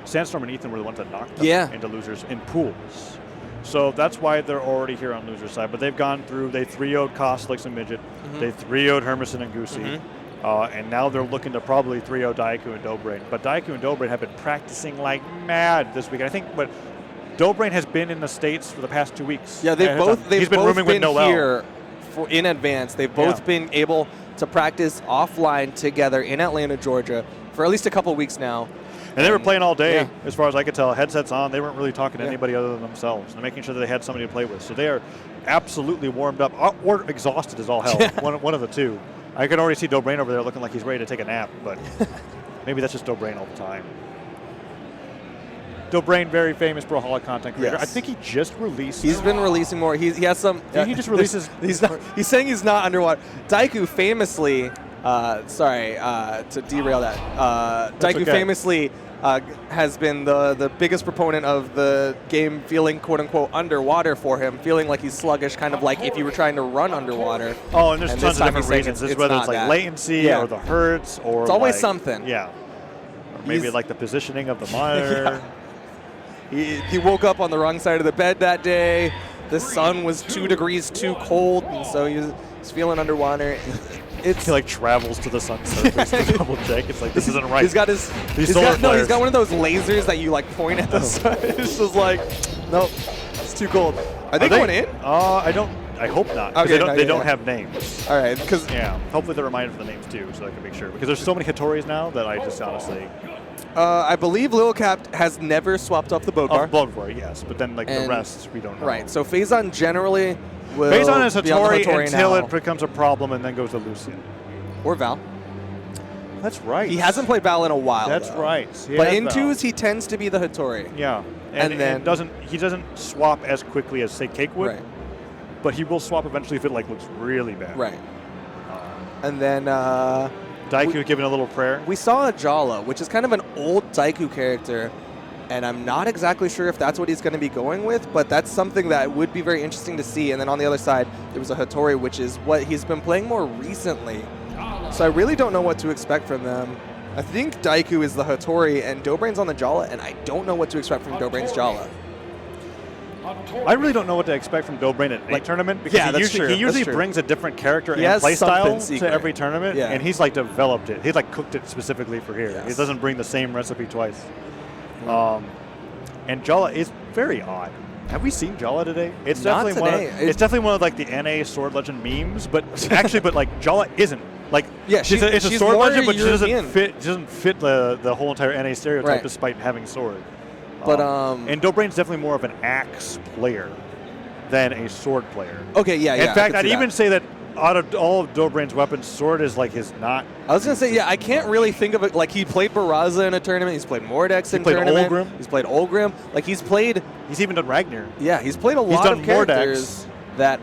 Speaker 2: Sandstorm and Ethan were the ones that knocked them into losers in pools. So that's why they're already here on loser's side. But they've gone through, they 3-0'd Costlix and Midget. They 3-0'd Hermon and Goosy. And now they're looking to probably 3-0 Daiku and DaBrain. But Daiku and DaBrain have been practicing like mad this week. I think DaBrain has been in the States for the past 2 weeks.
Speaker 1: Yeah, they've
Speaker 2: been rooming with Noel
Speaker 1: here in advance. They've both been able to practice offline together in Atlanta, Georgia for at least a couple weeks now.
Speaker 2: And they were playing all day,
Speaker 1: yeah.
Speaker 2: as far as I could tell. Headsets on. They weren't really talking to anybody other than themselves and making sure that they had somebody to play with. So they are absolutely warmed up or exhausted as all hell. One of the two. I could already see DaBrain over there looking like he's ready to take a nap, but maybe that's just DaBrain all the time. DaBrain, very famous Brawlhalla content creator.
Speaker 1: Yes.
Speaker 2: I think he just released.
Speaker 1: He's been releasing more. He has some.
Speaker 2: He just releases.
Speaker 1: He's saying he's not underwater. Daiku famously. Sorry to derail that. Daiku famously has been the biggest proponent of the game feeling quote unquote underwater for him, feeling like he's sluggish, kind of like if you were trying to run underwater.
Speaker 2: Oh, and there's tons of different reasons. Whether it's like
Speaker 1: that.
Speaker 2: latency or the hertz or
Speaker 1: it's always
Speaker 2: like,
Speaker 1: something.
Speaker 2: Yeah. Or maybe like the positioning of the monitor.
Speaker 1: He woke up on the wrong side of the bed that day. The sun was 2 degrees too cold, and so he was feeling underwater.
Speaker 2: He like travels to the sun surface to double check. It's like, this isn't right.
Speaker 1: He's got he's got one of those lasers that you like point at the sun. It's just like, nope, it's too cold. Are they going in?
Speaker 2: I hope not.
Speaker 1: Okay,
Speaker 2: they don't have names.
Speaker 1: All right, because
Speaker 2: hopefully they're reminded of the names too, so I can make sure. Because there's so many Hattoris now that I just honestly.
Speaker 1: I believe LittleCap has never swapped up the boat bar.
Speaker 2: Boat bar, yes, but then like the rest we don't know.
Speaker 1: Right. So Phazon generally will
Speaker 2: Phazon is
Speaker 1: be on the
Speaker 2: Hattori until
Speaker 1: now.
Speaker 2: it becomes a problem and then goes to Lucian.
Speaker 1: Or Val.
Speaker 2: That's right.
Speaker 1: He hasn't played Val in a while.
Speaker 2: That's
Speaker 1: though.
Speaker 2: right.
Speaker 1: But in twos, he tends to be the Hattori.
Speaker 2: Yeah, and then he doesn't swap as quickly as say Cake would.
Speaker 1: Right.
Speaker 2: But he will swap eventually if it like looks really bad.
Speaker 1: Right. And then
Speaker 2: Daiku giving a little prayer.
Speaker 1: we saw a Jala, which is kind of an old Daiku character, and I'm not exactly sure if that's what he's going to be going with, but that's something that would be very interesting to see. And then on the other side, there was a Hattori, which is what he's been playing more recently. So I really don't know what to expect from them. I think Daiku is the Hattori, and DaBrain's on the Jala, and I don't know what to expect from DaBrain's Jala.
Speaker 2: I really don't know what to expect from DaBrain at any tournament because he usually brings a different character and playstyle to every tournament, and he's like developed it. He's like cooked it specifically for here. He doesn't bring the same recipe twice. And Jala is very odd. Have we seen Jala today? It's definitely it's definitely one of like the NA Sword Legend memes, but actually, like Jala isn't. Like she's a sword legend, but she doesn't fit the whole entire NA stereotype despite having sword.
Speaker 1: But
Speaker 2: and DaBrain's definitely more of an axe player than a sword player.
Speaker 1: Okay, yeah.
Speaker 2: In fact, I'd even say that out of all of DaBrain's weapons, sword is like his not.
Speaker 1: I was gonna say, I can't really think of it. Like he played Barraza in a tournament. He's played Mordex in a tournament.
Speaker 2: Olgrim.
Speaker 1: He's played Olgrim. Like he's even done
Speaker 2: Ragnar.
Speaker 1: Yeah, he's played a lot of characters that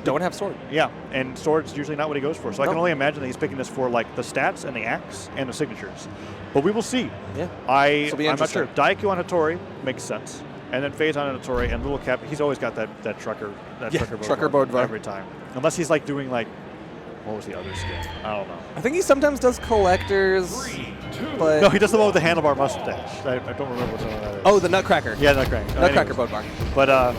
Speaker 1: don't have sword.
Speaker 2: Yeah, and sword's usually not what he goes for. So I can only imagine that he's picking this for like the stats and the axe and the signatures. But we will see.
Speaker 1: Yeah.
Speaker 2: I'm not sure. Daiku on Hattori makes sense. And then Phazon on Hattori and LittleCap, he's always got that trucker board every time. Unless he's like doing like, what was the other skin? I don't know.
Speaker 1: I think he sometimes does collectors. But
Speaker 2: no, he does the one with the handlebar mustache. I don't remember what that is.
Speaker 1: Oh, the Nutcracker.
Speaker 2: Yeah, Nutcracker.
Speaker 1: Nutcracker boat bar.
Speaker 2: But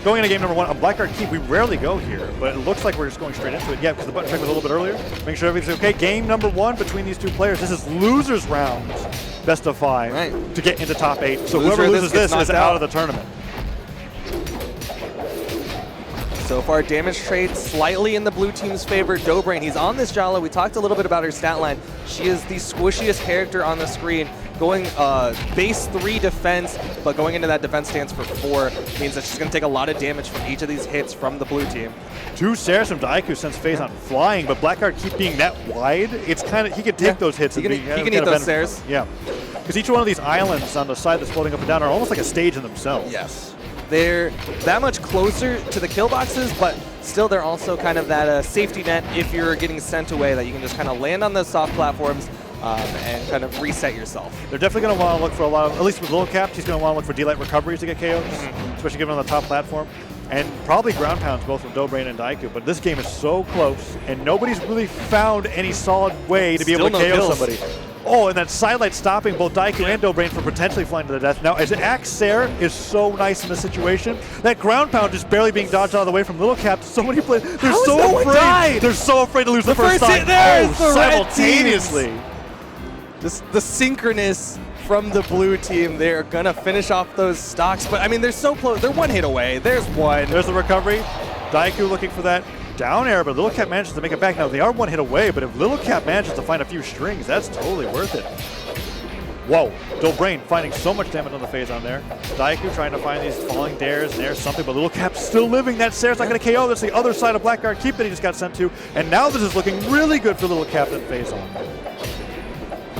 Speaker 2: going into game number 1, a Blackguard Keep, we rarely go here, but it looks like we're just going straight into it. Yeah, because the button check was a little bit earlier. Make sure everything's okay. Game number 1 between these two players. This is losers round, best of 5 to get into top 8. So whoever loses this is out of the tournament.
Speaker 1: So far, damage trade slightly in the blue team's favor. DaBrain, he's on this Jala. We talked a little bit about her stat line. She is the squishiest character on the screen. Going base 3 defense, but going into that defense stance for 4 means that she's going to take a lot of damage from each of these hits from the blue team.
Speaker 2: 2 Sares from Daiku sends Phazon flying, but Blackguard Keep being that wide, it's kind of, he can take those hits.
Speaker 1: He can eat those Sares.
Speaker 2: Yeah. Because each one of these islands on the side that's floating up and down are almost like a stage in themselves.
Speaker 1: Yes. They're that much closer to the kill boxes, but still they're also kind of that safety net if you're getting sent away, that you can just kind of land on those soft platforms and kind of reset yourself.
Speaker 2: They're definitely going to want to look for a lot of, at least with LittleCap, he's going to want to look for D-Light recoveries to get KOs, especially given on the top platform. And probably ground pounds both from DaBrain and Daiku, but this game is so close, and nobody's really found any solid way to be able to KO somebody. Oh, and that sidelight stopping both Daiku and DaBrain from potentially flying to the death. Now, as an Axe Sair is so nice in this situation, that ground pound just barely being dodged out of the way from LittleCap. So many players, they're so afraid. They're so afraid to lose the first time.
Speaker 1: Hit there is the
Speaker 2: simultaneously.
Speaker 1: Just the synchronous from the blue team. They're going to finish off those stocks, but I mean, they're so close. They're 1 hit away. There's one.
Speaker 2: There's the recovery. Daiku looking for that down air, but LittleCap manages to make it back. Now, they are 1 hit away, but if LittleCap manages to find a few strings, that's totally worth it. Whoa, DaBrain finding so much damage on the phase on there. Daiku trying to find these falling dares, and there's something, but LittleCap's still living. That Sarah's not going to KO. That's the other side of Blackguard Keep that he just got sent to, and now this is looking really good for LittleCap and phase on.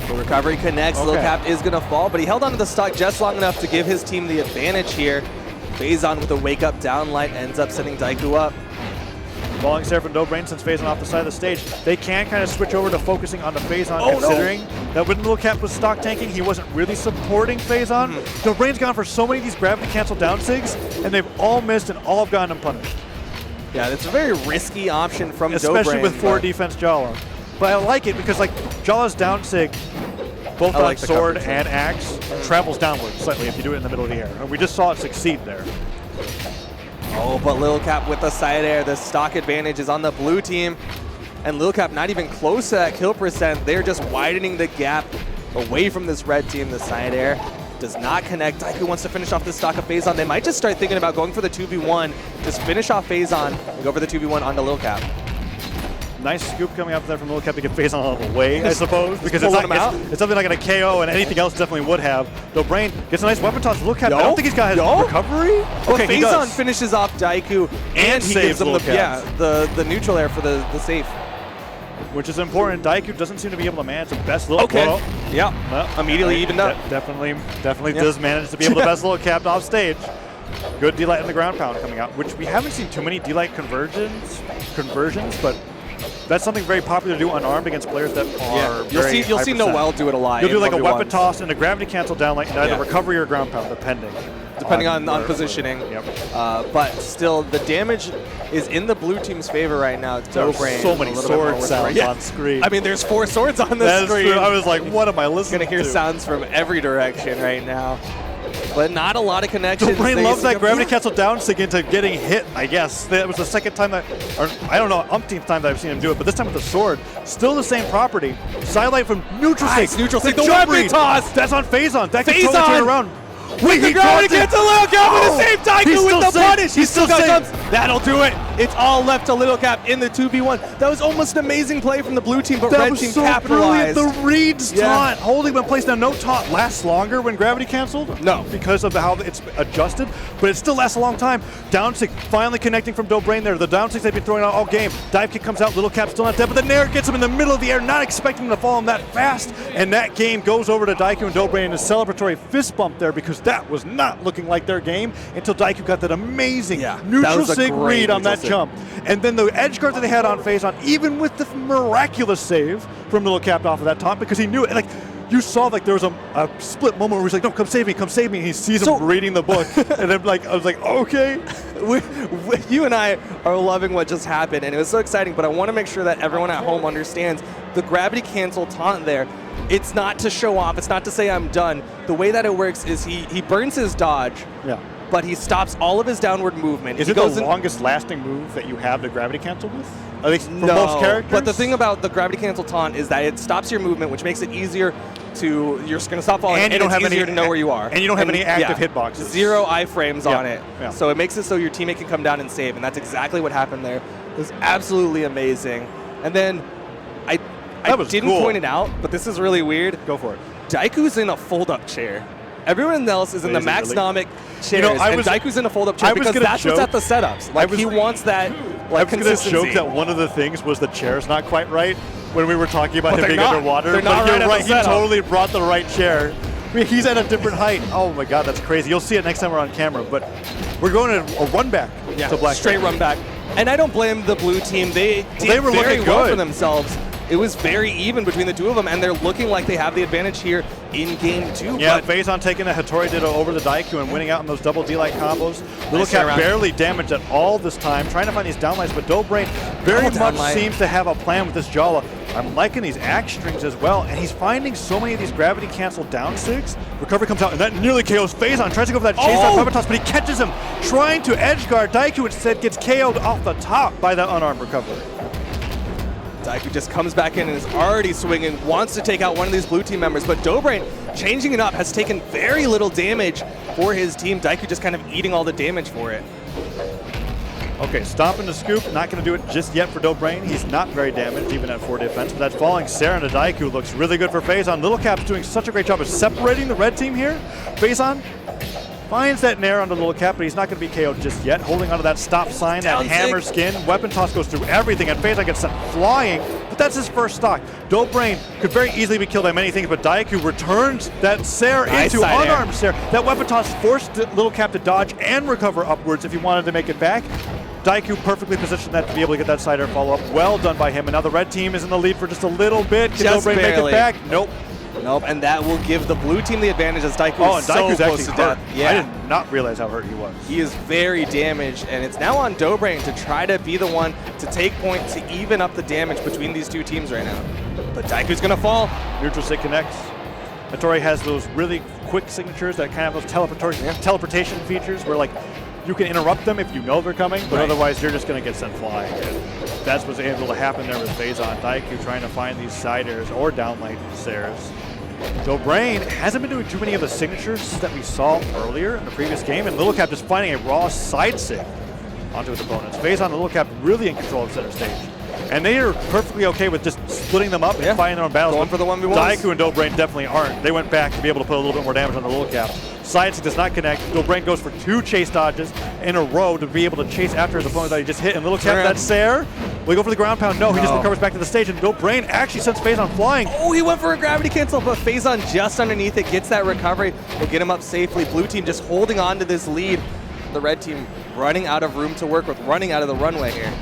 Speaker 1: The recovery connects.
Speaker 2: Okay.
Speaker 1: LittleCap is going to fall, but he held onto the stock just long enough to give his team the advantage here. Phazon with a wake-up down light ends up sending Daiku up.
Speaker 2: Falling Sarah from DaBrain since Phazon off the side of the stage. They can kind of switch over to focusing on the Phazon, considering that when LittleCap was stock tanking, he wasn't really supporting Phazon. DaBrain's gone for so many of these gravity cancel down sigs, and they've all missed and all have gotten him punished.
Speaker 1: Yeah, it's a very risky option from
Speaker 2: Especially
Speaker 1: DaBrain,
Speaker 2: with 4 defense Jala. But I like it because like Jala's down sig, both on
Speaker 1: like the
Speaker 2: sword
Speaker 1: coverage
Speaker 2: and axe, travels downward slightly if you do it in the middle of the air. And we just saw it succeed there.
Speaker 1: Oh, but LittleCap with the side air. The stock advantage is on the blue team. And LittleCap not even close to that kill percent. They're just widening the gap away from this red team. The side air does not connect. Daiku wants to finish off this stock of Phazon. They might just start thinking about going for the 2v1. Just finish off Phazon and go for the 2v1 onto LittleCap.
Speaker 2: Nice scoop coming up there from LittleCap to get Phazon out of the way, I suppose, because
Speaker 1: pulling him out.
Speaker 2: It's something like a KO, and anything else definitely would have. DaBrain gets a nice weapon toss. LittleCap, I don't think he's got his recovery.
Speaker 1: Okay,
Speaker 2: he
Speaker 1: Phazon
Speaker 2: does.
Speaker 1: finishes off Daiku and he gives
Speaker 2: saves
Speaker 1: him
Speaker 2: LittleCap.
Speaker 1: the neutral air for the save.
Speaker 2: Which is important. Daiku doesn't seem to be able to manage the best little.
Speaker 1: Okay.
Speaker 2: Well,
Speaker 1: Yeah. Immediately evened up.
Speaker 2: Definitely does manage to be able to best LittleCap off stage. Good D-Light in the ground pound coming out, which we haven't seen too many D-Light conversions, but that's something very popular to do unarmed against players that are
Speaker 1: You'll see Noel do it a lot.
Speaker 2: You'll do
Speaker 1: in
Speaker 2: like a
Speaker 1: 1v1s.
Speaker 2: weapon toss and a gravity cancel down like either recovery or ground pound, depending
Speaker 1: on positioning.
Speaker 2: Yep.
Speaker 1: But still, the damage is in the blue team's favor right now. DaBrain
Speaker 2: so many
Speaker 1: a little bit
Speaker 2: sword
Speaker 1: more with
Speaker 2: sounds
Speaker 1: the
Speaker 2: on screen.
Speaker 1: I mean, there's 4 swords on the
Speaker 2: That's
Speaker 1: screen.
Speaker 2: true. I was like, what am I listening
Speaker 1: Gonna hear
Speaker 2: to?
Speaker 1: sounds from every direction right now. But not a lot of connections.
Speaker 2: DaBrain
Speaker 1: They
Speaker 2: loves that
Speaker 1: see-
Speaker 2: gravity cancel down sig into getting hit, I guess. That was the second time that, or I don't know, umpteenth time that I've seen him do it, but this time with the sword. Still the same property. Sidelight from neutral sig.
Speaker 1: Nice, neutral sig. The
Speaker 2: jump
Speaker 1: weapon
Speaker 2: read.
Speaker 1: toss.
Speaker 2: That's on Phazon. That can
Speaker 1: Phazon.
Speaker 2: totally turn around.
Speaker 1: With the gravity cancel, LittleCap with the same Daiku with the punish.
Speaker 2: He's still
Speaker 1: got
Speaker 2: safe.
Speaker 1: jumps. That'll do it. It's all left to LittleCap in the 2v1. That was almost an amazing play from the blue team, but
Speaker 2: That
Speaker 1: red
Speaker 2: was
Speaker 1: team
Speaker 2: so
Speaker 1: capitalized.
Speaker 2: brilliant. The reads
Speaker 1: Yeah.
Speaker 2: taunt holding him in place. Now, no taunt lasts longer when gravity canceled.
Speaker 1: No.
Speaker 2: Because of how it's adjusted, but it still lasts a long time. Down sig finally connecting from DaBrain there. The down sigs they've been throwing out all game. Dive kick comes out. LittleCap still not dead, but the Nair gets him in the middle of the air, not expecting him to fall him that fast. And that game goes over to Daiku and DaBrain in a celebratory fist bump there because that was not looking like their game until Daiku got that amazing
Speaker 1: that
Speaker 2: neutral
Speaker 1: was a
Speaker 2: sig
Speaker 1: great
Speaker 2: read on
Speaker 1: neutral
Speaker 2: that
Speaker 1: sig.
Speaker 2: jump. And then the edge guard that they had on Phazon, even with the miraculous save from LittleCap off of that taunt, because he knew it. Like, you saw like there was a split moment where he's like, "No, come save me, come save me." And he sees him reading the book, and then I was like, "Okay."
Speaker 1: You and I are loving what just happened, and it was so exciting. But I want to make sure that everyone at home understands the gravity cancel taunt there. It's not to show off. It's not to say I'm done. The way that it works is he burns his dodge.
Speaker 2: Yeah.
Speaker 1: But he stops all of his downward movement.
Speaker 2: Is
Speaker 1: he
Speaker 2: it the
Speaker 1: goes in-
Speaker 2: longest lasting move that you have to gravity cancel with? At least for
Speaker 1: No,
Speaker 2: most characters?
Speaker 1: but the thing about the gravity cancel taunt is that it stops your movement, which makes it easier to, you're going to stop falling,
Speaker 2: And you don't
Speaker 1: it's
Speaker 2: have any-
Speaker 1: easier to know where you are.
Speaker 2: and you don't have any active hitboxes.
Speaker 1: 0 iframes on it.
Speaker 2: Yeah.
Speaker 1: So it makes it so your teammate can come down and save, and that's exactly what happened there. It was absolutely amazing. And then I didn't
Speaker 2: cool.
Speaker 1: point it out, but this is really weird.
Speaker 2: Go for it.
Speaker 1: Daiku's in a fold-up chair. Everyone else is in the
Speaker 2: Is it really?
Speaker 1: Maxnomic chairs,
Speaker 2: You know, I
Speaker 1: and
Speaker 2: was-
Speaker 1: Daiku's in a fold-up
Speaker 2: I
Speaker 1: chair
Speaker 2: was
Speaker 1: because
Speaker 2: gonna
Speaker 1: that's what's
Speaker 2: joke-
Speaker 1: at the setups. Like, he wants that
Speaker 2: I was going to
Speaker 1: consistency.
Speaker 2: joke that one of the things was the chair's not quite right when we were talking about
Speaker 1: But
Speaker 2: him
Speaker 1: they're
Speaker 2: being
Speaker 1: not.
Speaker 2: underwater.
Speaker 1: They're not
Speaker 2: but
Speaker 1: right
Speaker 2: you're
Speaker 1: at
Speaker 2: right.
Speaker 1: the
Speaker 2: He
Speaker 1: setup.
Speaker 2: totally brought the right chair. I mean, he's at a different height. Oh my God, that's crazy. You'll see it next time we're on camera. But we're going to a run back to Black.
Speaker 1: Straight run back. And I don't blame the blue team. They did
Speaker 2: were
Speaker 1: very
Speaker 2: looking
Speaker 1: well
Speaker 2: good.
Speaker 1: for themselves. It was very even between the two of them, and they're looking like they have the advantage here in game 2.
Speaker 2: Yeah,
Speaker 1: but
Speaker 2: Phazon taking the Hattori Ditto over the Daiku and winning out in those double D-like combos.
Speaker 1: Nice
Speaker 2: LittleCap
Speaker 1: turnaround.
Speaker 2: barely damaged at all this time, trying to find these downlights, but DaBrain very
Speaker 1: Double
Speaker 2: much
Speaker 1: downlight.
Speaker 2: seems to have a plan with this Jala. I'm liking these axe strings as well, and he's finding so many of these gravity canceled down sigs. Recovery comes out, and that nearly KOs Phazon. Tries to go for that chase on weapon toss, but he catches him, trying to edge guard. Daiku instead gets KO'd off the top by that unarmed recovery.
Speaker 1: Daiku just comes back in and is already swinging, wants to take out one of these blue team members, but DaBrain, changing it up, has taken very little damage for his team. Daiku just kind of eating all the damage for it.
Speaker 2: Okay, stomping the scoop, not going to do it just yet for DaBrain. He's not very damaged, even at 4 defense, but that's falling. Sarah into Daiku looks really good for FaceOff. LittleCap's doing such a great job of separating the red team here. FaceOff finds that nair onto LittleCap, but he's not going to be KO'd just yet. Holding onto that stop sign, that hammer skin. Weapon toss goes through everything, and FaceOff gets sent flying, but that's his first stock. DaBrain could very easily be killed by many things, but Daiku returns that Sarah into unarmed Sarah. That weapon toss forced LittleCap to dodge and recover upwards if he wanted to make it back. Daiku perfectly positioned that to be able to get that side air follow-up. Well done by him, and now the red team is in the lead for just a little bit. Can DaBrain make it back? Nope.
Speaker 1: Nope, and that will give the blue team the advantage as Daiku is so close to death.
Speaker 2: Yeah. I did not realize how hurt he was.
Speaker 1: He is very damaged, and it's now on DaBrain to try to be the one to take point to even up the damage between these two teams right now. But Daiku's going to fall.
Speaker 2: Neutral stick connects. Hattori has those really quick signatures that kind of have those teleportation features where, like, you can interrupt them if you know they're coming, but otherwise you're just going to get sent flying. And that's what's able to happen there with FaceOff. Daiku trying to find these side airs or downlight Sares. DaBrain hasn't been doing too many of the signatures that we saw earlier in the previous game, and LittleCap just finding a raw side sig onto his opponents. FaceOff and LittleCap really in control of center stage. And they are perfectly okay with just splitting them up and fighting their own battles.
Speaker 1: Going for the 1v1s.
Speaker 2: Daiku and DaBrain definitely aren't. They went back to be able to put a little bit more damage on the LittleCap. Side does not connect. DaBrain goes for 2 chase dodges in a row to be able to chase after his opponent that he just hit. And LittleCap, that's Sarah. Will he go for the ground pound? No, he just recovers back to the stage. And DaBrain actually sends FaceOff flying.
Speaker 1: Oh, he went for a gravity cancel, but FaceOff just underneath it gets that recovery. Will get him up safely. Blue team just holding on to this lead. The red team running out of room to work with, running out of the runway here.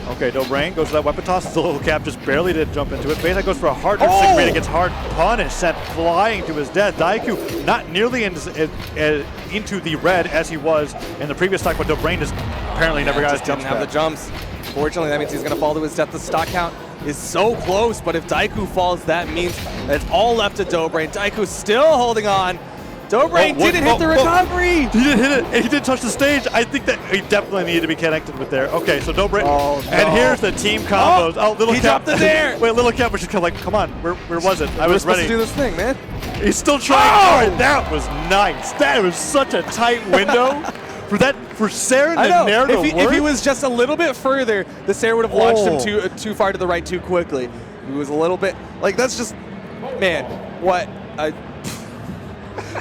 Speaker 2: Okay, DaBrain goes for that weapon toss. The LittleCap just barely did jump into it. FaceOff goes for a hard signature, gets hard punished, sent flying to his death. Daiku not nearly into the red as he was in the previous stock, but DaBrain just apparently never got his jumps back.
Speaker 1: Didn't have the jumps. Fortunately, that means he's going to fall to his death. The stock count is so close, but if Daiku falls, that means it's all left to DaBrain. Daiku's still holding on. DaBrain didn't hit the recovery.
Speaker 2: He didn't hit it, and he did touch the stage. I think that he definitely needed to be connected with there. Okay, so DaBrain, and here's the team combos. Oh, LittleCap.
Speaker 1: He dropped the dare.
Speaker 2: Wait, LittleCap was just kind of like, come on, where was it? I was ready.
Speaker 1: Supposed to do this thing, man.
Speaker 2: He's still trying. Oh, that was nice. That was such a tight window for Sarah to nair to work.
Speaker 1: If he was just a little bit further, the Sarah would have launched him too far to the right too quickly. He was a little bit like that's just, man, what a.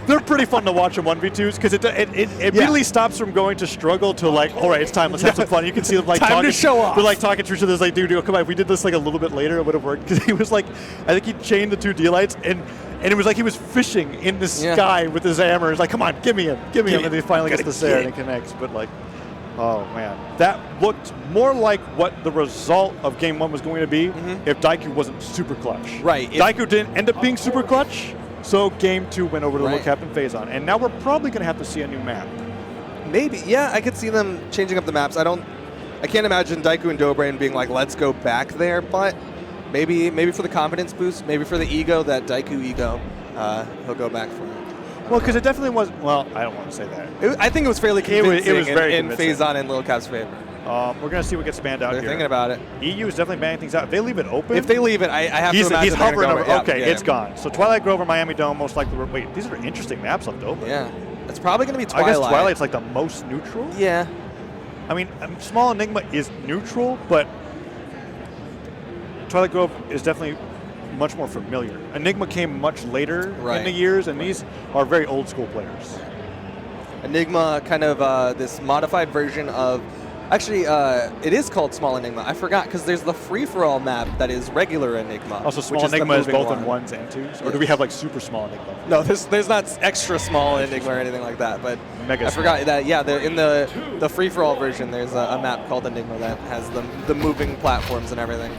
Speaker 2: They're pretty fun to watch in 1v2s because it really stops from going to struggle to like, all right, it's time, let's have some fun. You can see them like
Speaker 1: time
Speaker 2: talking.
Speaker 1: To show off.
Speaker 2: They're like talking to each other. Like, dude, come on, if we did this like a little bit later, it would have worked. Because he was like, I think he chained the 2 D-lights and it was like he was fishing in the sky with his hammer. He's like, come on, give me him. And then he finally gets the Sarah and it connects. But like, oh man, that looked more like what the result of game 1 was going to be if Daiku wasn't super clutch.
Speaker 1: Right.
Speaker 2: Daiku didn't end up being super clutch. So game 2 went over to LittleCap and FaceOff, and now we're probably going to have to see a new map.
Speaker 1: Maybe, yeah, I could see them changing up the maps. I can't imagine Daiku and DaBrain being like, let's go back there, but maybe for the confidence boost, maybe for the ego, that Daiku ego, he'll go back for it.
Speaker 2: Well, because it definitely was. Well, I don't want to say that.
Speaker 1: I think it was fairly convincing.
Speaker 2: It was very
Speaker 1: in FaceOff and LittleCap's favor.
Speaker 2: We're going to see what gets banned out here.
Speaker 1: They're thinking about it.
Speaker 2: EU is definitely banning things out. If they leave it open.
Speaker 1: If they leave it, I have to imagine
Speaker 2: he's hovering over. Okay, it's
Speaker 1: gone.
Speaker 2: gone. So Twilight Grove or Miami Dome, most likely. Wait, these are interesting maps left open.
Speaker 1: Yeah. It's probably going to be Twilight.
Speaker 2: I guess Twilight's like the most neutral.
Speaker 1: Yeah.
Speaker 2: I mean, Small Enigma is neutral, but Twilight Grove is definitely much more familiar. Enigma came much later in the years, and these are very old school players.
Speaker 1: Enigma, kind of this modified version of. Actually, it is called Small Enigma. I forgot because there's the free-for-all map that is regular Enigma.
Speaker 2: Also, Small Enigma is both in 1s and 2s? Or do we have like super small Enigma?
Speaker 1: No, there's not extra small Enigma or anything like that. But
Speaker 2: Mega
Speaker 1: I forgot that. Yeah, in the free-for-all version, there's a map called Enigma that has the moving platforms and everything.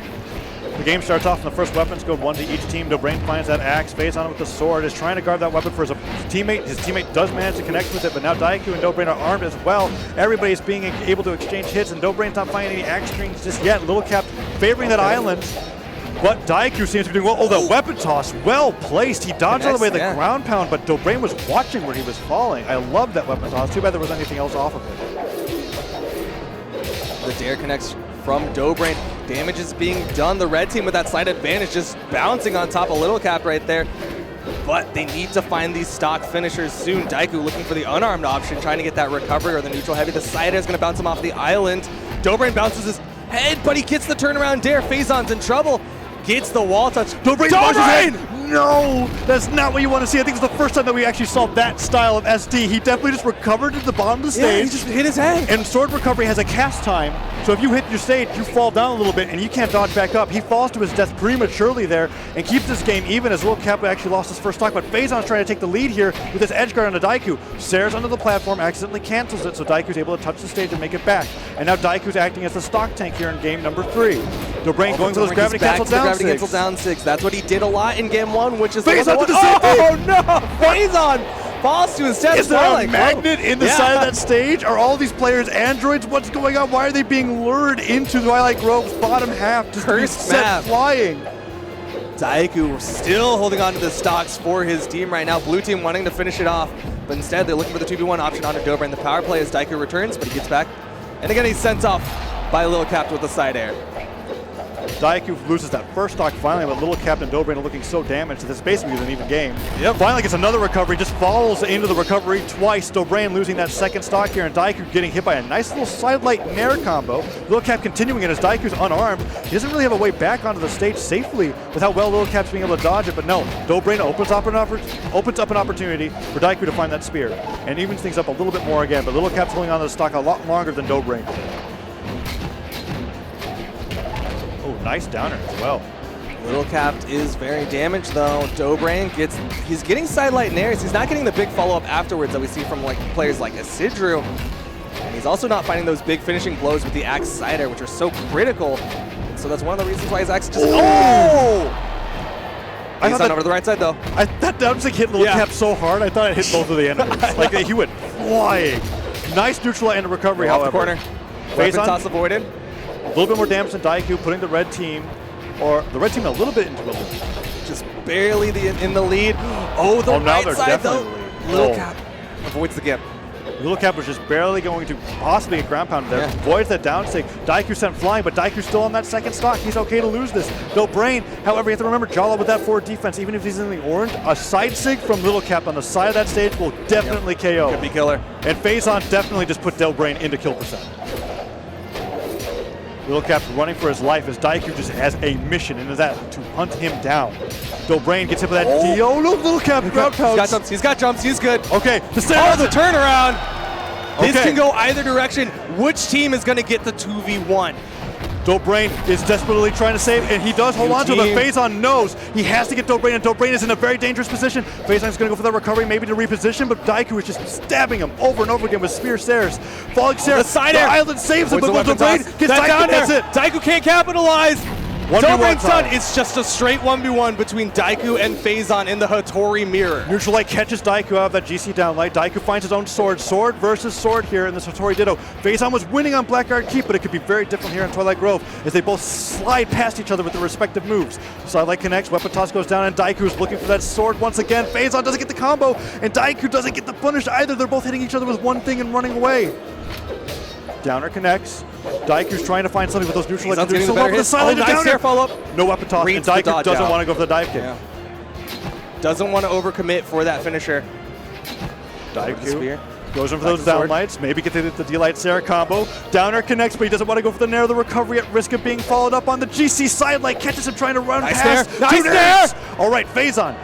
Speaker 2: The game starts off in the first weapons go 1 to each team. DaBrain finds that axe, FaceOff with the sword, is trying to guard that weapon for his teammate. His teammate does manage to connect with it, but now Daiku and DaBrain are armed as well. Everybody's being able to exchange hits, and DaBrain's not finding any axe strings just yet. LittleCap favoring that island, but Daiku seems to be doing well. Oh, the weapon toss, well placed. He dodged all the way to the ground pound, but DaBrain was watching where he was falling. I love that weapon toss. Too bad there was anything else off of it.
Speaker 1: The dare connects from DaBrain. Damage is being done. The red team with that slight advantage just bouncing on top of LittleCap right there. but they need to find these stock finishers soon. Daiku looking for the unarmed option, trying to get that recovery or the neutral heavy. The Scythe is going to bounce him off the island. DaBrain bounces his head, but he gets the turnaround dare. Phazon's in trouble. Gets the wall touch.
Speaker 2: DaBrain! No, that's not what you want to see. I think it's the first time that we actually saw that style of SD. He definitely just recovered at the bottom of the stage.
Speaker 1: Yeah, he just hit his head.
Speaker 2: And sword recovery has a cast time, so if you hit your stage, you fall down a little bit and you can't dodge back up. He falls to his death prematurely there and keeps this game even as LittleCap actually lost his first stock. But Phazon's trying to take the lead here with his edge guard on the Daiku. Sares under the platform, accidentally cancels it, so Daiku's able to touch the stage and make it back. And now Daiku's acting as the stock tank here in game number 3. DaBrain going for those gravity cancel down 6.
Speaker 1: That's what he did a lot in game 1, which is
Speaker 2: Phazon to the same thing!
Speaker 1: Oh no! Phazon falls to his death.
Speaker 2: Is there a magnet in the side of that stage? Are all these players androids? What's going on? Why are they being lured into Twilight Grove's bottom half to be set flying?
Speaker 1: Daiku still holding on to the stocks for his team right now. Blue team wanting to finish it off, but instead they're looking for the 2v1 option onto DaBrain. The power play as Daiku returns, but he gets back. And again, he's sent off by LittleCap with the side air.
Speaker 2: Daiku loses that first stock finally, but LittleCap and DaBrain are looking so damaged that this basically is an even game.
Speaker 1: Yep.
Speaker 2: Finally gets another recovery, just falls into the recovery twice. DaBrain losing that second stock here, and Daiku getting hit by a nice little sidelight nair combo. LittleCap continuing it as Daiku's unarmed. He doesn't really have a way back onto the stage safely with how well LittleCap's being able to dodge it, but no, DaBrain opens up an opportunity for Daiku to find that spear and evens things up a little bit more again, but LittleCap's holding on to the stock a lot longer than DaBrain. Nice downer as well.
Speaker 1: LittleCap is very damaged though. DaBrain he's getting sidelight nairs. He's not getting the big follow-up afterwards that we see from like players like Isidre. And he's also not finding those big finishing blows with the axe cider, which are so critical. So that's one of the reasons why his axe just He's on over to the right side though.
Speaker 2: That down stick hit LittleCap so hard, I thought it hit both of the enemies. Like he went flying. Nice neutral and recovery,
Speaker 1: off
Speaker 2: however.
Speaker 1: the corner. Weapon toss avoided.
Speaker 2: A little bit more damage than Daiku, putting the red team, or the red team a little bit into a lead.
Speaker 1: Just barely in the lead. Oh, the right side though. LittleCap avoids the gimp.
Speaker 2: LittleCap was just barely going to possibly get ground pounded there. Avoids that down stick. Daiku sent flying, but Daiku's still on that second stock. He's okay to lose this. DaBrain, however, you have to remember Jala with that forward defense, even if he's in the orange, a side sig from LittleCap on the side of that stage will definitely KO.
Speaker 1: Could be killer.
Speaker 2: And Phazon definitely just put DaBrain into kill percent. LittleCap's running for his life as Daiku just has a mission, and is that to hunt him down. DaBrain gets hit with that D. Oh no, LittleCap ground pounds.
Speaker 1: He's got jumps, he's good.
Speaker 2: Okay,
Speaker 1: the turnaround. This can go either direction. Which team is going to get the 2v1?
Speaker 2: DaBrain is desperately trying to save, and he does hold on to it, but Phazon knows he has to get DaBrain, and DaBrain is in a very dangerous position. Phazon's going to go for that recovery, maybe to reposition, but Daiku is just stabbing him over and over again with Spear Sares. Falling Sares, the island saves him, but DaBrain gets Daiku, that's it.
Speaker 1: Daiku can't capitalize. DaBrain's done. It's just a straight 1v1 between Daiku and Phazon in the Hattori mirror.
Speaker 2: Neutral Light catches Daiku out of that GC downlight. Daiku finds his own sword. Sword versus sword here in this Hattori Ditto. Phazon was winning on Blackguard Keep, but it could be very different here in Twilight Grove as they both slide past each other with their respective moves. Sidelight connects, weapon toss goes down, and Daiku is looking for that sword once again. Phazon doesn't get the combo, and Daiku doesn't get the punish either. They're both hitting each other with one thing and running away. Downer connects. Daiku's trying to find something with those neutral lights.
Speaker 1: He's getting the silent
Speaker 2: downer.
Speaker 1: Follow-up.
Speaker 2: No weapon toss, and Daiku doesn't want to go for the dive kick.
Speaker 1: Yeah. Doesn't want to overcommit for that finisher.
Speaker 2: Daiku goes in for those downlights, maybe get the D-Light Sarah combo. Downer connects, but he doesn't want to go for the nair of the recovery at risk of being followed up on the GC sidelight. Catches him trying to run past.
Speaker 1: Nice nair!
Speaker 2: All right, Phazon.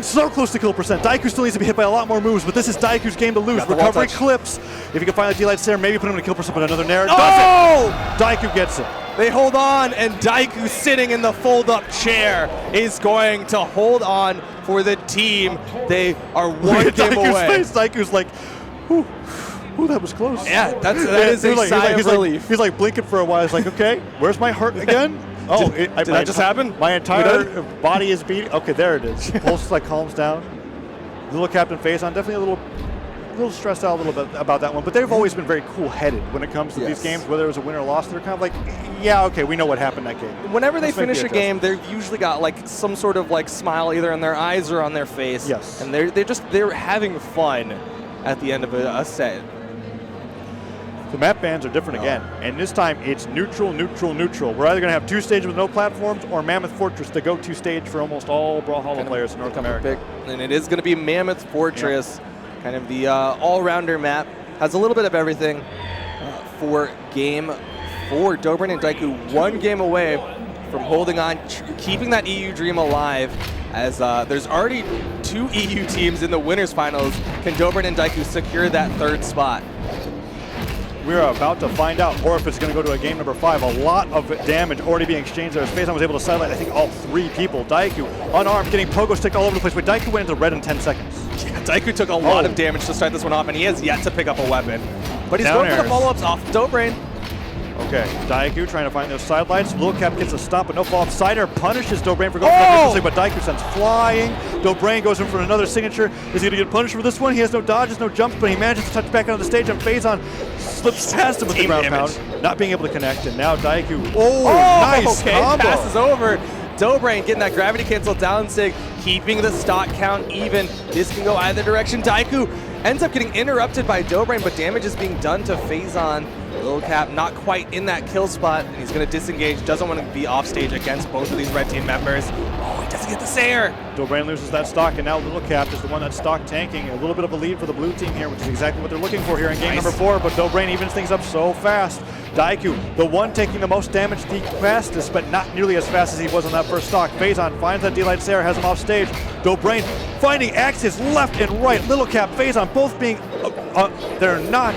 Speaker 2: So close to kill percent. Daiku still needs to be hit by a lot more moves, but this is Daiku's game to lose. Recovery clips. If he can find the D-Light Sarah, maybe put him in a kill percent, but another nair. Daiku gets it.
Speaker 1: They hold on, and Daiku sitting in the fold-up chair is going to hold on for the team. They are one game away.
Speaker 2: Daiku's like, whew, that was close.
Speaker 1: Yeah, that is a sigh of relief.
Speaker 2: He's like blinking for a while. He's like, okay, where's my heart again? Oh,
Speaker 1: did that just happen?
Speaker 2: My entire body is beating. Okay, there it is. Pulse like calms down. LittleCap and Phazon definitely a little stressed out a little bit about that one, but they've always been very cool-headed when it comes to these games, whether it was a win or loss. They're kind of like, yeah, okay, we know what happened that game.
Speaker 1: Whenever they finish a game, they've usually got like some sort of like smile either in their eyes or on their face.
Speaker 2: Yes.
Speaker 1: And they're having fun at the end of a set.
Speaker 2: The map bans are different again, and this time it's neutral, neutral, neutral. We're either going to have 2 stages with no platforms or Mammoth Fortress, the go-to stage for almost all Brawlhalla players in North America.
Speaker 1: And it is going to be Mammoth Fortress, kind of the all-rounder map. Has a little bit of everything for Game 4. DaBrain and Daiku 1 game away from holding on, keeping that EU dream alive, as there's already 2 EU teams in the winners finals. Can DaBrain and Daiku secure that 3rd spot?
Speaker 2: We're about to find out, or if it's going to go to a game number 5. A lot of damage already being exchanged there. As FaceOff was able to sidelight, I think, all 3 people. Daiku, unarmed, getting pogo sticked all over the place, but Daiku went into red in 10 seconds.
Speaker 1: Yeah, Daiku took a lot of damage to start this one off, and he has yet to pick up a weapon. But he's going for the follow-ups off DaBrain.
Speaker 2: Okay, Daiku trying to find those sidelights. LittleCap gets a stop, but no follow-up. Sider punishes DaBrain for going for the but Daiku sends flying. DaBrain goes in for another signature. Is he going to get punished for this one? He has no dodges, no jumps, but he manages to touch back onto the stage, and FaceOff slips past him with the ground pound, not being able to connect, and now Daiku, nice combo.
Speaker 1: Passes over. DaBrain getting that gravity cancel down sig, keeping the stock count even. This can go either direction. Daiku ends up getting interrupted by DaBrain, but damage is being done to FaceOff. LittleCap not quite in that kill spot, and he's going to disengage. Doesn't want to be off stage against both of these red team members. Oh, he doesn't get the Sayer.
Speaker 2: DaBrain loses that stock, and now LittleCap is the one that's stock tanking. A little bit of a lead for the blue team here, which is exactly what they're looking for here in game number 4, but DaBrain evens things up so fast. Daiku, the one taking the most damage the fastest, but not nearly as fast as he was on that first stock. FaceOff finds that D-Light Sayer, has him off stage. DaBrain finding axes left and right. LittleCap, FaceOff both being, they're not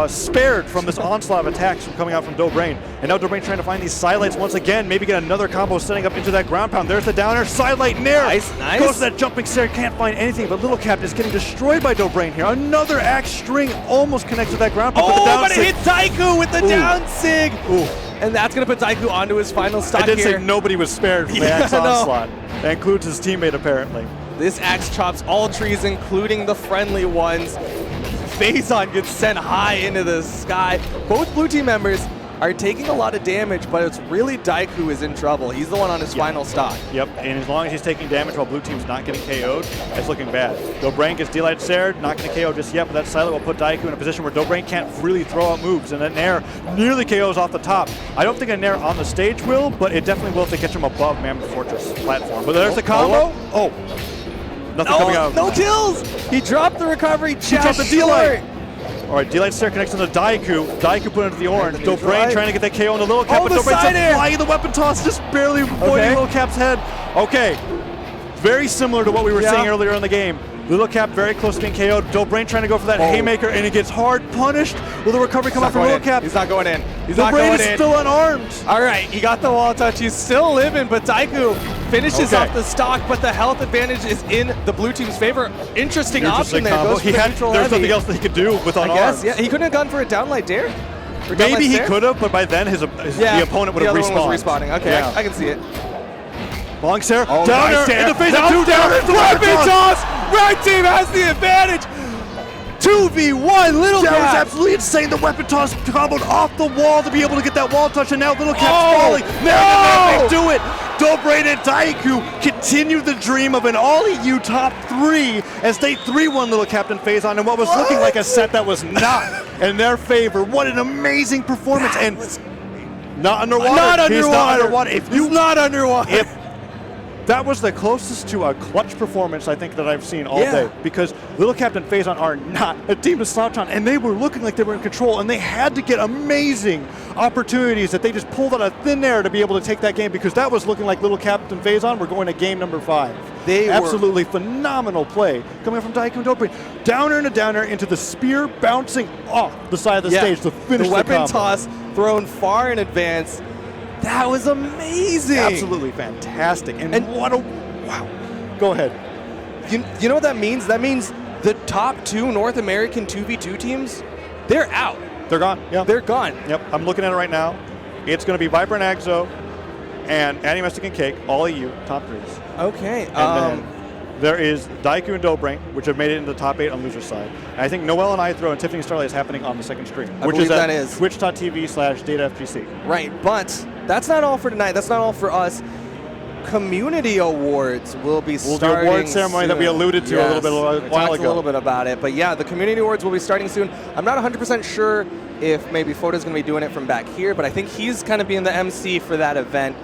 Speaker 2: spared from this onslaught of attacks from coming out from DaBrain. And now DaBrain trying to find these sidelights once again, maybe get another combo setting up into that ground pound. There's the downer, sidelight nair.
Speaker 1: Nice.
Speaker 2: Goes to that jumping Sayer, can't find anything, but LittleCap is getting destroyed by DaBrain here. Another axe string almost connects with that ground pound.
Speaker 1: But it hit Daiku with the down sig. And that's going to put Daiku onto his final stock here.
Speaker 2: I did say nobody was spared from the axe onslaught. That includes his teammate, apparently.
Speaker 1: This axe chops all trees, including the friendly ones. FaceOff gets sent high into the sky. Both blue team members are taking a lot of damage, but it's really Daiku who is in trouble. He's the one on his final stock.
Speaker 2: Yep, and as long as he's taking damage while blue team's not getting KO'd, it's looking bad. DaBrain gets D-Light Sayer, not going to KO just yet, but that silent will put Daiku in a position where DaBrain can't really throw out moves, and that nair nearly KOs off the top. I don't think a nair on the stage will, but it definitely will if they catch him above Mammoth Fortress platform. But there's the combo. Nothing coming out.
Speaker 1: No kills! He dropped the recovery,
Speaker 2: he dropped the D-Light. All right, D-Light Sayer connects on the Daiku. Daiku put into the orange. DaBrain trying to get that KO on the LittleCap, but DaBrain's flying the weapon toss, just barely avoiding LittleCap's head. Okay, very similar to what we were seeing earlier in the game. LittleCap very close to being KO'd. DaBrain trying to go for that haymaker, and it gets hard punished. Will the recovery come out from LittleCap?
Speaker 1: He's not going in.
Speaker 2: DaBrain is still unarmed.
Speaker 1: All right, he got the wall touch. He's still living, but Daiku finishes off the stock, but the health advantage is in the blue team's favor. Interesting option there.
Speaker 2: Goes for there's nothing else that he could do with unarmed.
Speaker 1: I guess, yeah. He couldn't have gone for a downlight dare.
Speaker 2: Maybe he could have, but by then the opponent would have respawned.
Speaker 1: The other one was respawning. Okay, I can see it.
Speaker 2: Long Sayer, downer, in the face of 2 downers,
Speaker 1: weapon toss! Red team has the advantage! 2v1, LittleCap!
Speaker 2: That was absolutely insane. The weapon toss comboed off the wall to be able to get that wall touch, and now LittleCap's falling. They do it! DaBrain and Daiku continue the dream of an all-EU top 3 as they 3-1 LittleCap and FaceOff in what was looking like a set that was not in their favor. What an amazing performance! And not underwater. He's not underwater.
Speaker 1: He's not underwater.
Speaker 2: That was the closest to a clutch performance I think that I've seen all day, because LittleCap and FaceOff are not a team to slouch on, and they were looking like they were in control, and they had to get amazing opportunities that they just pulled out of thin air to be able to take that game, because that was looking like LittleCap and FaceOff were going to game number 5. They absolutely phenomenal play coming from Daiku and DaBrain. Downer and a downer into the spear bouncing off the side of the stage to finish the
Speaker 1: weapon toss thrown far in advance. That was amazing.
Speaker 2: Absolutely fantastic. And what a, wow. Go ahead.
Speaker 1: You know what that means? That means the top 2 North American 2v2 teams, they're out.
Speaker 2: They're gone. Yeah.
Speaker 1: They're gone.
Speaker 2: Yep. I'm looking at it right now. It's going to be Viper and Axo and Addy, Mystic and Cake, all EU, top 3s.
Speaker 1: Okay.
Speaker 2: And then there is Daiku and DaBrain, which have made it into the top 8 on loser side. And I think Noel and IThrow and Tiffany Starlight is happening on the second stream, which is at twitch.tv/DataFGC.
Speaker 1: Right, but that's not all for tonight. That's not all for us. community awards will be
Speaker 2: We'll
Speaker 1: starting
Speaker 2: do award ceremony that we
Speaker 1: soon.
Speaker 2: alluded to a little bit
Speaker 1: We
Speaker 2: a while
Speaker 1: talked
Speaker 2: ago.
Speaker 1: a little bit about it, but yeah, the community awards will be starting soon. I'm not 100% sure if maybe Foda's going to be doing it from back here, but I think he's kind of being the MC for that event.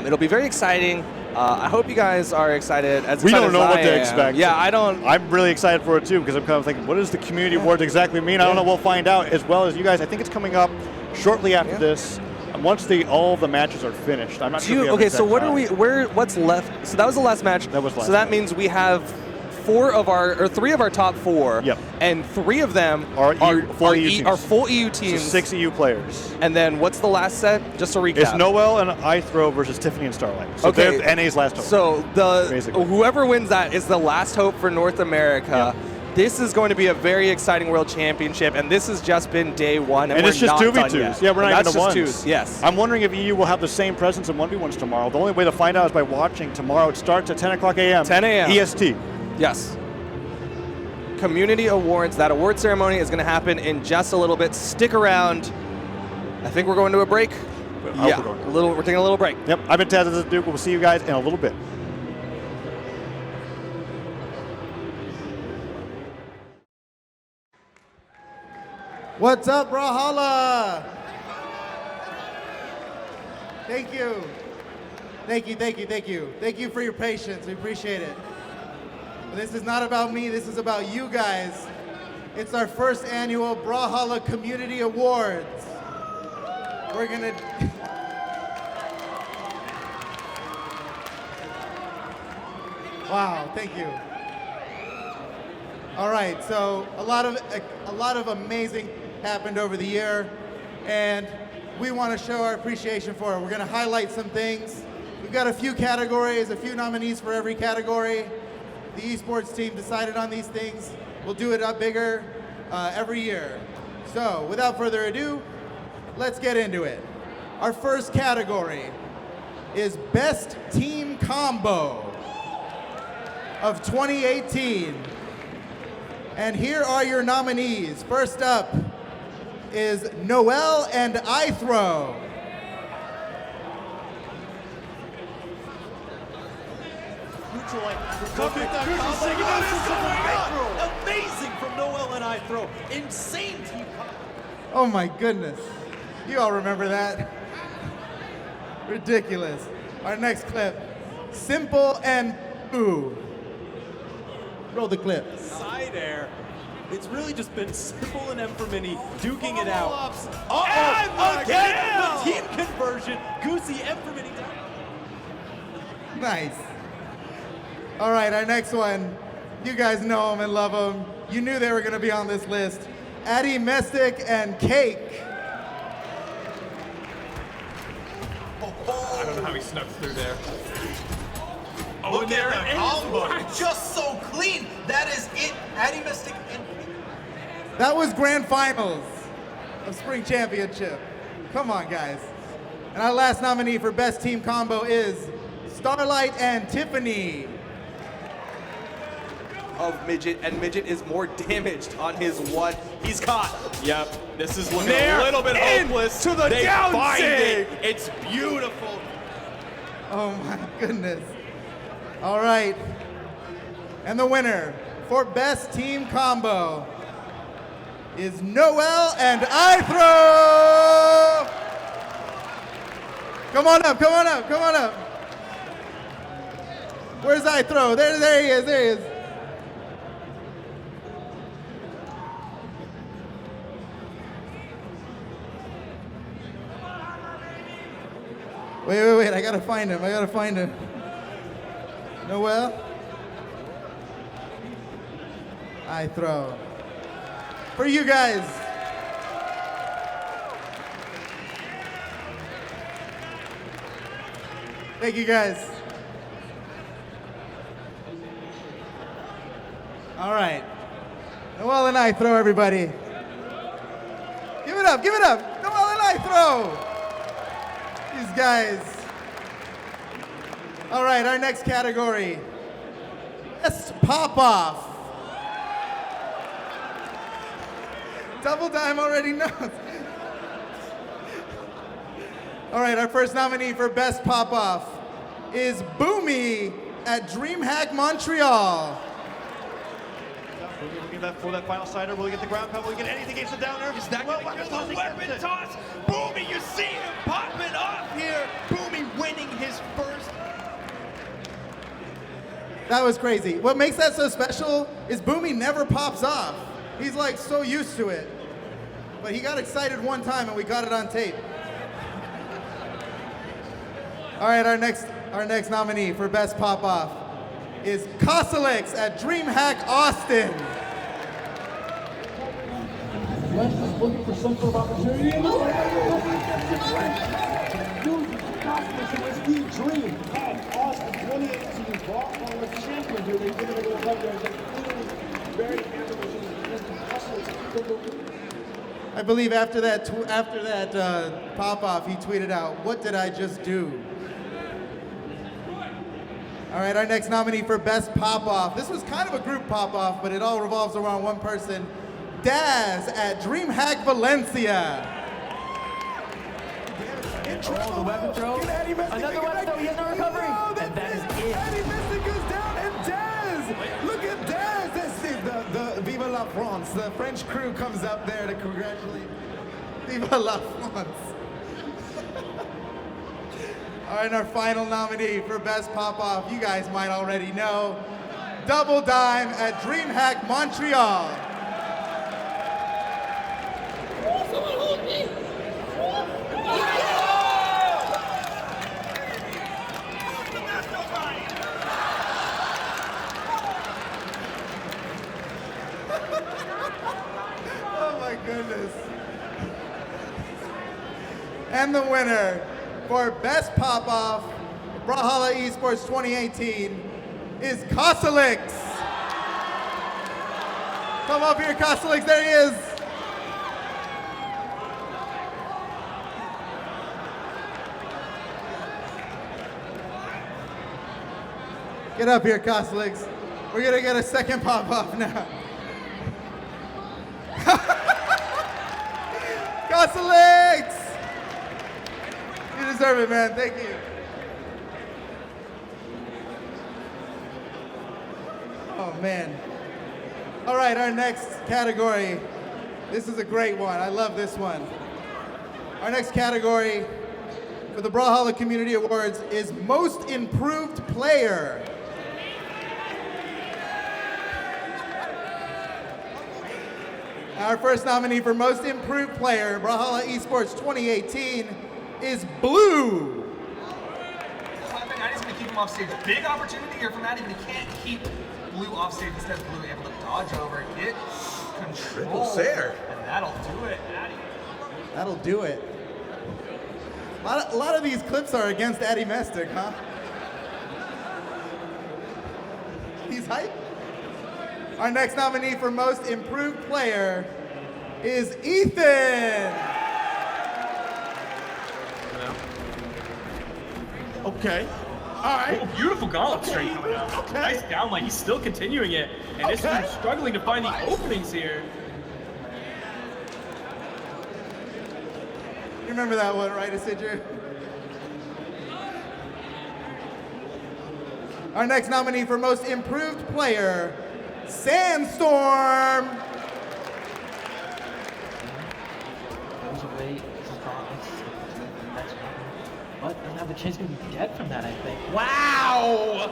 Speaker 1: It'll be very exciting. I hope you guys are excited.
Speaker 2: We don't know what to
Speaker 1: am.
Speaker 2: expect.
Speaker 1: Yeah, I don't.
Speaker 2: I'm really excited for it too because I'm kind of thinking, what does the community awards exactly mean? I don't know. We'll find out as well as you guys. I think it's coming up shortly after this. Once all the matches are finished, I'm not sure.
Speaker 1: Okay, so what are we? What's left? So that was the last match.
Speaker 2: That was last.
Speaker 1: So that means we have 3 of our top 4.
Speaker 2: Yep.
Speaker 1: And 3 of them
Speaker 2: are full
Speaker 1: EU teams.
Speaker 2: So 6 EU players.
Speaker 1: And then what's the last set? Just to recap.
Speaker 2: It's Noel and IThrow versus Tiffany and Starlight. So
Speaker 1: Okay.
Speaker 2: they're NA's last hope.
Speaker 1: So
Speaker 2: basically.
Speaker 1: whoever wins that is the last hope for North America.
Speaker 2: Yep.
Speaker 1: This is going to be a very exciting World Championship, and this has just been day 1, and
Speaker 2: it's
Speaker 1: we're
Speaker 2: just
Speaker 1: not done
Speaker 2: 2v2s.
Speaker 1: yet.
Speaker 2: Yeah, we're not
Speaker 1: And
Speaker 2: even
Speaker 1: that's
Speaker 2: to
Speaker 1: just
Speaker 2: ones.
Speaker 1: 2s. Yes.
Speaker 2: I'm wondering if EU will have the same presence in 1v1s tomorrow. The only way to find out is by watching tomorrow. It starts at 10 o'clock a.m.
Speaker 1: 10 a.m.
Speaker 2: EST.
Speaker 1: Yes. Community awards. That award ceremony is going to happen in just a little bit. Stick around. I think we're going to a break. Yeah, we're taking a little break.
Speaker 2: Yep. I've been Taz as Duke. We'll see you guys in a little bit.
Speaker 6: What's up, Brawlhalla? Thank you. Thank you, thank you, thank you. Thank you for your patience. We appreciate it. But this is not about me. This is about you guys. It's our first annual Brawlhalla Community Awards. We're going to... Wow, thank you. All right, so a lot of amazing happened over the year, and we want to show our appreciation for it. We're going to highlight some things. We've got a few categories, a few nominees for every category. The esports team decided on these things. We'll do it up bigger every year. So, without further ado, let's get into it. Our first category is Best Team Combo of 2018. And here are your nominees. First up is Noel and IThrow.
Speaker 7: Amazing from Noel and IThrow. Insane team.
Speaker 6: Oh my goodness. You all remember that? Ridiculous. Our next clip, Simple and Ooh. Roll the clip.
Speaker 7: Side air. It's really just been Simple and Mini duking it out. Again, the team conversion. Goosy, Mini down.
Speaker 6: Nice. All right, our next one. You guys know them and love them. You knew they were going to be on this list. Addy, and Cake.
Speaker 7: I don't know how he snuck through there.
Speaker 8: Look at the combo. Just so clean. That is it. Addy and
Speaker 6: That was grand finals of Spring Championship. Come on, guys. And our last nominee for Best Team Combo is Starlight and Tiffany.
Speaker 1: Of Midget, and Midget is more damaged on his one. He's caught.
Speaker 7: Yep, this is looking a little bit hopeless.
Speaker 1: To the
Speaker 7: they
Speaker 1: down
Speaker 7: find
Speaker 1: sig.
Speaker 7: it. It's beautiful.
Speaker 6: Oh my goodness. All right. And the winner for Best Team Combo is Noel and IThrow. Come on up, come on up, come on up. Where's IThrow? There he is, there he is. Wait, I gotta find him, Noel? IThrow. For you guys. Thank you guys. All right. Noel and IThrow, everybody. Give it up, give it up. Noel and IThrow. These guys. All right, our next category. Best pop-off. DoubleDime already knows. All right, our first nominee for Best Pop-Off is Boomie at DreamHack Montreal.
Speaker 2: Looking for that final sider. Will he get the ground pound? Will he get anything against the down air?
Speaker 8: Is that going to get the weapon toss? Boomie, you see him popping off here. Boomie winning his first.
Speaker 6: That was crazy. What makes that so special is Boomie never pops off. He's like so used to it. But he got excited one time and we got it on tape. All right, our next nominee for Best Pop-Off is Kosalix at DreamHack Austin.
Speaker 5: Webster's looking for some sort of opportunity. DreamHack Austin 2018 Brawlhalla champion here. They give it a little love there. Very
Speaker 6: I believe after that pop-off, he tweeted out, "What did I just do?" All right, our next nominee for Best Pop-Off. This was kind of a group pop-off, but it all revolves around one person. Daz at DreamHack Valencia.
Speaker 7: Oh, the weapon throw. Another weapon throw. He has no recovery. And that is it.
Speaker 6: Addy Mystic goes down, and Daz! Look at Daz! This is the Viva la France. The French crew comes up there to congratulate. Viva la France. All right, our final nominee for Best Pop-Off, you guys might already know, DoubleDime at DreamHack Montreal.
Speaker 5: Someone hold me!
Speaker 6: Oh my goodness. And the winner for Best Pop-Off Brawlhalla Esports 2018 is Kosalix. Come up here, Kosalix. There he is. Get up here, Kosalix. We're going to get a second pop-off now. Kosalix! You deserve it, man. Thank you. Oh, man. All right, our next category. This is a great one. I love this one. Our next category for the Brawlhalla Community Awards is Most Improved Player. Our first nominee for Most Improved Player, Brawlhalla Esports 2018, is Blue.
Speaker 9: I think Addy's going to keep him off stage. Big opportunity here from Addy, but he can't keep Blue off stage. Instead, Blue able to dodge over, get control.
Speaker 8: Triple Sair.
Speaker 9: And that'll do it, Addy.
Speaker 6: That'll do it. A lot of these clips are against Addy Mestic, huh? He's hype. Our next nominee for Most Improved Player is Ethan.
Speaker 10: Okay. All right.
Speaker 11: Oh, beautiful gauntlet straight coming out.
Speaker 10: Okay.
Speaker 11: Nice downline. He's still continuing it. And this is struggling to find the openings here.
Speaker 6: You remember that one, right, Isidre? Our next nominee for Most Improved Player, Sandstorm.
Speaker 12: Goes away, but doesn't have the chance to be dead from that, I think.
Speaker 6: Wow!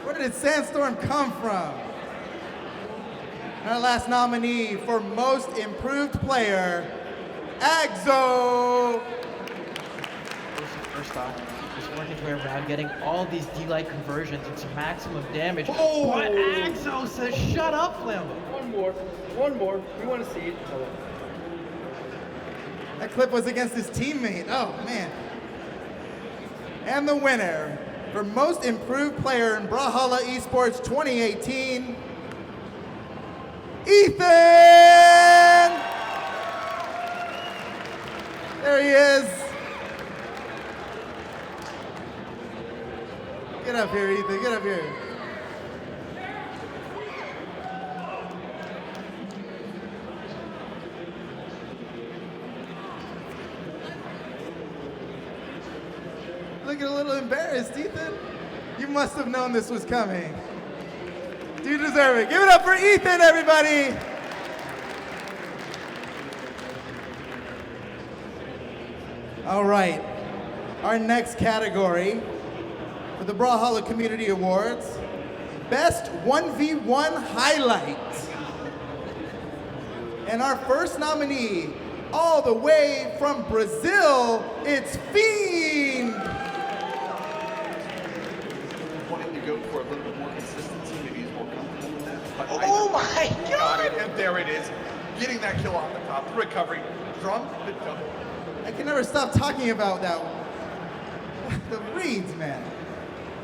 Speaker 6: Where did Sandstorm come from? And our last nominee for Most Improved Player, Axo.
Speaker 12: First off, just working his way around, getting all these D-Light conversions into maximum damage.
Speaker 6: Oh!
Speaker 12: But Axo says, shut up, Flambo.
Speaker 11: One more. We want to see it.
Speaker 6: That clip was against his teammate. Oh, man. And the winner for Most Improved Player in Brawlhalla Esports 2018, Ethan! There he is. Get up here, Ethan. Get up here. looking a little embarrassed, Ethan. You must have known this was coming. Do you deserve it? Give it up for Ethan, everybody. All right. Our next category for the Brawlhalla Community Awards, Best 1v1 Highlight. And our first nominee, all the way from Brazil, it's Fiend.
Speaker 13: Wanting to go for a little bit more consistency, maybe he's more comfortable with that. But
Speaker 8: Oh my God!
Speaker 13: And there it is, getting that kill off the top, the recovery from the double.
Speaker 6: I can never stop talking about that. The reads, man.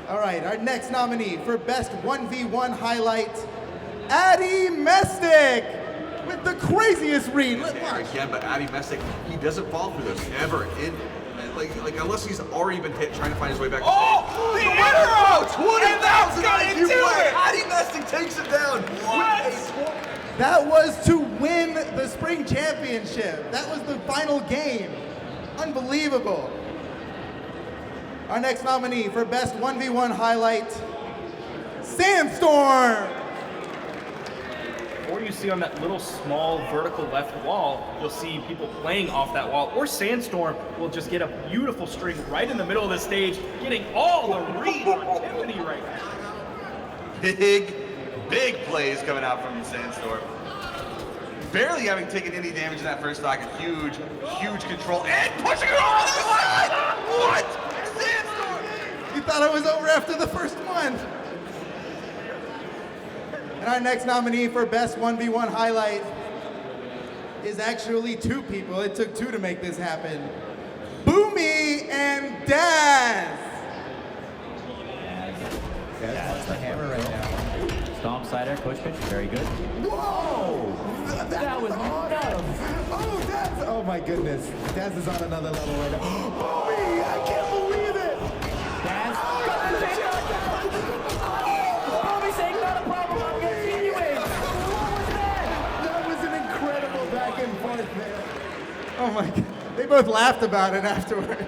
Speaker 6: All right, our next nominee for Best 1v1 Highlight, Addy Mestic. With the craziest read.
Speaker 13: Again, but Addy Mestic, he doesn't fall for this ever. Like unless he's already been hit trying to find his way back.
Speaker 8: Oh, the arrow!
Speaker 13: 20,000
Speaker 8: IQ.
Speaker 13: Addy Mestic takes it down.
Speaker 8: What?
Speaker 6: That was to win the spring championship. That was the final game. Unbelievable. Our next nominee for Best 1v1 Highlight, Sandstorm.
Speaker 11: Or you see on that little small vertical left wall, you'll see people playing off that wall. Or Sandstorm will just get a beautiful string right in the middle of the stage, getting all the reads on Tiffany right now.
Speaker 13: Big plays coming out from Sandstorm. Barely having taken any damage in that first stock. A huge control and pushing it over the side. What? Sandstorm!
Speaker 6: You thought it was over after the first one. And our next nominee for Best 1v1 Highlight is actually two people. It took two to make this happen. Boomie and Daz.
Speaker 14: That's the hammer right now. Stomp slider, coach pitch, very good.
Speaker 6: Whoa!
Speaker 14: That was nuts.
Speaker 6: Oh, Daz! Oh my goodness. Daz is on another level right now. Boomie! I can't believe it!
Speaker 14: Daz, Boomie saying not a problem, I'm continuing. What was that?
Speaker 6: That was an incredible back and forth there. Oh my god. They both laughed about it afterward.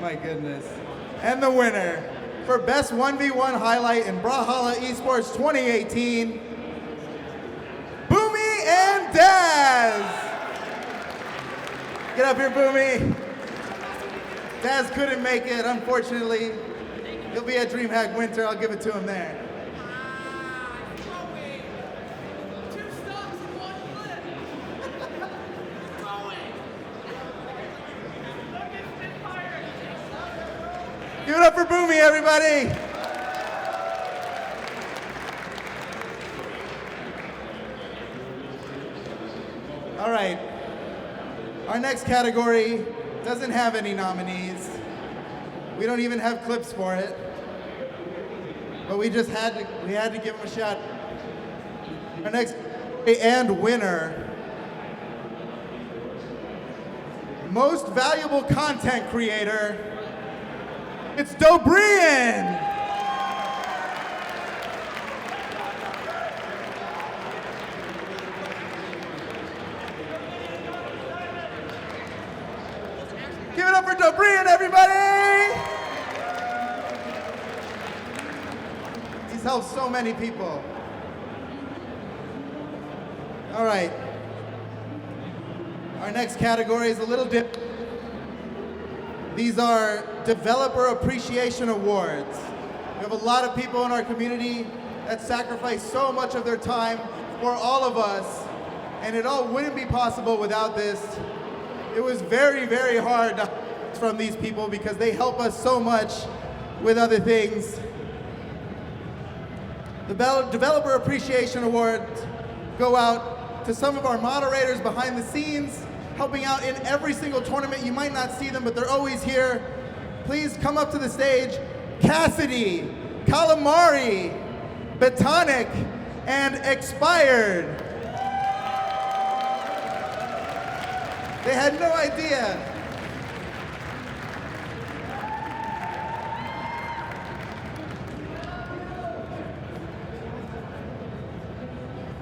Speaker 6: My goodness. And the winner for Best 1v1 Highlight in Brawlhalla Esports 2018, Boomie and Daz. Get up here, Boomie. Daz couldn't make it, unfortunately. He'll be at DreamHack Winter. I'll give it to him there. Give it up for Boomie, everybody. All right. Our next category doesn't have any nominees. We don't even have clips for it. But we just had to give him a shot. Our next and winner, Most Valuable Content Creator, it's DaBrain. Give it up for DaBrain, everybody! He's helped so many people. All right. Our next category is a little different. These are Developer Appreciation Awards. We have a lot of people in our community that sacrifice so much of their time for all of us, and it all wouldn't be possible without this. It was very, very hard from these people because they help us so much with other things. The Developer Appreciation Awards go out to some of our moderators behind the scenes, helping out in every single tournament. You might not see them, but they're always here. Please come up to the stage. Cassidy, Calamari, Betonic, and Expired. They had no idea.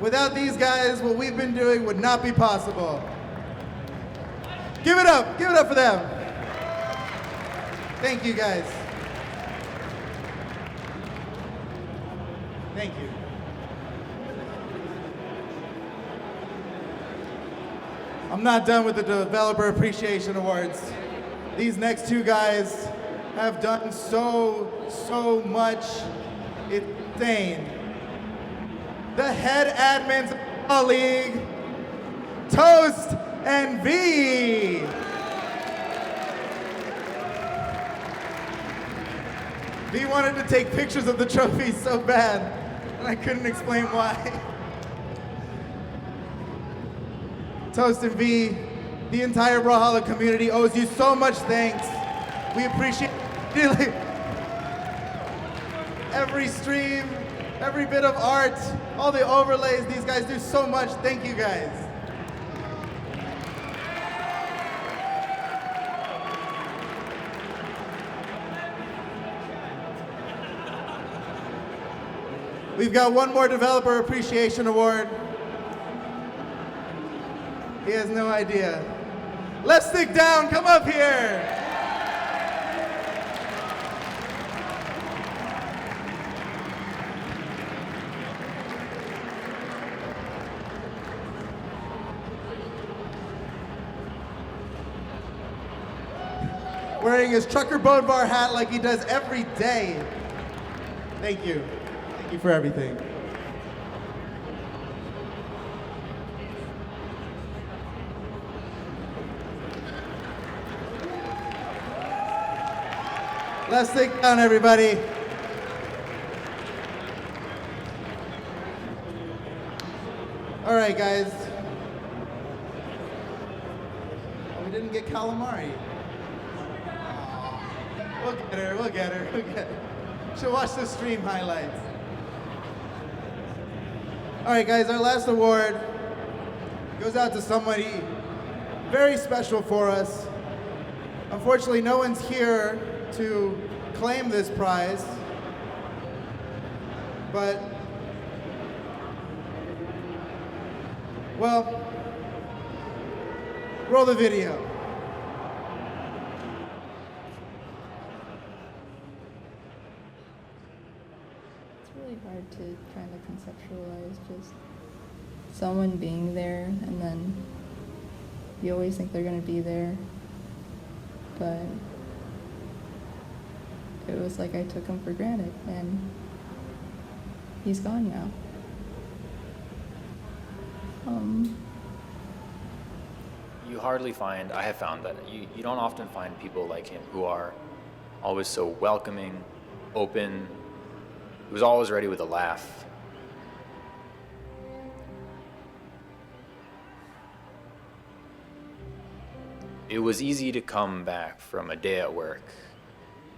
Speaker 6: Without these guys, what we've been doing would not be possible. Give it up for them. Thank you, guys. Thank you. I'm not done with the Developer Appreciation Awards. These next two guys have done so much. It's insane. The head admins of the league, Toast and V. V wanted to take pictures of the trophies so bad, and I couldn't explain why. Toast and V, the entire Brawlhalla community owes you so much thanks. We appreciate really every stream, every bit of art, all the overlays. These guys do so much. Thank you, guys. We've got one more Developer Appreciation Award. He has no idea. Let's stick down, come up here. Wearing his trucker boat bar hat like he does every day. Thank you. Thank you for everything. Let's take down, everybody. All right, guys. We didn't get calamari. We'll get her, we'll get her, we'll get her. She'll watch the stream highlights. All right, guys, our last award goes out to somebody very special for us. Unfortunately, no one's here to claim this prize, but, well, roll the video.
Speaker 15: It's really hard to kind of conceptualize just someone being there, and then you always think they're going to be there, but it was like I took him for granted, and he's gone now.
Speaker 16: You hardly find, I have found that you don't often find people like him who are always so welcoming, open, who's always ready with a laugh. It was easy to come back from a day at work,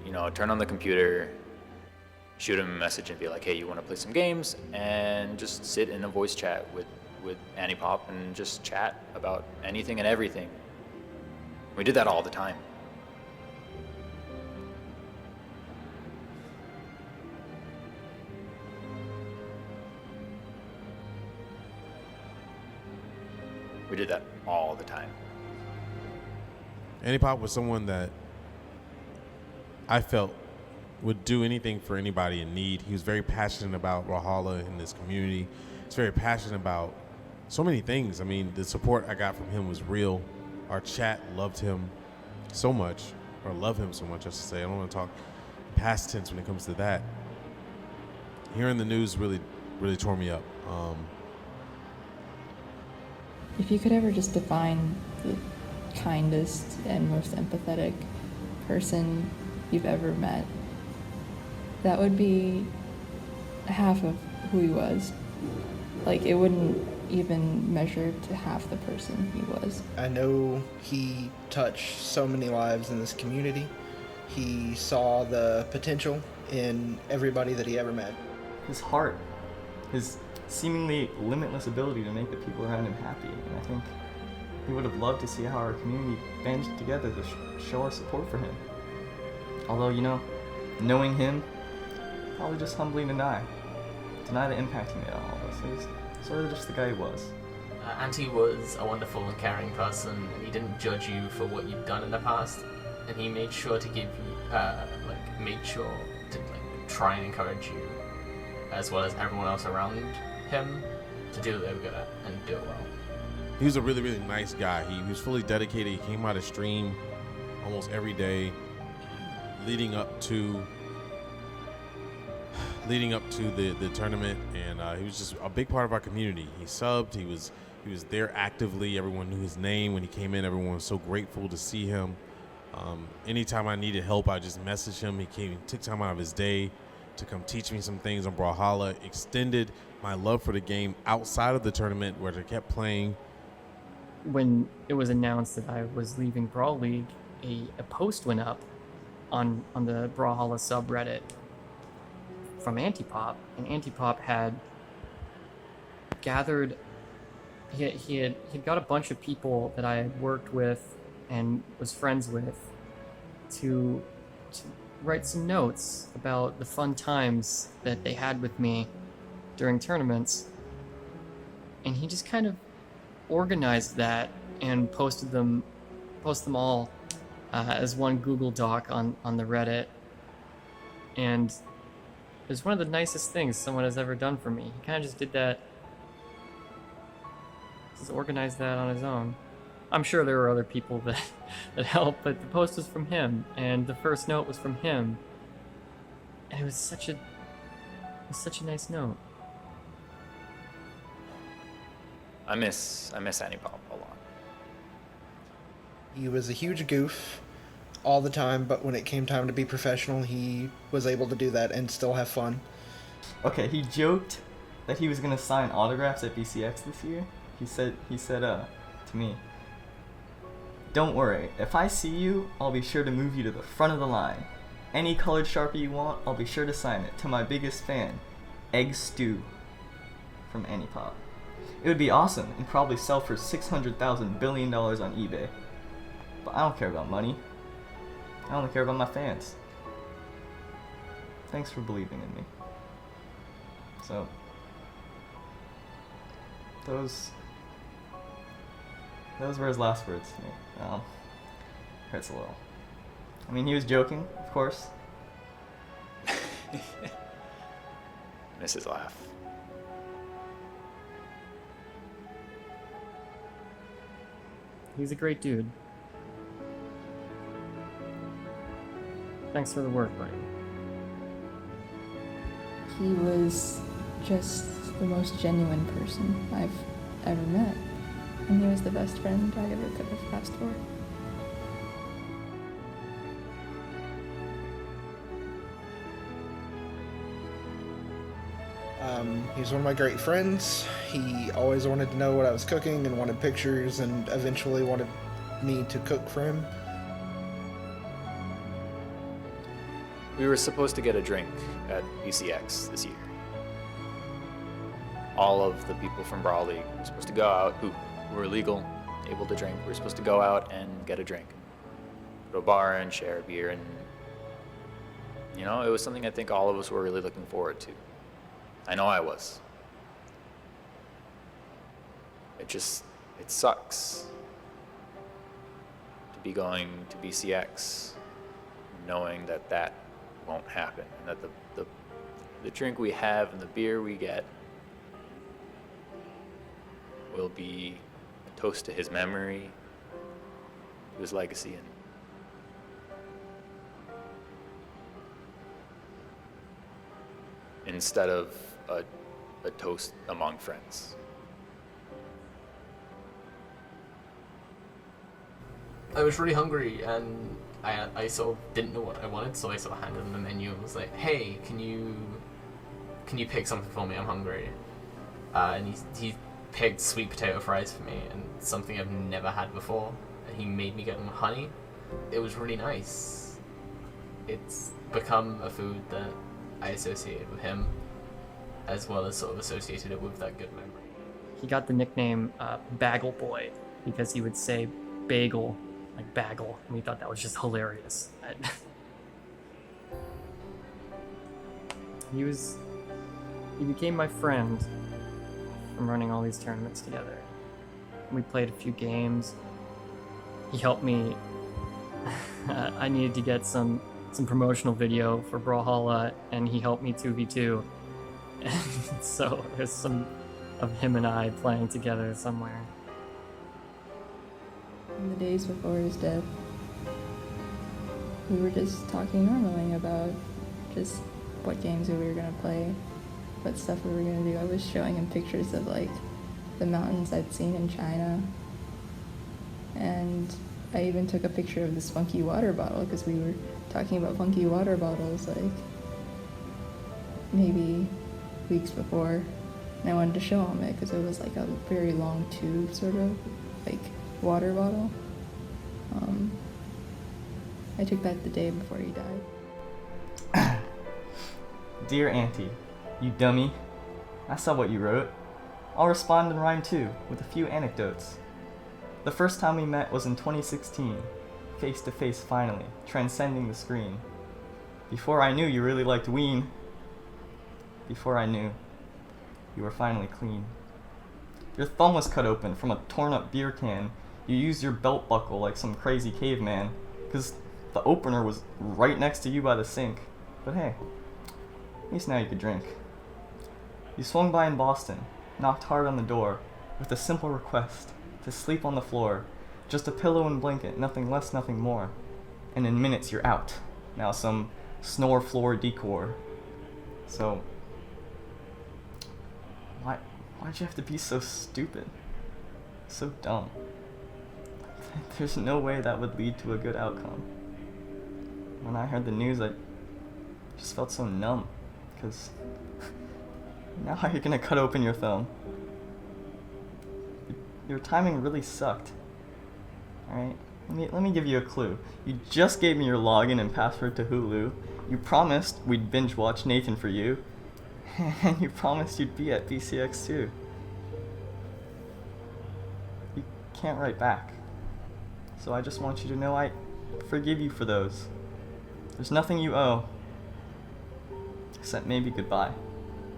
Speaker 16: you know, turn on the computer, shoot him a message and be like, hey, you want to play some games? And just sit in a voice chat with Antipop and just chat about anything and everything. We did that all the time. We did that all the time.
Speaker 17: Antipop was someone that I felt would do anything for anybody in need. He was very passionate about Brawlhalla and this community. He's very passionate about so many things. I mean, the support I got from him was real. Our chat loved him so much, or love him so much, I should say. I don't want to talk past tense when it comes to that. Hearing the news really tore me up.
Speaker 15: If you could ever just define the kindest and most empathetic person you've ever met, that would be half of who he was. Like, it wouldn't even measure to half the person he was.
Speaker 18: I know he touched so many lives in this community. He saw the potential in everybody that he ever met.
Speaker 19: His heart, his seemingly limitless ability to make the people around him happy. And I think he would have loved to see how our community banded together to show our support for him. Although, you know, knowing him, probably just humbly deny the impact he made on all of us. He was sort of just the guy he was.
Speaker 20: Anti was a wonderful and caring person, and he didn't judge you for what you've done in the past. and he made sure to give you, made sure to try and encourage you, as well as everyone else around him, to do what they were good at and do it well.
Speaker 17: He was a really, really nice guy. He was fully dedicated. He came out of stream almost every day leading up to the tournament, and he was just a big part of our community. He subbed. He was there actively. Everyone knew his name when he came in. Everyone was so grateful to see him. Anytime I needed help, I just messaged him. He took time out of his day to come teach me some things on Brawlhalla, extended my love for the game outside of the tournament where I kept playing.
Speaker 21: When it was announced that I was leaving Brawl League, a post went up on the Brawlhalla subreddit from Antipop, and Antipop had gathered, he had got a bunch of people that I had worked with and was friends with to write some notes about the fun times that they had with me during tournaments, and he just kind of organized that and posted them all as one Google Doc on the Reddit, and it was one of the nicest things someone has ever done for me. He kind of just did that, just organized that on his own. I'm sure there were other people that helped, but the post was from him, and the first note was from him, and it was such a nice note.
Speaker 16: I miss Antipop a lot.
Speaker 18: He was a huge goof all the time, but when it came time to be professional, he was able to do that and still have fun.
Speaker 19: Okay, he joked that he was gonna sign autographs at BCX this year. He said to me, "Don't worry, if I see you, I'll be sure to move you to the front of the line. Any colored Sharpie you want, I'll be sure to sign it. To my biggest fan, Egg Stew," from Antipop. It would be awesome and probably sell for $600,000 billion on eBay. But I don't care about money. I only care about my fans. Thanks for believing in me. So, those were his last words to me. Hurts a little. I mean, he was joking, of course.
Speaker 16: Miss his laugh.
Speaker 21: He's a great dude. Thanks for the work, buddy.
Speaker 15: He was just the most genuine person I've ever met. And he was the best friend I ever could have asked for.
Speaker 18: He's one of my great friends. He always wanted to know what I was cooking and wanted pictures, and eventually wanted me to cook for him.
Speaker 16: We were supposed to get a drink at BCX this year. All of the people from Brawl League were supposed to go out, who were legal, able to drink. We were supposed to go out and get a drink. Go to a bar and share a beer, and it was something I think all of us were really looking forward to. I know I was. It sucks to be going to BCX knowing that won't happen, and that the drink we have and the beer we get will be a toast to his memory, to his legacy, and instead of a toast among friends.
Speaker 20: I was really hungry, and I sort of didn't know what I wanted, so I sort of handed him the menu and was like, "Hey, can you pick something for me? I'm hungry." And he picked sweet potato fries for me, and something I've never had before. And he made me get them with honey. It was really nice. It's become a food that I associated with him, as well as sort of associated it with that good memory.
Speaker 21: He got the nickname Bagel Boy because he would say bagel like bagel, and we thought that was just hilarious. He became my friend from running all these tournaments together. We played a few games. He helped me I needed to get some promotional video for Brawlhalla, and he helped me 2v2. And so there's some of him and I playing together somewhere.
Speaker 15: In the days before his death, we were just talking normally about just what games we were going to play, what stuff we were going to do. I was showing him pictures of like the mountains I'd seen in China, and I even took a picture of this funky water bottle because we were talking about funky water bottles like maybe weeks before, and I wanted to show him it because it was like a very long tube sort of like water bottle. I took that the day before he died.
Speaker 19: Dear Auntie, you dummy. I saw what you wrote. I'll respond in rhyme too, with a few anecdotes. The first time we met was in 2016, face to face finally, transcending the screen. Before I knew you really liked Ween. Before I knew, you were finally clean. Your thumb was cut open from a torn up beer can. You used your belt buckle like some crazy caveman, 'cause the opener was right next to you by the sink. But hey, at least now you could drink. You swung by in Boston, knocked hard on the door, with a simple request to sleep on the floor. Just a pillow and blanket, nothing less, nothing more. And in minutes you're out. Now some snore floor decor. So, why'd you have to be so stupid? So dumb. There's no way that would lead to a good outcome. When I heard the news, I just felt so numb, because now how are you gonna cut open your thumb? Your timing really sucked. Alright, let me give you a clue. You just gave me your login and password to Hulu. You promised we'd binge watch Nathan for You. And you promised you'd be at BCX too. You can't write back. So I just want you to know I forgive you for those. There's nothing you owe. Except maybe goodbye.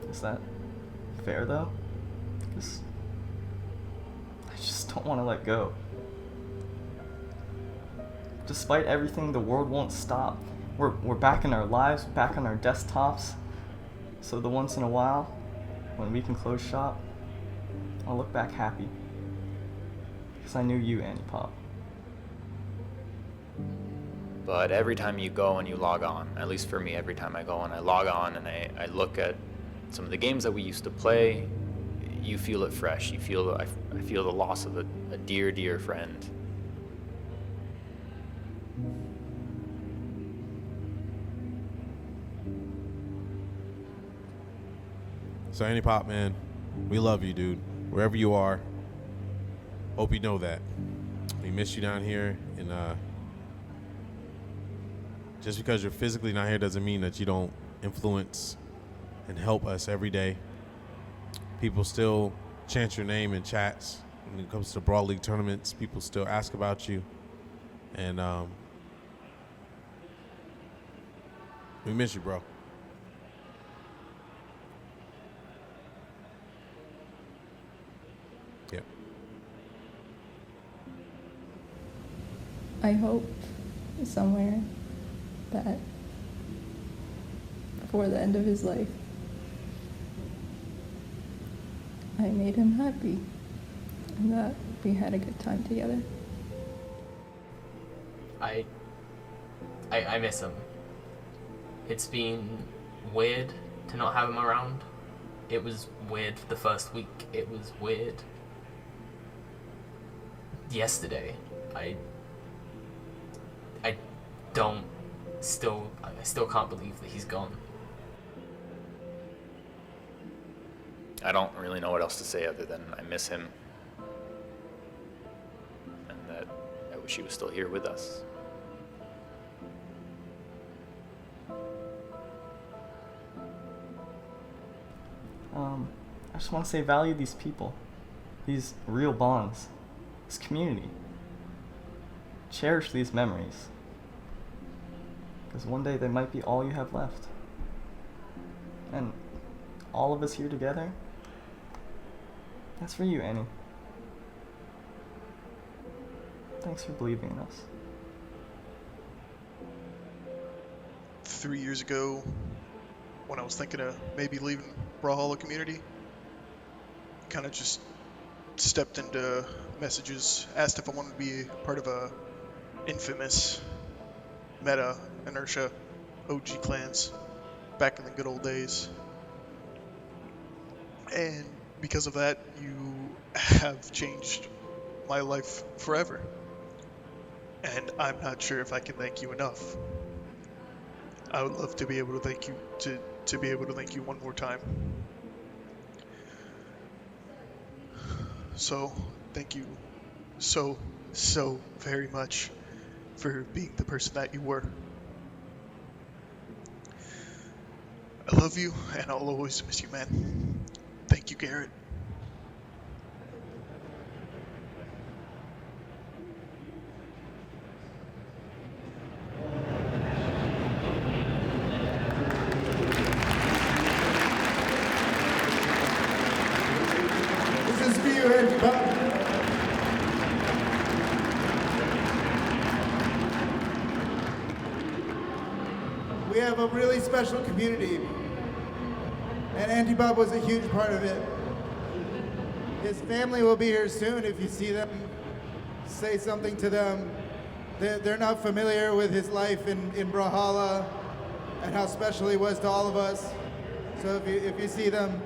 Speaker 19: Is that fair though? Because I just don't want to let go. Despite everything, the world won't stop. We're back in our lives, back on our desktops. So the once in a while, when we can close shop, I'll look back happy. Because I knew you, Antipop.
Speaker 16: But every time you go and you log on, at least for me, every time I go and I log on and I look at some of the games that we used to play, you feel it fresh. You feel I feel the loss of a dear, dear friend.
Speaker 17: So Antipop, man, we love you, dude. Wherever you are, hope you know that. We miss you down here, and just because you're physically not here doesn't mean that you don't influence and help us every day. People still chant your name in chats. When it comes to Brawl League tournaments, people still ask about you. And we miss you, bro. Yep.
Speaker 15: I hope somewhere that before the end of his life, I made him happy and that we had a good time together.
Speaker 20: I miss him. It's been weird to not have him around. It was weird the first week. It was weird yesterday. I still can't believe that he's gone.
Speaker 16: I don't really know what else to say other than I miss him. And that I wish he was still here with us.
Speaker 19: I just want to say value these people. These real bonds. This community. Cherish these memories. Because one day they might be all you have left. And all of us here together, that's for you, Annie. Thanks for believing in us.
Speaker 3: 3 years ago when I was thinking of maybe leaving Brawlhalla community. Kind of just stepped into messages, asked if I wanted to be part of a infamous meta inertia OG clans back in the good old days. And because of that, you have changed my life forever. And I'm not sure if I can thank you enough. I would love to be able to thank you to be able to thank you one more time. So, thank you so very much for being the person that you were. I love you, and I'll always miss you, man. Thank you, Garrett.
Speaker 6: This is for you, Antipop. We have a really special community, and Antipop was a huge part of it. His family will be here soon. If you see them, say something to them. They're not familiar with his life in Brawlhalla and how special he was to all of us. So if you see them,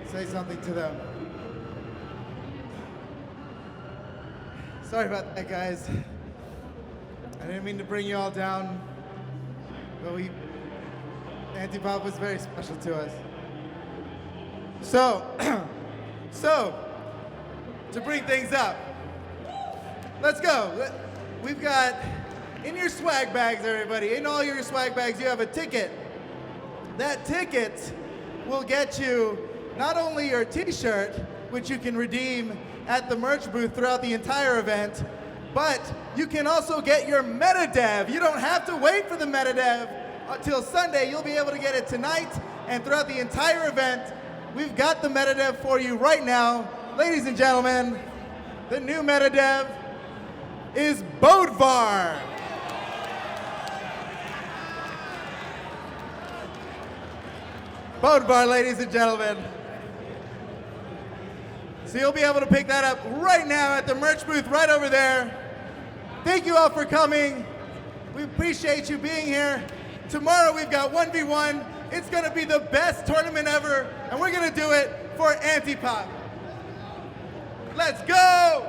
Speaker 6: say something to them. Sorry about that, guys. I didn't mean to bring you all down, but Antipop was very special to us. So, to bring things up, let's go. We've got, in your swag bags, everybody, in all your swag bags, you have a ticket. That ticket will get you not only your t-shirt, which you can redeem at the merch booth throughout the entire event, but you can also get your meta dev. You don't have to wait for the meta dev until Sunday. You'll be able to get it tonight and throughout the entire event. We've got the meta dev for you right now. Ladies and gentlemen, the new meta dev is Bodvar. Bodvar, ladies and gentlemen. So you'll be able to pick that up right now at the merch booth right over there. Thank you all for coming. We appreciate you being here. Tomorrow we've got 1v1. It's gonna be the best tournament ever, and we're gonna do it for Antipop. Let's go!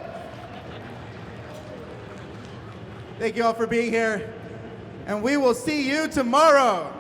Speaker 6: Thank you all for being here, and we will see you tomorrow.